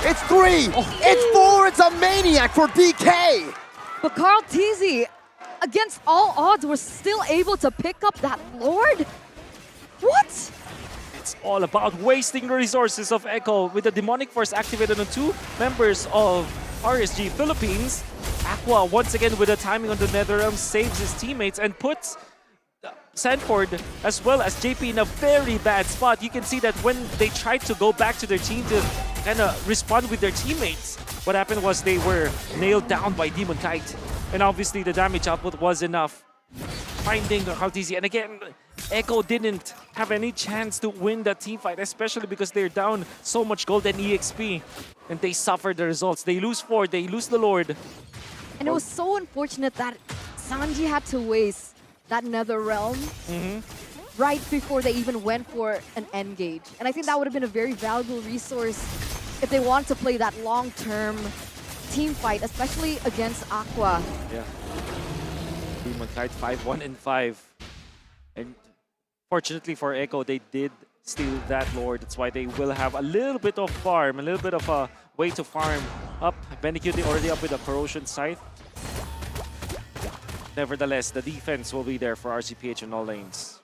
It's 3. It's 4. It's a Maniac for DK. But Caltese, against all odds, was still able to pick up that Lord? What? It's all about wasting the resources of Echo with the Demonic Force activated on 2 members of RSG Philippines. Aqua once again with the timing on the NetherRealm saves his teammates and puts Sanford as well as JP in a very bad spot. You can see that when they tried to go back to their team to kind of respond with their teammates, what happened was they were nailed down by Demon Kite. And obviously the damage output was enough. Finding Caltese, and again, Echo didn't have any chance to win that team fight, especially because they're down so much gold and EXP. And they suffer the results. They lose 4, they lose the Lord. And it was so unfortunate that Sanji had to waste that Nether Realm right before they even went for an engage. And I think that would have been a very valuable resource if they want to play that long-term team fight, especially against Aqua. Yeah. Demon Kite 5-1-5. And fortunately for Echo, they did steal that Lord. That's why they will have a little bit of farm, a little bit of a way to farm up. Benny already up with a Corrosion Scythe. Nevertheless, the defense will be there for RCPH in all lanes.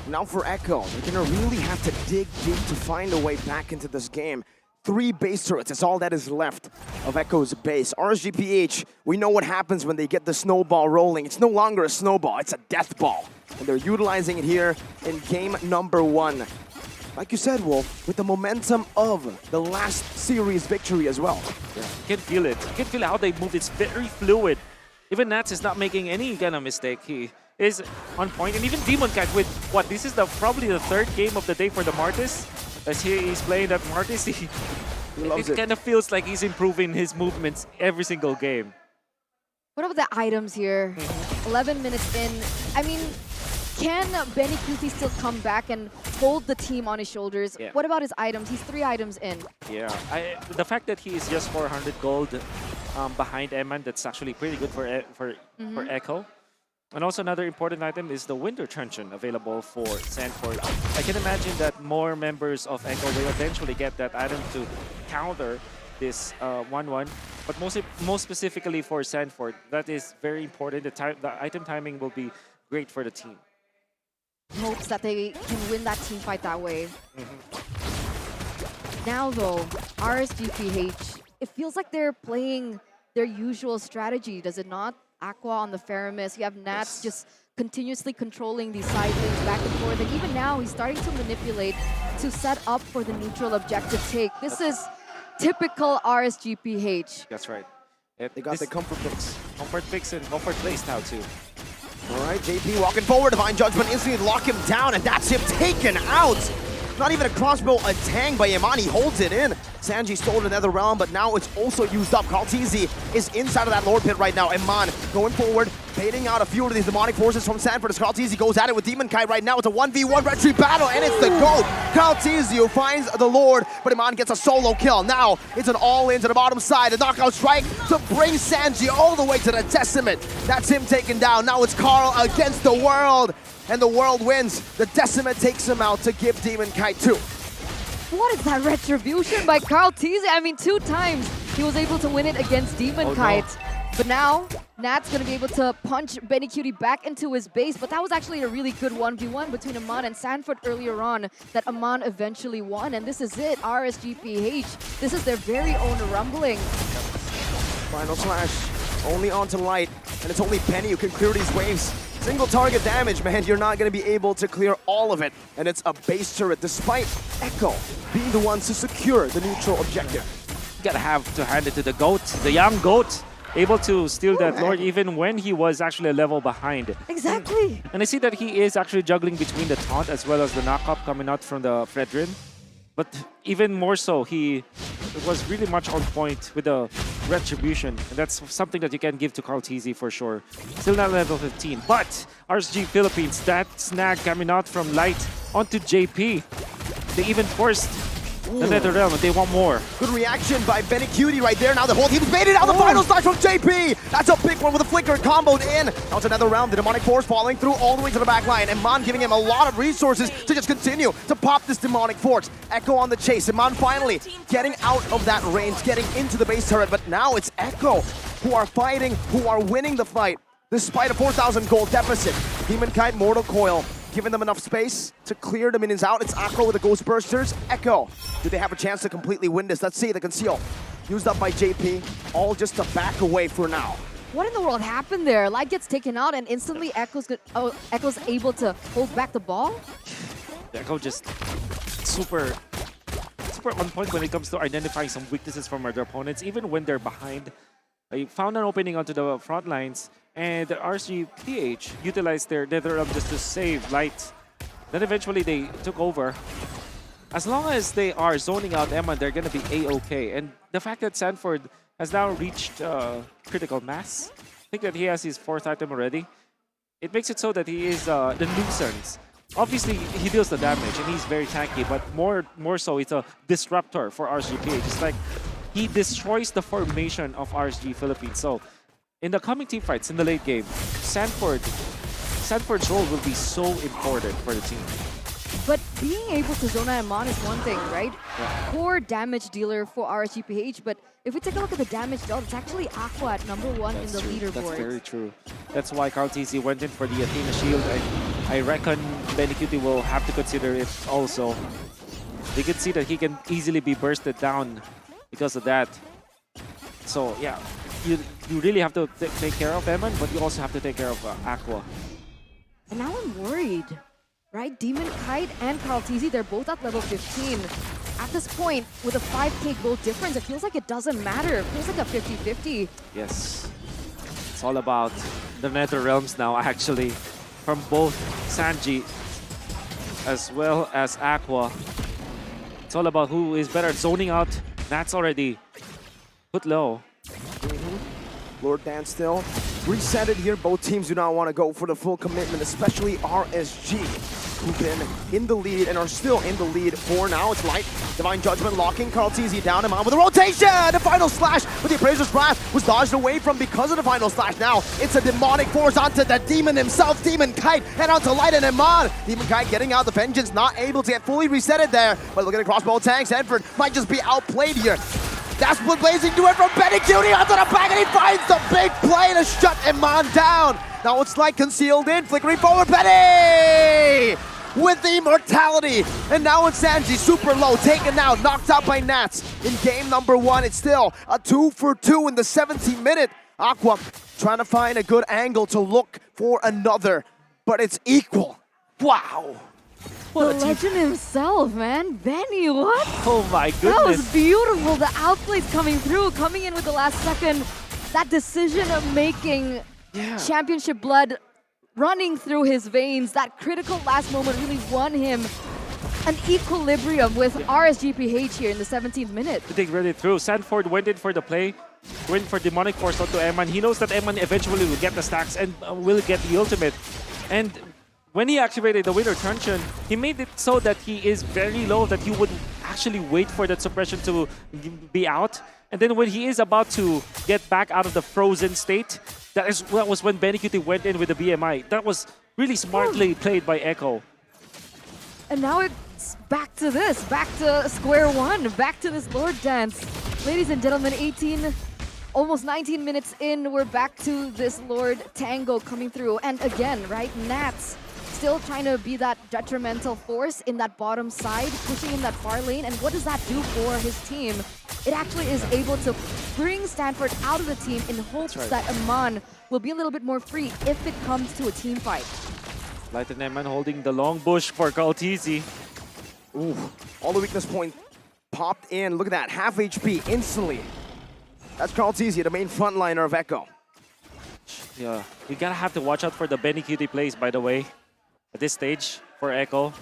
Now for Echo, they're gonna really have to dig deep to find a way back into this game. 3 base turrets is all that is left of Echo's base. RSGPH, we know what happens when they get the snowball rolling. It's no longer a snowball, it's a death ball. And they're utilizing it here in game number 1. Like you said, Wolf, with the momentum of the last series victory as well. Yeah, you can feel it. You can feel how they move. It's very fluid. Even Nats is not making any kind of mistake. He is on point. And even Demon Kite with, what, this is probably the 3rd game of the day for the Martis. as he's playing that Martis, it loves it. kind of feels like he's improving his movements every single game. What about the items here? 11 minutes in. I mean, can Benny QT still come back and hold the team on his shoulders? Yeah. What about his items? He's 3 items in. Yeah, the fact that he is just 400 gold behind Eman, that's actually pretty good for Echo. And also another important item is the Winter Truncheon available for Sanford. I can imagine that more members of Echo will eventually get that item to counter this 1-1. But most specifically for Sanford, that is very important. The item timing will be great for the team. Hopes that they can win that team fight that way. Now though, RSGPH, it feels like they're playing their usual strategy, does it not? Aqua on the Faramis, you have Nats just continuously controlling these side lanes back and forth, and even now he's starting to manipulate to set up for the neutral objective take. This is typical RSGPH. That's right. They got the comfort picks. Comfort picks and comfort plays now too. All right, JP walking forward, Divine Judgment instantly lock him down, and that's him taken out. Not even a crossbow, a tang by Iman, he holds it in. Sanji stole the Nether Realm, but now it's also used up. Kaltizi is inside of that Lord Pit right now. Iman going forward, baiting out a few of these demonic forces from Sanford as Kaltizi goes at it with Demon Kite right now. It's a 1v1 retry battle, and it's the GOAT, Kaltizi, who finds the Lord, but Iman gets a solo kill. Now it's an all-in to the bottom side, a knockout strike to bring Sanji all the way to the Decimate. That's him taken down. Now it's Carl against the world, and the world wins. The Decimate takes him out to give Demon Kite 2. What is that retribution by Carl Teasy? I mean, 2 times he was able to win it against Demon Kite. No. But now, Nat's going to be able to punch Benny Cutie back into his base. But that was actually a really good 1v1 between Aman and Sanford earlier on that Aman eventually won. And this is it, RSGPH. This is their very own rumbling. Final slash, only onto Light. And it's only Benny who can clear these waves. Single target damage, man, you're not going to be able to clear all of it. And it's a base turret, despite Echo being the ones to secure the neutral objective. You gotta have to hand it to the GOAT, the young GOAT, able to steal that Lord even when he was actually a level behind. Exactly. And I see that he is actually juggling between the taunt as well as the knockup coming out from the Fredrin. But even more so, he was really much on point with the retribution. And that's something that you can give to Carl Teasy for sure. Still not level 15. But RSG Philippines, that snag coming out from Light onto JP. They even forced the Nether Realm, and they want more. Good reaction by Benny Cutie right there. Now the whole team's baited out. The final slash from JP. That's a big one with a flicker comboed in. Now it's another round. The demonic force falling through all the way to the back line. Iman giving him a lot of resources to just continue to pop this demonic force. Echo on the chase. Iman finally getting out of that range, getting into the base turret. But now it's Echo who are fighting, who are winning the fight, despite a 4,000 gold deficit. Demon Kite, Mortal Coil, giving them enough space to clear the minions out. It's Aqua with the Ghost Bursters. Echo, do they have a chance to completely win this? Let's see, the Conceal used up by JP, all just to back away for now. What in the world happened there? Light gets taken out and instantly Echo's able to hold back the ball? Echo just super on point when it comes to identifying some weaknesses from their opponents, even when they're behind. They found an opening onto the front lines, and the RSGPH utilized their Nether Realm just to save Light. Then eventually they took over. As long as they are zoning out Emma, they're going to be A-okay. And the fact that Sanford has now reached critical mass, I think that he has his 4th item already, it makes it so that he is the nuisance. Obviously, he deals the damage, and he's very tanky, but more so, it's a disruptor for RSGPH. It's like he destroys the formation of RSG Philippines. So, in the coming team fights in the late game, Sanford's role will be so important for the team. But being able to Zona Iman is one thing, right? Yeah. Poor damage dealer for RSGPH, but if we take a look at the damage dealt, it's actually Aqua at #1 in the leaderboard. That's very true. That's why Carl TC went in for the Athena Shield, and I reckon Benny Cutie will have to consider it also. They can see that he can easily be bursted down because of that. So yeah, you really have to take care of Eman, but you also have to take care of Aqua. And now I'm worried, right? Demon Kite and Carl TZ, they're both at level 15. At this point, with a 5k gold difference, it feels like it doesn't matter. It feels like a 50-50. Yes. It's all about the Nether Realms now, actually, from both Sanji as well as Aqua. It's all about who is better at zoning out. That's already put low. Lord Dan still reset it here. Both teams do not want to go for the full commitment, especially RSG, who've been in the lead and are still in the lead for now. It's Light, Divine Judgment locking Carl TZ down him on with a rotation. The final slash with the Appraiser's Wrath was dodged away from because of the final slash. Now it's a demonic force onto the demon himself, Demon Kite, and onto Light and Iman. Demon Kite getting out the Vengeance, not able to get fully reset it there. But looking across both tanks, Edford might just be outplayed here. That's what Blazing do it from Benny Cutie onto the back, and he finds the big play to shut Iman down. Now it's Light concealed in, flickering forward, Benny! With the immortality, and now it's Sanji, super low, taken out, knocked out by Nats. In game number 1, it's still a 2 for 2 in the 17th minute. Aqua trying to find a good angle to look for another, but it's equal. Wow. The legend himself, man. Benny, what? Oh my goodness. That was beautiful. The outplays coming through, coming in with the last second. That decision of making championship blood running through his veins. That critical last moment really won him an equilibrium with RSGPH here in the 17th minute. They read it through. Sanford went in for the play, went for Demonic Force onto Eman. He knows that Eman eventually will get the stacks and will get the ultimate. And when he activated the winner truncheon, he made it so that he is very low, that he would actually wait for that suppression to be out. And then when he is about to get back out of the frozen state, that was when Benny Cutie went in with the BMI. That was really smartly played by Echo. And now it's back to this, back to square one, back to this Lord dance. Ladies and gentlemen, almost 19 minutes in, we're back to this Lord Tango coming through. And again, right, Nats still trying to be that detrimental force in that bottom side, pushing in that far lane. And what does that do for his team? It actually is able to bring Stanford out of the team in hopes that Aman will be a little bit more free if it comes to a team fight. Light and Eman holding the long bush for Carl TZ. Ooh, all the weakness point popped in. Look at that, half HP instantly. That's Carl TZ, the main frontliner of Echo. Yeah, you gotta have to watch out for the Benny Cutie plays, by the way, at this stage for Echo.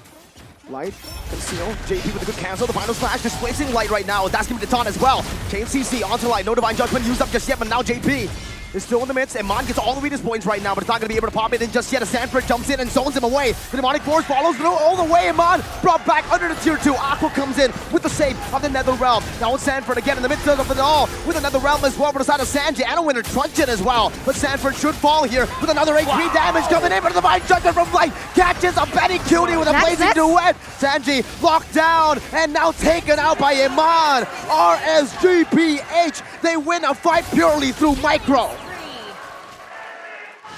Light, conceal, JP with a good cancel, the final slash displacing Light right now. That's gonna be the taunt as well. Chain CC onto Light, no Divine Judgment used up just yet, but now JP is still in the midst. Iman gets all the weakness points right now, but it's not gonna be able to pop it in just yet. As Sanford jumps in and zones him away. The Demonic Force follows through all the way. Iman brought back under the tier 2. Aqua comes in with the save of the Nether Realm. Now it's Sanford again in the midst of it all with another Realm as well for the side of Sanji and a winner Truncheon as well. But Sanford should fall here with another HP damage coming in, but the Divine Judgment from Light catches a Benny Cutie with a blazing duet. Sanji locked down and now taken out by Iman. RSGPH, they win a fight purely through micro.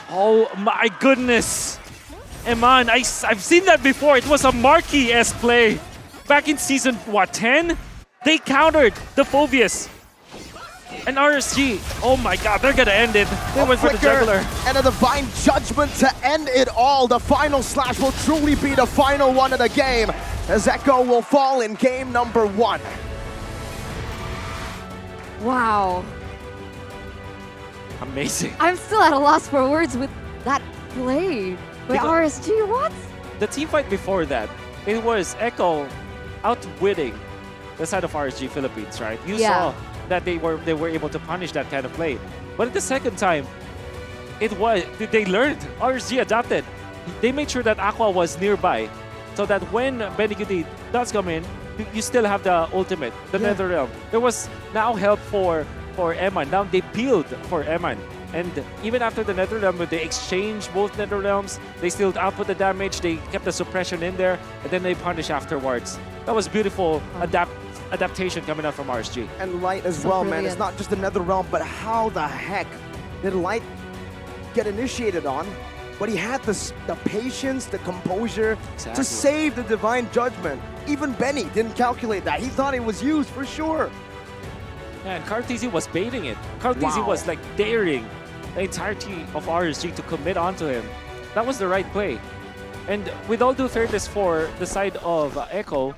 Oh my goodness! Eman, I've seen that before. It was a Marquee-esque play. Back in season, what, 10? They countered the Phobius. And RSG, oh my god, they're gonna end it. They went for the juggler. And a Divine Judgment to end it all. The final slash will truly be the final one of the game, as Echo will fall in game number 1. Wow. Amazing. I'm still at a loss for words with that play by RSG. What? The team fight before that, it was Echo outwitting the side of RSG Philippines, right? You saw that they were able to punish that kind of play. But at the second time, they learned. RSG adapted. They made sure that Aqua was nearby, so that when Benny Cutie does come in, you still have the ultimate, the Nether Realm. There was now help for Eman. Now they peeled for Eman. And even after the Nether Realm, they exchanged both Nether Realms, they still output the damage, they kept the suppression in there, and then they punish afterwards. That was beautiful adaptation coming out from RSG. And Light as well, man. It's not just the Nether Realm, but how the heck did Light get initiated on? But he had the patience, the composure to save the Divine Judgment. Even Benny didn't calculate that. He thought it was used for sure. Yeah, and Carl TZ was baiting it. Carl TZ was like daring the entirety of RSG to commit onto him. That was the right play. And with all due fairness for the side of Echo,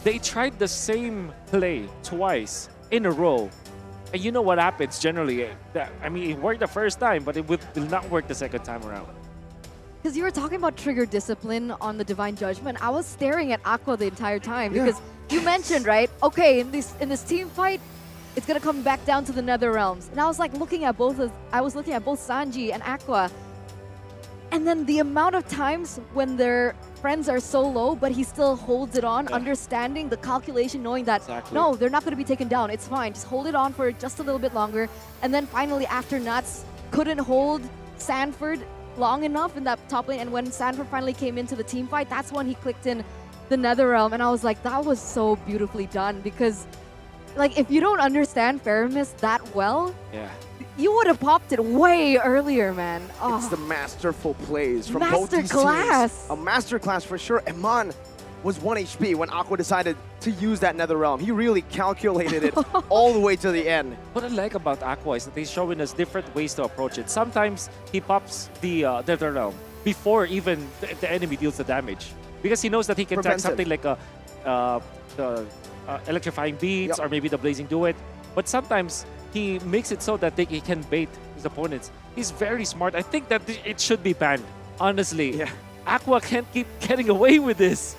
they tried the same play twice in a row. And you know what happens generally. I mean, it worked the first time, but it will not work the second time around. Because you were talking about trigger discipline on the Divine Judgment. I was staring at Aqua the entire time Yeah. because you mentioned, right? Okay, in this team fight, it's gonna come back down to the Nether Realms. And I was like looking at both Sanji and Aqua. And then the amount of times when their friends are so low, but he still holds it on, understanding the calculation, knowing that no, they're not going to be taken down. It's fine. Just hold it on for just a little bit longer. And then finally, after Nuts couldn't hold Sanford long enough in that top lane, and when Sanford finally came into the team fight, that's when he clicked in the Netherrealm. And I was like, that was so beautifully done, because like if you don't understand Faramis that well, you would have popped it way earlier, man. Oh. It's the masterful plays from both these teams. Masterclass. A masterclass for sure. Eman was 1 HP when Aqua decided to use that Netherrealm. He really calculated it all the way to the end. What I like about Aqua is that he's showing us different ways to approach it. Sometimes he pops the Netherrealm before even the enemy deals the damage, because he knows that he can attack something like the electrifying beats or maybe the blazing duet. But sometimes he makes it so that he can bait his opponents. He's very smart. I think that it should be banned, honestly. Aqua can't keep getting away with this.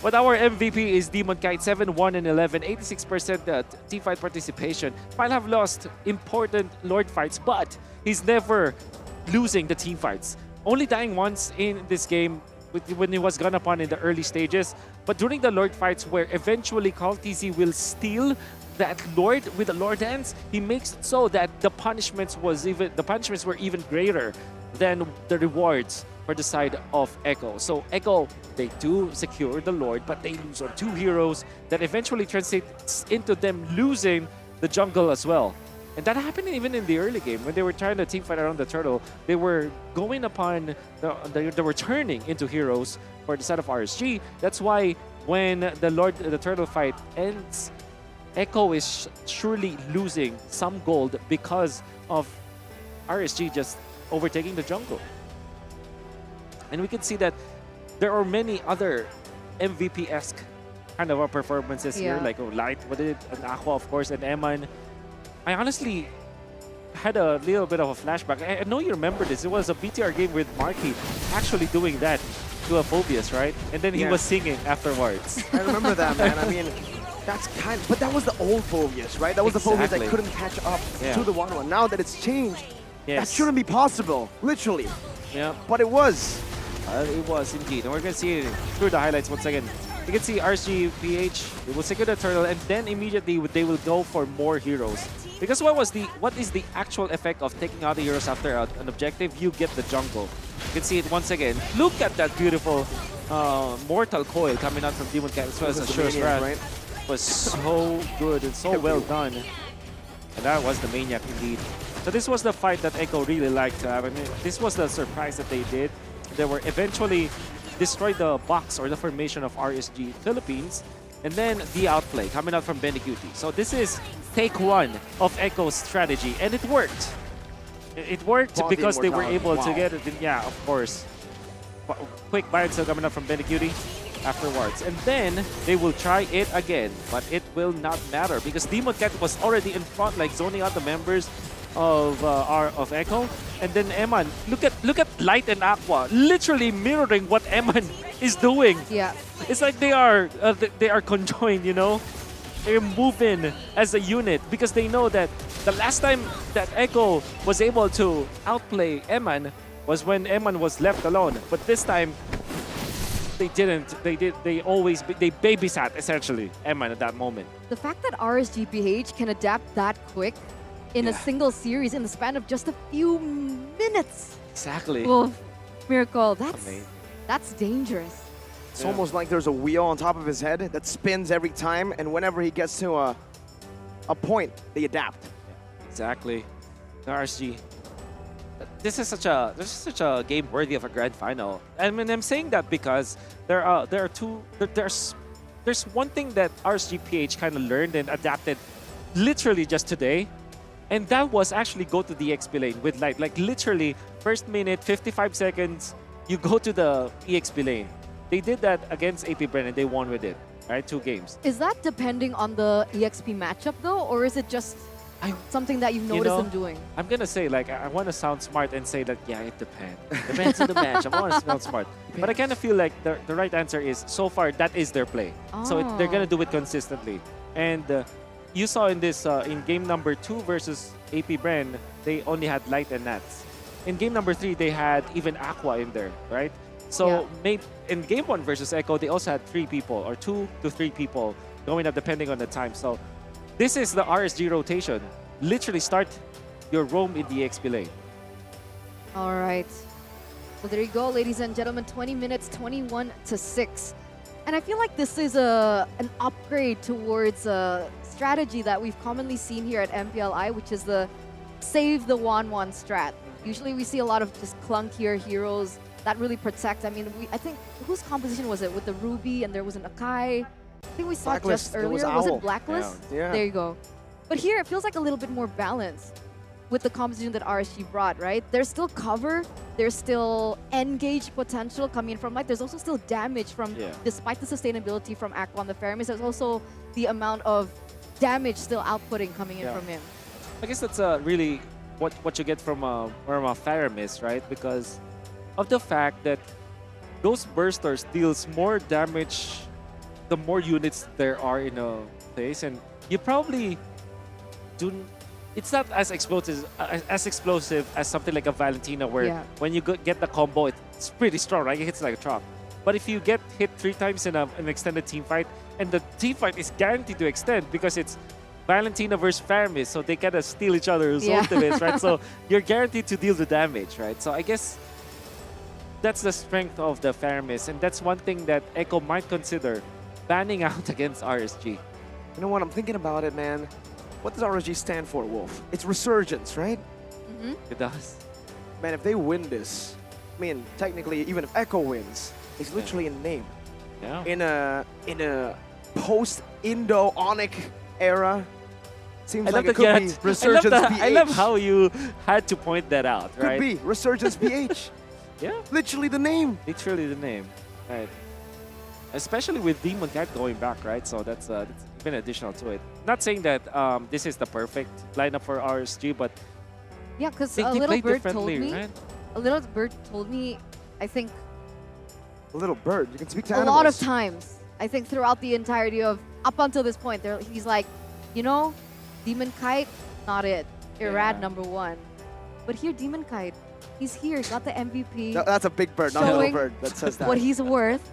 But our MVP is Demon Kite, 7-1-11, 86% team fight participation. Might have lost important Lord fights, but he's never losing the team fights. Only dying once in this game when he was gone upon in the early stages. But during the Lord fights, where eventually Call TZ will steal that Lord with the Lord Dance, he makes it so that the punishments were even greater than the rewards for the side of Echo. So Echo, they do secure the Lord, but they lose on 2 heroes. That eventually translates into them losing the jungle as well. And that happened even in the early game when they were trying to teamfight around the turtle. They were going upon, they were turning into heroes for the side of RSG. That's why when the turtle fight ends, Echo is surely losing some gold because of RSG just overtaking the jungle. And we can see that there are many other MVP-esque kind of performances here, like Light, and Aqua, of course, and Eman. I honestly had a little bit of a flashback. I know you remember this. It was a BTR game with Marky actually doing that to a Phobius, right? And then he was singing afterwards. I remember that, man. I mean, that's but that was the old Phobius, right? That was the Phobius that couldn't catch up to the 1-1. Now that it's changed, that shouldn't be possible, literally. Yeah. But it was. It was indeed. And we're going to see it through the highlights once again. You can see RSGPH, they will secure the turtle, and then immediately they will go for more heroes. Because what is the actual effect of taking out the heroes after an objective? You get the jungle. You can see it once again. Look at that beautiful Mortal Coil coming out from Demon Cat as well as a Sure Strat. It was so good and so well done. And that was the Maniac indeed. So this was the fight that Echo really liked to have. I mean, this was the surprise that they did. They were eventually destroyed the box or the formation of RSG Philippines, and then the outplay coming out from Benecuti. So this is take 1 of Echo's strategy, and it worked. It worked because they were able to get it. Yeah, of course. Quick buy and sell coming up from Benecuti afterwards, and then they will try it again, but it will not matter because Demon Cat was already in front, like zoning out the members of Echo. And then Eman, look at Light and Aqua literally mirroring what Eman is doing. Yeah, it's like they are conjoined, you know. They're moving as a unit because they know that the last time that Echo was able to outplay Eman was when Eman was left alone. But this time they didn't. They babysat essentially Eman at that moment. The fact that RSGPH can adapt that quick in a single series in the span of just a few minutes. Exactly. Well, Miracle, that's dangerous. It's almost like there's a wheel on top of his head that spins every time, and whenever he gets to a point, they adapt. Exactly. The RSG. This is such a game worthy of a grand final. I mean, I'm saying that because there's one thing that RSGPH kind of learned and adapted literally just today. And that was actually go to the EXP lane with Light. Like literally, first minute, 55 seconds, you go to the EXP lane. They did that against AP Bren and they won with it, right? 2 games. Is that depending on the EXP matchup though, or is it just something that you've You noticed know, them doing? I'm gonna say, like, I want to sound smart and say that, yeah, it depends. Depends on the match. I want to sound smart. But I kind of feel like the right answer is, so far, that is their play. So they're gonna do it consistently. And you saw in this, in game number 2 versus AP Bren, they only had Light and Nats. In game number 3, they had even Aqua in there, right? So maybe in game 1 versus Echo, they also had 3 people, or 2 to 3 people going up depending on the time. So this is the RSG rotation. Literally start your roam in the XP lane. All right. Well, there you go, ladies and gentlemen. 20 minutes, 21-6. And I feel like this is an upgrade towards a strategy that we've commonly seen here at MPLI, which is the save the 1-1 strat. Usually we see a lot of just clunkier heroes that really protect. I mean, I think, whose composition was it? With the Ruby and there was an Akai. I think we saw Blacklist. just earlier. Was it Blacklist? Yeah. There you go. But here it feels like a little bit more balanced with the composition that RSG brought, right? There's still cover, there's still engage potential coming in from Light. There's also still damage from, despite the sustainability from Aqua on the Faramis, there's also the amount of damage still outputting coming in from him. I guess that's really what you get from a Faramis, right? Because of the fact that those bursters deals more damage the more units there are in a place, and you probably it's not as explosive as something like a Valentina, where when you get the combo, it's pretty strong, right? It hits like a truck. But if you get hit 3 times in an extended team fight, and the team fight is guaranteed to extend because it's Valentina versus Faramis, so they kind of steal each other's ultimates, right? So you're guaranteed to deal the damage, right? So I guess that's the strength of the Faramis, and that's one thing that Echo might consider banning out against RSG. You know what? I'm thinking about it, man. What does RSG stand for, Wolf? It's Resurgence, right? It does. Man, if they win this, I mean, technically, even if Echo wins, it's literally a name. Yeah. In a post-Indo-Onic era, seems like it could be Resurgence PH. I love how you had to point that out, right? Could be Resurgence PH. Yeah. Literally the name. Literally the name, right? Especially with Demon Cat going back, right? So that's been additional to it. Not saying that this is the perfect lineup for RSG, but yeah, because they a little play bird told differently, me. right? A little bird told me, I think, a little bird. You can speak to a animals. lot of times. I think throughout the entirety of up until this point, he's like, you know, Demon Kite, not it. Irad #1. But here, Demon Kite, he's here, got the MVP. That's a big bird, not a little bird that says that. What he's worth.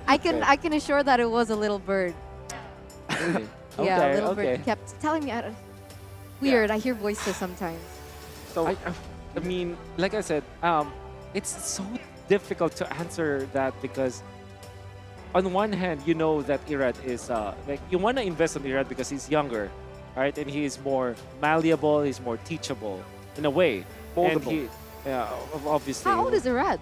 I can assure that it was a little bird. Really? Yeah, Okay, a little okay. bird kept telling me. Weird. I hear voices sometimes. So I mean, like I said, it's so difficult to answer that because on one hand, you know that Irad is like you want to invest in Irad because he's younger, right? And he is more malleable. He's more teachable in a way. Moldable. And obviously. How old is Irad?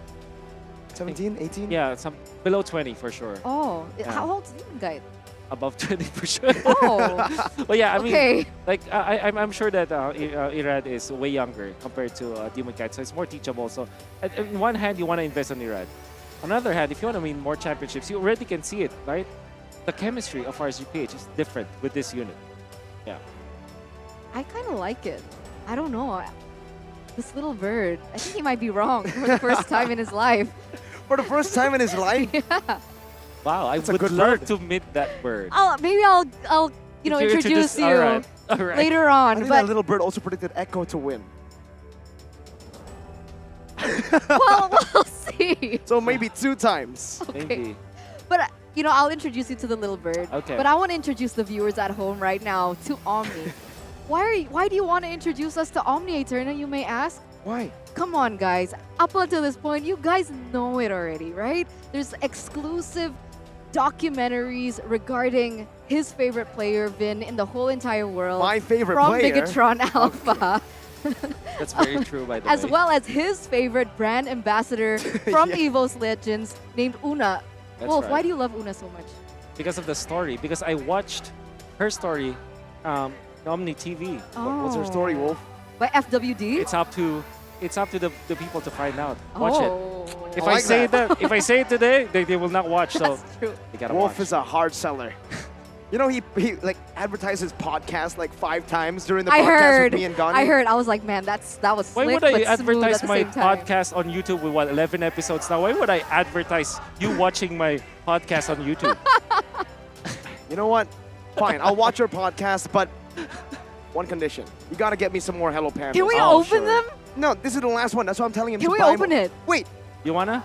17, 18? Yeah, below 20 for sure. Oh, Yeah. how old is Demon Kite? Above 20 for sure. Oh. But yeah, I mean, Okay. like I'm sure that Irad is way younger compared to Demon Kite, so it's more teachable. So, on one hand, you want to invest on Irad. On the other hand, if you want to win more championships, you already can see it, right? The chemistry of RSGPH is different with this unit. Yeah. I kind of like it. I don't know. This little bird, I think he might be wrong for the first time in his life. For the first time in his life? Yeah. Wow, I That's a would good love bird. to meet that bird. Maybe I'll introduce you all right. later I on. think But that little bird also predicted Echo to win. well, we'll see. So maybe 2 times. Maybe. But I'll introduce you to the little bird. Okay. But I want to introduce the viewers at home right now to Omni. Why do you want to introduce us to Omni, Eterna, you may ask? Why? Come on, guys. Up until this point, you guys know it already, right? There's exclusive documentaries regarding his favorite player, Vin, in the whole entire world. My favorite from player? Bigatron Alpha. That's very true, by the way. As well as his favorite brand ambassador from EVO's Legends, named Una. That's Wolf, right. why do you love Una so much? Because of the story. Because I watched her story, Omni TV. What's her story, Wolf? By FWD? It's up to the people to find out. Watch it. If I I like say that. if I say it today, they will not watch. So That's true. they gotta Wolf watch. is a hard seller. You know, he like advertised his podcast like 5 times during the I podcast heard. with me and Gandhi. I heard. I was like, man, that was Why slick, would I but smooth advertise at the my same time. podcast on YouTube with what 11 episodes now? Why would I advertise you watching my podcast on YouTube? You know what? Fine, I'll watch your podcast, but one condition. You gotta get me some more Hello Pandas. Can we open them? No, this is the last one. That's why I'm telling him Can to we buy open more. it? Wait. You wanna?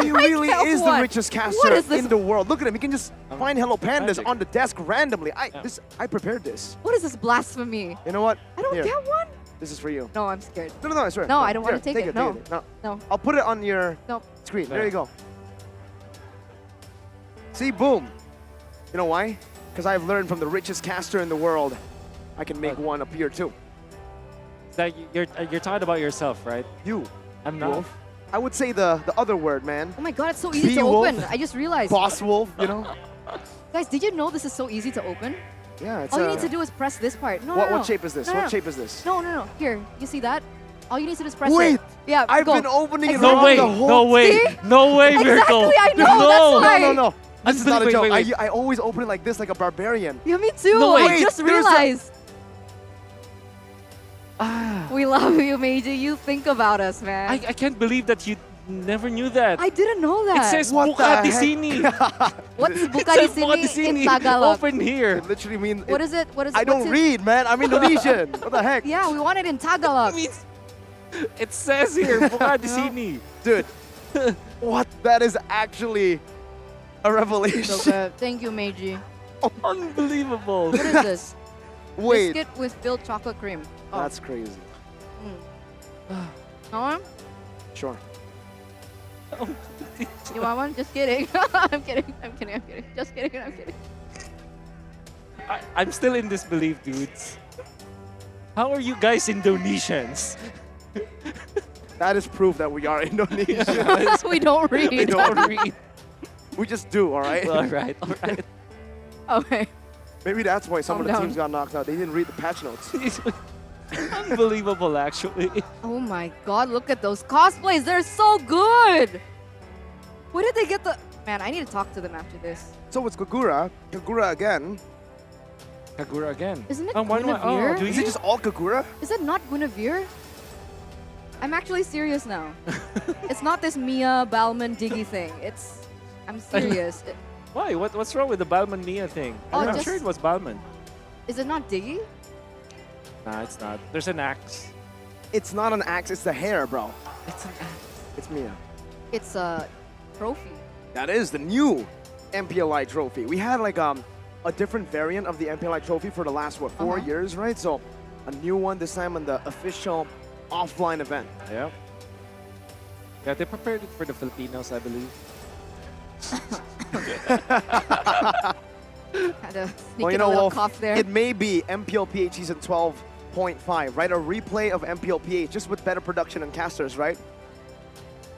He really like that is one. the richest What caster is this? in the world. Look at him. He can just find Hello Pandas Magic. on the desk randomly. I prepared this. What is this blasphemy? You know what? I don't Here. get one. This is for you. No, I'm scared. No, I swear. No, I don't want Here, to take it. No. Take it. No. I'll put it on your No. screen. There you go. See, boom. You know why? Because I've learned from the richest caster in the world, I can make one appear too. That you're talking about yourself, right? You. I'm not. Wolf. I would say the other word, man. Oh my god, it's so easy to Beowulf, open. I just realized. Boss Wolf, you know? Guys, did you know this is so easy to open? Yeah, it's All you need to do is press this part. No, What no. shape is this? No, What no. shape is this? No. Here, you see that? All you need to do is press Wait, it. Yeah, I've go. been opening it Exactly. wrong No way, the whole no way, See? no way, Miracle. Exactly, I know, No, that's why. No. This is not a Wait, joke. wait. I always open it like this, like a barbarian. Yeah, me too. No, I wait, just there's a- realized. Ah, We love you, Meiji. You think about us, man. I can't believe that you never knew that. I didn't know that. It says What the Buka di heck? Sini. What's It buka says di Buka di sini in Sini. Tagalog? Open here. It literally means. What is it? What is I what's don't it? read, man. I'm Indonesian. What the heck? Yeah, we want it in Tagalog. It says here Buka di Sini. Dude, what? That is actually a revelation. So good. Thank you, Meiji. Unbelievable. What is this? Wait, Biscuit with filled chocolate cream. Oh. that's crazy. No? Sure. You want one? Just kidding. I'm kidding. Just kidding. I'm kidding. I'm still in disbelief, dudes. How are you guys Indonesians? That is proof that we are Indonesian. We don't read. We don't read. We just do, all right? All right. Okay. Maybe that's why some Calm of the down. teams got knocked out. They didn't read the patch notes. Unbelievable, actually. Oh my god, look at those cosplays. They're so good. Where did they get the... Man, I need to talk to them after this. So it's Kagura. Kagura again. Kagura again. Isn't it Oh, why do I- Guinevere? do Is you? it just all Kagura? Is it not Guinevere? I'm actually serious now. It's not this Mia, Balman, Diggy thing. It's... I'm serious. Why? What's wrong with the Balman Nia thing? Oh, I'm just- sure it was Balman. Is it not Diggy? Nah, it's not. There's an axe. It's not an axe, it's the hair, bro. It's an axe. It's Mia. It's a trophy. That is the new MPLI trophy. We had like a different variant of the MPLI trophy for the last, what, 4 years, right? So a new one this time on the official offline event. Yeah. Yeah, they prepared it for the Filipinos, I believe. Had to sneak Well, in you a know, little Wolf, cough there. it may be MPLPH Season 12.5, right? A replay of MPLPH, just with better production and casters, right?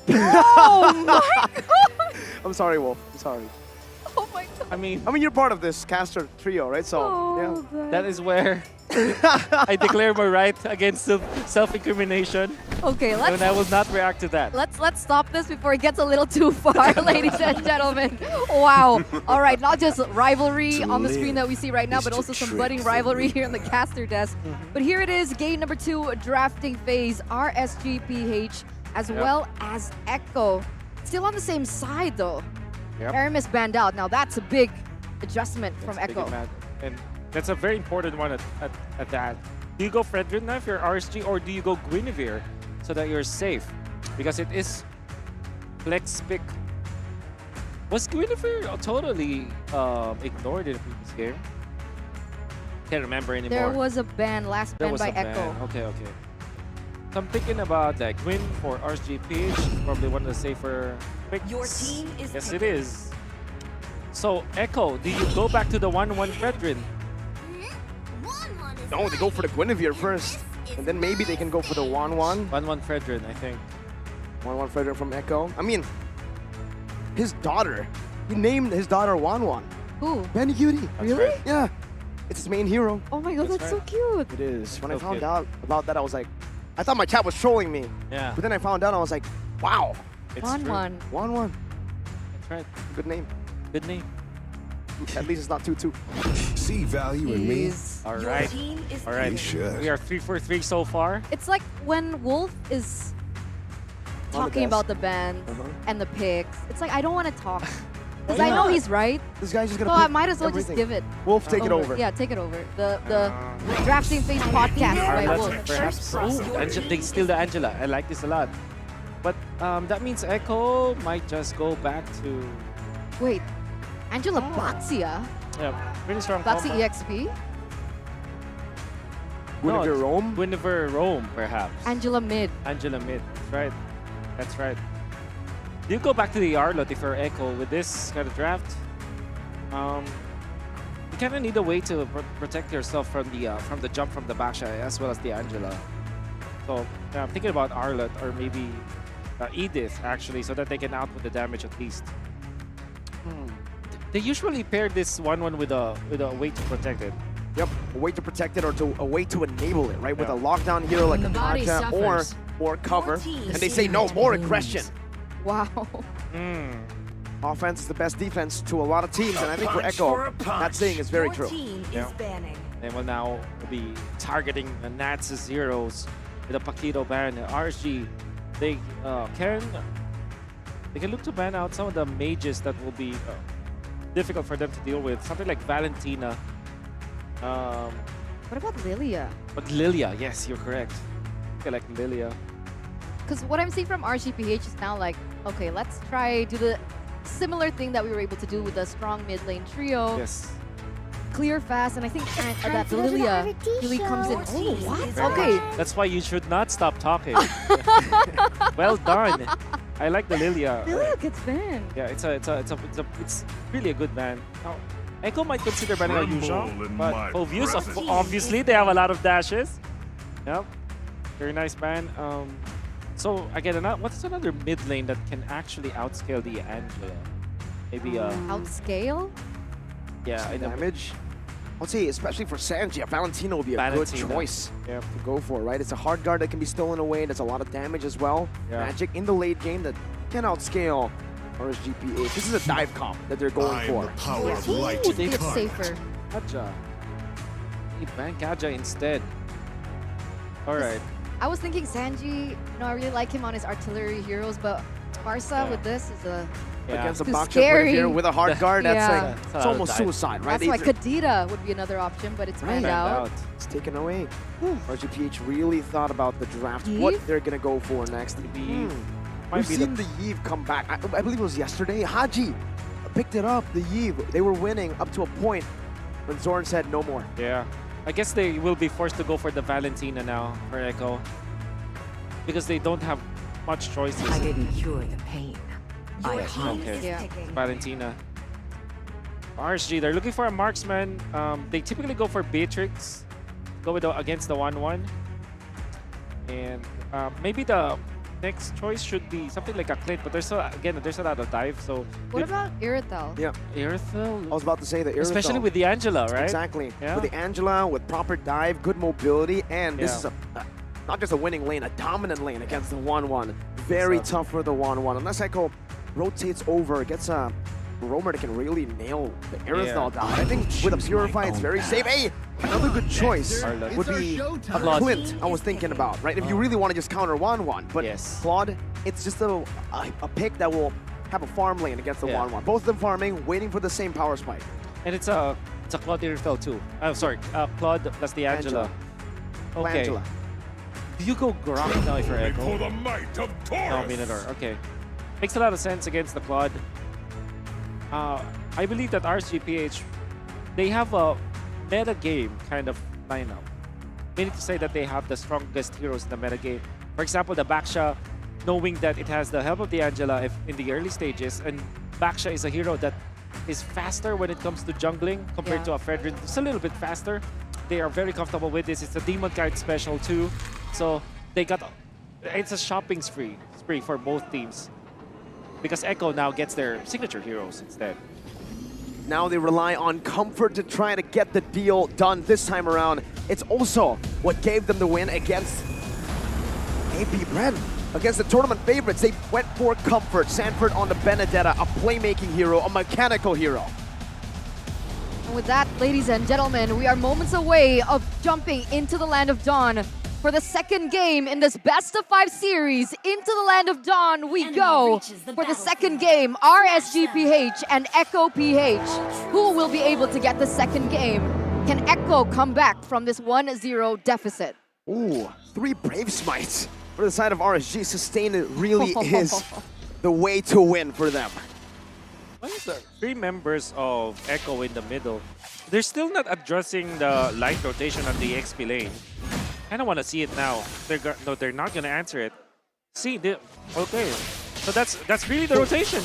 Oh my god! I'm sorry, Wolf. I'm sorry. Oh my god. I mean, you're part of this caster trio, right? So, yeah. that is where I declare my right against self-incrimination. Okay, let's... And I will not react to that. Let's stop this before it gets a little too far, ladies and gentlemen. Wow. All right, not just rivalry on the screen that we see right now, but also some budding rivalry here on the caster desk. But here it is, game number 2, drafting phase, RSGPH, as well as Echo. Still on the same side, though. Yep. Aramis banned out. Now, that's a big adjustment from Big Echo. amount. And that's a very important one at that. Do you go Fredrin now if you're RSG, or do you go Guinevere so that you're safe? Because it is flex pick. Was Guinevere totally ignored in the previous game? Can't remember anymore. There was a ban, last There ban was by a ban. Echo. Okay. So I'm thinking about like Gwyn for RSGPH, probably one of the safer picks. Your team is Yes, picking. it is. So Echo, do you go back to the 1-1 Fredrin? No, they go for the Guinevere first. And then maybe they can go for the 1-1. 1-1 Fredrin, I think. 1-1 Frederick from Echo. I mean, his daughter. He named his daughter 1-1. Who? Benny Cutie. Really? Right. Yeah. It's his main hero. Oh my god, that's so cute. It is. When I So found cute. out about that, I was like, I thought my chat was trolling me. Yeah. But then I found out, I was like, wow. It's 1-1. 1-1. That's right. Good name. Good name. At least it's not 2-2. See value in me? All right. All right. You should. We are 3 for 3 so far. It's like when Wolf is talking about the band and the picks. It's like I don't want to talk. Because I know he's right. This guy's just gonna So I pick might as well everything. just give it. Wolf, take it over. Yeah, take it over. The Drafting Phase podcast by Arlott, Wolf. perhaps. Oh, they steal the Angela. I like this a lot. But that means Echo might just go back to... Wait, Angela Baxia? Yeah, pretty strong Baxi combo. EXP? Guinevere Rome? Guinevere Rome, perhaps. Angela Mid. Angela Mid. That's right. That's right. You go back to the Arlott if you're Echo with this kind of draft. You kind of need a way to protect yourself from the jump from the Baksha as well as the Angela. So yeah, I'm thinking about Arlott or maybe Edith actually, so that they can output the damage at least. They usually pair this 1-1 with a way to protect it. Yep, a way to protect it or a way to enable it, right? With a lockdown hero like a Kaja or more cover. And they say no, more aggression. Wow. Offense is the best defense to a lot of teams, and I think for Echo, that saying is very true. Yeah. They will now be targeting the Nats zeros with a Paquito ban. RSG, they can look to ban out some of the mages that will be difficult for them to deal with. Something like Valentina. What about Lilia? But Lilia, yes, you're correct. I like Lilia. Because what I'm seeing from RGPH is now like, okay, let's try do the similar thing that we were able to do with the strong mid lane trio. Yes. Clear fast, and I think that Lilia really comes in. Oh, what? Very Okay. much. That's why you should not stop talking. Well done. I like the Lilia. Lilia gets banned. Yeah, it's really a ban. Now, Echo might consider banning out Yuzhong, but Povius, obviously, they have a lot of dashes. Yep. Very nice ban. So again, what's another mid lane that can actually outscale the Angela? Maybe outscale? Yeah, in damage. I'll say, especially for Sanji, Valentina will be a good choice to go for, right? It's a hard guard that can be stolen away. There's a lot of damage as well. Yeah. Magic in the late game that can outscale RSGPH. This is a dive comp that they're going for. The power of light Ooh, it's safer. Kaja. He banned Kaja instead. All right. I was thinking Sanji, I really like him on his artillery heroes, but Barca with this is against a too box scary. here with a hard guard, that's Yeah. like, it's almost suicide, right? That's why Kadira would be another option, but it's banned out. It's taken away. RGPH really thought about the draft, what they're going to go for next. We've seen the Yves come back. I believe it was yesterday. Haji picked it up, the Yves. They were winning up to a point when Zorn said no more. Yeah. I guess they will be forced to go for the Valentina now for Echo. Because they don't have much choices. I didn't cure the pain. Okay. Valentina. RSG, they're looking for a marksman. They typically go for Beatrix. Go with against the 1-1. And maybe the next choice should be something like a Clint, but there's a lot of dive. So what about Irithel? Yeah. Irithel? I was about to say the Irithel. Especially with the Angela, right? Exactly. Yeah. With the Angela, with proper dive, good mobility, and this is not just a winning lane, a dominant lane against the 1-1. Very tough for the 1-1. Unless Echo rotates over, gets a roamer that can really nail the Irithel down. I think with a Purify, it's very safe. Hey, another good choice would be a Clint, I was thinking about, right? If you really want to just counter 1-1. But Claude, it's just a pick that will have a farm lane against the 1-1. Both of them farming, waiting for the same power spike. And it's a Claude Irithel too. I'm sorry, Claude plus the Angela. Okay. Angela. Do you go Grok now if you're Echo? For the might of Taurus. No, Minotaur. Okay. Makes a lot of sense against the Claude. I believe that RSGPH, they have a meta game kind of lineup. Meaning to say that they have the strongest heroes in the meta game. For example, the Baksha, knowing that it has the help of the Angela in the early stages, and Baksha is a hero that is faster when it comes to jungling compared to a Fredrin. It's a little bit faster. They are very comfortable with this. It's a Demon Kite special too. So they got, it's a shopping spree for both teams. Because Echo now gets their signature heroes instead. Now they rely on comfort to try to get the deal done this time around. It's also what gave them the win against AP Bren. Against the tournament favorites, they went for comfort. Sanford on the Benedetta, a playmaking hero, a mechanical hero. With that, ladies and gentlemen, we are moments away of jumping into the Land of Dawn. For the second game in this best-of-5 series, into the Land of Dawn we go. For the second game, RSGPH and Echo PH. Who will be able to get the second game? Can Echo come back from this 1-0 deficit? Ooh, 3 Brave Smites for the side of RSG. Sustain it really is the way to win for them. Why is there 3 members of Echo in the middle? They're still not addressing the light rotation on the XP lane. I don't want to see it now. They're not gonna answer it. See, okay. So that's really the rotation.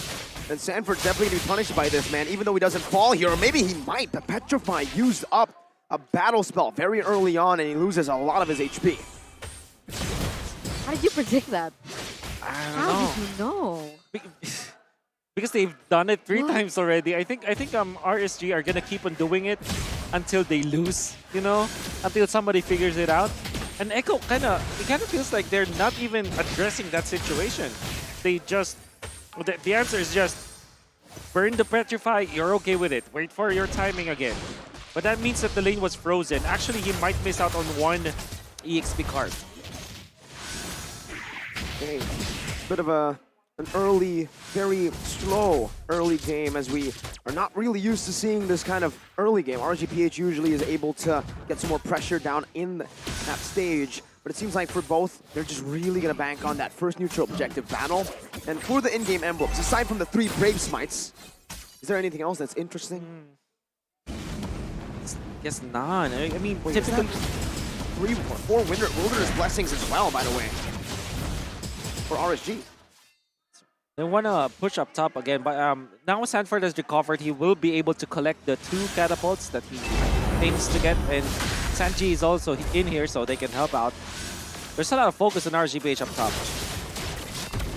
And Sanford's definitely gonna be punished by this, man, even though he doesn't fall here, or maybe he might. The Petrify used up a battle spell very early on, and he loses a lot of his HP. How did you predict that? I don't How know. did you know? Because they've done it 3 times already. I think RSG are gonna keep on doing it until they lose, you know, until somebody figures it out. And Echo it kind of feels like they're not even addressing that situation. They just, the answer is just burn the Petrify, you're okay with it. Wait for your timing again. But that means that the lane was frozen. Actually, he might miss out on 1 EXP card. Okay, bit of an early, very slow early game, as we are not really used to seeing this kind of early game. RGPH usually is able to get some more pressure down in that stage, but it seems like for both, they're just really going to bank on that first neutral objective battle. And for the in-game emblems, aside from the 3 Brave Smites, is there anything else that's interesting? Guess not. I mean, wait, typically 4 Wilderness Blessings as well, by the way, for RSG. They want to push up top again, but now Sanford has recovered. He will be able to collect the 2 catapults that he aims to get, and Sanji is also in here, so they can help out. There's a lot of focus on RGPH up top.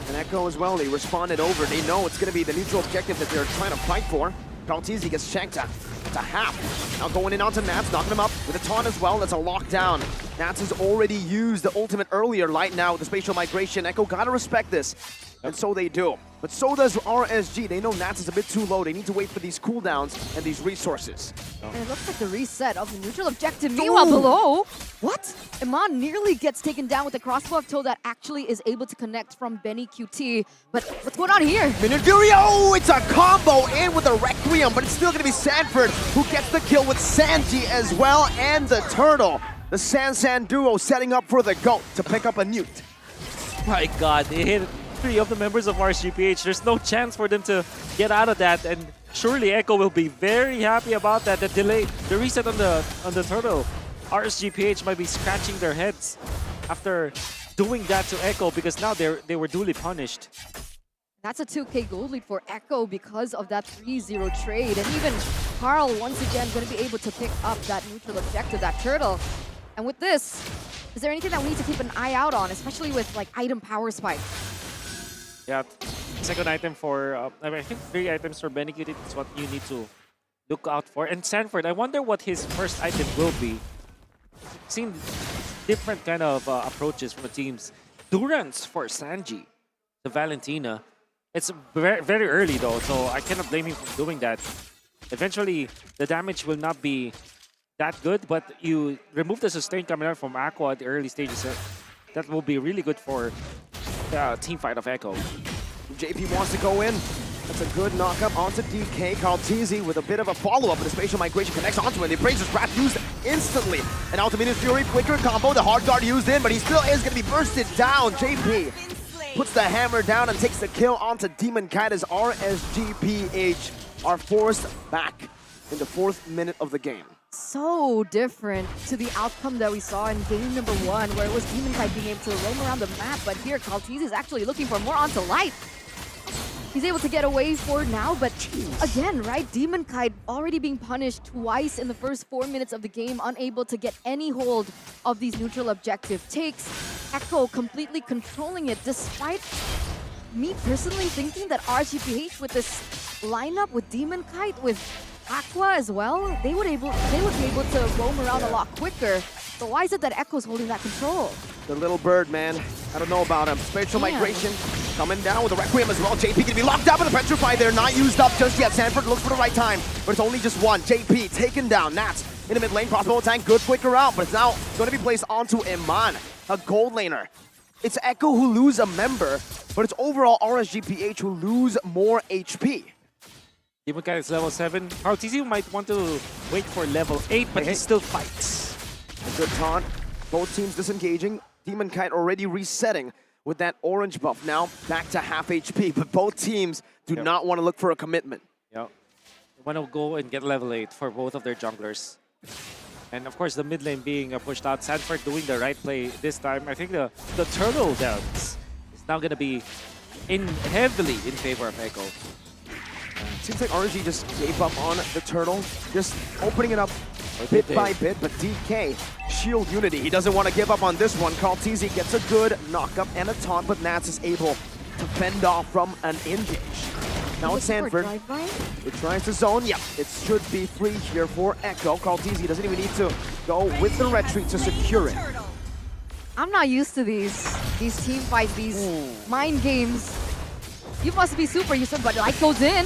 And Echo as well, they responded over. They know it's going to be the neutral objective that they're trying to fight for. Kaltizi gets checked to half. Now going in onto Nats, knocking him up with a taunt as well. That's a lockdown. Nats has already used the ultimate earlier. Light now with the spatial migration. Echo gotta respect this. And so they do. But so does RSG. They know Nats is a bit too low. They need to wait for these cooldowns and these resources. And it looks like the reset of the neutral objective. Meanwhile, below, what? Iman nearly gets taken down with the crossbow of Toe that actually is able to connect from Benny QT. But what's going on here? Minute Fury, oh, it's a combo in with the Requiem, but it's still gonna be Sanford who gets the kill with Sanji as well, and the Turtle. The San duo setting up for the GOAT to pick up a newt. My God, they hit 3 of the members of RSGPH. There's no chance for them to get out of that, and surely Echo will be very happy about that. The delay, the reset on the Turtle. RSGPH might be scratching their heads after doing that to Echo, because now they were duly punished. That's a 2K gold lead for Echo because of that 3-0 trade. And even Carl, once again, going to be able to pick up that neutral objective, that Turtle. And with this, is there anything that we need to keep an eye out on, especially with like item power spike? Yeah, second item for, I think 3 items for Benny QT is what you need to look out for. And Sanford, I wonder what his first item will be. Seen different kind of approaches from the teams. Durance for Sanji, the Valentina. It's very, very early though, so I cannot blame him for doing that. Eventually, the damage will not be that good, but you remove the sustain coming out from Aqua at the early stages. That will be really good for the team fight of Echo. JP wants to go in. That's a good knockup onto DK. Kaltizi with a bit of a follow-up, but the spatial migration connects onto it. The Appraiser's Wrath used instantly. And out to Minus Fury, flicker combo, the hard guard used in, but he still is going to be bursted down. JP puts the hammer down and takes the kill onto Demon Kite as RSGPH are forced back in the 4th minute of the game. So different to the outcome that we saw in game number 1, where it was Demon Kite being able to roam around the map, but here Kaltiz is actually looking for more onto light. He's able to get away for now, but again, right, Demon Kite already being punished twice in the first 4 minutes of the game, unable to get any hold of these neutral objective takes. Echo completely controlling it, despite me personally thinking that RGPH with this lineup with Demon Kite, with Aqua as well, they would be able to roam around a lot quicker. So why is it that Echo's holding that control? The little bird, man. I don't know about him. Spatial migration Coming down with the Requiem as well. JP gonna be locked up in the Petrify there. Not used up just yet. Sanford looks for the right time, but it's only just one. JP taken down. Nats in the mid lane. Crossbow tank. Good flicker out, but it's now going to be placed onto Iman, a gold laner. It's Echo who lose a member, but it's overall RSGPH who lose more HP. Demonkite is level 7. TZ might want to wait for level 8, but he still fights. A good taunt. Both teams disengaging. Demonkite already resetting with that orange buff. Now back to half HP, but both teams do not want to look for a commitment. Yeah. They want to go and get level 8 for both of their junglers. And of course, the mid lane being pushed out. Sanford doing the right play this time. I think the turtle dance is now going to be heavily in favor of Echo. Seems like RG just gave up on the turtle, just opening it up bit by bit, but DK, shield unity. He doesn't want to give up on this one. TZ gets a good knock-up and a taunt, but Nats is able to fend off from an engage. Now it's Sanford. It tries to zone. Yeah, it should be free here for Echo. TZ doesn't even need to go with the retreat to secure it. I'm not used to these team fights, these mind games. You must be super used to it, but light goes in.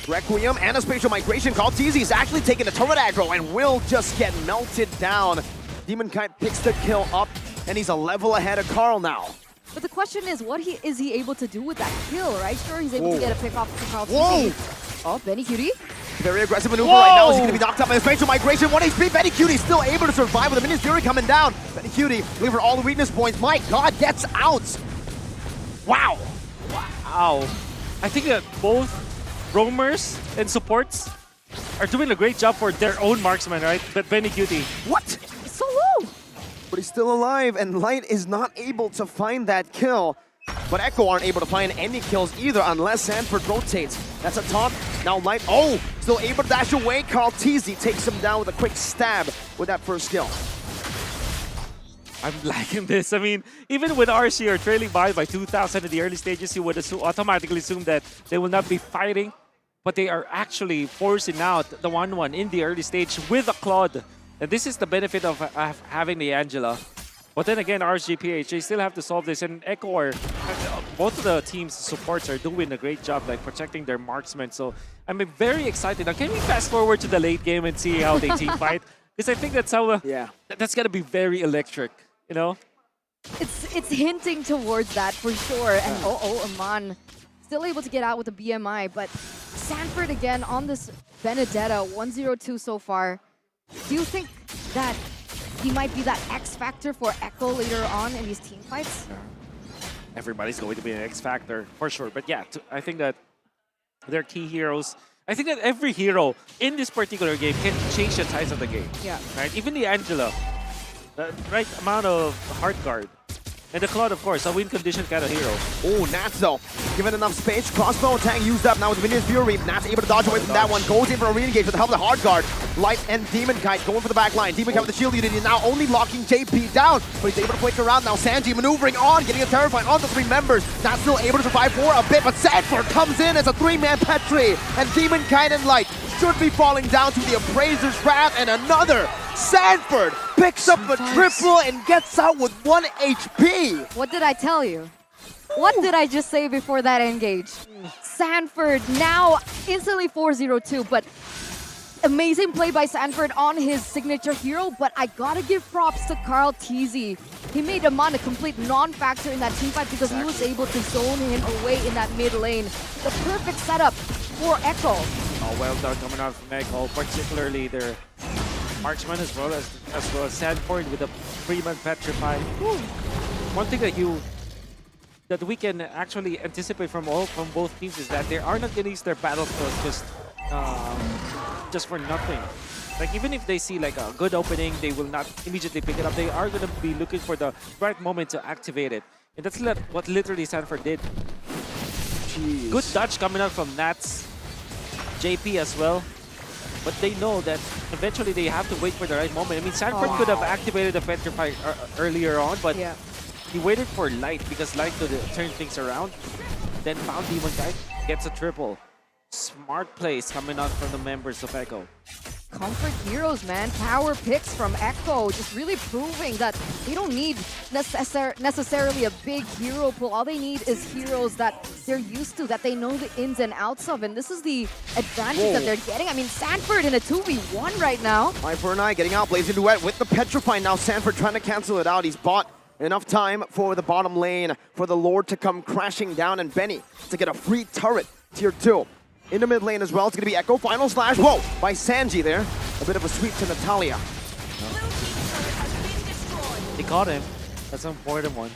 Requiem and a spatial migration. TZ is actually taking the turret aggro and will just get melted down. Demonkite picks the kill up, and he's a level ahead of Carl now. But the question is, what is he able to do with that kill, right? Sure, he's able to get a pick off to Carl TZ. Oh, Benny Cutie. Very aggressive maneuver right now. He's going to be knocked up by his spatial migration. 1 HP. Benny Cutie still able to survive with the Minions Fury coming down. Benny Cutie looking for all the weakness points. My God, gets out. Wow. Wow. I think that both roamers and supports are doing a great job for their own marksman, right? But Benny Cutie. What? So low. But he's still alive, and Light is not able to find that kill. But Echo aren't able to find any kills either unless Sanford rotates. That's a taunt. Now Light, still able to dash away. TZ takes him down with a quick stab with that first kill. I'm liking this. I mean, even with RC or trailing by 2,000 in the early stages, you would automatically assume that they will not be fighting. But they are actually forcing out the 1-1 in the early stage with a Claude. And this is the benefit of having the Angela. But then again, RSGPH, they still have to solve this. And Echo, both of the team's supports are doing a great job like protecting their marksmen. So I'm very excited. Now, can we fast forward to the late game and see how they team fight? Because I think that's how that's going to be very electric. You know, it's hinting towards that for sure. And Aman still able to get out with the BMI, but Sanford again on this Benedetta 102 so far. Do you think that he might be that X factor for Echo later on in these team fights? Everybody's going to be an X factor for sure. But yeah, I think that they're key heroes. I think that every hero in this particular game can change the tides of the game. Yeah. Right. Even the Angela. The right amount of hard guard. And the Claude, of course, a win condition kind of hero. Oh, Nats though, given enough space. Crossbow attack used up now with Minions Fury. Nats able to dodge away from that one. Goes in for a re-engage with the help of the hard guard. Light and Demonkite going for the back line. Demonkite with the shield unit now only locking JP down, but he's able to flick around now. Sanji maneuvering on, getting a terrifying on the 3 members. Nats still able to survive for a bit, but Sanford comes in as a 3-man Petri, and Demonkite and Light should be falling down to the Appraiser's Wrath, and another Sanford picks up a triple and gets out with 1 HP. What did I tell you? What did I just say before that engage? Sanford now instantly 4-0-2, but amazing play by Sanford on his signature hero, but I gotta give props to Carl TZ. He made Aman a complete non-factor in that teamfight because he was able to zone him away in that mid lane. The perfect setup for Echo. Oh, well done coming out from Echo, particularly their marksman as well as Sanford with a 3-man Petrify. One thing that we can actually anticipate from both teams is that they are not going to use their battle skills just for nothing. Like even if they see like a good opening, they will not immediately pick it up. They are going to be looking for the right moment to activate it, and that's what literally Sanford did. Jeez. Good dodge coming out from Nats, JP as well. But they know that eventually they have to wait for the right moment. I mean, Sanford could have activated the Petrify earlier on, but he waited for Light because Light could turn things around. Then found Demonkite, gets a triple. Smart plays coming out from the members of Echo. comfort heroes, man. Power picks from Echo, just really proving that they don't need necessarily a big hero pool. All they need is heroes that they're used to, that they know the ins and outs of, and this is the advantage that they're getting. I mean, Sanford in a 2v1 right now. Eye for an eye, getting out, Blazing Duet with the Petrify. Now Sanford trying to cancel it out. He's bought enough time for the bottom lane, for the Lord to come crashing down, and Benny to get a free turret, tier 2. In the mid lane as well, it's going to be Echo. Final slash, whoa, by Sanji there. A bit of a sweep to Natalia. They caught him. That's an important one.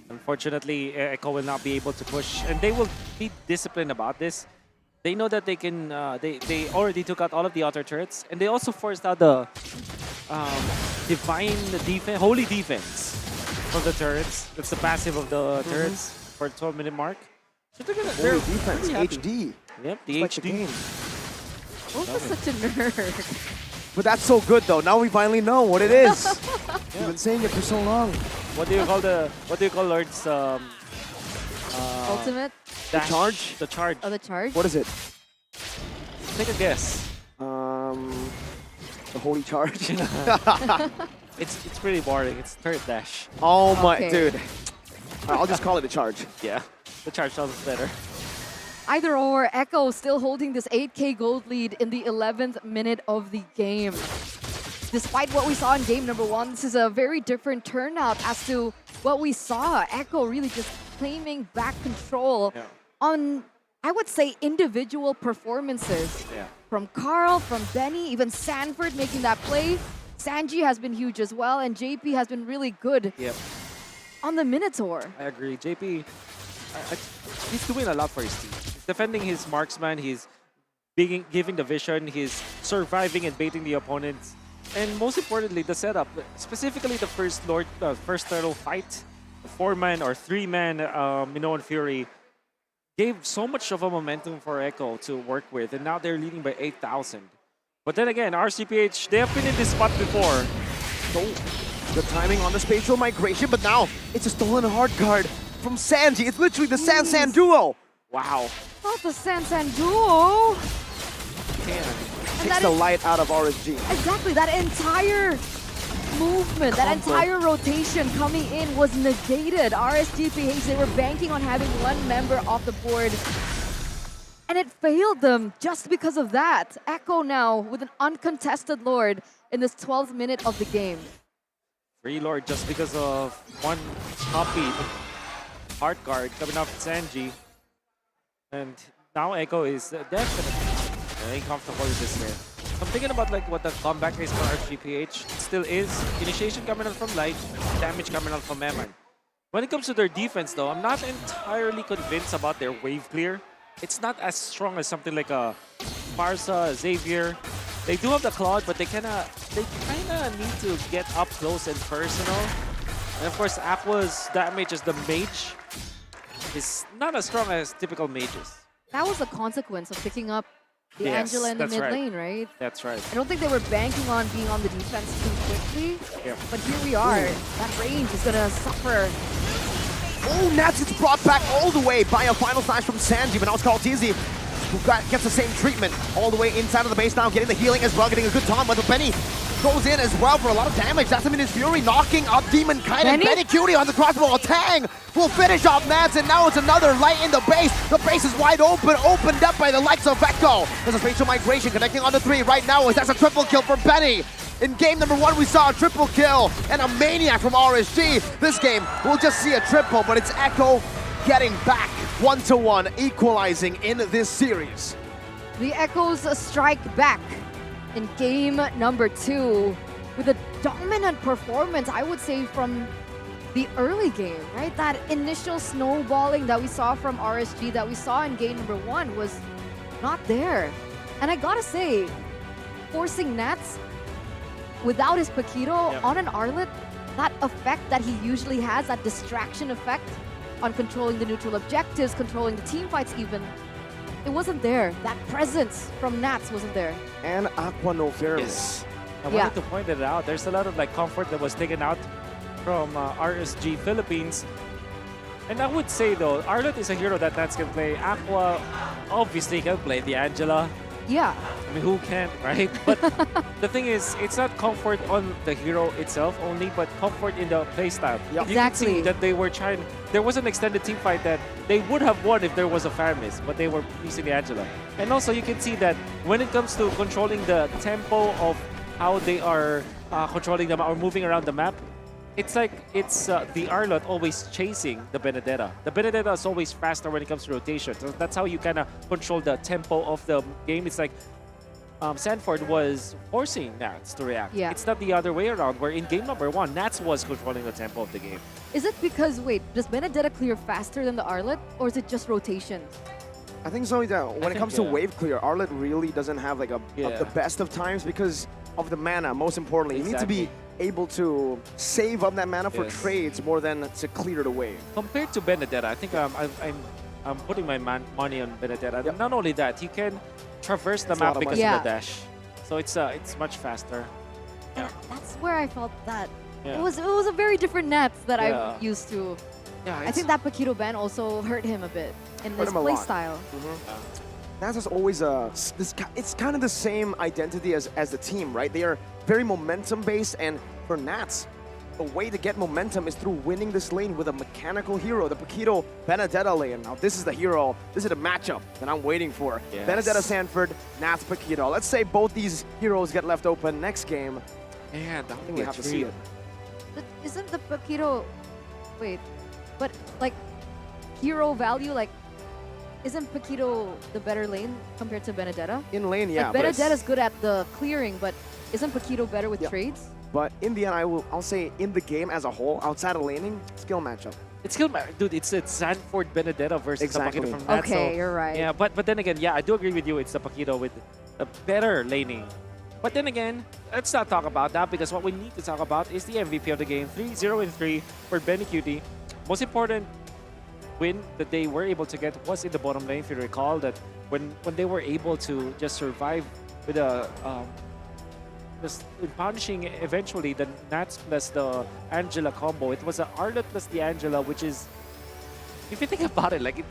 Unfortunately, Echo will not be able to push, and they will be disciplined about this. They know that they can, they already took out all of the outer turrets, and they also forced out the divine defense, holy defense from the turrets. That's the passive of the turrets for the 12-minute mark. So they're defense, HD. Yep, the like HD. the game. Wolf is such a nerd. But that's so good though. Now we finally know what it is. You've been saying it for so long. What do you call Lord's Ultimate? The charge? The charge. Oh, the charge? What is it? Take a guess. The holy charge. It's pretty boring. It's third dash. Oh my, Okay. dude. I'll just call it a charge. Yeah, the charge sounds better. Either or, Echo still holding this 8k gold lead in the 11th minute of the game. Despite what we saw in game number 1, this is a very different turnout as to what we saw. Echo really just claiming back control on, I would say, individual performances. Yeah. From Carl, from Benny, even Sanford making that play. Sanji has been huge as well, and JP has been really good Yep. on the Minotaur. I agree. JP, he's doing a lot for his team. He's defending his marksman. He's giving the vision. He's surviving and baiting the opponents. And most importantly, the setup. Specifically, the first turtle fight, the 4-man or 3-man Minoan Fury gave so much of a momentum for Echo to work with. And now they're leading by 8,000. But then again, RCPH, they have been in this spot before. The timing on the spatial migration, but now it's a stolen hard card from Sanji. It's literally the San duo. Wow. Not the San duo. Takes the light out of RSG. Exactly, that entire movement, that entire rotation coming in was negated. RSGPH, they were banking on having one member off the board, and it failed them just because of that. Echo now with an uncontested Lord in this 12th minute of the game. Free Lord just because of one copy hard card coming off Sanji. And now Echo is definitely very comfortable with this here. So I'm thinking about like what the comeback is for RGPH. It still is initiation coming out from Light, damage coming out from Eman. When it comes to their defense though, I'm not entirely convinced about their wave clear. It's not as strong as something like a Barca, Xavier. They do have the Claude, but they kinda need to get up close and personal. And of course, Aqua's damage as the mage is not as strong as typical mages. That was the consequence of picking up the Angela in the mid lane, right? That's right. I don't think they were banking on being on the defense too quickly. Yeah. But here we are. That range is gonna suffer. Oh, Nats gets brought back all the way by a final slash from Sanji, but now it's called Tizi, who gets the same treatment all the way inside of the base now, getting the healing as well, getting a good time, but Benny goes in as well for a lot of damage. That's him in his Fury, knocking up Demon Kite, and Benny Cutie on the crossbow. Tang will finish off Nats, and now it's another light in the base. The base is wide open, opened up by the likes of Echo. There's a spatial migration connecting on the 3 right now, as that's a triple kill for Benny. In game number 1, we saw a triple kill and a maniac from RSG. This game, we'll just see a triple, but it's Echo getting back 1-1, equalizing in this series. The Echoes strike back in game number 2 with a dominant performance, I would say, from the early game, right? That initial snowballing that we saw from RSG, that we saw in game number 1 was not there. And I gotta say, forcing Nats without his Paquito on an Arlet, that effect that he usually has, that distraction effect on controlling the neutral objectives, controlling the team fights even, it wasn't there. That presence from Nats wasn't there. And Aqua no fairly. Yes. I wanted to point it out. There's a lot of like comfort that was taken out from RSG Philippines. And I would say though, Arlet is a hero that Nats can play. Aqua obviously can play the Angela. Yeah. I mean, who can't, right? But the thing is, it's not comfort on the hero itself only, but comfort in the playstyle. Yep. You can Exactly. see that they were trying. There was an extended team fight that they would have won if there was a Faramis, but they were using the Angela. And also, you can see that when it comes to controlling the tempo of how they are controlling them or moving around the map, it's like it's the Arlott always chasing the Benedetta. The Benedetta is always faster when it comes to rotation. So that's how you kind of control the tempo of the game. It's like Sanford was forcing Nats to react. Yeah. It's not the other way around, where in game number 1, Nats was controlling the tempo of the game. Is it because, wait, does Benedetta clear faster than the Arlott, or is it just rotation? I think so. When it comes to wave clear, Arlott really doesn't have like the best of times because of the mana. Most importantly, you need to be able to save up that mana for trades more than to clear the wave. Compared to Benedetta, I think I'm putting my money on Benedetta. Yep. Not only that, he can traverse the map because of the dash, so it's much faster. Yeah. That's where I felt that. Yeah. It was a very different Nats that Yeah. I'm used to. Yeah, I think that Paquito ban also hurt him a bit in Hurt his him a lot. playstyle. Nats is always it's kind of the same identity as the team, right? They are very momentum based, and for Nats, the way to get momentum is through winning this lane with a mechanical hero, the Paquito Benedetta lane. Now this is the hero, this is the matchup that I'm waiting for. Yes. Benedetta Sanford, Nats Paquito. Let's say both these heroes get left open next game. Man, I think we have to see it. But isn't the Paquito... Wait, but like hero value, like isn't Paquito the better lane compared to Benedetta? In lane, yeah. Like Benedetta's good at the clearing, but isn't Paquito better with trades? But in the end, I'll say in the game as a whole, outside of laning, skill matchup. It's skill match, dude. It's Sanford Benedetta versus Exactly. the Paquito from Nats. Okay, so, you're right. Yeah, but then again, yeah, I do agree with you. It's the Paquito with the better laning. But then again, let's not talk about that, because what we need to talk about is the MVP of the game. 3-0-3 for Benny Cutie. Most important win that they were able to get was in the bottom lane. If you recall that when they were able to just survive with a just punishing eventually the Nats plus the Angela combo. It was an Arlott plus the Angela, which is, if you think about it, like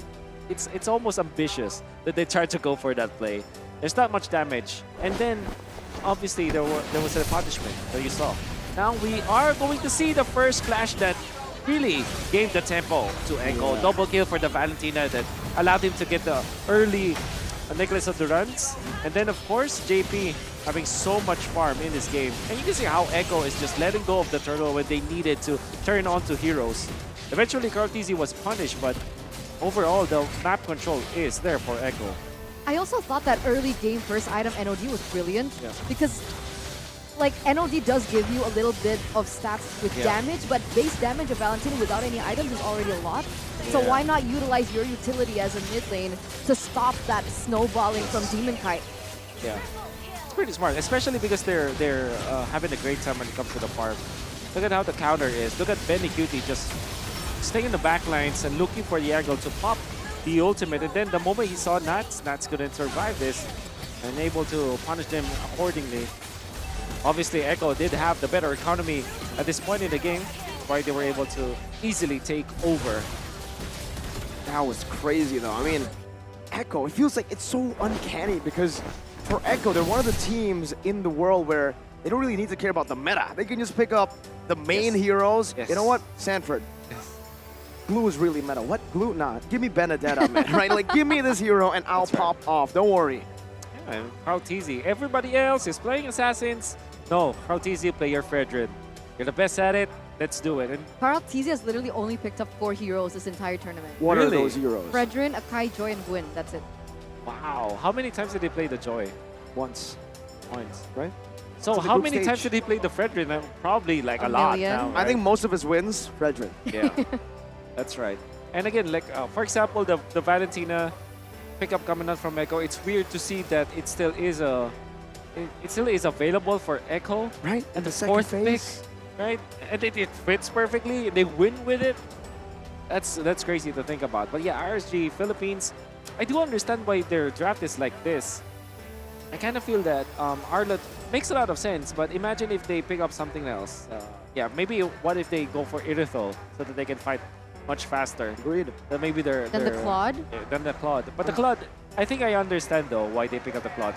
it's almost ambitious that they tried to go for that play. There's not much damage, and then obviously there was a punishment that you saw. Now we are going to see the first clash that really gave the tempo to Echo. Yeah. Double kill for the Valentina that allowed him to get the early Nicholas of the runs. And then, of course, JP having so much farm in this game. And you can see how Echo is just letting go of the turtle when they needed to turn on to heroes. Eventually, Cartesi was punished, but overall, the map control is there for Echo. I also thought that early game first item NOD was brilliant Yeah. because like NOD does give you a little bit of stats with damage, but base damage of Valentina without any items is already a lot. So why not utilize your utility as a mid lane to stop that snowballing from Demon Kite? Yeah, it's pretty smart, especially because they're having a great time when it comes to the farm. Look at how the counter is. Look at Benny Cutie just staying in the back lines and looking for the angle to pop the ultimate. And then the moment he saw Nats couldn't survive this and able to punish them accordingly. Obviously, Echo did have the better economy at this point in the game, why they were able to easily take over. That was crazy, though. I mean, Echo, it feels like it's so uncanny because for Echo, they're one of the teams in the world where they don't really need to care about the meta. They can just pick up the main heroes. You know what? Sanford. Glue is really meta. What? Glue? Nah, give me Benedetta, man. Right? Like, give me this hero and I'll pop off. Don't worry. Yeah, Cartesi. Everybody else is playing Assassins. No, Cartesi, play your Fredrin. You're the best at it. Let's do it. And Carl Tizzy has literally only picked up 4 heroes this entire tournament. What are those heroes? Fredrin, Akai, Joy, and Gwyn. That's it. wow, how many times did they play the Joy? Once. Once. Right? So It's the how group many stage. times did he play the Fredrin? Probably like a lot million. now. I think right? most of his wins, Fredrin. Yeah, that's right. And again, like for example, the Valentina pickup coming out from Echo. It's weird to see that it still is available for Echo. Right. And the second fourth pick, phase. right? And it fits perfectly. They win with it. That's crazy to think about. But yeah, RSG Philippines. I do understand why their draft is like this. I kind of feel that Arlott makes a lot of sense, but imagine if they pick up something else. Yeah, maybe what if they go for Irithel so that they can fight much faster. Agreed. Then maybe Then the Claude? Then the Claude. But the Claude, I think I understand though why they pick up the Claude.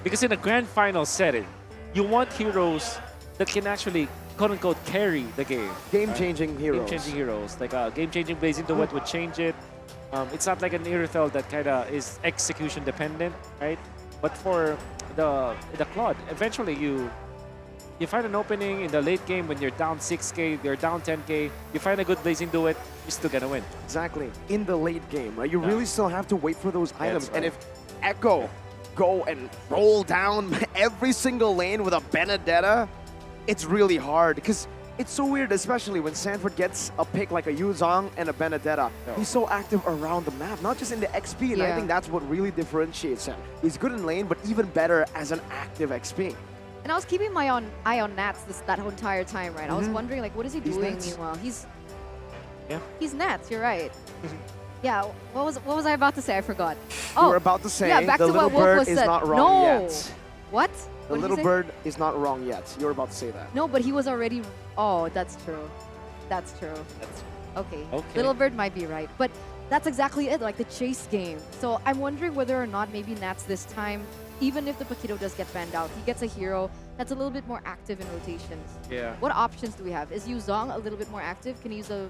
Because in a grand final setting, you want heroes that can actually quote-unquote carry the game. Game-changing heroes. Game-changing heroes. Like a game-changing Blazing Duet would change it. It's not like an Irithel that kind of is execution dependent, right? But for the Claude, eventually you find an opening in the late game when you're down 6k, you're down 10k, you find a good Blazing Duet, you're still gonna win. Exactly. In the late game, right? You really still have to wait for those items. right. And if Echo go and roll down every single lane with a Benedetta, it's really hard because it's so weird, especially when Sanford gets a pick like a Yuzong and a Benedetta. He's so active around the map, not just in the XP, and I think that's what really differentiates him. He's good in lane, but even better as an active XP. And I was keeping my eye on Nats that whole entire time, right? I was wondering, like, what is he doing? Nats. Meanwhile, Yeah. he's Nats. You're right. Yeah. What was I about to say? I forgot. You were about to say back the to little what Wolf bird was is said. not wrong No. yet. What? The What did little he say? bird is not wrong yet. You were about to say that. No, but he was already. Oh, that's true. That's true. Okay. Little Bird might be right, but that's exactly it. Like the chase game. So I'm wondering whether or not maybe Nats this time, even if the Paquito does get banned out, he gets a hero that's a little bit more active in rotations. Yeah. What options do we have? Is Yuzong a little bit more active? Can he use a?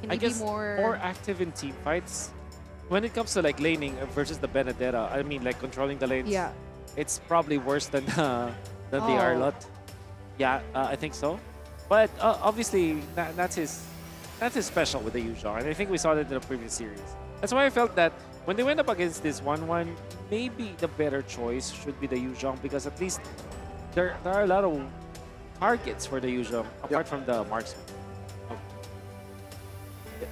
Can I he guess be more? more active in team fights. When it comes to like laning versus the Benedetta, I mean like controlling the lanes. Yeah. It's probably worse than the Oh. Arlot. Yeah, I think so. But obviously, that's his special with the Yuzhong, and I think we saw that in the previous series. That's why I felt that when they went up against this 1-1, maybe the better choice should be the Yuzhong, because at least there are a lot of targets for the Yuzhong apart from the marksman.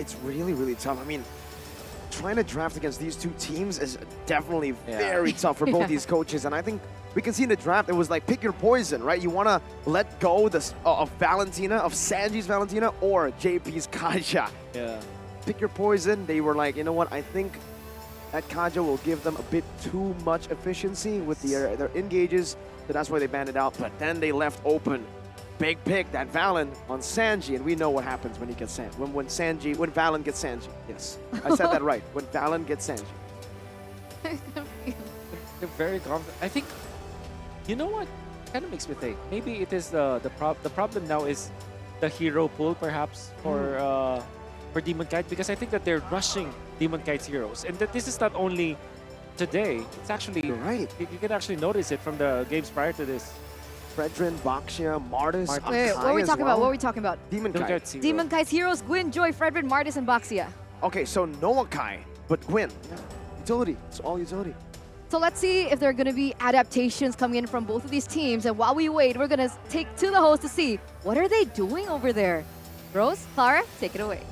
It's really, really tough. I mean, trying to draft against these two teams is definitely very tough for both these coaches. And I think we can see in the draft, it was like, pick your poison, right? You want to let go of Valentina, of Sanji's Valentina, or JP's Kaja. Yeah. Pick your poison. They were like, you know what? I think that Kaja will give them a bit too much efficiency with their engages. So that's why they banned it out. But then they left open. Big pick, that Valen on Sanji, and we know what happens when he gets when Valen gets Sanji. Yes, I said that right. When Valen gets Sanji. They're very confident. I think, you know what? Kind of makes me think. Maybe it is the problem now is the hero pool, perhaps for Demon Kite, because I think that they're rushing Demon Kite's heroes, and that this is not only today. It's actually right. You can actually notice it from the games prior to this. Fredrin, Baxia, Martis, Wait, what are we talking about? What are we talking about? Demon Kite. Demon Kite's heroes: Gwyn, Joy, Fredrin, Martis, and Baxia. Okay, so no one Kai, but Gwyn. Utility. It's all utility. So let's see if there are going to be adaptations coming in from both of these teams. And while we wait, we're going to take to the host to see what are they doing over there. Rose, Clara, take it away.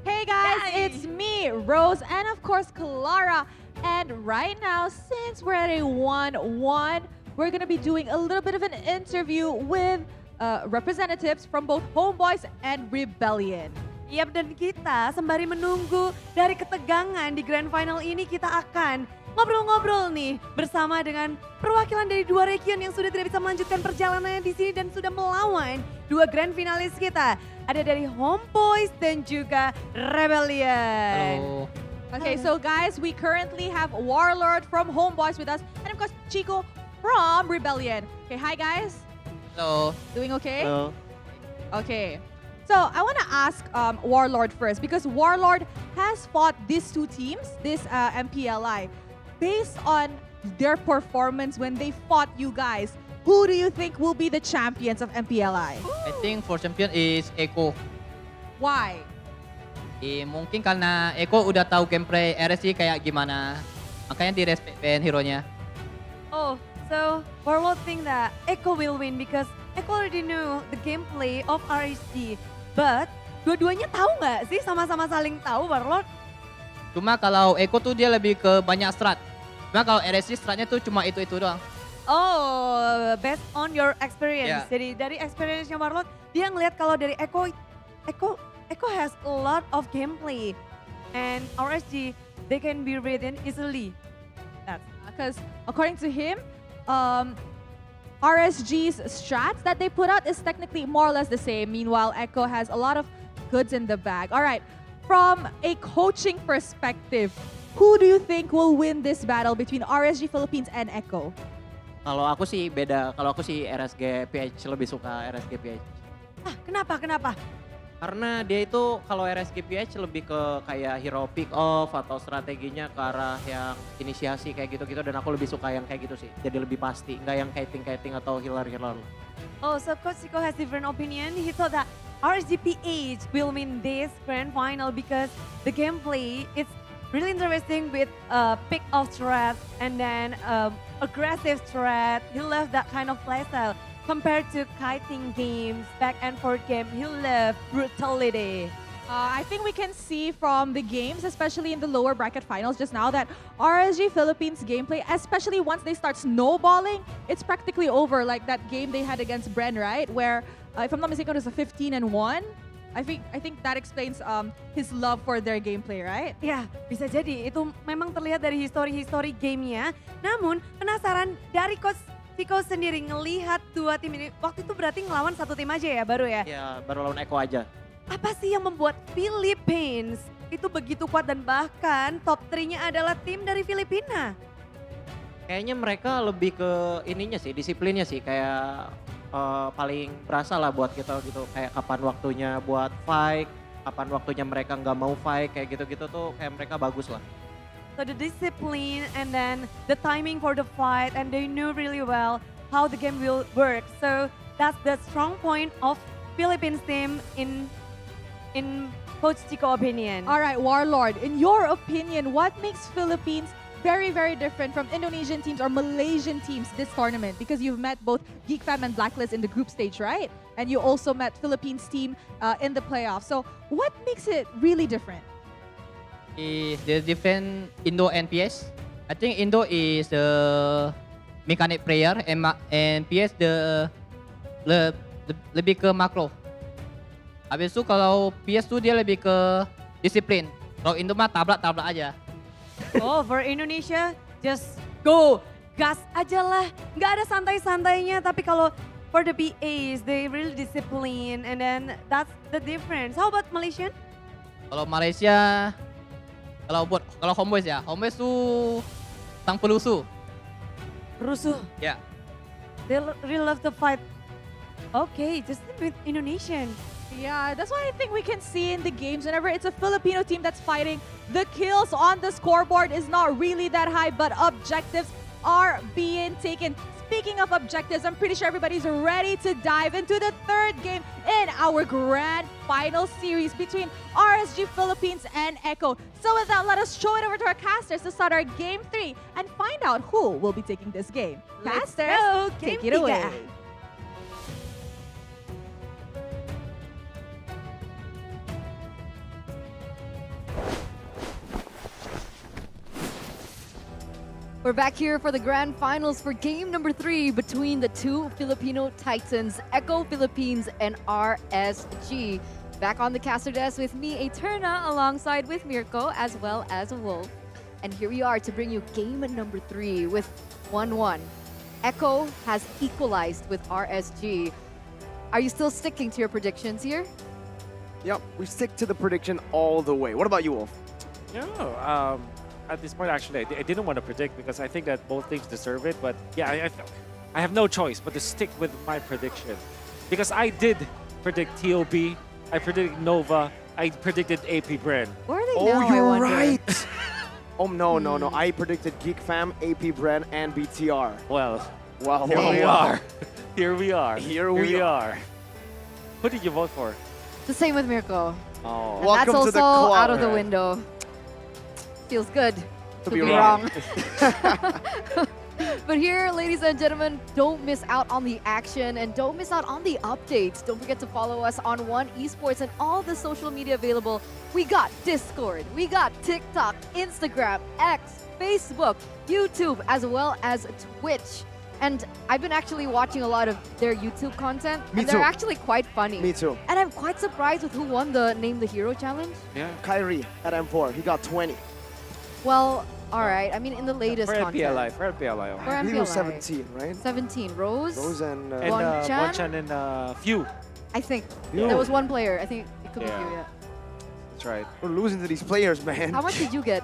Hey guys, it's me, Rose, and of course Clara. And right now, since we're at a 1-1, we're gonna be doing a little bit of an interview with representatives from both Homeboys and Rebellion. Yap, dan kita sembari menunggu dari ketegangan di Grand Final ini, kita akan ngobrol-ngobrol nih bersama dengan perwakilan dari dua region yang sudah tidak bisa melanjutkan perjalanannya di sini dan sudah melawan dua grand finalis kita. Ada dari Homeboys dan juga Rebellion. Okay, so guys, we currently have Warlord from Homeboys with us, and of course Chico from Rebellion. Okay, hi guys. Hello. Doing okay? Hello. Okay. So I want to ask Warlord first, because Warlord has fought these two teams, this MPLI. Based on their performance when they fought you guys, who do you think will be the champions of MPLI? I think for champion is Echo. Why? Mungkin karena Echo udah tahu gameplay RSC kayak gimana, makanya di-respect hero-nya. Oh, so Warlord think that Echo will win because Echo already knew the gameplay of RSG. But dua-duanya tahu nggak sih, sama-sama saling tahu Warlord? Cuma kalau Echo tuh dia lebih ke banyak strat. Cuma kalau RSC stratnya tuh cuma itu doang. Oh, based on your Yeah. experience. Jadi dari experience-nya Warlord, dia ngelihat kalau dari Echo has a lot of gameplay. And RSG, they can be ridden easily. That's because according to him, RSG's strats that they put out is technically more or less the same. Meanwhile, Echo has a lot of goods in the bag. All right, from a coaching perspective, who do you think will win this battle between RSG Philippines and Echo? Kalau aku sih beda. Kalau aku sih RSG PH, lebih suka RSG PH. Kenapa? Karena dia itu kalau RSG PH lebih ke kayak hero pick off atau strateginya ke arah yang inisiasi kayak gitu-gitu, dan aku lebih suka yang kayak gitu sih. Jadi lebih pasti, nggak yang kiting atau healer. Oh, so Coach Chico has different opinion. He thought that RSGPH will win this grand final because the gameplay is really interesting with pick off threat and then aggressive threat. He loved that kind of playstyle. Compared to kiting games, back and forth game, he loved brutality. I think we can see from the games, especially in the lower bracket finals just now, that RSG Philippines gameplay, especially once they start snowballing, it's practically over. Like that game they had against Bren, right? Where, if I'm not mistaken, it was a 15-1. I think that explains his love for their gameplay, right? Ya, bisa jadi. Itu memang terlihat dari history gamenya. Namun, penasaran dari Coach Chico sendiri ngelihat dua tim ini. Waktu itu berarti ngelawan satu tim aja ya, baru ya? Ya, baru lawan Echo aja. Apa sih yang membuat Philippines itu begitu kuat dan bahkan top 3-nya adalah tim dari Filipina? Kayaknya mereka lebih ke ininya sih, disiplinnya sih. Kayak paling berasa lah buat kita gitu. Kayak kapan waktunya buat fight, kapan waktunya mereka nggak mau fight, kayak gitu-gitu tuh kayak mereka bagus lah. So the discipline and then the timing for the fight, and they knew really well how the game will work. So that's the strong point of Philippines team in Coach Chico opinion. All right, Warlord, in your opinion, what makes Philippines very, very different from Indonesian teams or Malaysian teams this tournament? Because you've met both GeekFam and Blacklist in the group stage, right? And you also met Philippines team in the playoffs. So what makes it really different? Is the different Indo and PS? I think Indo is the mechanic player and PS lebih ke makro. Habis itu kalau PS tuh dia lebih ke disiplin. Kalau Indo mah tabrak aja. Oh, for Indonesia, just go, gas aja lah. Nggak ada santai-santainya, tapi kalau for the BAs, they really discipline, and then that's the difference. How about Malaysian? Kalau Malaysia, kalau Homeboys ya, Homeboys tuh tang pelusu. Rusuh. Ya. They really love to fight. Okay, just with Indonesian. Yeah, that's what I think we can see in the games. Whenever it's a Filipino team that's fighting, the kills on the scoreboard is not really that high, but objectives are being taken. Speaking of objectives, I'm pretty sure everybody's ready to dive into the third game in our grand final series between RSG Philippines and Echo. So with that, let us show it over to our casters to start our game 3 and find out who will be taking this game. Let's Casters, go, take game it away. 3. We're back here for the grand finals for game number 3 between the two Filipino titans, Echo Philippines and RSG. Back on the caster desk with me, Eterna, alongside with Mirko, as well as Wolf. And here we are to bring you game number 3 with 1-1. Echo has equalized with RSG. Are you still sticking to your predictions here? Yep, we stick to the prediction all the way. What about you, Wolf? Yeah, at this point, actually, I didn't want to predict because I think that both teams deserve it. But yeah, I have no choice but to stick with my prediction. Because I did predict TOB, I predicted Nova, I predicted AP Bren. Where are they Oh, now, I you're wonder? right. Oh, no. I predicted GeekFam, AP Bren, and BTR. Well, Well, here we are. Here we are. Here we are. Who did you vote for? The same with Mirko. Oh. And that's Welcome to also the out of club. the window. Feels good to be be wrong. wrong. But here, ladies and gentlemen, don't miss out on the action and don't miss out on the updates. Don't forget to follow us on One Esports and all the social media available. We got Discord, we got TikTok, Instagram, X, Facebook, YouTube, as well as Twitch. And I've been actually watching a lot of their YouTube content. Me and they're too. actually quite funny. Me too. And I'm quite surprised with who won the Name the Hero challenge. Yeah. Kyrie at M4, he got 20. Well, all right. I mean, in the latest For content. MPLI. For MPLI. For I believe it was MPLI. 17, right? 17. Rose. Rose and... And Bonchan. Bonchan and Few. I think. Yo. There was one player. I think it could be Yeah. you, yeah. That's right. We're losing to these players, man. How much did you get?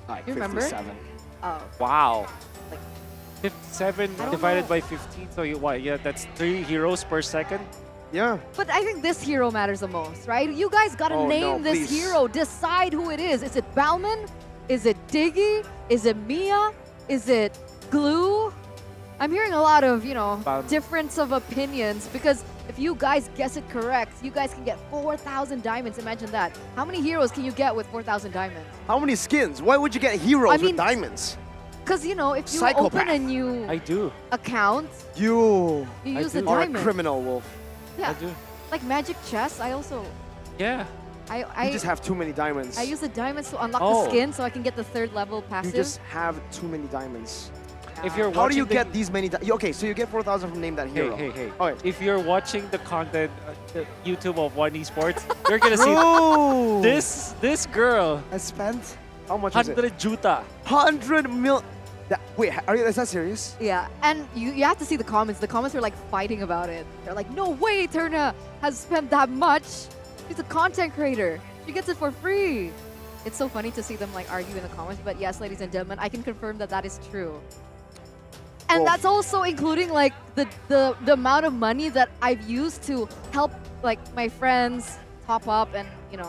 Like You remember? 57. Oh. Wow. 57 I don't divided know. by 15, so you what? Yeah, that's 3 heroes per second. Yeah. But I think this hero matters the most, right? You guys gotta Oh, name no, this please. hero. Decide who it is. Is it Balman? Is it Diggy? Is it Mia? Is it Glue? I'm hearing a lot of, difference of opinions because if you guys guess it correct, you guys can get 4,000 diamonds. Imagine that. How many heroes can you get with 4,000 diamonds? How many skins? Why would you get heroes I mean- with diamonds? Because, if you Psychopath. open a new I do. account, You you use the are a diamond. criminal, Wolf. Yeah. I do. Like Magic Chess, I also... Yeah. I You just have too many diamonds. I use the diamonds to unlock Oh. the skin so I can get the 3rd level You passive. just have too many diamonds. If you're How do you watching get these many? Okay, so you get 4,000 from name that Hey, hero. hey, hey. Okay. If you're watching the content, the YouTube of One Esports, you're gonna Bro! see this girl. I spent how much is it? 100 juta. 100 mil. Wait, is that serious? Yeah, and you have to see the comments. The comments are like fighting about it. They're like, no way Turna has spent that much. She's a content creator. She gets it for free. It's so funny to see them like argue in the comments. But yes, ladies and gentlemen, I can confirm that that is true. And Oh. that's also including like the amount of money that I've used to help like my friends top up and anyway.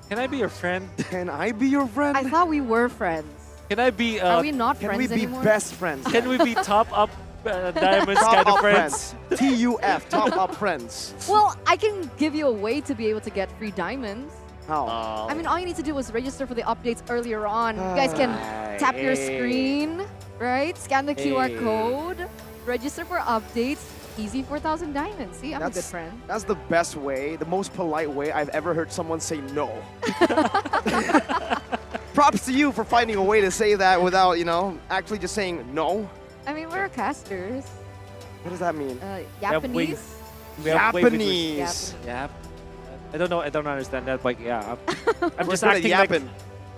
Can I be your friend? Can I be your friend? I thought we were friends. Can I be? Are we not Can friends we be anymore? best friends? Can we be top up diamonds Top kind of up friends? TUF, top up friends. Well, I can give you a way to be able to get free diamonds. How? I mean, all you need to do was register for the updates earlier on. You guys can tap your screen, right? Scan the QR Hey. code, register for updates. Easy 4,000 diamonds. See, I'm a good friend. That's the best way, the most polite way I've ever heard someone say no. Props to you for finding a way to say that without, actually just saying no. I mean, we're casters. What does that mean? Japanese? We have way between- Japanese. Yep. I don't know. I don't understand that, but yeah, I'm We're just good at acting like. yapping.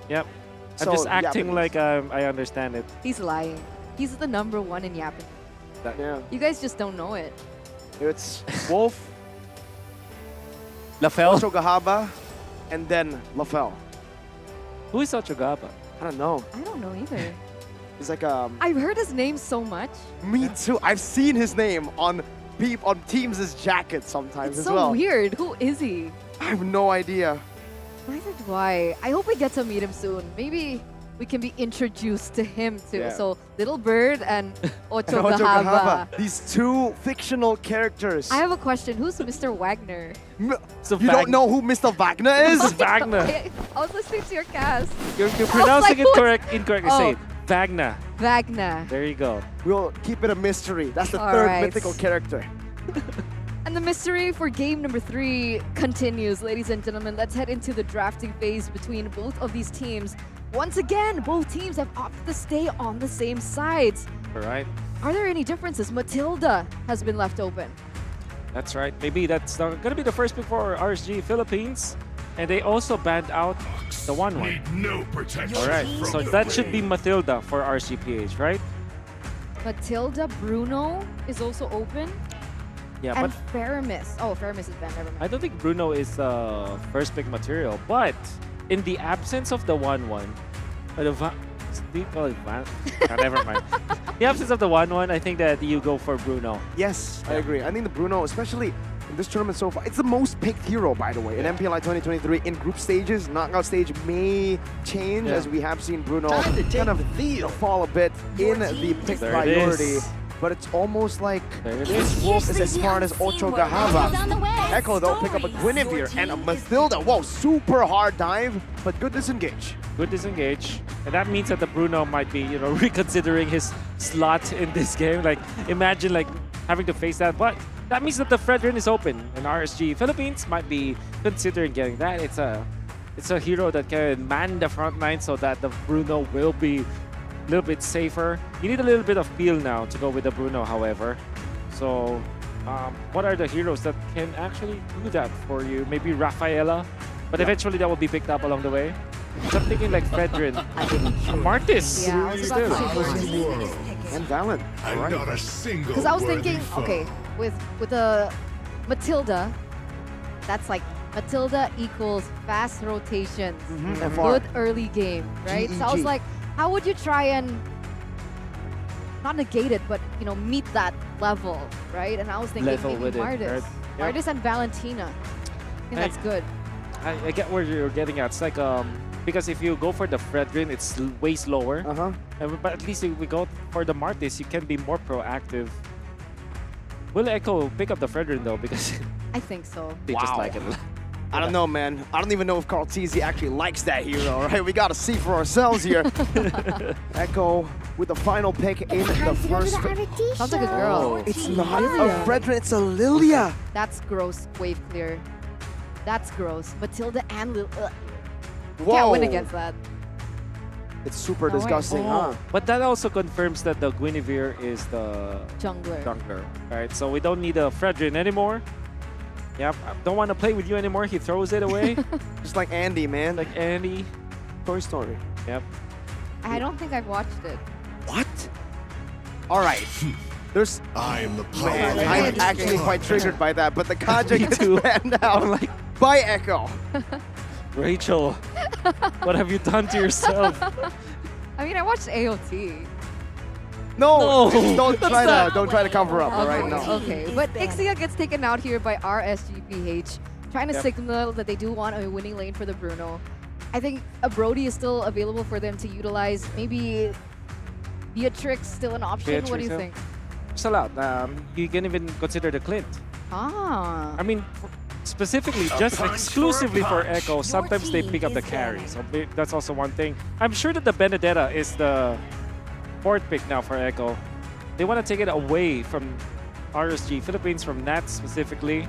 Yep. I'm So, just acting Japanese. like I understand it. He's lying. He's the #1 in Japan. Yeah. You guys just don't know it. It's Wolf, Lafel. Ochogahaba, and then Lafel. Who is Ochogaba? I don't know. I don't know either. He's like I've heard his name so much. Me too. I've seen his name on teams' jackets sometimes It's as so well. weird. Who is he? I have no idea. Neither do I. I hope we get to meet him soon. Maybe we can be introduced to him too. Yeah. So Little Bird and Ocho And Gahaba. These two fictional characters. I have a question. Who's Mr. Wagner? You don't know who Mr. Wagner is? Wagner. I was listening to your cast. You're I was pronouncing like, it who's- incorrectly. Oh. Say it. Wagner. Wagner. There you go. We'll keep it a mystery. That's the All third right. mythical character. And the mystery for game number 3 continues, ladies and gentlemen. Let's head into the drafting phase between both of these teams. Once again, both teams have opted to stay on the same sides. All right. Are there any differences? Matilda has been left open. That's right. Maybe that's going to be the first pick for RSG Philippines. And they also banned out the 1-1. No protection. All right. from So the that should be rain. Matilda for RSGPH, right? Matilda Bruno is also open. Yeah, and but Faramis. Oh, Faramis is banned. Never mind. I don't think Bruno is first pick material. But in the absence of the 1-1, do you call it van? Never mind. The absence of the 1-1, I think that you go for Bruno. Yes, I agree. I think the Bruno, especially in this tournament so far, it's the most picked hero, by the way, in MPLI 2023. In group stages, knockout stage may change, as we have seen Bruno kind of fall a bit in the pick There it priority. is. But it's almost like There it this is. Wolf is as smart as Ocho Gahaba. Echo, though, pick up a Guinevere and a Mathilda. Whoa, super hard dive, but good disengage. Good disengage. And that means that the Bruno might be, reconsidering his slot in this game. Like, imagine, like, having to face that. But that means that the Fredrin is open. And RSG Philippines might be considering getting that. It's a hero that can man the front line so that the Bruno will be a little bit safer. You need a little bit of peel now to go with the Bruno, however. So, what are the heroes that can actually do that for you? Maybe Rafaela, but eventually that will be picked up along the way. So I'm thinking like Fredrin, Martis, Yeah, I was about to say Martis. And Valen. And not a single Because I was worthy thinking, foe. okay, with the Matilda, that's like Matilda equals fast rotations, FR. good early game, right? So I was GEG. like, how would you try and not negate it, but meet that level, right? And I was thinking Level maybe with it, Mardis, right? Yep. Mardis and Valentina. I think that's good. I get where you're getting at. It's like because if you go for the Fredrin, it's way slower. But at least if we go for the Martis, you can be more proactive. Will Echo pick up the Fredrin though? Because I think so. they just like it. I don't know, man. I don't even know if Carl Teasy actually likes that hero, right? We gotta see for ourselves here. Echo with the final pick in the first. Sounds like a girl. It's not a Lilia. Fredrin, it's a Lilia. That's gross, wave clear. That's gross. Matilda and Lil. Whoa. Can't win against that. It's super No way. disgusting, huh? But that also confirms that the Guinevere is the jungler, right? So we don't need a Fredrin anymore. Yep, I don't want to play with you anymore. He throws it away. Just like Andy, man. Like Andy. Toy Story. Yep. I don't think I've watched it. What? All right. There's. I am the power. Man, of I'm light. actually quite triggered by that, but the Kaja gets too. banned out like by Echo. Rachel, what have you done to yourself? I mean, I watched AOT. No, No, don't that's try not- to cover up. All Okay, right, no. okay. But Ixia gets taken out here by RSGPH, trying to Yep. signal that they do want a winning lane for the Bruno. I think a Brody is still available for them to utilize. Maybe Beatrix still an option. What do you think? There's a lot. You can even consider the Clint. Ah. I mean, specifically, just exclusively for Echo, sometimes they pick up the carry. So that's also one thing. I'm sure that the Benedetta is the fourth pick now for Echo. They want to take it away from RSG Philippines, from Nat specifically.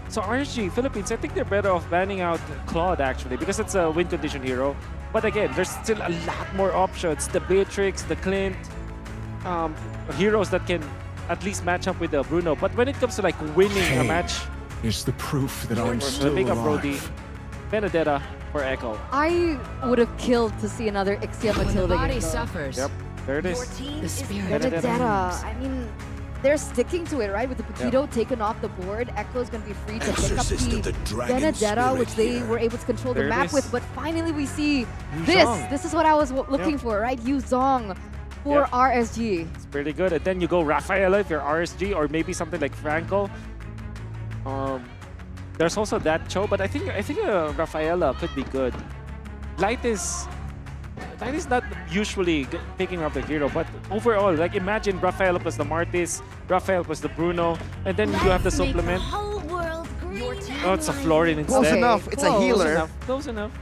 So RSG Philippines, I think they're better off banning out Claude actually, because it's a win condition hero. But again, there's still a lot more options. The Beatrix, the Clint, heroes that can at least match up with the Bruno. But when it comes to like winning a match, It's the proof that I'm still pick up Brody, alive. Benedetta for Echo. I would have killed to see another Ixia Matilda game. though. Yep, there it is. The spirit. Benedetta. I mean, they're sticking to it, right? With the Paquito taken off the board, Echo is going to be free to pick up Exorcist of the the dragon Benedetta, spirit which they here. were able to control There the it map is. with. But finally, we see Yu this. Zhong. This is what I was looking for, right? Yu Zhong for Yep. RSG. It's pretty good. And then you go Rafaela if you're RSG, or maybe something like Franco. There's also that Cho, but I think Rafaela could be good. Light is not usually picking up the hero, but overall, like imagine Rafaela plus the Martis, Rafael plus the Bruno, and then you have the supplement. Oh, it's a Florin instead. Close enough. It's a healer. Close enough.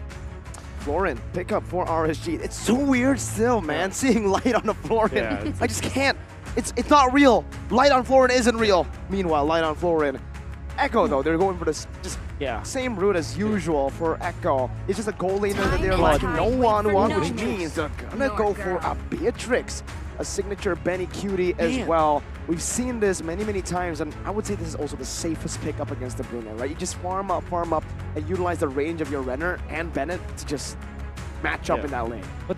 Florin, pick up for RSG. It's so weird still, man, seeing light on a Florin. Yeah, it's- I just can't. It's not real. Light on Florin isn't real. Meanwhile, light on Florin. Echo, though, they're going for this just same route as usual for Echo. It's just a goal laner that they're lacking no one, which means they're gonna go for a Beatrix, a signature Benny Cutie as Man. well. We've seen this many times, and I would say this is also the safest pickup against the Bruno, right? You just farm up, and utilize the range of your Renner and Bennett to just match up Yeah. in that lane. But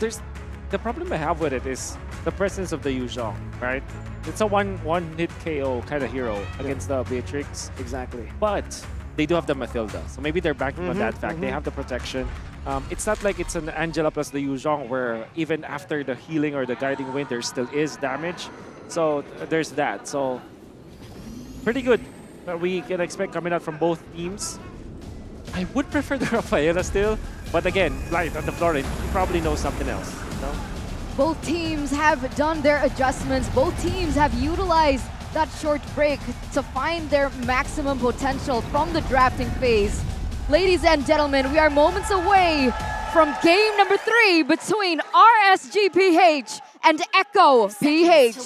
the problem I have with it is the presence of the Yu Zhong, right? It's a one-hit KO kind of hero against the Beatrix. Exactly. But they do have the Matilda, so maybe they're banking on that fact. They have the protection. It's not like it's an Angela plus the Yu Zhong where even after the healing or the guiding wind, there still is damage. So there's that. So pretty good that we can expect coming out from both teams. I would prefer the Rafaela still, but again, Light on the floor, he probably knows something else. No? Both teams have done their adjustments. Both teams have utilized that short break to find their maximum potential from the drafting phase. Ladies and gentlemen, we are moments away from game number 3 between RSGPH and Echo PH.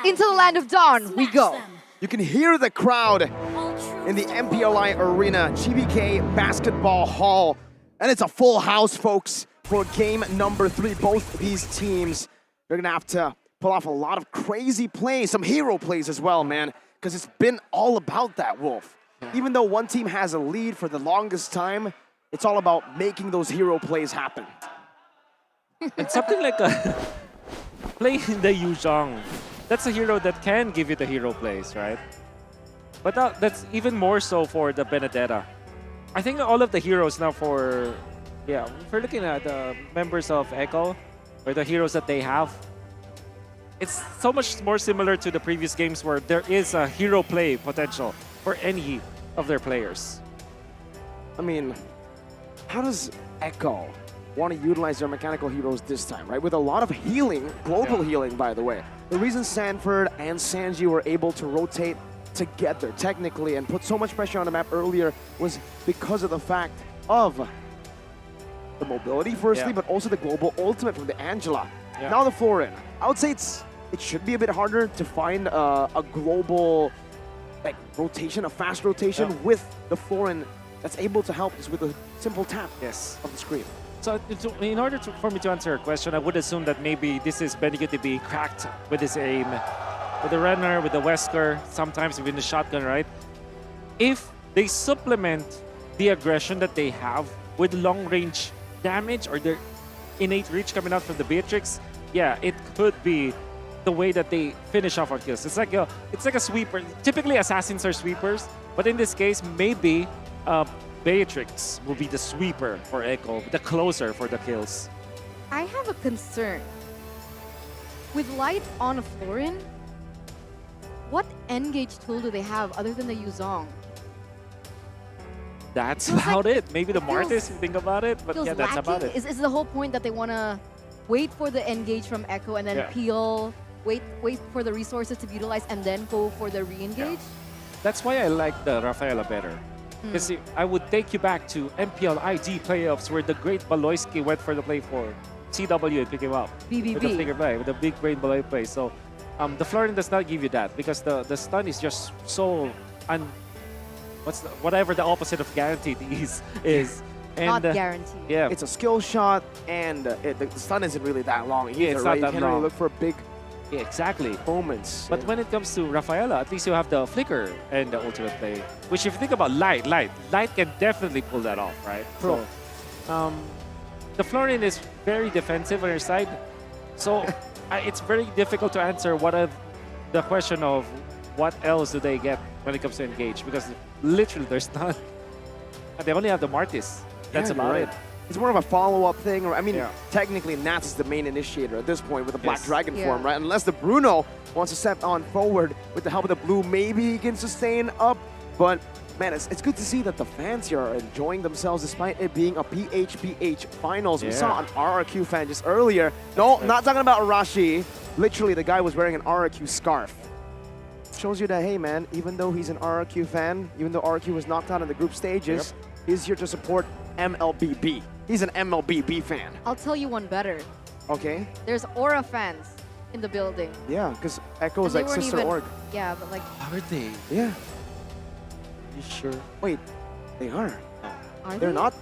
Into the land of dawn we go. You can hear the crowd in the MPLI Arena, GBK Basketball Hall. And it's a full house, folks, for game number 3. Both these teams, they're going to have to pull off a lot of crazy plays, some hero plays as well, man, because it's been all about that, Wolf. Even though one team has a lead for the longest time, it's all about making those hero plays happen. And something like playing the Yu Zhong, that's a hero that can give you the hero plays, right? But that's even more so for the Benedetta. I think all of the heroes now for, yeah, if we're looking at the members of Echo, or the heroes that they have, it's so much more similar to the previous games where there is a hero play potential for any of their players. I mean, how does Echo want to utilize their mechanical heroes this time, right? With a lot of healing, global healing, by the way. The reason Sanford and Sanji were able to rotate together technically and put so much pressure on the map earlier was because of the fact of the mobility, firstly, but also the global ultimate from the Angela. Now the Florin. I would say it should be a bit harder to find a global rotation, a fast rotation with the Florin that's able to help us with a simple tap of the screen. So in order for me to answer your question, I would assume that maybe this is Benedict being cracked with his aim, with the runner, with the Wesker, sometimes even the shotgun, right? If they supplement the aggression that they have with long-range damage or their innate reach coming out from the Beatrix, yeah, it could be the way that they finish off our kills. It's like a sweeper. Typically, assassins are sweepers, but in this case, maybe Beatrix will be the sweeper for Echo, the closer for the kills. I have a concern. With Light on a Florin, what engage tool do they have other than the Yuzong? That's about it. Maybe the Martis, if you think about it, but yeah, that's about it. Is the whole point that they want to wait for the engage from Echo and then peel, wait for the resources to be utilized and then go for the re-engage? That's why I like the Rafaela better. Because I would take you back to MPL ID playoffs where the great Baloyski went for the play for CW and pick him up. BBB. With the flicker play, with the big brain Baloy play. So the Florin does not give you that because the stun is just so whatever the opposite of guaranteed is. And, not guaranteed. Yeah. It's a skill shot and the stun isn't really that long either, it's not right? that You can't long. really look for big exactly moments. But when it comes to Rafaela, at least you have the flicker and the ultimate play. Which if you think about Light can definitely pull that off, right? True. So, the Florin is very defensive on her side. So it's very difficult to answer the question of what else do they get when it comes to engage, because literally there's none. And they only have the Martis. That's about it. It's more of a follow-up thing. Or I mean, technically, Nats is the main initiator at this point with the Black Dragon form, right? Unless the Bruno wants to step on forward with the help of the blue, maybe he can sustain up. But, man, it's good to see that the fans here are enjoying themselves despite it being a PHPH finals. We saw an RRQ fan just earlier. No, not talking about Arashi. Literally, the guy was wearing an RRQ scarf. Shows you that, hey, man, even though he's an RRQ fan, even though RRQ was knocked out in the group stages, he's here to support MLBB. He's an MLBB fan. I'll tell you one better. Okay. There's Aura fans in the building. Yeah, because Echo is like sister org. Yeah, but like... Are they? Yeah. You sure? Wait, they are. Are They're they? not?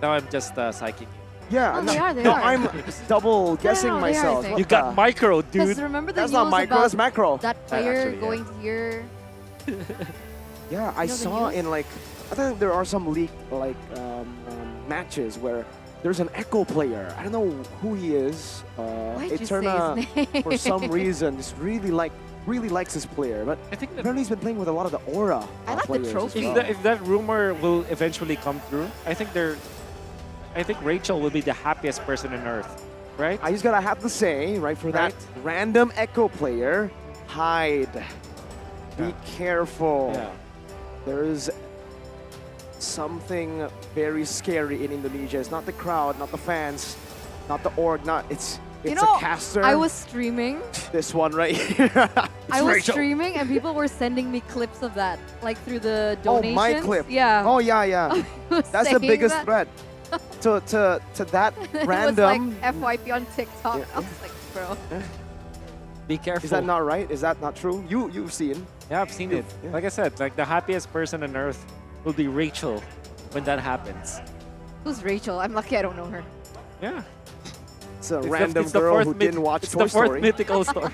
No, I'm just psychic. Yeah, Oh, they are, they no, are. I'm double guessing they are, myself. they What You got the- micro, dude. Because remember the That's news not micro, about that's macro. that player Actually, going here? Yeah, I know the saw news? in like, I think there are some leaked like matches where there's an Echo player. I don't know who he is. Why'd you say Eterna, his name? for some reason, just really likes this player. But I think apparently he's been playing with a lot of the Aura I like the players as trophy. well. If that rumor will eventually come through, I think Rachel will be the happiest person on earth, right? I just gotta have to say, right, for that random Echo player, hide. Be careful. Yeah. There's something very scary in Indonesia. It's not the crowd, not the fans, not the org, it's You know, a caster. I was streaming. This one right here. I was Rachel. streaming and people were sending me clips of that, like through the Oh, donations. my clip. Yeah. Oh, yeah. was That's the saying biggest that. threat. to that random. It was like FYP on TikTok. I was like, bro. Be careful. Is that not right? Is that not true? You've seen. Yeah, I've seen it. Like I said, like the happiest person on earth will be Rachel when that happens. Who's Rachel? I'm lucky I don't know her. Yeah. It's a It's random it's the girl fourth who didn't watch it's Toy the fourth Story. mythical story.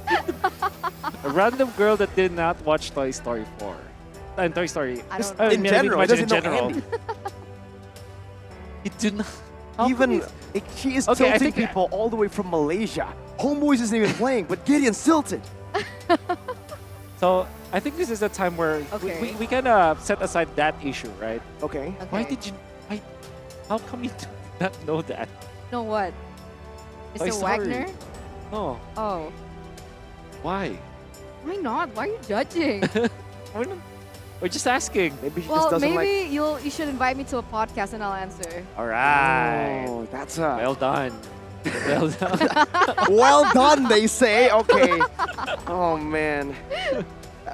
A random girl that did not watch Toy Story 4. And Toy Story. I don't In general, imagine doesn't know Andy. You do not. Even she is Okay, I tilting think- people all the way from Malaysia. Homeboys isn't even playing, but Gideon's tilted. So I think this is the time where Okay. we kind of set aside that issue, right? Okay. Why Okay. did you? How come you did not know that? No, what? Toy Mr. Story. Wagner? No. Oh. Why? Why not? Why are you judging? We're just asking. Maybe she Well, maybe you should invite me to a podcast and I'll answer. All right. Oh, that's well done. Well done. well done, they say. Okay. Oh man,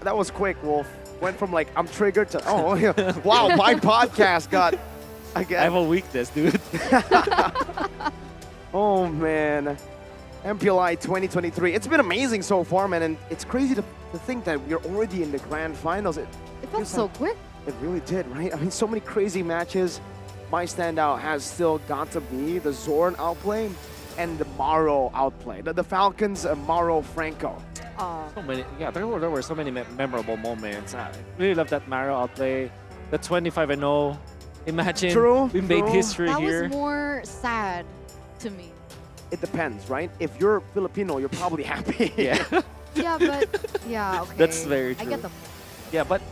that was quick, Wolf. Went from like I'm triggered to wow, my podcast got. I have a weakness, dude. Oh man, MPLI 2023. It's been amazing so far, man, and it's crazy to think that we're already in the grand finals. It felt so quick. It really did, right? I mean, so many crazy matches. My standout has still got to be the Zorn outplay and the Maro outplay. The Falcons, Maro Franco. So many, yeah, there were so many memorable moments. I really love that Maro outplay, the 25-0. Imagine we made history that here. was more sad to me. It depends, right? If you're Filipino, you're probably happy. Yeah. Yeah, but yeah, okay. That's very true. I get the Yeah, but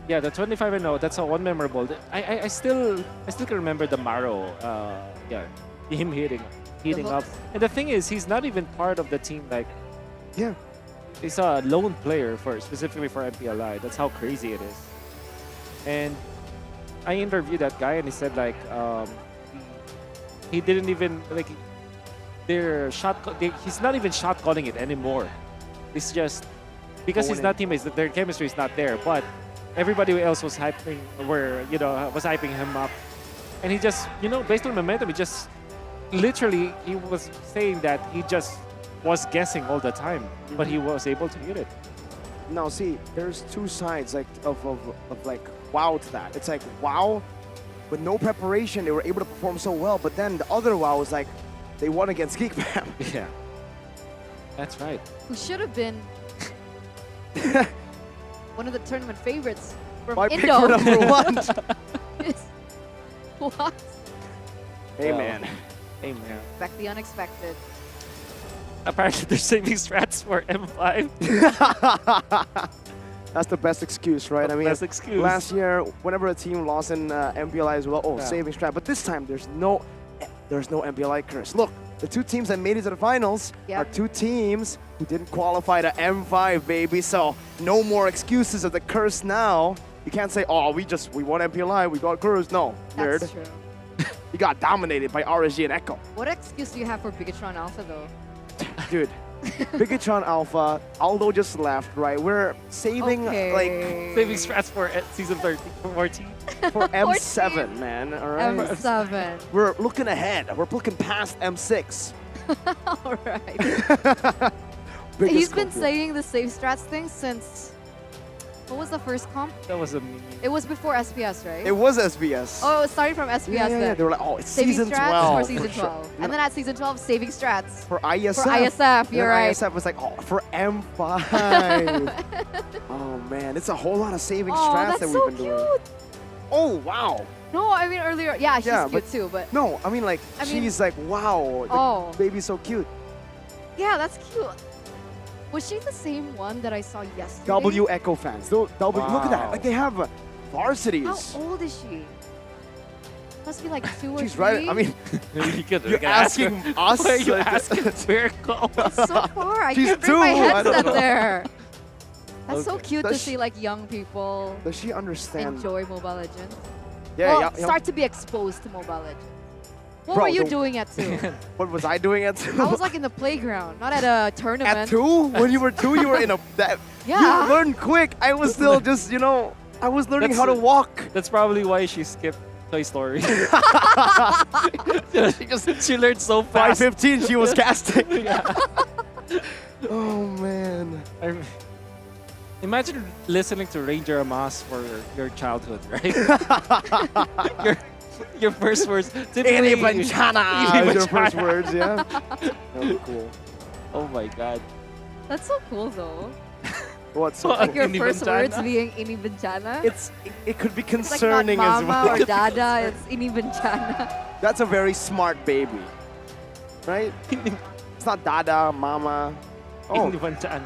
yeah, the 25-0. That's one memorable. I still can remember the Maro. Him hitting up. And the thing is, he's not even part of the team. Like, yeah, he's a lone player specifically for MPLI. That's how crazy it is. And I interviewed that guy, and he said like he didn't even like he's not even shot calling it anymore. It's just because he's not teammates, their chemistry is not there. But everybody else was hyping him up, and he just based on momentum, he just literally he was saying that he just was guessing all the time, but he was able to hit it. Now, see, there's two sides like of like wow to that. It's like wow, with no preparation, they were able to perform so well. But then the other wow is like they won against Geekbam. Yeah, that's right. Who should have been one of the tournament favorites from My pick Indo. for number one. What? Hey man. Hey man. Expect the unexpected. Apparently, they're saving strats for M5. That's the best excuse, right? I mean, best excuse. Last year, whenever a team lost in MPLI as well, saving strat. But this time, there's no MPLI curse. Look, the two teams that made it to the finals are two teams who didn't qualify to M5, baby. So no more excuses of the curse now. You can't say, oh, we won MPLI, we got cursed. No, nerd. That's true. You got dominated by RSG and Echo. What excuse do you have for Bigatron Alpha though? Dude, Bigatron Alpha, Aldo just left, right? We're saving saving strats for season 14. For M7, man. All right. M7. We're looking ahead. We're looking past M6. All right. Biggest He's been culprit. saying the save strats thing since. What was the first comp? That was a meme. It was before SBS, right? It was SBS. Oh, it started from SBS Yeah, then. they were like, oh, it's saving season strats 12. for season sure. 12. And then at season 12, saving strats. For ISF. For ISF, you're And right. ISF was like, oh, for M5. Oh, man. It's a whole lot of saving strats that we've been doing. Oh, wow. No, I mean earlier. Yeah, she's cute but too, but. No, I mean, like, she's like, wow. The baby's so cute. Yeah, that's cute. Was she the same one that I saw yesterday? W Echo fans. Look at that. Like, they have varsities. How old is she? Must be like 2 or 3. She's right. I mean, you're asking us. Why are you asking Miracle? So far, I She's can't bring my 2, I don't headset know. there. That's so cute Does to she- see like young people Does she understand? enjoy Mobile Legends. Yeah, well, yeah. start to be exposed to Mobile Legends. What Bro, were you the- doing at 2? What was I doing at 2? I was like in the playground, not at a tournament. At 2? When you were 2, you were in a... Yeah. You learned quick. I was still just, I was learning how to walk. That's probably why she skipped Toy Story. she learned so fast. 5:15, she was casting. Yeah. Oh, man. Imagine listening to Ranger Amas for your childhood, right? your first words. Any banchana is your first words, yeah. That was cool. Oh my god. That's so cool though. What's so Like cool? your first words being Ini Bencana. It could be It's like not concerning as mama well. or dada, it's Ini Bencana. That's a very smart baby, right? It's not dada, mama. Oh,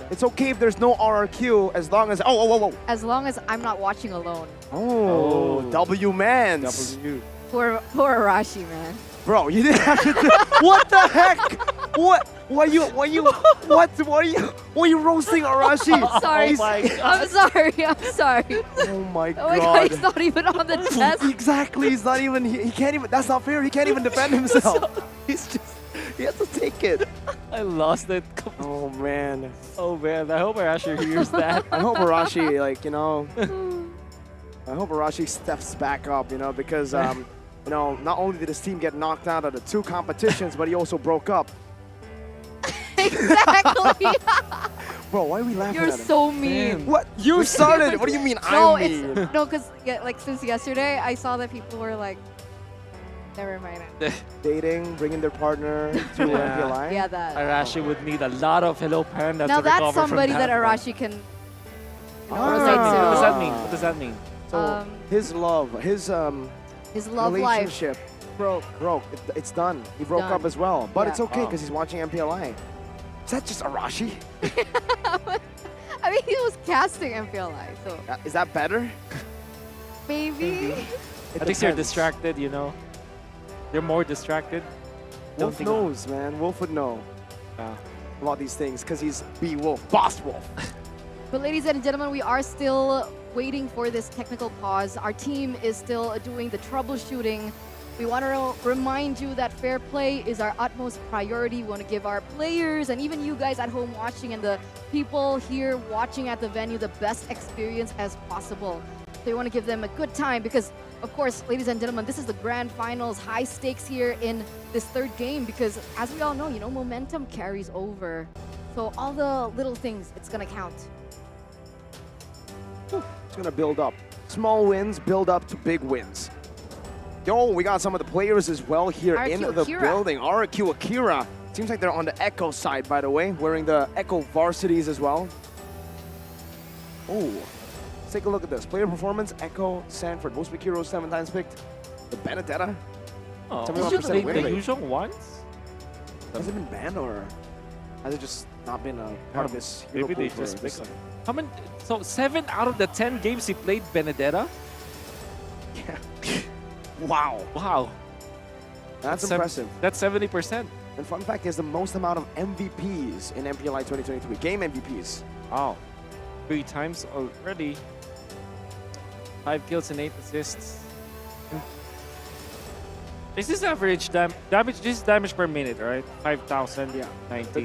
it's okay if there's no RRQ as long as... Oh. As long as I'm not watching alone. Oh, W man. Poor Arashi, man. Bro, you didn't have to do... What the heck? What? Why are you roasting Arashi? I'm sorry. I'm sorry. Oh my Oh my god, he's not even on the desk. Exactly, he's not even, he can't even, that's not fair, he can't even defend himself. He's just, he has to take it. I lost it. Oh man. Oh man, I hope Arashi hears that. I hope Arashi, like, you know, I hope Arashi steps back up, you know, because, you know, not only did his team get knocked out of the 2 competitions, but he also broke up. Exactly. Bro, why are we laughing You're at him? so mean. What? You started. What do you mean No, I'm mean? no, because like since yesterday, I saw that people were like, never mind. Dating, bringing their partner to MPLI. Yeah, that. Arashi would need a lot of Hello Panda Now to recover that's somebody from that that Arashi can. What does that mean? What does that mean? So his love, his love life relationship broke. It's done. He broke Done. up as well, but Yeah. it's okay because he's watching MPLI. Is that just Arashi? I mean, he was casting MPLI, so Is that better? maybe. I think you're distracted, you know. You're more distracted. Don't Wolf think- knows, man. Wolf would know about these things because he's B-Wolf, Boss Wolf. But ladies and gentlemen, we are still waiting for this technical pause. Our team is still doing the troubleshooting. We want to remind you that fair play is our utmost priority. We want to give our players and even you guys at home watching and the people here watching at the venue the best experience as possible. So we want to give them a good time because, of course, ladies and gentlemen, this is the grand finals, high stakes here in this 3rd game because as we all know, you know, momentum carries over. So all the little things, it's going to count. It's gonna build up. Small wins build up to big wins. Yo, we got some of the players as well here in the building. RQ Akira. Seems like they're on the Echo side, by the way, wearing the Echo varsities as well. Oh, let's take a look at this. Player performance, Echo, Sanford. Most pick heroes 7 times picked. The Benedetta. Oh, 71% win the rate. usual ones? Has it been banned or has it just not been a part of this hero Maybe they pool just for this picked time? How many? So 7 out of the 10 games he played Benedetta? Yeah. Wow. Wow. That's impressive. That's 70%. And fun fact is the most amount of MVPs in MPLI 2023. Game MVPs. Wow. 3 times already. 5 kills and 8 assists. This is average damage. This is damage per minute, right? 5,000. Yeah. 90.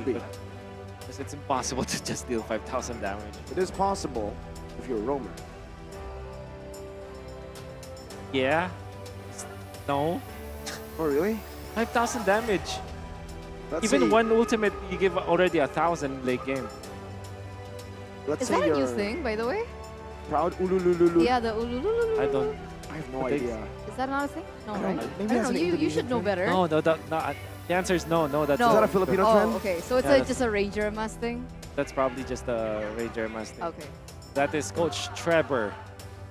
Because it's impossible to just deal 5,000 damage. It is possible if you're a roamer. Yeah. No. Oh, really? 5,000 damage. Let's Even say, one ultimate, you give already 1,000 late game. let's Is say that a new you're thing, by the way? proud ululululu. Yeah, the ululululu. I don't. I have no I think- idea. Is that not a thing? No, right? Maybe I that's don't know. an You Indonesian should know thing. better. No, the answer is no. No, that's No. Is that a Filipino Oh, trend? okay. So it's Yeah, just a Ranger Mask thing? That's probably just a Ranger Master. Okay. That is Coach Trevor.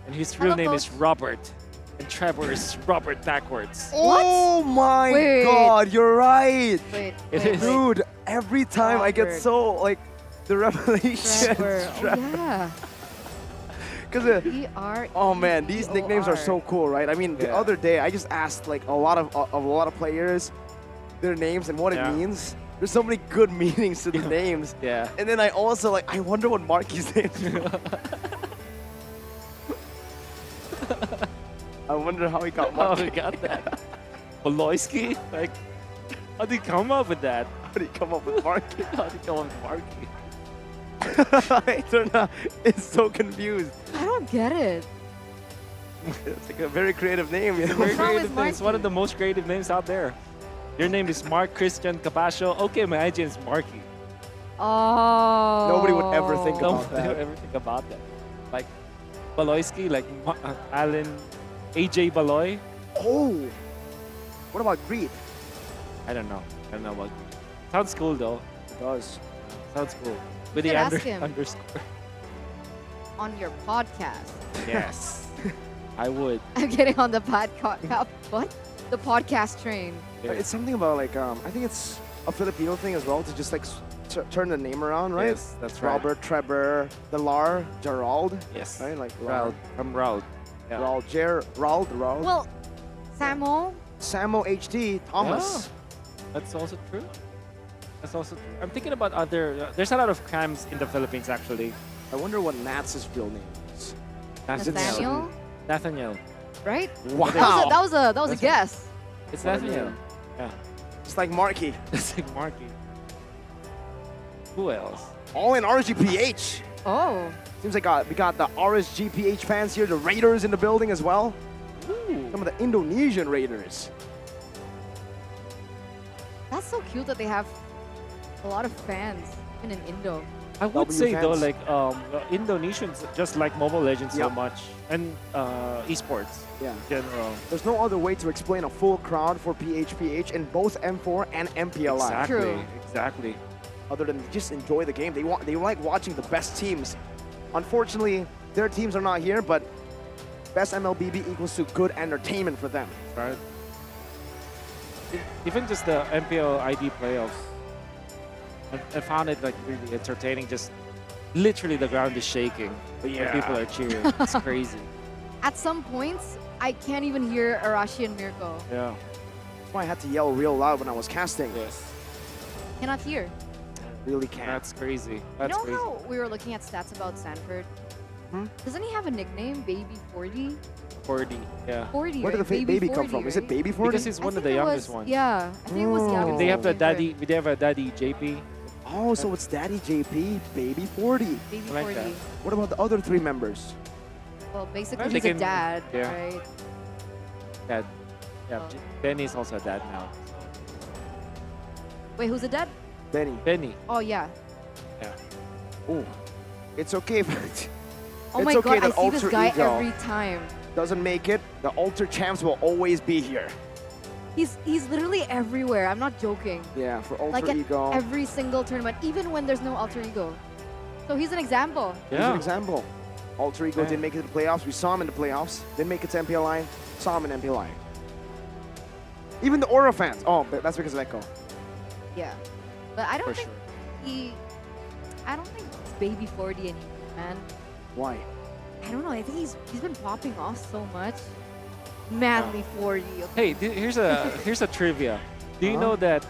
And his real Hello, name is Coach. Robert. And Trevor is Robert backwards. Oh my Wait. god, you're right. Wait, It wait, is. wait. Dude, every time I get Robert. so, like, the revelation. Trevor. Oh, yeah. Because E-R. oh man, these nicknames are so cool, right? I mean, the Yeah. other day I just asked like a lot of players their names and what Yeah. it means. There's so many good meanings to the names. Yeah. And then I also like I wonder what Marky's name is. I wonder how he got How Marky. he got that? Poloisky? Like, how did he come up with that? How did he come up with Marky? How did he come up with Marky? I don't know. It's so confused. I don't get it. It's like a very creative name. You know? Very What's wrong creative with name. It's one of the most creative names out there. Your name is Mark Christian Capascio. Okay, my IGN is Marky. Oh. Nobody would ever think No about one would that. ever think about that. Like, Baloyski, like Alan, AJ Baloy. Oh. What about Greed? I don't know. I don't know about. Sounds cool though. It does. Sounds cool. With You the could ask him. underscore. On your podcast. Yes. I would. I'm getting on the podcast. What? The podcast train. It's something about like I think it's a Filipino thing as well to just like turn the name around, right? Yes, that's right. Robert, Trevor, Delar, Gerald. Yes. Right, like Raul. I'm Raul. Yeah. Raul. Well, Samo. Samo HD, Thomas. Yeah. That's also true. That's also true. I'm thinking about other. There's a lot of cams in the Philippines actually. I wonder what Nat's real name is. Nathaniel? Nathaniel. Right? Wow. That was a guess. It's Nathaniel. Yeah. It's like Marky. It's like Marky. Who else? All in RSGPH. Oh. Seems like we got the RSGPH fans here, the Raiders in the building as well. Ooh. Some of the Indonesian Raiders. That's so cute that they have a lot of fans even in Indo. I would say though, like Indonesians just like Mobile Legends so much, and esports in general. There's no other way to explain a full crowd for PHPH in both M4 and MPLI. Exactly. True. Exactly. Other than just enjoy the game, they like watching the best teams. Unfortunately, their teams are not here, but best MLBB equals to good entertainment for them. Right. Even just the MPL ID playoffs. I found it like really entertaining. Just literally the ground is shaking when people are cheering. It's crazy. At some points, I can't even hear Arashi and Mirko. Yeah. That's why I had to yell real loud when I was casting. Yes. Cannot hear. Really can't. That's crazy. That's you know crazy. how we were looking at stats about Sanford? Doesn't he have a nickname, Baby 40? 40, yeah. 40, Where did right? the baby come 40, from? Is it right? Baby 40? Because he's one of the youngest ones. Yeah, I think it was young. They have the daddy. They have a daddy JP. Oh, so it's Daddy JP, Baby 40. Baby I like 40. that. What about the other three members? Well, basically, They he's a can- dad, yeah. right? Dad. Yeah, Benny's also a dad now. Wait, who's a dad? Benny. Benny. Oh, yeah. Yeah. Oh, it's okay. Oh it's my okay god, I that see this Alter guy Ego every time. doesn't make it. The Alter Champs will always be here. He's literally everywhere. I'm not joking. Yeah, for Alter Like at Ego. every single tournament, even when there's no Alter Ego. So he's an example. Here's an example. Alter Ego didn't make it to the playoffs. We saw him in the playoffs. Didn't make it to MPLI. Saw him in MPLI. Even the Aura fans. Oh, but that's because of Echo. Yeah. But I don't For think I don't think it's Baby 40 anymore, man. Why? I don't know. I think he's been popping off so much. Madly 40. Hey, here's a trivia. Do you know that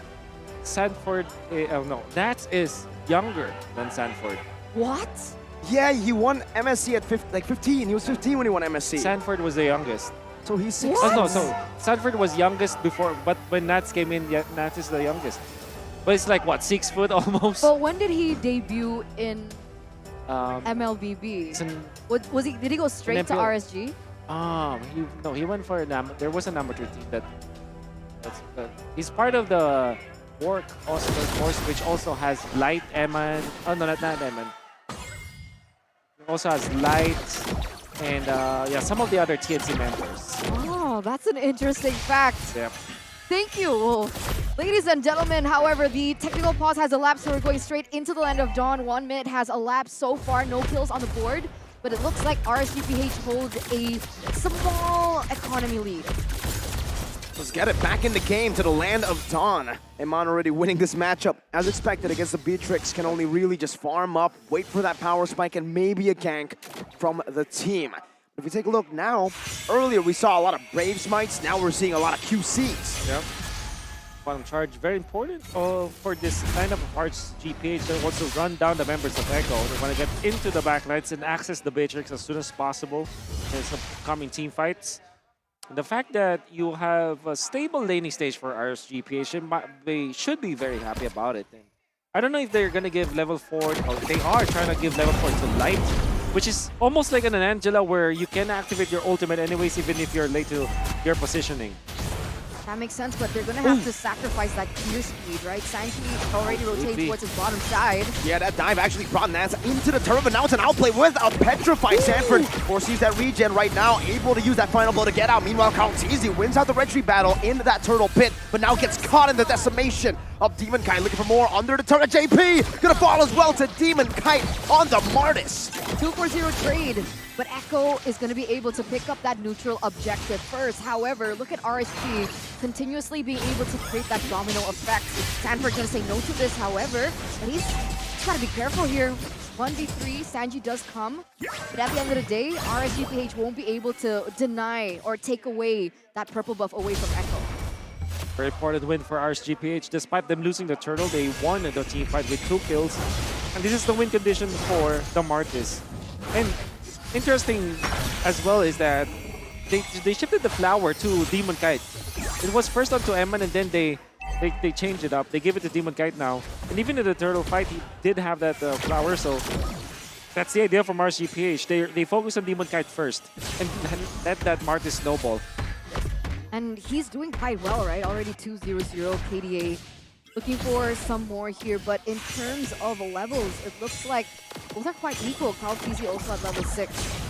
Sanford? No, Nats is younger than Sanford. What? Yeah, he won MSC at 15. He was 15 when he won MSC. Sanford was the youngest. So he's 6. Oh no, so Sanford was youngest before, but when Nats came in, Nats is the youngest. But it's like what, 6 foot almost. But when did he debut in MLBB? it's an- Was he? Did he go straight to MPL. RSG? He went for there was an amateur team he's part of the Work Oscar course, which also has Light, Eman. Oh no, not Eman. It also has Light and yeah, some of the other TNC members. Oh, that's an interesting fact. Yep. Thank you. Well, ladies and gentlemen, however, the technical pause has elapsed, so we're going straight into the land of dawn. 1 minute has elapsed so far, no kills on the board, but it looks like RSGPH holds a small economy lead. Let's get it back in the game to the land of dawn. Eman already winning this matchup. As expected against the Beatrix, can only really just farm up, wait for that power spike, and maybe a gank from the team. If we take a look now, earlier we saw a lot of Brave Smites, now we're seeing a lot of QCs. Yep. Bottom charge, very important for this kind of Hearts GPH. They want to run down the members of Echo. They want to get into the backlines and access the Beatrix as soon as possible in some upcoming team fights. The fact that you have a stable laning stage for RSGPH, they should be very happy about it. And I don't know if they're going to give level 4, or they are trying to give level 4 to Light, which is almost like an Angela where you can activate your ultimate anyways, even if you're late to your positioning. That makes sense, but they're going to have to sacrifice that clear speed, right? Sanky already rotating towards his bottom side. Yeah, that dive actually brought Nats into the turret, but now it's an outplay with a petrified Sanford. Foresees that regen right now, able to use that final blow to get out. Meanwhile, Kautizi wins out the retreat battle into that turtle pit, but now gets caught in the decimation of Demon Kite. Looking for more under the turret. JP gonna fall as well to Demon Kite on the Martis. 2-4-0 trade, but Echo is going to be able to pick up that neutral objective first. However, look at RSG continuously being able to create that domino effect. Sanford gonna say no to this, however, but he's gotta be careful here. 1v3, Sanji does come, but at the end of the day, RSGPH won't be able to deny or take away that purple buff away from Echo. Very important win for RSGPH. Despite them losing the turtle, they won the team fight with 2 kills. And this is the win condition for the Martis. And interesting as well is that they shifted the flower to Demon Kite. It was first onto Eman and then they changed it up. They give it to Demon Kite now. And even in the turtle fight, he did have that flower, so that's the idea from RSGPH. They focus on Demon Kite first and let that Martis snowball. And he's doing quite well, right? Already 2-0-0 KDA. Looking for some more here, but in terms of levels, it looks like both are quite equal. Carl TZ also at level 6.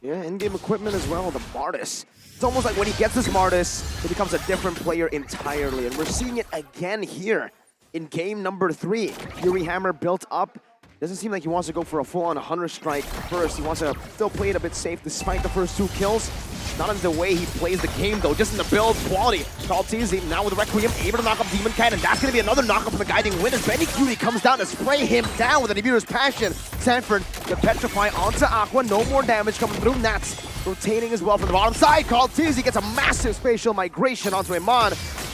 Yeah, in-game equipment as well, the Martis. It's almost like when he gets this Martis, he becomes a different player entirely. And we're seeing it again here in game number 3. Fury Hammer built up. Doesn't seem like he wants to go for a full-on Hunter Strike first. He wants to still play it a bit safe despite the first 2 kills. Not in the way he plays the game though, just in the build quality. Carl TZ now with Requiem, able to knock up Demon Kite, and that's going to be another knock up from the guiding wind as Benny Cutie comes down to spray him down with an Ibiru's Passion. Sanford to petrify onto Aqua, no more damage coming through. Nats rotating as well from the bottom side. Carl TZ gets a massive spatial migration onto Iman,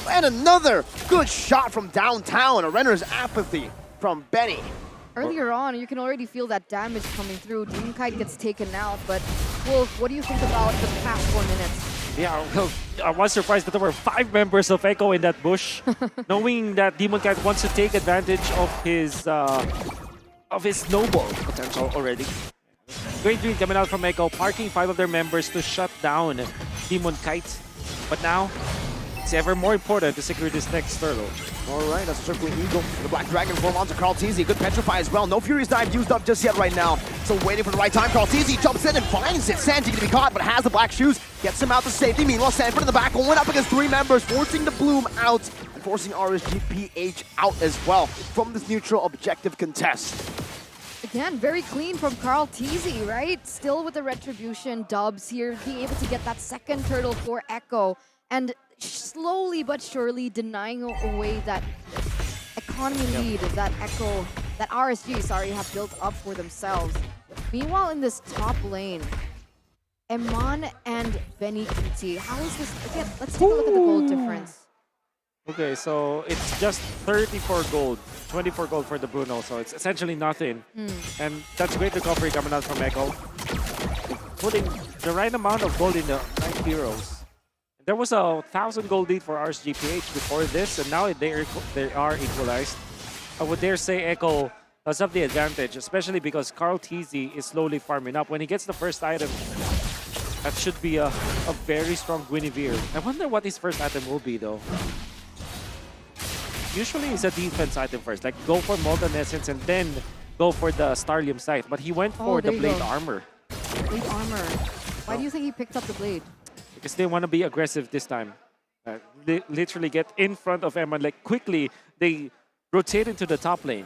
and another good shot from downtown. A Renner's Apathy from Benny. Earlier on, you can already feel that damage coming through. Demon Kite gets taken out, but Wolf, what do you think about the past 4 minutes? Yeah, well, I was surprised that there were 5 members of Echo in that bush, knowing that Demon Kite wants to take advantage of his snowball potential already. Great read coming out from Echo, parking 5 of their members to shut down Demon Kite. But now, it's ever more important to secure this next turtle. All right, that's a Circling Eagle. The Black Dragon form onto Carl TZ. Good Petrify as well. No Furious Dive used up just yet right now. So waiting for the right time. Carl TZ jumps in and finds it. Sanji gonna be caught, but has the Black Shoes. Gets him out to safety. Meanwhile, Sanford in the back going up against 3 members, forcing the Bloom out and forcing RSGPH out as well from this neutral objective contest. Again, very clean from Carl TZ, right? Still with the Retribution dubs here, being able to get that second turtle for Echo. And slowly but surely denying away that economy lead that Echo, that RSG, sorry, have built up for themselves. Meanwhile, in this top lane, Eman and Benny QT, how is this? Again, let's take a look at the gold difference. Okay, so it's just 34 gold, 24 gold for the Bruno, so it's essentially nothing. And that's great recovery coming out from Echo. Putting the right amount of gold in the right heroes. There was a 1,000 gold lead for RSGPH before this, and now they are equalized. I would dare say Echo does have the advantage, especially because Carl TZ is slowly farming up. When he gets the first item, that should be a very strong Guinevere. I wonder what his first item will be, though. Usually it's a defense item first, like go for Molten Essence and then go for the Starlium Scythe, but he went for the Blade Armor. Blade Armor. Why do you think he picked up the Blade? Because they want to be aggressive this time. They literally get in front of Eman, like quickly, they rotate into the top lane.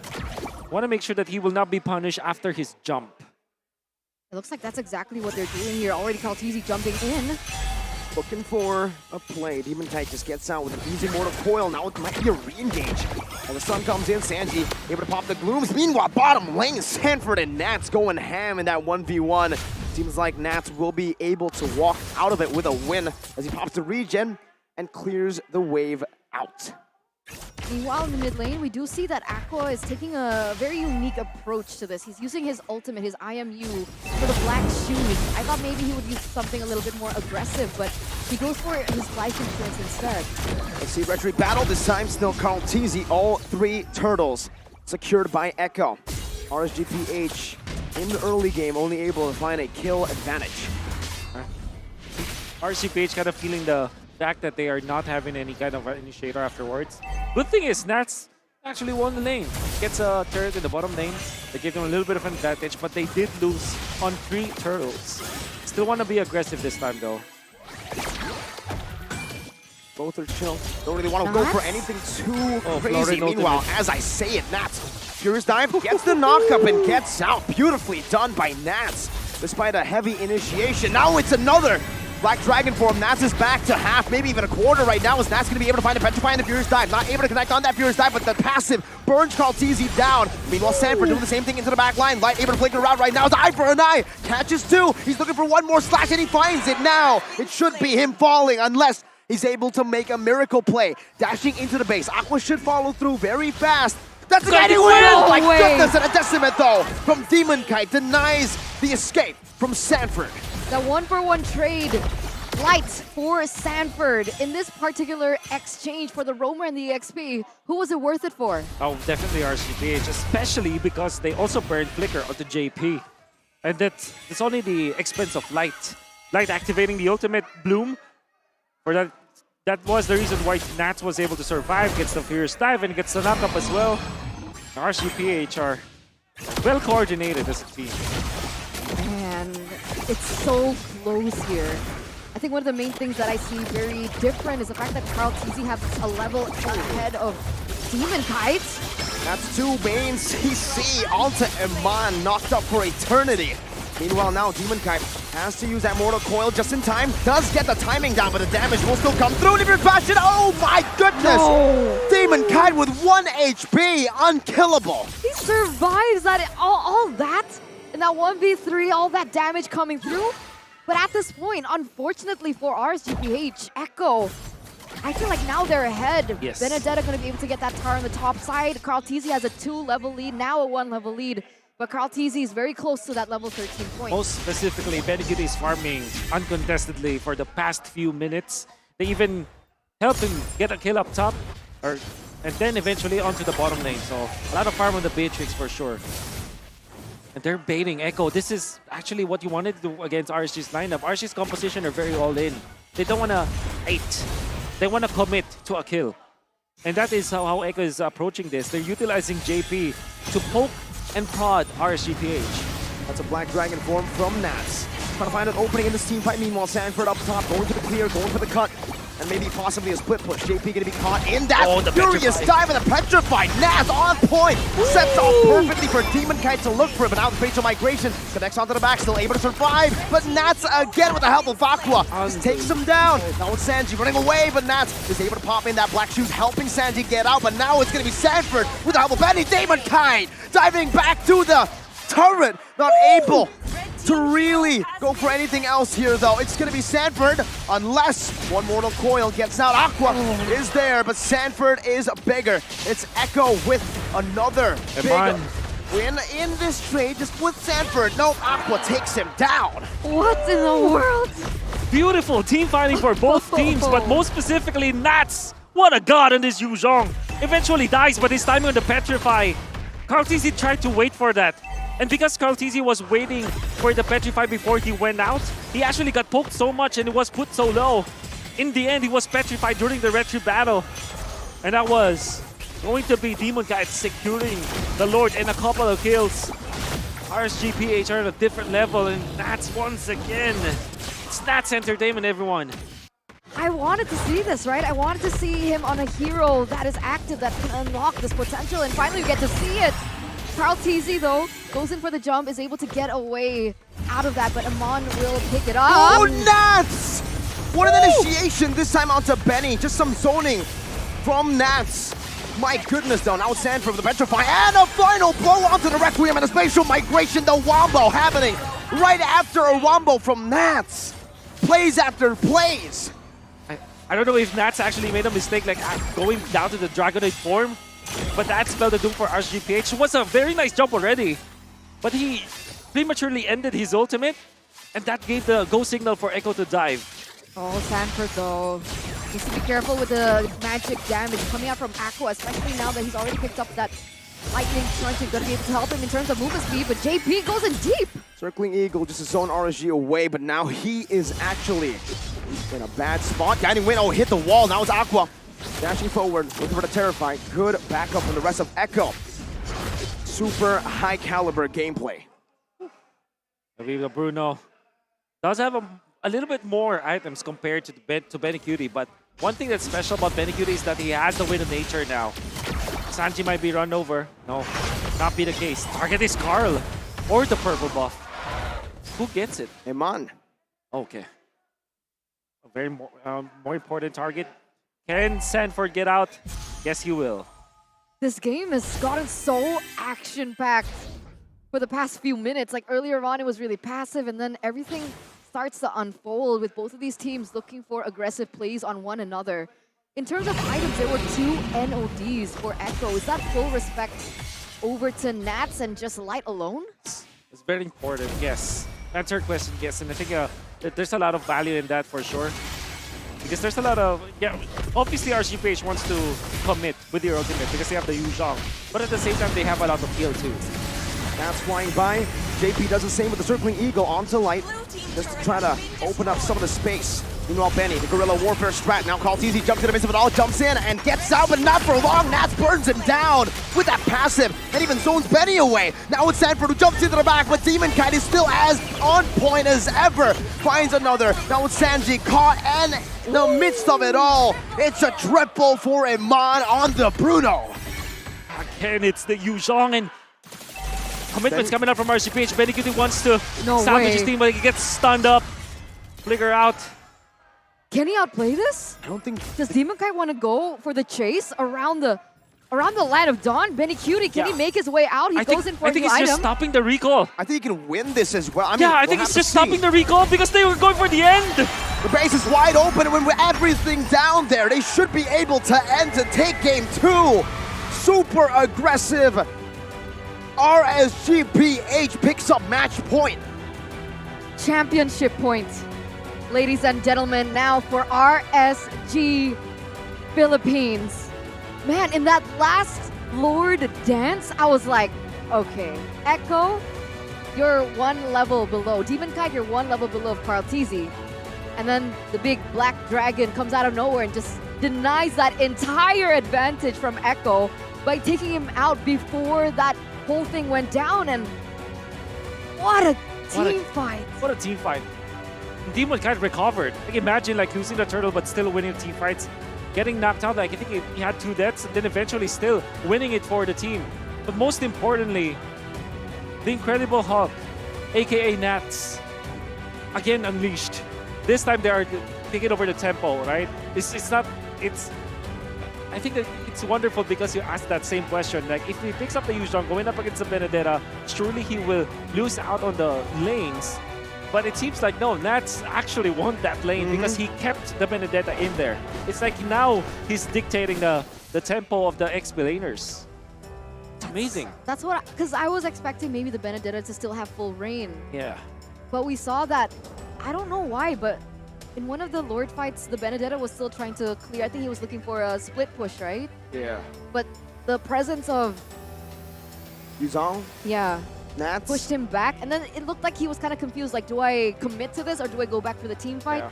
Want to make sure that he will not be punished after his jump. It looks like that's exactly what they're doing here. Already Carl TZ jumping in. Looking for a play. Demon Kite just gets out with an easy Mortal Coil. Now it might be a re-engage. And the sun comes in. Sanji able to pop the Glooms. Meanwhile, bottom lane, Sanford and Nats going ham in that 1v1. Seems like Nats will be able to walk out of it with a win as he pops the regen and clears the wave out. Meanwhile, in the mid lane, we do see that Aqua is taking a very unique approach to this. He's using his ultimate, his IMU, for the Black Shoes. I thought maybe he would use something a little bit more aggressive, but he goes for his life insurance instead. Let's see Retreat Battle. This time still Carl TZ. All 3 turtles secured by Echo. RSGPH in the early game only able to find a kill advantage. RSGPH kind of feeling the fact that they are not having any kind of initiator afterwards. Good thing is Nats actually won the lane. Gets a turret in the bottom lane. They gave them a little bit of an advantage, but they did lose on 3 turtles. Still want to be aggressive this time though. Both are chill. Don't really want to go for anything too crazy. Meanwhile, as I say it, Nats, Furious Dive gets the knock-up and gets out. Beautifully done by Nats, despite a heavy initiation. Now it's another Black Dragon form. Nats is back to half, maybe even a quarter right now. Is Nats going to be able to find a Petrify in the Furious Dive? Not able to connect on that Furious Dive, but the passive burns Karl'Tezi down. Meanwhile, Sanford doing the same thing into the back line. Light able to flicker around right now. It's eye for an eye. Catches two. He's looking for one more slash, and he finds it now. It should be him falling, unless he's able to make a miracle play. Dashing into the base. Aqua should follow through very fast. That's a getting win! My goodness, and a decimate though from Demon Kite denies the escape from Sanford. That 1-for-1 trade. Light for Sanford in this particular exchange for the Roamer and the EXP. Who was it worth it for? Oh, definitely RGPH, especially because they also burned Flicker onto JP. And that's only the expense of Light. Light activating the ultimate Bloom. For that was the reason why Nats was able to survive, gets the Fierce Dive and gets the knockup as well. RGPH are well coordinated as a team. Man, it's so close here. I think one of the main things that I see very different is the fact that Karl'Tezi has a level ahead of Demon Kite. That's two main CC onto Iman, knocked up for eternity. Meanwhile now Demon Kite has to use that Mortal Coil just in time. Does get the timing down, but the damage will still come through. Different fashion. Oh my goodness! No. Demon Kite with 1 HP, unkillable. He survives that all that in that 1v3, all that damage coming through. But at this point, unfortunately for RGPH, Echo, I feel like now they're ahead. Yes. Benedetta going to be able to get that tower on the top side. Karl'Tezi has a 2-level lead, now a 1-level lead. But Karl'Tezi is very close to that level 13 point. Most specifically, Benecutie is farming uncontestedly for the past few minutes. They even helped him get a kill up top, and then eventually onto the bottom lane. So a lot of farm on the Beatrix for sure. And they're baiting Echo. This is actually what you wanted to do against RSG's lineup. RSG's composition are very all-in. They don't want to hate. They want to commit to a kill. And that is how Echo is approaching this. They're utilizing JP to poke and prod RSGPH. That's a Black Dragon form from Nats. Trying to find an opening in this team fight. Meanwhile, Sanford up top, going to the clear, going for the cut. And maybe possibly a split push. JP going to be caught in that furious dive and the petrified. Nats on point. Sets off perfectly for Demon Kite to look for it. But now the facial migration connects onto the back. Still able to survive. But Nats again with the help of Aqua. Just takes him down. Now it's Sanji running away. But Nats is able to pop in that black shoes, helping Sanji get out. But now it's going to be Sanford with the help of Benny. Demon Kite diving back to the turret. Not able to really go for anything else here, though. It's going to be Sanford, unless one Mortal Coil gets out. Aqua is there, but Sanford is bigger. It's Echo with another big win in this trade, just with Sanford. No, Aqua takes him down. What in the world? Beautiful team fighting for both teams, but most specifically Nats. What a god in this Yu Zhong. Eventually dies, but his timing on the Petrify. Karl'Tezi tried to wait for that. And because Karl'Tezi was waiting for the Petrify before he went out, he actually got poked so much and it was put so low. In the end, he was petrified during the retry battle. And that was going to be Demon Kite securing the Lord and a couple of kills. RSGPH are at a different level, and that's once again. It's Nats Entertainment, everyone. I wanted to see this, right? I wanted to see him on a hero that is active, that can unlock this potential, and finally we get to see it. Karl'Tezi, though, goes in for the jump, is able to get away out of that, but Amon will pick it up. Oh, Nats! What an initiation, this time onto Benny. Just some zoning from Nats. My goodness, though. Now Sanford with the Petrify, and a final blow onto the Requiem, and a spatial migration, the Wombo happening right after a Wombo from Nats. Plays after plays. I don't know if Nats actually made a mistake, like going down to the Dragonite form. But that spelled the doom for RSGPH. It was a very nice jump already. But he prematurely ended his ultimate. And that gave the go signal for Echo to dive. Oh, Sanford, though. Needs to be careful with the magic damage coming out from Aqua, especially now that he's already picked up that lightning charge. He's going to be able to help him in terms of movement speed. But JP goes in deep. Circling Eagle just to zone RSG away, but now he is actually in a bad spot. Guiding Wind, oh, hit the wall. Now it's Aqua. Dashing forward, looking for the Terrify. Good backup from the rest of Echo. Super high caliber gameplay. I believe that Bruno does have a little bit more items compared to Benecutie, but one thing that's special about Benecutie is that he has the Wind of Nature now. Sanji might be run over. No, not be the case. Target is Carl or the purple buff. Who gets it? Iman. Okay. a very more important target. Can Sanford get out? Yes, he will. This game has gotten so action-packed for the past few minutes. Like earlier on, it was really passive, and then everything starts to unfold with both of these teams looking for aggressive plays on one another. In terms of items, there were 2 NODs for Echo. Is that full respect over to Nats and just Light alone? It's very important, yes. That's her question, yes. And I think that there's a lot of value in that for sure. Because there's a lot of, yeah, obviously RGPH wants to commit with their ultimate because they have the Yu Zhang. But at the same time, they have a lot of heal too. That's flying by. JP does the same with the Circling Eagle onto Light, just to try to open up some of the space. Meanwhile, Benny, the Guerrilla Warfare strat, now called easy, jumps in the midst of it all, jumps in and gets out, but not for long. Nats burns him down with that passive and even zones Benny away. Now it's Sanford who jumps into the back, but Demon Kite is still as on point as ever. Finds another. Now it's Sanji caught, and in the midst of it all, it's a triple for Iman on the Bruno. Again, it's the Yu Zhang, and commitments coming up from RGPH. Benny Cutie wants to salvage his team, but he gets stunned up. Flicker out. Can he outplay this? I don't think. Does Demon Kite want to go for the chase around the Land of Dawn? Benny Cutie, can he make his way out? He goes in for I think a new he's item. just stopping the recall. I think he can win this as well. I mean, yeah, I think he's just stopping the recall because they were going for the end. The base is wide open, and with everything down there, they should be able to end to take game 2. Super aggressive. RSGPH picks up match point. Championship point. Ladies and gentlemen, now for RSG Philippines. Man, in that last Lord dance, I was like, okay, Echo, you're 1 level below. Demon Kite, you're 1 level below Carl Tizzy. And then the big black dragon comes out of nowhere and just denies that entire advantage from Echo by taking him out before that whole thing went down. And what a team fight. What a team fight. Demon Kite recovered. Like imagine like losing the turtle but still winning team fights. Getting knocked out, like I think he had 2 deaths and then eventually still winning it for the team. But most importantly, the Incredible Hulk, aka Nats, again unleashed. This time they are taking over the tempo, right? I think that it's wonderful because you asked that same question. Like if he picks up the Yu Zhang going up against the Benedetta, surely he will lose out on the lanes. But it seems like, no, Nats actually won that lane because he kept the Benedetta in there. It's like now he's dictating the tempo of the XP laners. It's amazing. That's what, because I was expecting maybe the Benedetta to still have full reign. Yeah. But we saw that, I don't know why, but in one of the Lord fights, the Benedetta was still trying to clear. I think he was looking for a split push, right? Yeah. But the presence of Yu Zhang? Yeah. Nats? Pushed him back, and then it looked like he was kind of confused, like, do I commit to this or do I go back for the team fight? Yeah.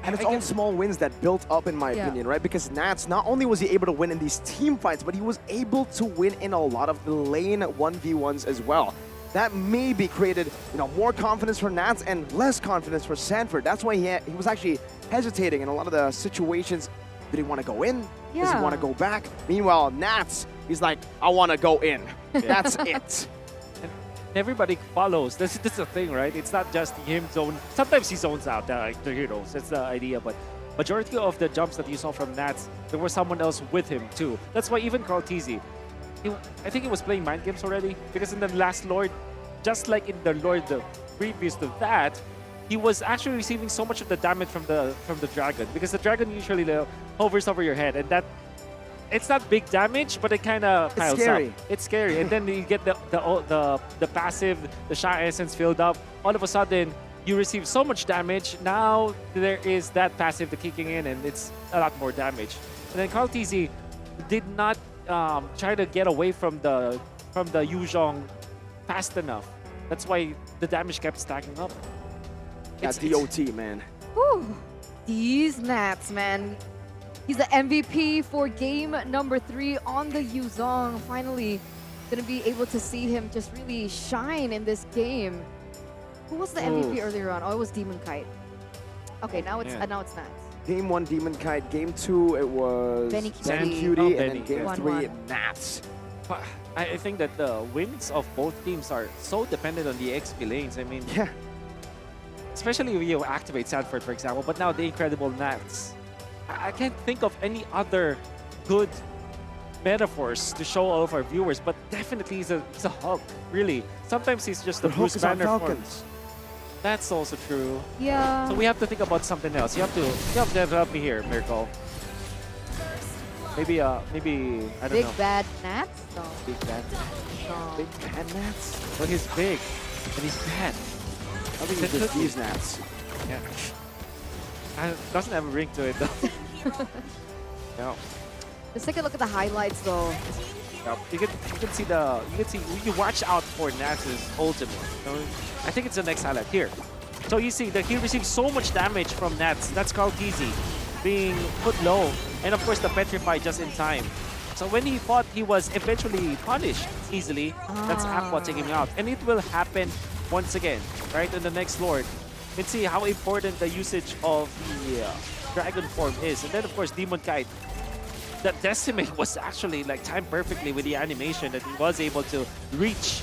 And it's all small wins that built up, in my opinion, right? Because Nats, not only was he able to win in these team fights, but he was able to win in a lot of the lane 1v1s as well. That maybe created, more confidence for Nats and less confidence for Sanford. That's why he was actually hesitating in a lot of the situations. Did he want to go in? Does he want to go back? Meanwhile, Nats, he's like, I want to go in. That's it. Everybody follows. This is the thing, right? It's not just him zone. Sometimes he zones out the heroes. That's the idea. But majority of the jumps that you saw from Nats, there was someone else with him too. That's why even Carl Tizzy, I think he was playing mind games already. Because in the last Lord, just like in the Lord previous to that, he was actually receiving so much of the damage from the dragon. Because the dragon usually hovers over your head, and that. It's not big damage, but it kind of piles up. It's scary. And then you get the passive, the Sha Essence filled up. All of a sudden, you receive so much damage. Now there is that passive, the kicking in, and it's a lot more damage. And then Carl Tizzy did not try to get away from the Yu Zhang fast enough. That's why the damage kept stacking up. That's DOT, man. Whew. These Nats, man. He's the MVP for game number 3 on the Yu Zhang. Finally, gonna be able to see him just really shine in this game. Who was the MVP earlier on? Oh, it was Demon Kite. Okay, now it's Nats. Game 1, Demon Kite. Game 2, it was Benny Cutie. And then game 3, Nats. I think that the wins of both teams are so dependent on the XP lanes. I mean, especially when you activate Sanford, for example, but now the incredible Nats. I can't think of any other good metaphors to show all of our viewers, but definitely he's a hub, really. Sometimes he's just a Bruce Banner form. That's also true. Yeah. So we have to think about something else. You have to help me here, Miracle. Maybe I don't know. Big bad Nats? No. Big bad. No. Big bad Nats? But he's big and he's bad. I think it's just these Nats. Yeah. It doesn't have a ring to it though. No. Just take a look at the highlights though. Yep. You can see you watch out for Nats' ultimate. You know? I think it's the next highlight here. So you see that he received so much damage from Nats. That's Carl Kizzy being put low, and of course the petrify just in time. So when he fought, he was eventually punished easily. That's Aqua taking him out, and it will happen once again, right? In the next Lord, you can see how important the usage of the Dragon form is, and then of course Demon Kite. That Decimate was actually like timed perfectly with the animation that he was able to reach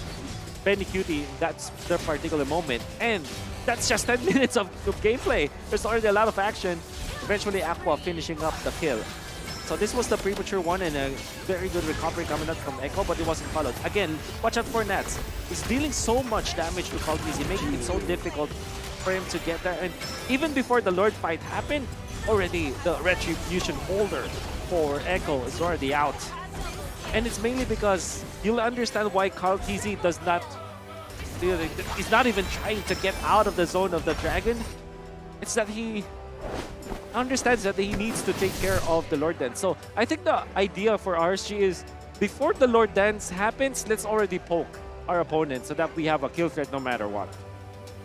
Benny Cutie in that particular moment. And that's just 10 minutes of gameplay. There's already a lot of action. Eventually Aqua finishing up the kill. So this was the premature one and a very good recovery coming out from Echo, but it wasn't followed. Again, watch out for Nats. He's dealing so much damage to Kalkizi, making it so difficult for him to get there. And even before the Lord fight happened, already the Retribution holder for Echo is already out. And it's mainly because you'll understand why Carl Kizzy does not... He's not even trying to get out of the zone of the dragon. It's that he understands that he needs to take care of the Lord Dance. So I think the idea for RSG is before the Lord Dance happens, let's already poke our opponent so that we have a kill threat no matter what.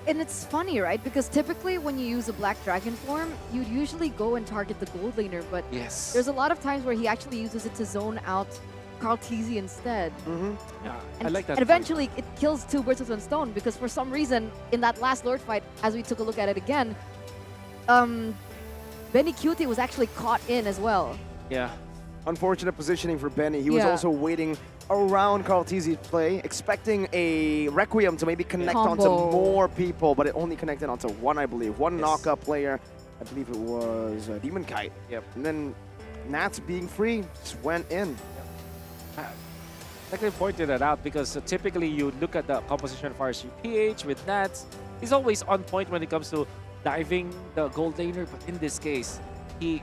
And it's funny, right? Because typically when you use a Black Dragon form, you'd usually go and target the gold laner, but yes, there's a lot of times where he actually uses it to zone out Carl Tizzy instead. Yeah, and, I like that. And eventually it kills two birds with one stone because for some reason in that last Lord fight, as we took a look at it again, Benny Cutie was actually caught in as well. Yeah. Unfortunate positioning for Benny. He was also waiting around Carl Tizzy's play, expecting a Requiem to maybe connect onto more people, but it only connected onto one, I believe. One knockup player. I believe it was Demon Kite. Yep. And then Nats being free just went in. Like they pointed that out because typically you look at the composition of RSGPH with Nats. He's always on point when it comes to diving the gold laner, but in this case,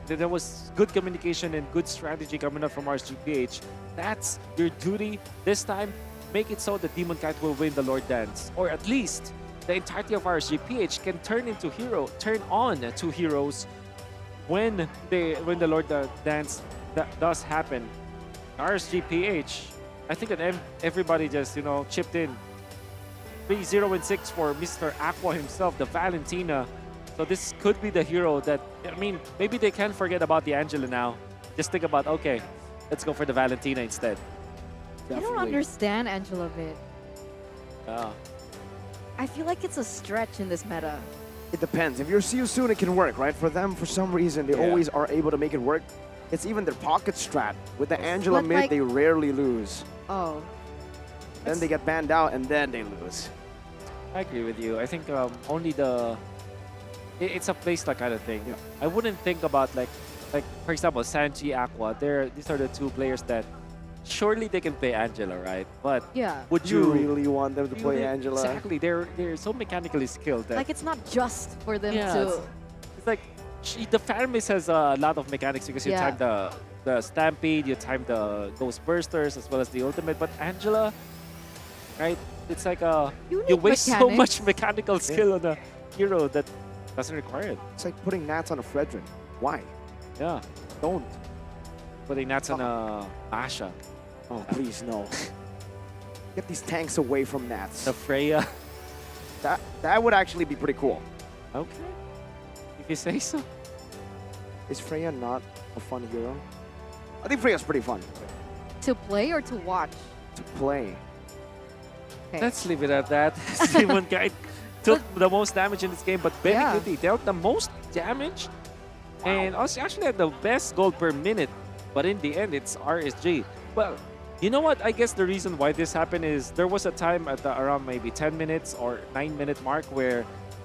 there was good communication and good strategy coming up from RSGPH. That's your duty this time. Make it so that Demon Kite will win the Lord Dance, or at least the entirety of RSGPH can turn on to heroes when the Lord Dance does happen. RSGPH, I think that everybody just chipped in. 3-0-6 for Mr. Aqua himself, the Valentina. So this could be the hero that, I mean, maybe they can forget about the Angela now. Just think about, okay, let's go for the Valentina instead. I don't understand Angela a bit. Yeah. I feel like it's a stretch in this meta. It depends. If you're See You Soon, it can work, right? For them, for some reason, they always are able to make it work. It's even their pocket strat. With the Angela mid, they rarely lose. Oh. Then they get banned out, and then they lose. I agree with you. I think only it's a playstyle kind of thing. Yeah. I wouldn't think about like for example, Sanji, Aqua. These are the two players that surely they can play Angela, right? But would you really want them to play Angela? Exactly. They're so mechanically skilled that like it's not just for them to. It's like the Faramis has a lot of mechanics because you time the Stampede, you time the Ghost Bursters as well as the ultimate. But Angela, right? It's like you waste so much mechanical skill on a hero that doesn't require it. It's like putting Nats on a Fredrin. Why? Yeah, don't. Putting Nats on a Asha. Oh, please, no. Get these tanks away from Nats. The Freya. That would actually be pretty cool. Okay. If you say so. Is Freya not a fun hero? I think Freya's pretty fun. To play or to watch? To play. Okay. Let's leave it at that. Demon Kite took the most damage in this game, but Benny Cutie dealt the most damage and also actually had the best gold per minute. But in the end, it's RSG. Well, you know what? I guess the reason why this happened is there was a time at around maybe 10 minutes or 9-minute mark where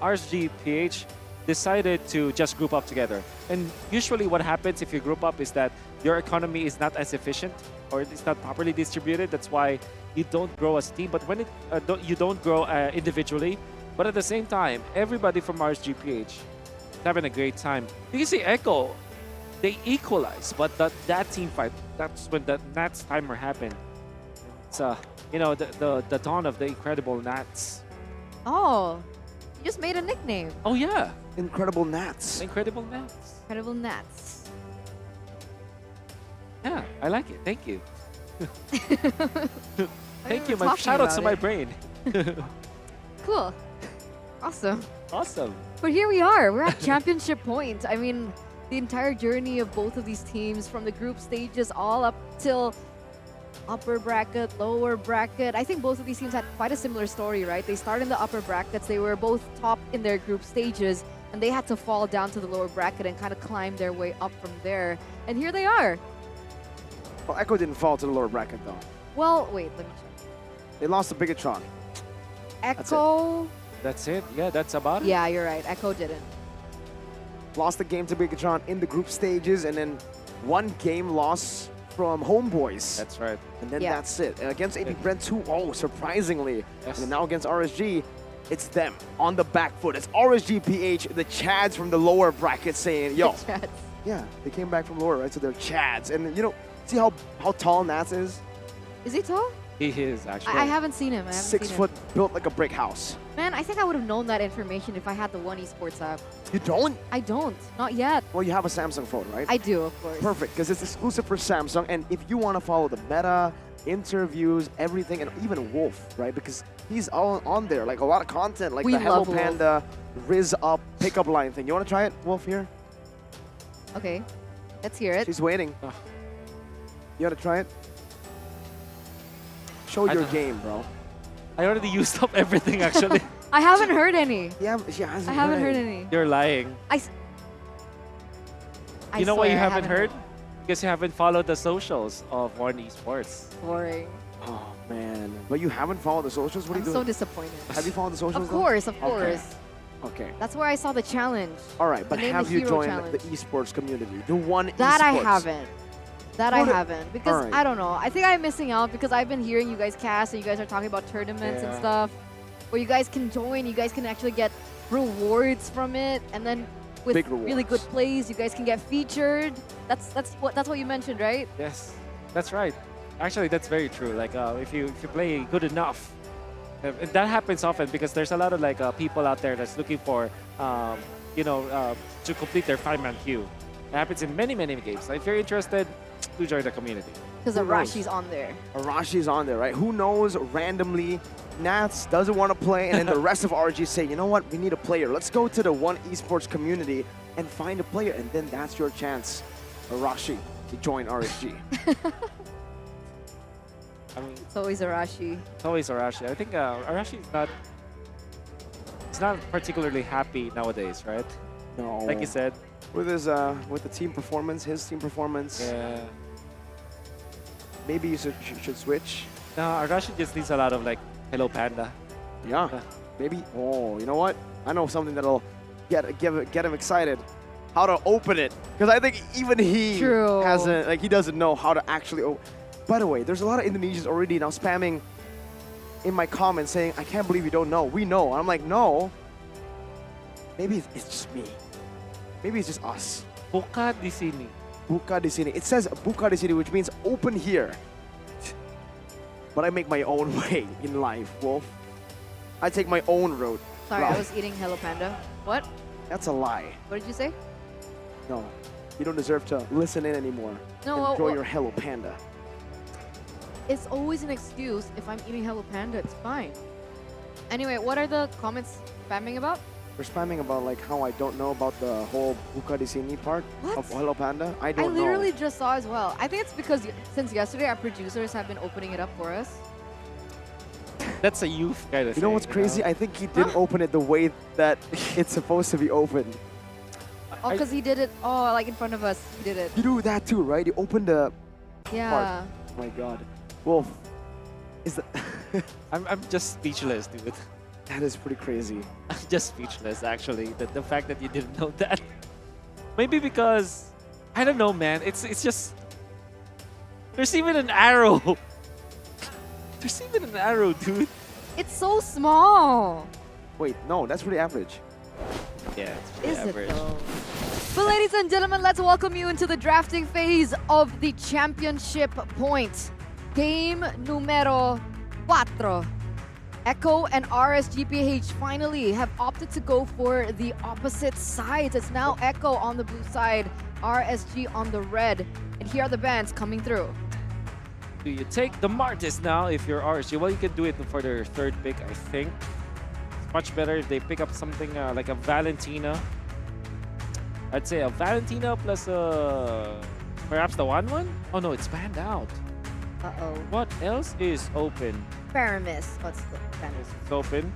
RSGPH decided to just group up together. And usually what happens if you group up is that your economy is not as efficient or it's not properly distributed. That's why you don't grow as a team. But when you don't grow individually, but at the same time, everybody from RSGPH is having a great time. You can see Echo, they equalize, but that team fight, that's when the Nats timer happened. It's you know, the dawn of the incredible Nats. Oh, you just made a nickname. Oh yeah. Incredible Nats. Incredible Nats. Incredible Nats. Yeah, I like it. Thank you. Thank you. were My talking shout out to about my it. brain. Cool. Awesome. Awesome. But here we are. We're at championship point. I mean, the entire journey of both of these teams from the group stages all up till upper bracket, lower bracket. I think both of these teams had quite a similar story, right? They started in the upper brackets. They were both top in their group stages, and they had to fall down to the lower bracket and kind of climb their way up from there. And here they are. Well, Echo didn't fall to the lower bracket, though. Well, wait, let me check. They lost to Bigatron. Echo. That's it. Yeah, that's about it. Yeah, you're right. Echo didn't. Lost the game to Bigatron in the group stages, and then one game loss from Homeboys. That's right. And then Yeah. that's it. And against AB Bren 2-0, surprisingly. Yes. And now against RSG, it's them on the back foot. It's RSGPH, the Chads from the lower bracket saying, yo. Chads. Yeah, they came back from lower, right? So they're Chads. And you know, see how tall Nats is? Is he tall? He is actually. I haven't seen him. I haven't 6 seen foot, him. built like a brick house. Man, I think I would have known that information if I had the One Esports app. You don't? I don't. Not yet. Well, you have a Samsung phone, right? I do, of course. Perfect, because it's exclusive for Samsung. And if you want to follow the meta, interviews, everything, and even Wolf, right? Because he's all on there, like a lot of content, like We the Hello love Wolf. Panda, Riz Up, pickup line thing. You want to try it, Wolf, here? Okay. Let's hear it. She's waiting. You want to try it? Show your game, bro. I already used up everything actually. I haven't heard any. Yeah, she hasn't I haven't heard any. You're lying. I You know why you swear I haven't heard? Because you haven't followed the socials of One Esports. Boring. Oh, man. But you haven't followed the socials? What are I'm you so doing? disappointed. Have you followed the socials? Of though? course, of Okay. course. Okay. That's where I saw the challenge. All right, The but Name have the you Hero joined challenge. the esports community? The One That I Esports? haven't. That I What a- haven't. Because Alright. I don't know. I think I'm missing out because I've been hearing you guys cast and you guys are talking about tournaments and Yeah. stuff where you guys can join, you guys can actually get rewards from it, and then with Big really good rewards. plays, you guys can get featured. That's what you mentioned, right? Yes, that's right. Actually, that's very true. Like if you play good enough, and that happens often because there's a lot of like people out there that's looking for to complete their 5-man queue. It happens in many games. So if you're interested, do join the community. Because Who knows? Arashi's on there. Arashi's on there, right? Who knows? Randomly, Nats doesn't want to play, and then the rest of RG say, you know what? We need a player. Let's go to the One Esports community and find a player, and then that's your chance, Arashi, to join RSG. I mean, It's always Arashi. it's always Arashi. I think Arashi is not. It's not particularly happy nowadays, right? No. Like you said. With his with the team performance, his team performance. Yeah. Maybe you should switch. No, Arashi just needs a lot of like Hello Panda. Yeah. Maybe. Oh, you know what? I know something that'll get him excited. How to open it? Because I think even he True. hasn't, like, he doesn't know how to actually open. By the way, there's a lot of Indonesians already now spamming in my comments saying, I can't believe you don't know. We know. I'm like, no. Maybe it's just me. Maybe it's just us. Buka di sini. Buka di sini. It says buka di sini, which means open here. But I make my own way in life, Wolf. I take my own road. Sorry, Wow. I was eating Hello Panda. What? That's a lie. What did you say? No. You don't deserve to listen in anymore. No, Enjoy well- your Hello Panda. It's always an excuse. If I'm eating Hello Panda, it's fine. Anyway, what are the comments spamming about? We're spamming about like how I don't know about the whole buka di sini part What? of Hello Panda. I I don't know. literally just saw as well. I think it's because since yesterday, our producers have been opening it up for us. That's a youth kind of You know what's crazy? I think he didn't open it the way that it's supposed to be opened. Oh, because he did it. Oh, like in front of us, he did it. You do that too, right? You open the Yeah. part. Oh my god. Wolf, is that I'm just speechless, dude. That is pretty crazy. I'm just speechless, actually. The fact that you didn't know that. Maybe because, I don't know, man. It's just... There's even an arrow. There's even an arrow, dude. It's so small. Wait, no, that's pretty average. Yeah, it's pretty Is average. it though? But ladies and gentlemen, let's welcome you into the drafting phase of the championship point. Game numero 4. Echo and RSGPH finally have opted to go for the opposite sides. It's now Echo on the blue side, RSG on the red. And here are the bands coming through. Do you take the Martis now if you're RSG? Well, you can do it for their third pick, I think. It's much better if they pick up something like a Valentina. I'd say a Valentina plus perhaps the 1-1? Oh no, it's banned out. Uh-oh. What else is open? Paramis. What's the Paramis? It's open.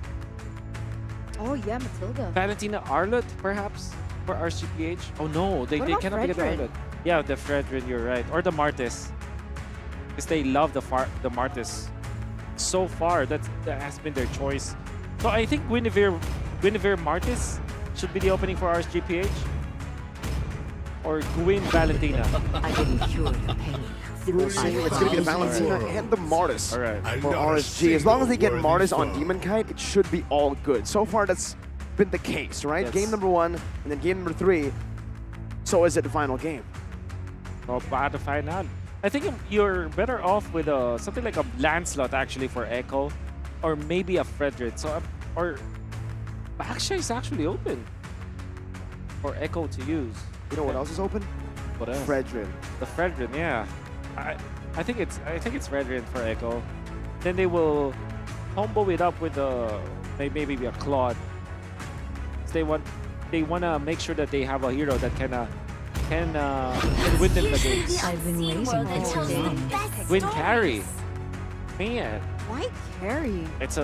Oh yeah, Matilda. Valentina Arlet, perhaps, for RCPH. Oh no, they What about cannot get the Fredrin? Arlet. Yeah, the Fredrin, you're right. Or the Martis. Because they love the Martis. So far, that has been their choice. So I think Guinevere Martis should be the opening for RSGPH. Or Gwyn Valentina. I didn't cure your pain. It's going to be the Valentina and the Martis All right. for RSG. As long as they get Martis on Demon Kite, it should be all good. So far, that's been the case, right? Yes. Game number 1 and then game number 3. So is it the final game? Well, bad to find out. I think you're better off with something like a Lancelot actually for Echo, or maybe a Frederick. So or Baksha is actually open for Echo to use. You know what else is open? What else? Fredrin. The Fredrin, yeah. I think it's Fredrin for Echo. Then they will combo it up with maybe a Claude. They want to make sure that they have a hero that can win them the games. I've been waiting for this. Win carry. Man. Why carry? It's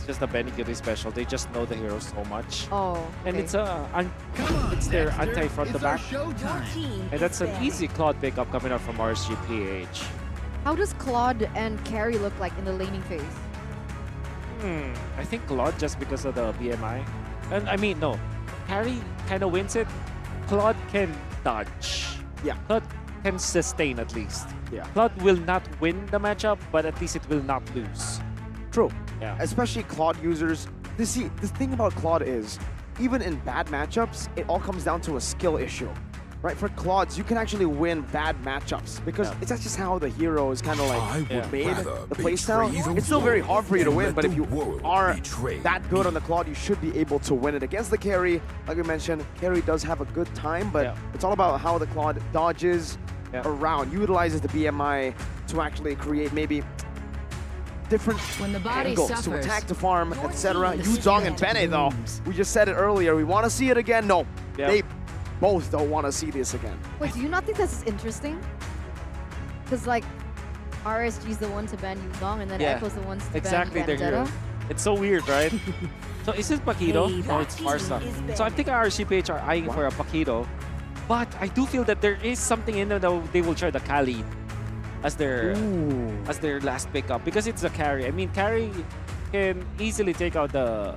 just a Benny Gilly special. They just know the hero so much. Oh. And okay. it's their anti-front to back. And that's an easy Claude pickup coming out from RSGPH. How does Claude and carry look like in the laning phase? I think Claude just because of the BMI. And I mean, no. Carry kind of wins it. Claude can dodge. Yeah. Claude can sustain at least. Yeah. Claude will not win the matchup, but at least it will not lose. True. Yeah. Especially Claude users. The thing about Claude is, even in bad matchups, it all comes down to a skill issue. Right? For Claudes, you can actually win bad matchups because that's just how the hero is kind of like made, the playstyle. It's still very hard for you to win, but if you are that good on the Claude, you should be able to win it. Against the carry, like we mentioned, carry does have a good time, but it's all about how the Claude dodges around, utilizes the BMI to actually create maybe different angles to attack, to farm, etc. Yuzong and Bene, though, we just said it earlier, we want to see it again. No, they both don't want to see this again. Wait, do you not think this is interesting? Because like, RSG's the one to ban Yuzong, and then Echo's the ones to ban Vendetta. It's so weird, right? So is it Paquito or it's Marsa? So I think RSGPH are eyeing for a Paquito, but I do feel that there is something in there that they will try the Khalid as their last pickup because it's the carry. I mean, carry can easily take out the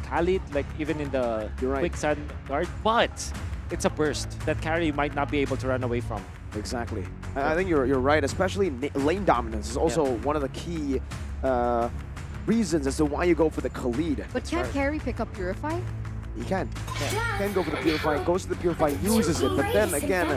Khalid, like even in the quicksand guard, but it's a burst that carry might not be able to run away from. Exactly. I think you're right, especially lane dominance is also one of the key reasons as to why you go for the Khalid. But can't carry pick up Purify? He can. Can go for the Purify, goes to the Purify, uses it, but then again,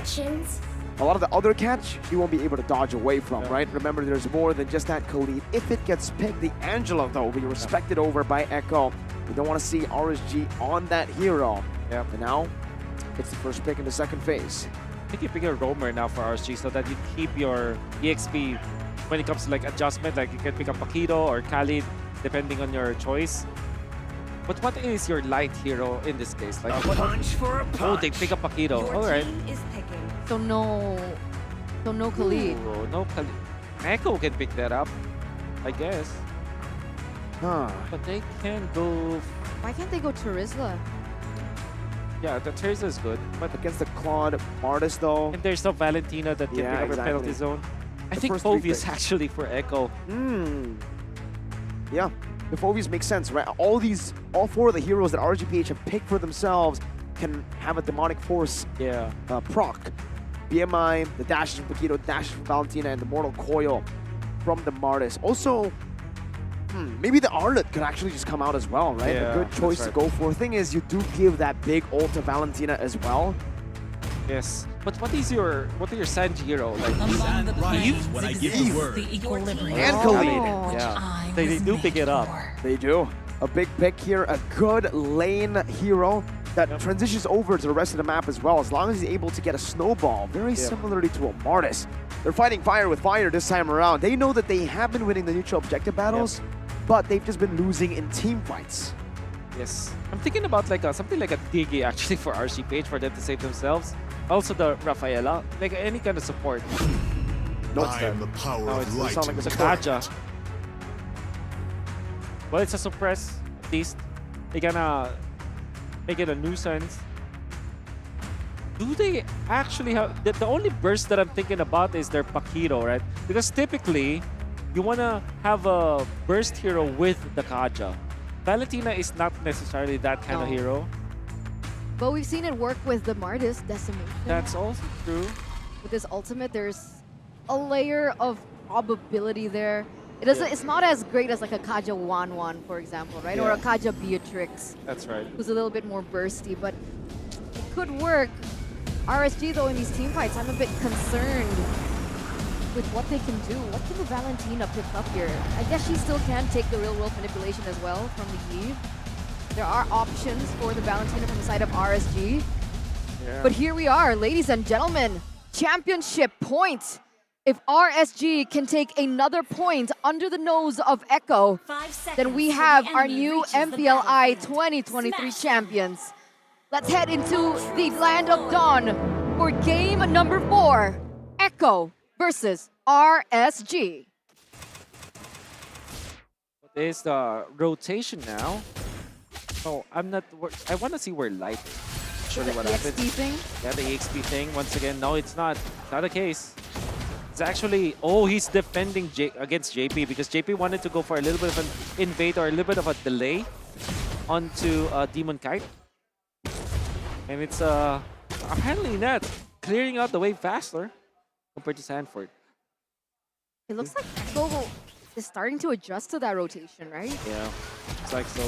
a lot of the other catch, he won't be able to dodge away from, right? Remember, there's more than just that Khalid. If it gets picked, the Angela, though, will be respected over by Echo. We don't want to see RSG on that hero. And now, it's the first pick in the second phase. I think you pick a roamer now for RSG so that you keep your EXP when it comes to like adjustment. Like you can pick up Paquito or Khalid depending on your choice. But what is your light hero in this case? Like oh, they pick up Paquito. All right. So no Khalid. Ooh, no Khalid. Echo can pick that up, I guess. But they can go. Why can't they go Terizla? Yeah, the Teresa is good, but against the Claude artist though. And there's no Valentina that can pick up a penalty zone. I think Phoebe is actually for Echo. Yeah. the Fovies make sense, right? All four of the heroes that RGPH have picked for themselves can have a demonic force proc. BMI, the dashes from Paquito, dashes from Valentina, and the Mortal Coil from the Martis. Also, maybe the Arlet could actually just come out as well, right? Yeah, a good choice to go for. Thing is, you do give that big ult to Valentina as well. Yes, but what are your Sanjiro like? When I give the word. And Khalid. Yeah, they do pick it up. They do. A big pick here, a good lane hero that transitions over to the rest of the map as well, as long as he's able to get a snowball, very similarly to a Martis. They're fighting fire with fire this time around. They know that they have been winning the neutral objective battles, but they've just been losing in team fights. Yes, I'm thinking about like something like a Digi actually for RGPH for them to save themselves. Also the Rafaela, like any kind of support. I am the power of light. Sound like it's a Kaja. Well, it's a suppress, at least. They're gonna make it a nuisance. Do they actually have... The only burst that I'm thinking about is their Paquito, right? Because typically, you wanna have a burst hero with the Kaja. Valentina is not necessarily that kind of hero. But we've seen it work with the Martis Decimation. That's also true. With this ultimate, there's a layer of probability there. It doesn't. It's not as great as like a Kaja 1-1, for example, right? Or a Kaja Beatrix. That's right. Who's a little bit more bursty, but it could work. RSG, though, in these team fights, I'm a bit concerned with what they can do. What can the Valentina pick up here? I guess she still can take the real-world manipulation as well from the Eve. There are options for the Valentina from the side of RSG. Yeah. But here we are, ladies and gentlemen. Championship point. If RSG can take another point under the nose of Echo, then we have our new MPLI 2023 champions. Let's head into the Land of Dawn for game number 4. Echo versus RSG. There's the rotation now. Oh, I'm not... I want to see where Light is. Surely what happens. The EXP thing? Yeah, the EXP thing. Once again, no, it's not. It's not the case. It's actually... Oh, he's defending against JP because JP wanted to go for a little bit of an invade or a little bit of a delay onto Demon Kite. And it's apparently not clearing out the way faster compared to Sanford. It looks like Echo is starting to adjust to that rotation, right? Yeah, it's like so.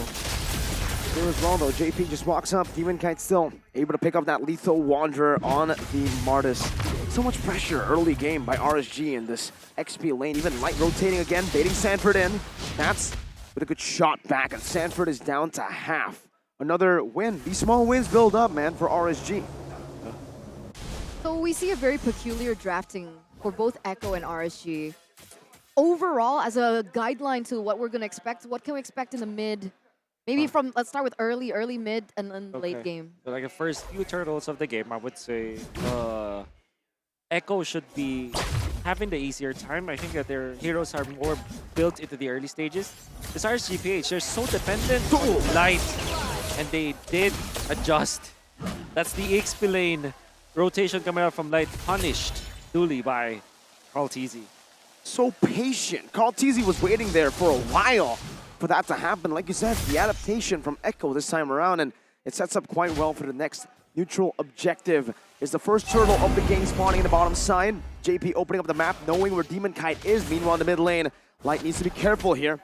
Here as well, though, JP just walks up. Demon Kite still able to pick up that lethal Wanderer on the Martis. So much pressure early game by RSG in this XP lane. Even Light rotating again, baiting Sanford in. That's with a good shot back, and Sanford is down to half. Another win. These small wins build up, man, for RSG. So we see a very peculiar drafting for both Echo and RSG. Overall, as a guideline to what we're going to expect, what can we expect in the mid? Maybe from, let's start with early, mid, and then late game. So like the first few turtles of the game, I would say Echo should be having the easier time. I think that their heroes are more built into the early stages. This RSGPH, they're so dependent on Light, and they did adjust. That's the EXP lane rotation coming out from Light, punished duly by Carl TZ. So patient. Carl TZ was waiting there for a while for that to happen. Like you said, the adaptation from Echo this time around, and it sets up quite well for the next neutral objective. Is the first turtle of the game spawning in the bottom side. JP opening up the map, knowing where Demon Kite is. Meanwhile, in the mid lane, Light needs to be careful here.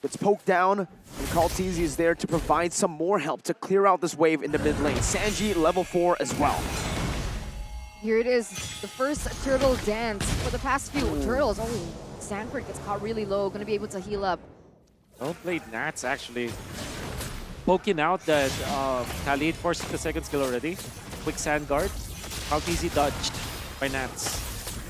Gets poked down, and Carl TZ is there to provide some more help to clear out this wave in the mid lane. Sanji, level 4 as well. Here it is, the first turtle dance for the past few turtles. Oh, Sanford gets caught really low, gonna be able to heal up. Well played, Nats, actually. Poking out that Khalid forced the second skill already. Quick sand guard. How easy dodged by Nats.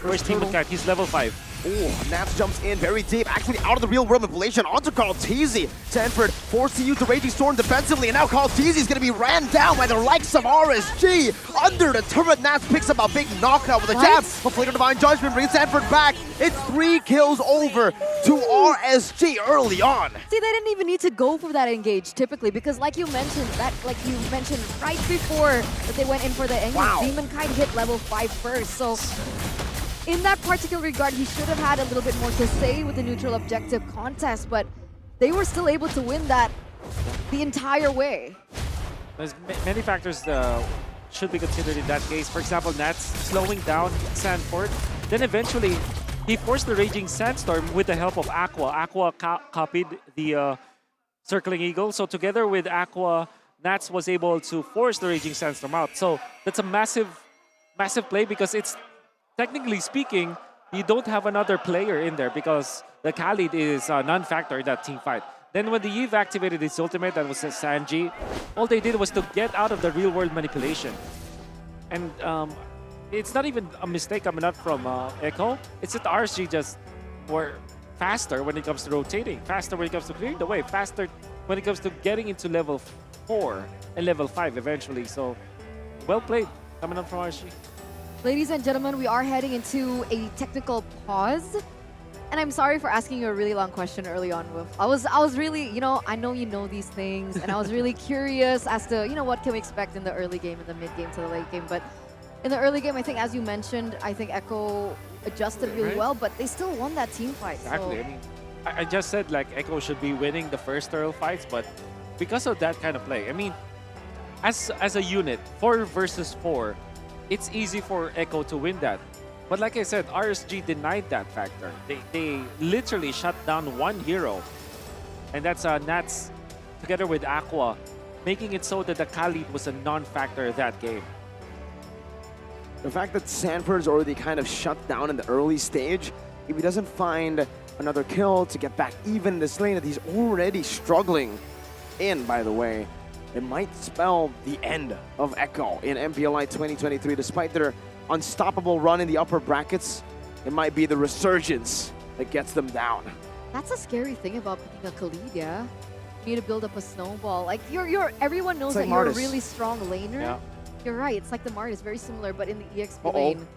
First Demon Kite, he's level 5. Oh, Nats jumps in very deep, actually out of the real world manipulation onto Carl TZ. Sanford forced to use the Raging Storm defensively, and now Carl TZ is going to be ran down by the likes of RSG. Under the turret, Nats picks up a big knockout with a jab. A Flicker Divine Judgment brings Sanford back. It's 3 kills over to RSG early on. See, they didn't even need to go for that engage typically, because like you mentioned right before that they went in for the engage, Demon Kite hit level 5 first. So in that particular regard, he should have had a little bit more to say with the neutral objective contest, but they were still able to win that the entire way. There's many factors should be considered in that case. For example, Nats slowing down Sanford. Then eventually, he forced the Raging Sandstorm with the help of Aqua. Aqua copied the Circling Eagle. So together with Aqua, Nats was able to force the Raging Sandstorm out. So that's a massive play because it's, technically speaking, you don't have another player in there because the Khalid is a non-factor in that team fight. Then when the Eve activated his ultimate, that was a Sanji, all they did was to get out of the real-world manipulation. And it's not even a mistake coming up from Echo. It's that RSG just were faster when it comes to rotating, faster when it comes to clearing the way, faster when it comes to getting into level 4 and level 5 eventually. So, well played coming up from RSG. Ladies and gentlemen, we are heading into a technical pause. And I'm sorry for asking you a really long question early on, Wolf. I was really, I know you know these things, and I was really curious as to, what can we expect in the early game, in the mid game to the late game. But in the early game, I think, as you mentioned, I think Echo adjusted really well, but they still won that team fight. Exactly. So. I mean, I just said like Echo should be winning the first thorough fights, but because of that kind of play, I mean, as a unit, 4 versus 4, it's easy for Echo to win that. But like I said, RSG denied that factor. They literally shut down one hero. And that's Nats together with Aqua, making it so that the Khalid was a non-factor that game. The fact that Sanford's already kind of shut down in the early stage, if he doesn't find another kill to get back even in this lane that he's already struggling in, by the way, it might spell the end of Echo in MPLI 2023. Despite their unstoppable run in the upper brackets, it might be the resurgence that gets them down. That's a scary thing about picking a Khalid, yeah? You need to build up a snowball. Like, everyone knows that you're a really strong laner. Yeah. You're right, it's like the Martis, very similar, but in the EXP lane.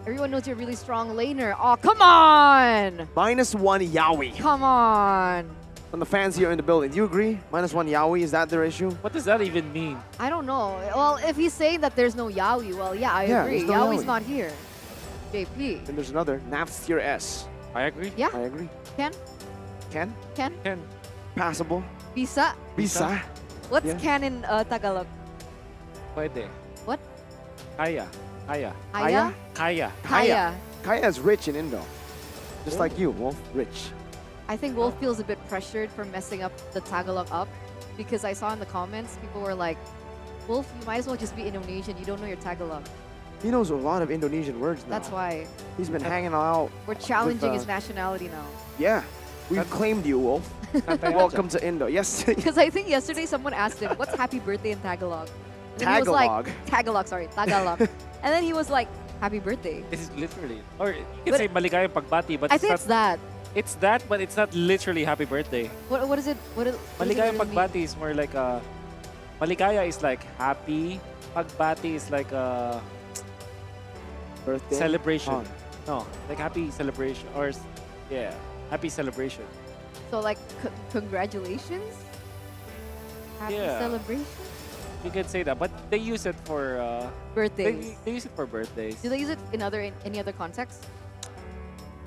Everyone knows you're a really strong laner. Oh, come on! -1 Yaoi. Come on! From the fans here in the building, do you agree? -1 Yaoi, is that their issue? What does that even mean? I don't know. Well, if he's saying that there's no Yaoi, well, yeah, I agree. there's no Yaoi's Yaoi. not here. JP. Then there's another, Naps tier S. I agree. Yeah. I agree. Ken? Ken? Ken? Ken. Passable. Bisa? Bisa. What's Yeah. Ken in Tagalog? Pwede. What? Kaya. Kaya? Kaya. Kaya. Kaya is rich in Indo. Just like you, Wolf. Rich. I think Wolf feels a bit pressured for messing up the Tagalog up because I saw in the comments, people were like, Wolf, you might as well just be Indonesian. You don't know your Tagalog. He knows a lot of Indonesian words now. That's why. He's been hanging out. We're challenging with, his nationality now. Yeah. We've claimed you, Wolf. Welcome to Indo. Yes. Because I think yesterday someone asked him, what's happy birthday in Tagalog? And he was Tagalog. like, Tagalog, sorry, Tagalog. And then he was like, happy birthday. It's literally. Or you can But say maligayang pagbati, but I think it's that. It's that, but it's not literally happy birthday. What is it? What does it Maligayang really mean? pagbati is more like a... Maligaya is like happy. Pagbati is like a... Birthday? Celebration. Oh. No, like happy celebration. Or, yeah, happy celebration. So like, congratulations? Happy Yeah. celebration? You can say that, but they use it for... Birthdays. They use it for birthdays. Do they use it in any other context?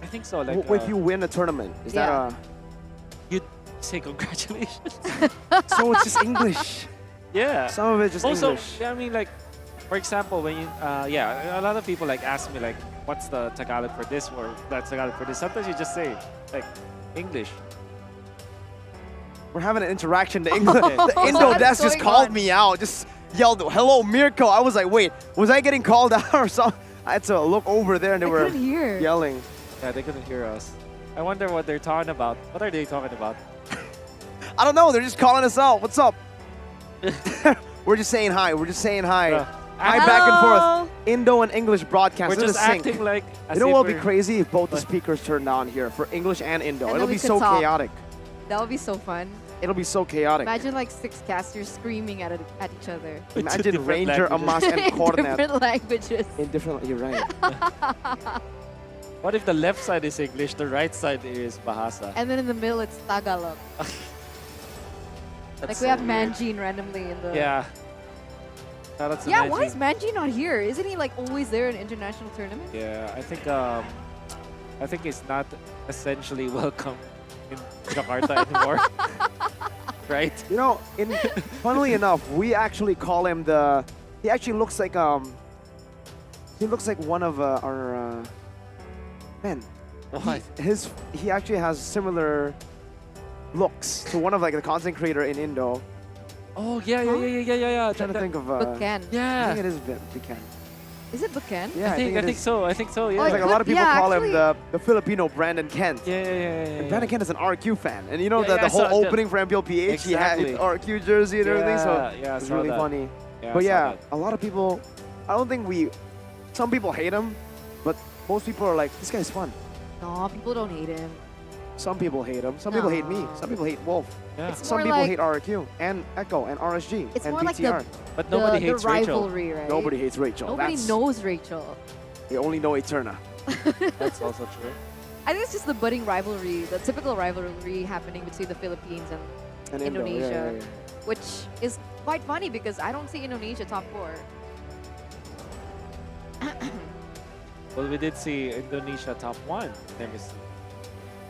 I think so. Like If you win a tournament, is that a... You say congratulations. So it's just English. Yeah. Some of it just also, English. I mean, like, for example, when you, a lot of people like ask me like, what's the Tagalog for this or that's Tagalog for this. Sometimes you just say like English. We're having an interaction. The Indo What's desk just going called on? me out. Just yelled, "Hello, Mirko." I was like, wait, was I getting called out or something? I had to look over there and they were couldn't hear. yelling. Yeah, they couldn't hear us. I wonder what they're talking about. What are they talking about? I don't know. They're just calling us out. What's up? We're just saying hi. We're just saying hi. Hi, back and forth. Indo and English broadcast. We're It'll just sync. acting like. As You know if what would be we're- crazy if both the speakers turned on here for English and Indo. And It'll then we be could so talk. chaotic. That would be so fun. It'll be so chaotic. Imagine like 6 casters screaming at each other. Imagine different Ranger, Amas, and In Cornet. different languages. In different, you're right. What if the left side is English, the right side is Bahasa? And then in the middle it's Tagalog. Like we have Manjin randomly in the... Yeah. Shout out to Yeah, Manji. why is Manjin not here? Isn't he like always there in international tournaments? Yeah, I think he's not essentially welcome in Jakarta anymore. Right? You know, funnily enough, we actually call him the. He actually looks like He looks like one of our men. What? He actually has similar looks to one of like the content creator in Indo. Oh yeah. I'm trying to think of. Buken. Yeah. I think it is Buken. Is it Buken? Yeah, I think so. Yeah. Like a lot of people call him the Filipino Brandon Kent. Yeah. And Brandon Kent is an RQ fan, and you know Yeah, the I whole saw that. opening for MPLPH, Exactly. he had his RQ jersey and everything, so Yeah, I it's saw really that. funny. Yeah, I But saw yeah, that. a lot of people, I don't think some people hate him, but most people are like, this guy's fun. No, people don't hate him. Some people hate him. Some people hate me. Some people hate Wolf. Yeah. It's Some more people like- hate RQ and Echo and RSG It's and more like BTR. But nobody hates the Rachel. rivalry, right? Nobody hates Rachel. Nobody knows Rachel. They only know Eterna. That's also true. I think it's just the budding rivalry, the typical rivalry happening between the Philippines and And Indo, yeah, Indonesia, yeah. which is quite funny because I don't see Indonesia top 4. Well, we did see Indonesia top 1. Let me see.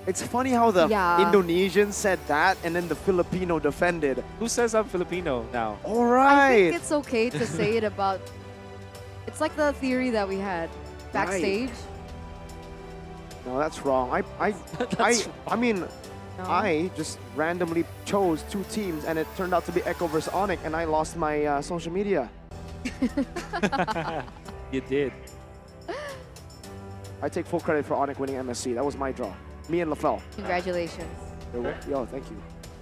It's funny how the Yeah. Indonesian said that and then the Filipino defended. Who says I'm Filipino now? All I right. think it's okay to say it about. It's like the theory that we had backstage. No, that's wrong. I mean, No? I just randomly chose 2 teams and it turned out to be Echo versus Onyx and I lost my social media. You did. I take full credit for Onyx winning MSC. That was my draw. Me and LaFell. Congratulations. Yo, thank you.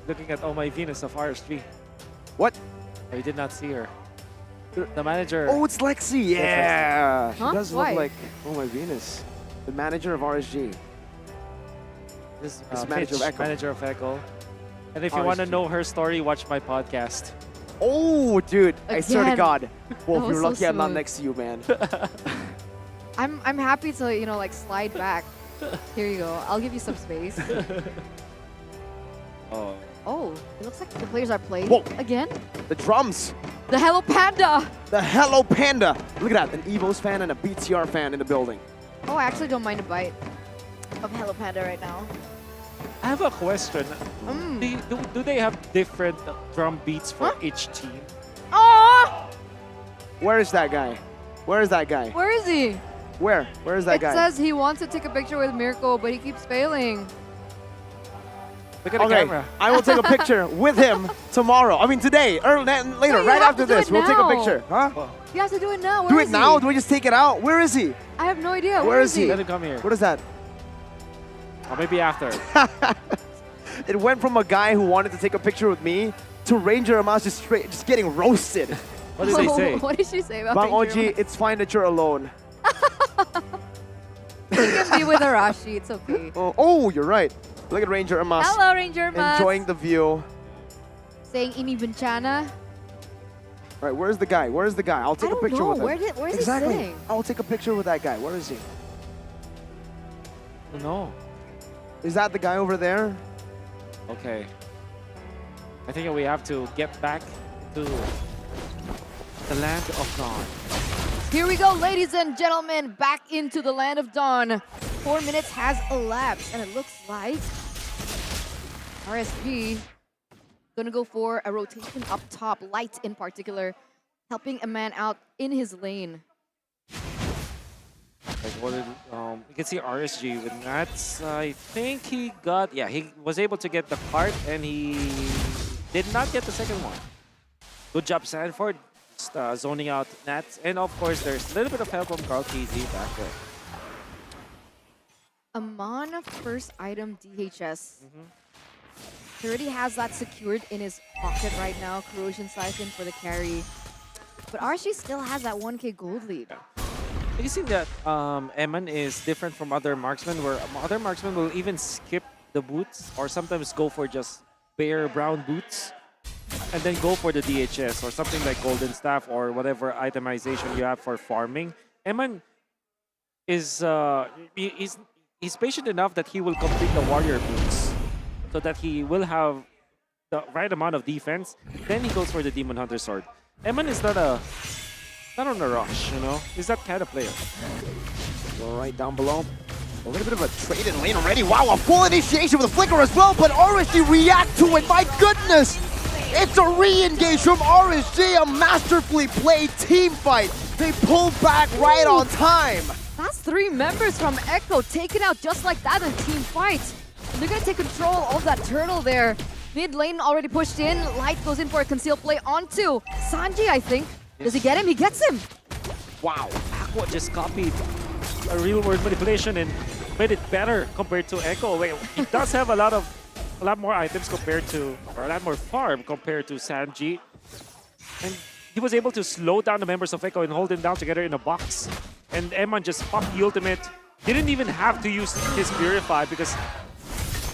Looking at Oh My Venus of RSG. What? Oh, you did not see her. The manager. Oh, it's Lexi. That's Yeah. She Huh? does Why? look like, oh my Venus. The manager of RSG. This This manager of Mitch, Echo. manager of Echo. And if you want to RSG. know her story, watch my podcast. Oh, dude. I swear to Again. God. Wolf, was you're so lucky I'm not smooth. next to you, man. I'm happy to like slide back. Here you go. I'll give you some space. Oh. Oh, it looks like the players are playing Whoa. again. The drums. The Hello Panda. The Hello Panda. Look at that. An Evos fan and a BTR fan in the building. Oh, I actually don't mind a bite of Hello Panda right now. I have a question. Do they have different drum beats for each team? Oh, Where is that guy? Where is that guy? where is he? Where? Where is that It guy? says he wants to take a picture with Mirko, but he keeps failing. Look at the Okay, camera. I will take a picture with him tomorrow. I mean today, or later, No, you right have after to do this. it We'll take a now. picture. Huh? He has to do it now. Do Where it is now? he? Do we just take it out? Where is he? I have no idea. Where is he? Let him come here. What is that? Or maybe after. It went from a guy who wanted to take a picture with me to Ranger Amas just getting roasted. What did they say? What did she say about Bang Ranger Oji, it's fine that you're alone. You can be with Arashi. It's okay. Oh, you're right. Look at Ranger Amas. Hello, Ranger Mas. Enjoying the view. Saying ini bencana. All right, where's the guy? Where's the guy? I'll take I a picture don't with know. him. Where is exactly. he sitting? I'll take a picture with that guy. Where is he? No. Is that the guy over there? Okay. I think we have to get back to the land of dawn. Here we go, ladies and gentlemen, back into the land of dawn. 4 minutes has elapsed, and it looks like RSG gonna go for a rotation up top, Light in particular, helping a man out in his lane. Like what did, you can see RSG with Nats. I think he got, yeah, he was able to get the cart and he did not get the second one. Good job, Sanford, just, zoning out Nats. And of course, there's a little bit of help from Carl KZ back there. Amon, first item DHS. He already has that secured in his pocket right now. Corrosion Siphon for the carry. But RSG still has that 1k gold lead. You see that Eman is different from other marksmen, where other marksmen will even skip the boots or sometimes go for just bare brown boots and then go for the DHS or something like Golden Staff or whatever itemization you have for farming. Eman is he's patient enough that he will complete the warrior boots so that he will have the right amount of defense. Then he goes for the Demon Hunter sword. Eman is not on a rush, you know. He's that kind of player. All right, down below. A little bit of a trade in lane already. Wow, a full initiation with a flicker as well, but RSG react to it. My goodness! It's a re-engage from RSG, a masterfully played team fight. They pull back right on time. That's 3 members from Echo taken out just like that in team fight. And they're gonna take control of that turtle there. Mid lane already pushed in. Light goes in for a concealed play onto Sanji, I think. Does he get him? He gets him. Wow, Aqua just copied a real-world manipulation and made it better compared to Echo. He does have a lot more items compared to, or a lot more farm compared to Sanji. And he was able to slow down the members of Echo and hold them down together in a box. And Eman just popped the ultimate. Didn't even have to use his Purify because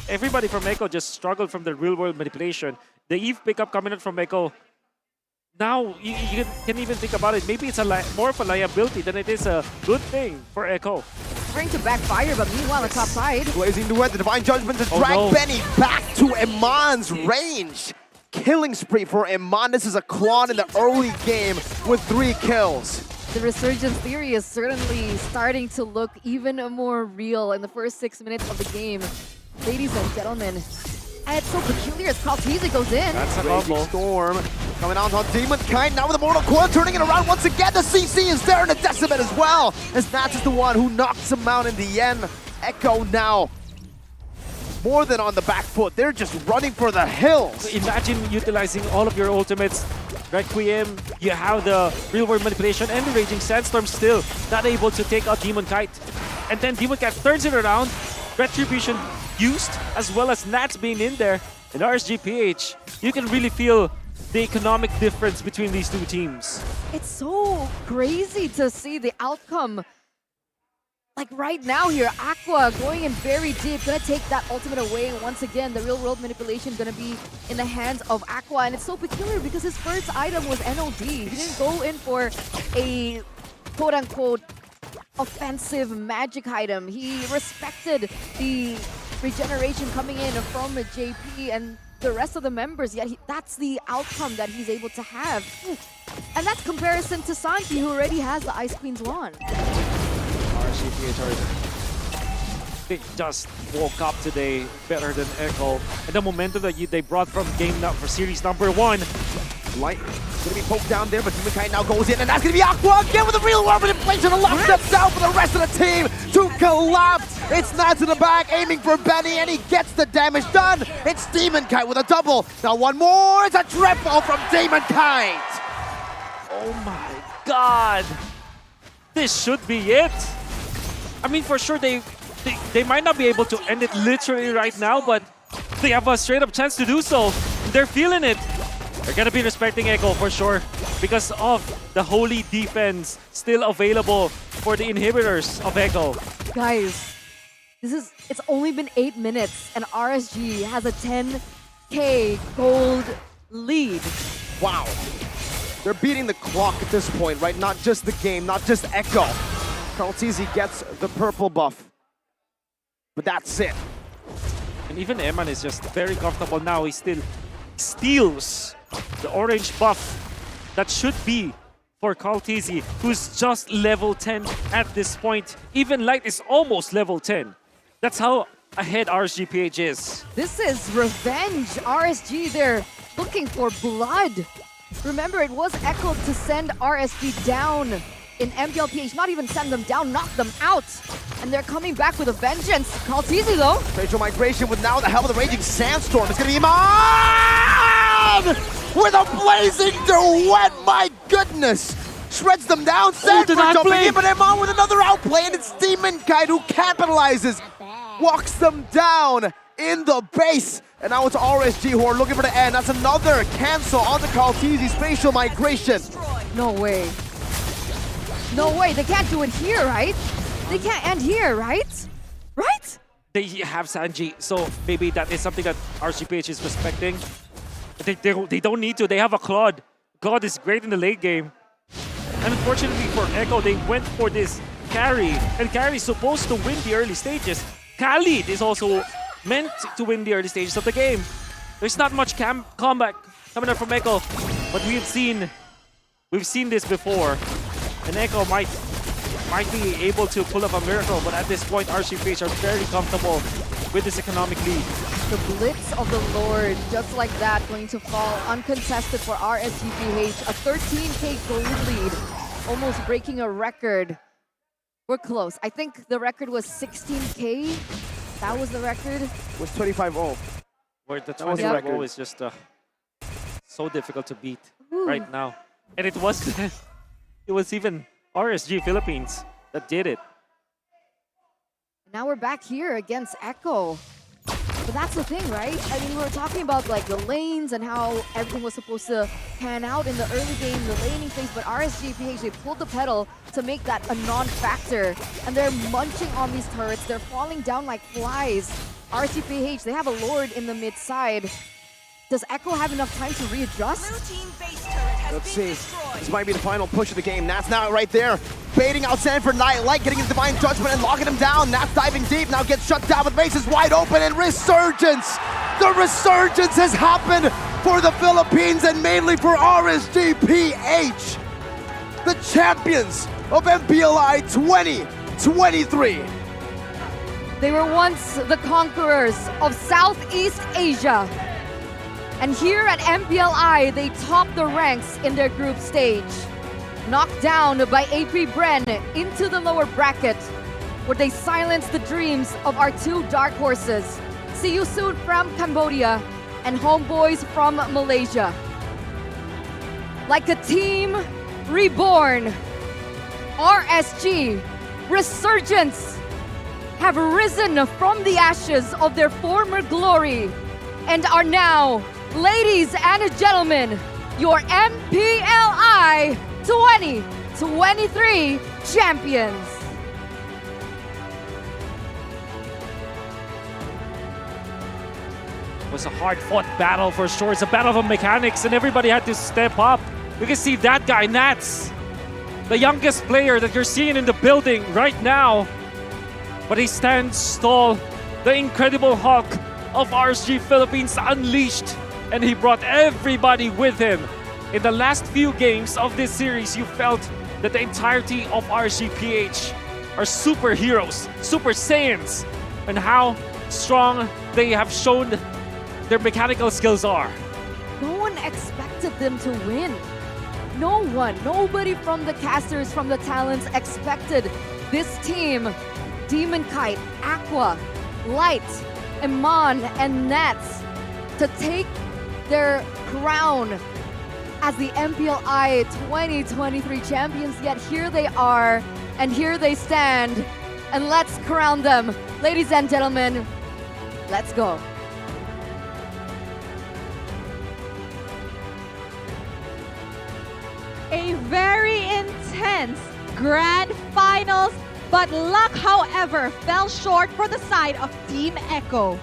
everybody from Echo just struggled from the real-world manipulation. The Eve pickup coming in from Echo, now you can even think about it. Maybe it's more of a liability than it is a good thing for Echo. Trying to backfire, but meanwhile on top side. Blazing Duet, the Divine Judgment to drag Benny back to Eman's range. Killing spree for Eman. This is a Klon in the early game with 3 kills. The resurgence theory is certainly starting to look even more real in the first 6 minutes of the game. Ladies and gentlemen, and it's so peculiar as Kaltizi goes in. That's a combo. Storm coming out on Demonkind, now with the Mortal Coil turning it around once again. The CC is there and the Decimate as well, as Nats is the one who knocks him out in the end. Echo now more than on the back foot. They're just running for the hills. Imagine utilizing all of your ultimates. Requiem, you have the real-world manipulation and the Raging Sandstorm still not able to take out Demonkite. And then Demonkite turns it around. Retribution used, as well as Nats being in there. And RSGPH, you can really feel the economic difference between these two teams. It's so crazy to see the outcome. Like right now here, Aqua going in very deep, gonna take that ultimate away. Once again, the real world manipulation gonna be in the hands of Aqua. And it's so peculiar because his first item was NOD. He didn't go in for a quote-unquote offensive magic item. He respected the regeneration coming in from JP and the rest of the members, yet that's the outcome that he's able to have. And that's comparison to Sanji, who already has the Ice Queen's wand. They just woke up today better than Echo. And the momentum that they brought from for series number 1. Light gonna be poked down there, but Demonkind now goes in, and that's gonna be Aqua again with a real world manipulation to lock them down for the rest of the team to collapse. It's Nats in the back, aiming for Benny, and he gets the damage done. It's Demonkind with a double. Now one more, it's a triple from Demonkind. Oh my god. This should be it. I mean, for sure, they might not be able to end it literally right now, but they have a straight-up chance to do so. They're feeling it. They're gonna be respecting Echo for sure because of the holy defense still available for the inhibitors of Echo. Guys, it's only been 8 minutes and RSG has a 10K gold lead. Wow. They're beating the clock at this point, right? Not just the game, not just Echo. Kaltizi gets the purple buff, but that's it. And even Eman is just very comfortable now. He still steals the orange buff that should be for Kaltizi, who's just level 10 at this point. Even Light is almost level 10. That's how ahead RSGPH is. This is revenge. RSG, they're looking for blood. Remember, it was Echo to send RSG down in MPLPH, not even send them down, knock them out. And they're coming back with a vengeance. Kaltizi though. Spatial migration with now the help of the Raging Sandstorm. It's gonna be Iman with a blazing duet. My goodness. Shreds them down. Sanford jumping in, but Iman with another outplay, and it's Demonkind who capitalizes. Walks them down in the base. And now it's RSG who are looking for the end. That's another cancel onto Kaltizi. Spatial migration. No way. No way, they can't do it here, right? They can't end here, right? Right? They have Sanji, so maybe that is something that RSGPH is respecting. They don't need to, they have a Claude. Claude is great in the late game. And unfortunately for Echo, they went for this carry. And carry is supposed to win the early stages. Khalid is also meant to win the early stages of the game. There's not much comeback coming up from Echo, but we've seen this before. And Echo might might be able to pull up a miracle, but at this point, RSGPH are very comfortable with this economic lead. The blitz of the Lord, just like that, going to fall uncontested for RSGPH. A 13K gold lead, almost breaking a record. We're close. I think the record was 16K. That was the record. It was 25-0. Where the 25-0 is just so difficult to beat right now. And it was even RSG Philippines that did it. Now we're back here against Echo. But that's the thing, right? I mean, we were talking about like the lanes and how everything was supposed to pan out in the early game, the laning phase, but RSGPH, they pulled the pedal to make that a non-factor. And they're munching on these turrets. They're falling down like flies. RSGPH, they have a Lord in the mid side. Does Echo have enough time to readjust? Let's see. This might be the final push of the game. Nats now right there, baiting out Sanford Light, getting his Divine Judgment and locking him down. Nats diving deep, now gets shut down with bases wide open and Resurgence. The Resurgence has happened for the Philippines and mainly for RSGPH. The champions of MPLI 2023. They were once the conquerors of Southeast Asia. And here at MPLI, they topped the ranks in their group stage. Knocked down by AP Bren into the lower bracket, where they silenced the dreams of our two dark horses. See you soon from Cambodia and Homeboys from Malaysia. Like a team reborn, RSG, Resurgence, have risen from the ashes of their former glory and are now, ladies and gentlemen, your MPLI 2023 champions. It was a hard-fought battle for sure. It's a battle of mechanics, and everybody had to step up. You can see that guy, Nats, the youngest player that you're seeing in the building right now. But he stands tall, the incredible Hulk of RSG Philippines unleashed, and he brought everybody with him. In the last few games of this series, you felt that the entirety of RSGPH are superheroes, Super Saiyans, and how strong they have shown their mechanical skills are. No one expected them to win. No one, nobody from the casters, from the talents expected this team, Demon Kite, Aqua, Light, Iman, and Nats, to take their crown as the MPLI 2023 champions. Yet here they are, and here they stand, and let's crown them. Ladies and gentlemen, let's go. A very intense grand finals, but luck, however, fell short for the side of Team Echo.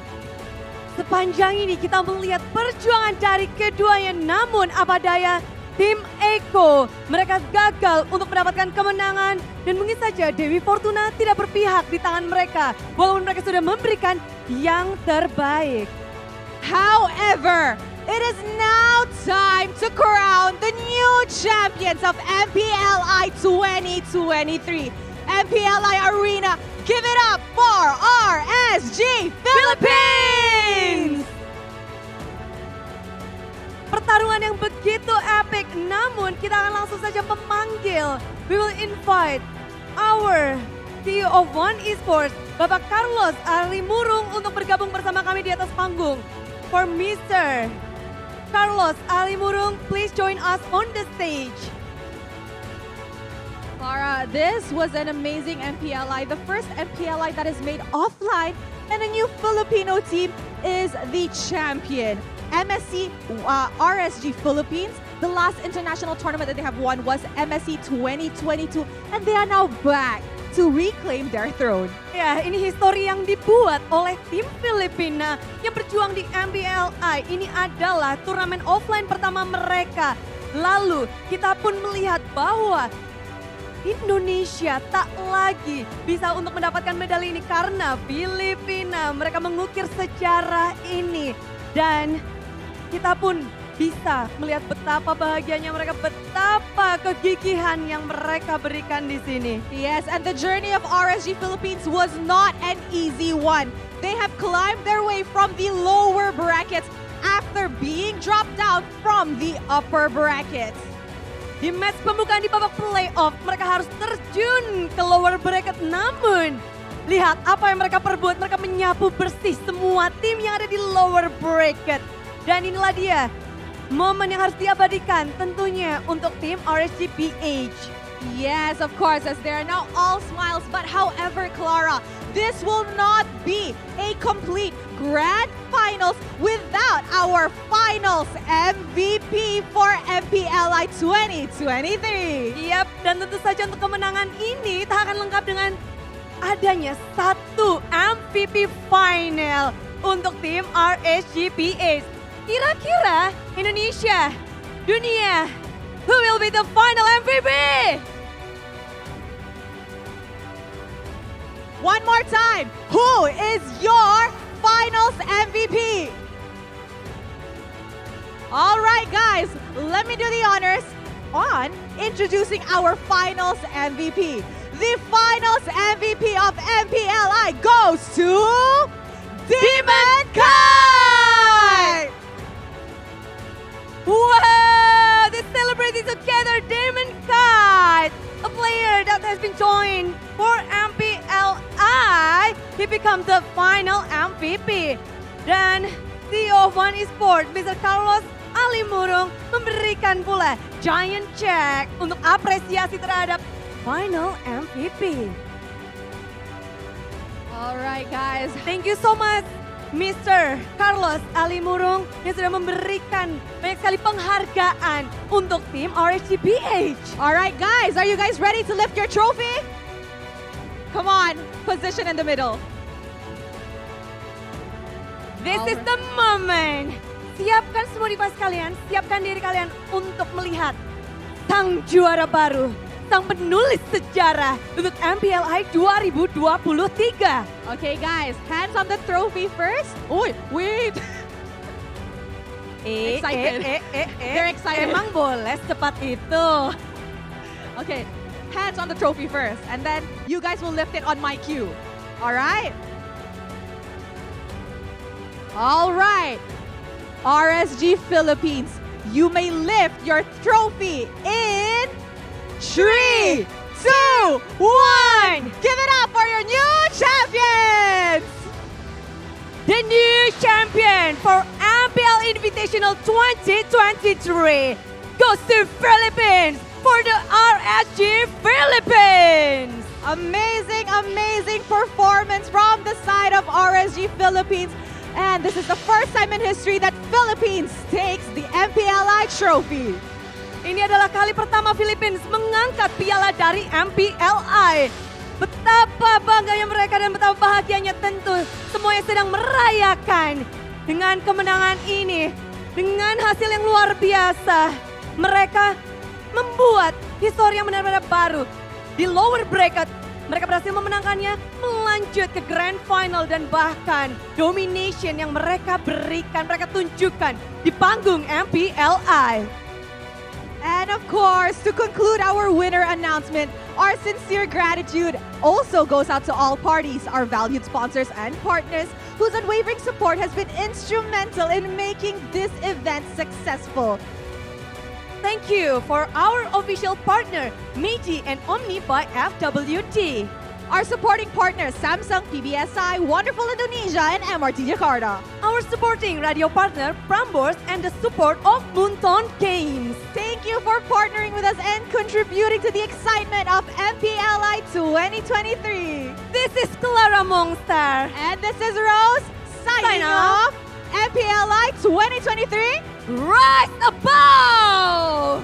Sepanjang ini kita melihat perjuangan dari keduanya, namun apa daya tim Echo, mereka gagal untuk mendapatkan kemenangan, dan mungkin saja Dewi Fortuna tidak berpihak di tangan mereka walaupun mereka sudah memberikan yang terbaik. However, it is now time to crown the new champions of MPLI 2023. MPLI Arena, give it up for RSG Philippines! Pertarungan yang begitu epic, namun kita akan langsung saja memanggil. We will invite our CEO of One Esports, Bapak Carlos Alimurung, untuk bergabung bersama kami di atas panggung. For Mr. Carlos Alimurung, please join us on the stage. Clara, this was an amazing MPLI, the first MPLI that is made offline, and a new Filipino team is the champion. MSC RSG Philippines, the last international tournament that they have won was MSC 2022, and they are now back to reclaim their throne. Ya, ini histori yang dibuat oleh tim Filipina yang berjuang di MPLI. Ini adalah turnamen offline pertama mereka. Lalu kita pun melihat bahwa Indonesia tak lagi bisa untuk mendapatkan medali ini karena Filipina. Mereka mengukir sejarah ini. Dan kita pun bisa melihat betapa bahagianya mereka, betapa kegigihan yang mereka berikan di sini. Yes, and the journey of RSG Philippines was not an easy one. They have climbed their way from the lower brackets after being dropped down from the upper brackets. Di match pembukaan di babak playoff, mereka harus terjun ke lower bracket, namun lihat apa yang mereka perbuat, mereka menyapu bersih semua tim yang ada di lower bracket. Dan inilah dia momen yang harus diabadikan tentunya untuk tim RSGPH. Yes, of course, as they are now all smiles. But however, Clara, this will not be a complete grand finals without our finals MVP for MPLI 2023. Yap, dan tentu saja untuk kemenangan ini tak akan lengkap dengan adanya satu MVP final untuk tim RSGPH. Kira-kira Indonesia, dunia, who will be the final MVP? One more time, who is your finals MVP? All right, guys, let me do the honors on introducing our finals MVP. The finals MVP of MPLI goes to Demon Kai! Wow, they celebrating together Damon Kite, a player that has been joined for MPLI. He becomes the final MVP. Dan CEO of One Esports, Mr. Carlos Alimurung, memberikan pula giant check untuk apresiasi terhadap final MVP. Alright guys, thank you so much Mr. Carlos Alimurung yang sudah memberikan banyak sekali penghargaan untuk tim RSGPH. Alright guys, are you guys ready to lift your trophy? Come on, position in the middle. This is the moment. Siapkan semua device kalian, siapkan diri kalian untuk melihat sang juara baru, sang penulis sejarah untuk MPLI 2023. Okay guys, hands on the trophy first. Oh, wait. Excited. They're excited. Emang boleh secepat itu? Okay, hands on the trophy first, and then you guys will lift it on my cue. All right? All right. RSG Philippines, you may lift your trophy in 3, 2, 1. Give it up for your new champions. The new champion for MPL Invitational 2023 goes to Philippines for the RSG Philippines. Amazing, amazing performance from the side of RSG Philippines. And this is the first time in history that Philippines takes the MPLI trophy. Ini adalah kali pertama Philippines mengangkat piala dari MPLI. Betapa bangganya mereka dan betapa bahagianya tentu semuanya sedang merayakan dengan kemenangan ini. Dengan hasil yang luar biasa, mereka membuat histori yang benar-benar baru. Di lower bracket, mereka berhasil memenangkannya, melanjut ke grand final dan bahkan domination yang mereka berikan, mereka tunjukkan di panggung MPLI. And of course, to conclude our winner announcement, our sincere gratitude also goes out to all parties, our valued sponsors and partners whose unwavering support has been instrumental in making this event successful. Thank you for our official partner, Meiji and Omni by FWT. Our supporting partners, Samsung, PBSI, Wonderful Indonesia, and MRT Jakarta. Our supporting radio partner, Prambors, and the support of Moonton Games. Thank you for partnering with us and contributing to the excitement of MPLI 2023. This is Clara Mongstar. And this is Rose, signing off. MPLI 2023, rise above!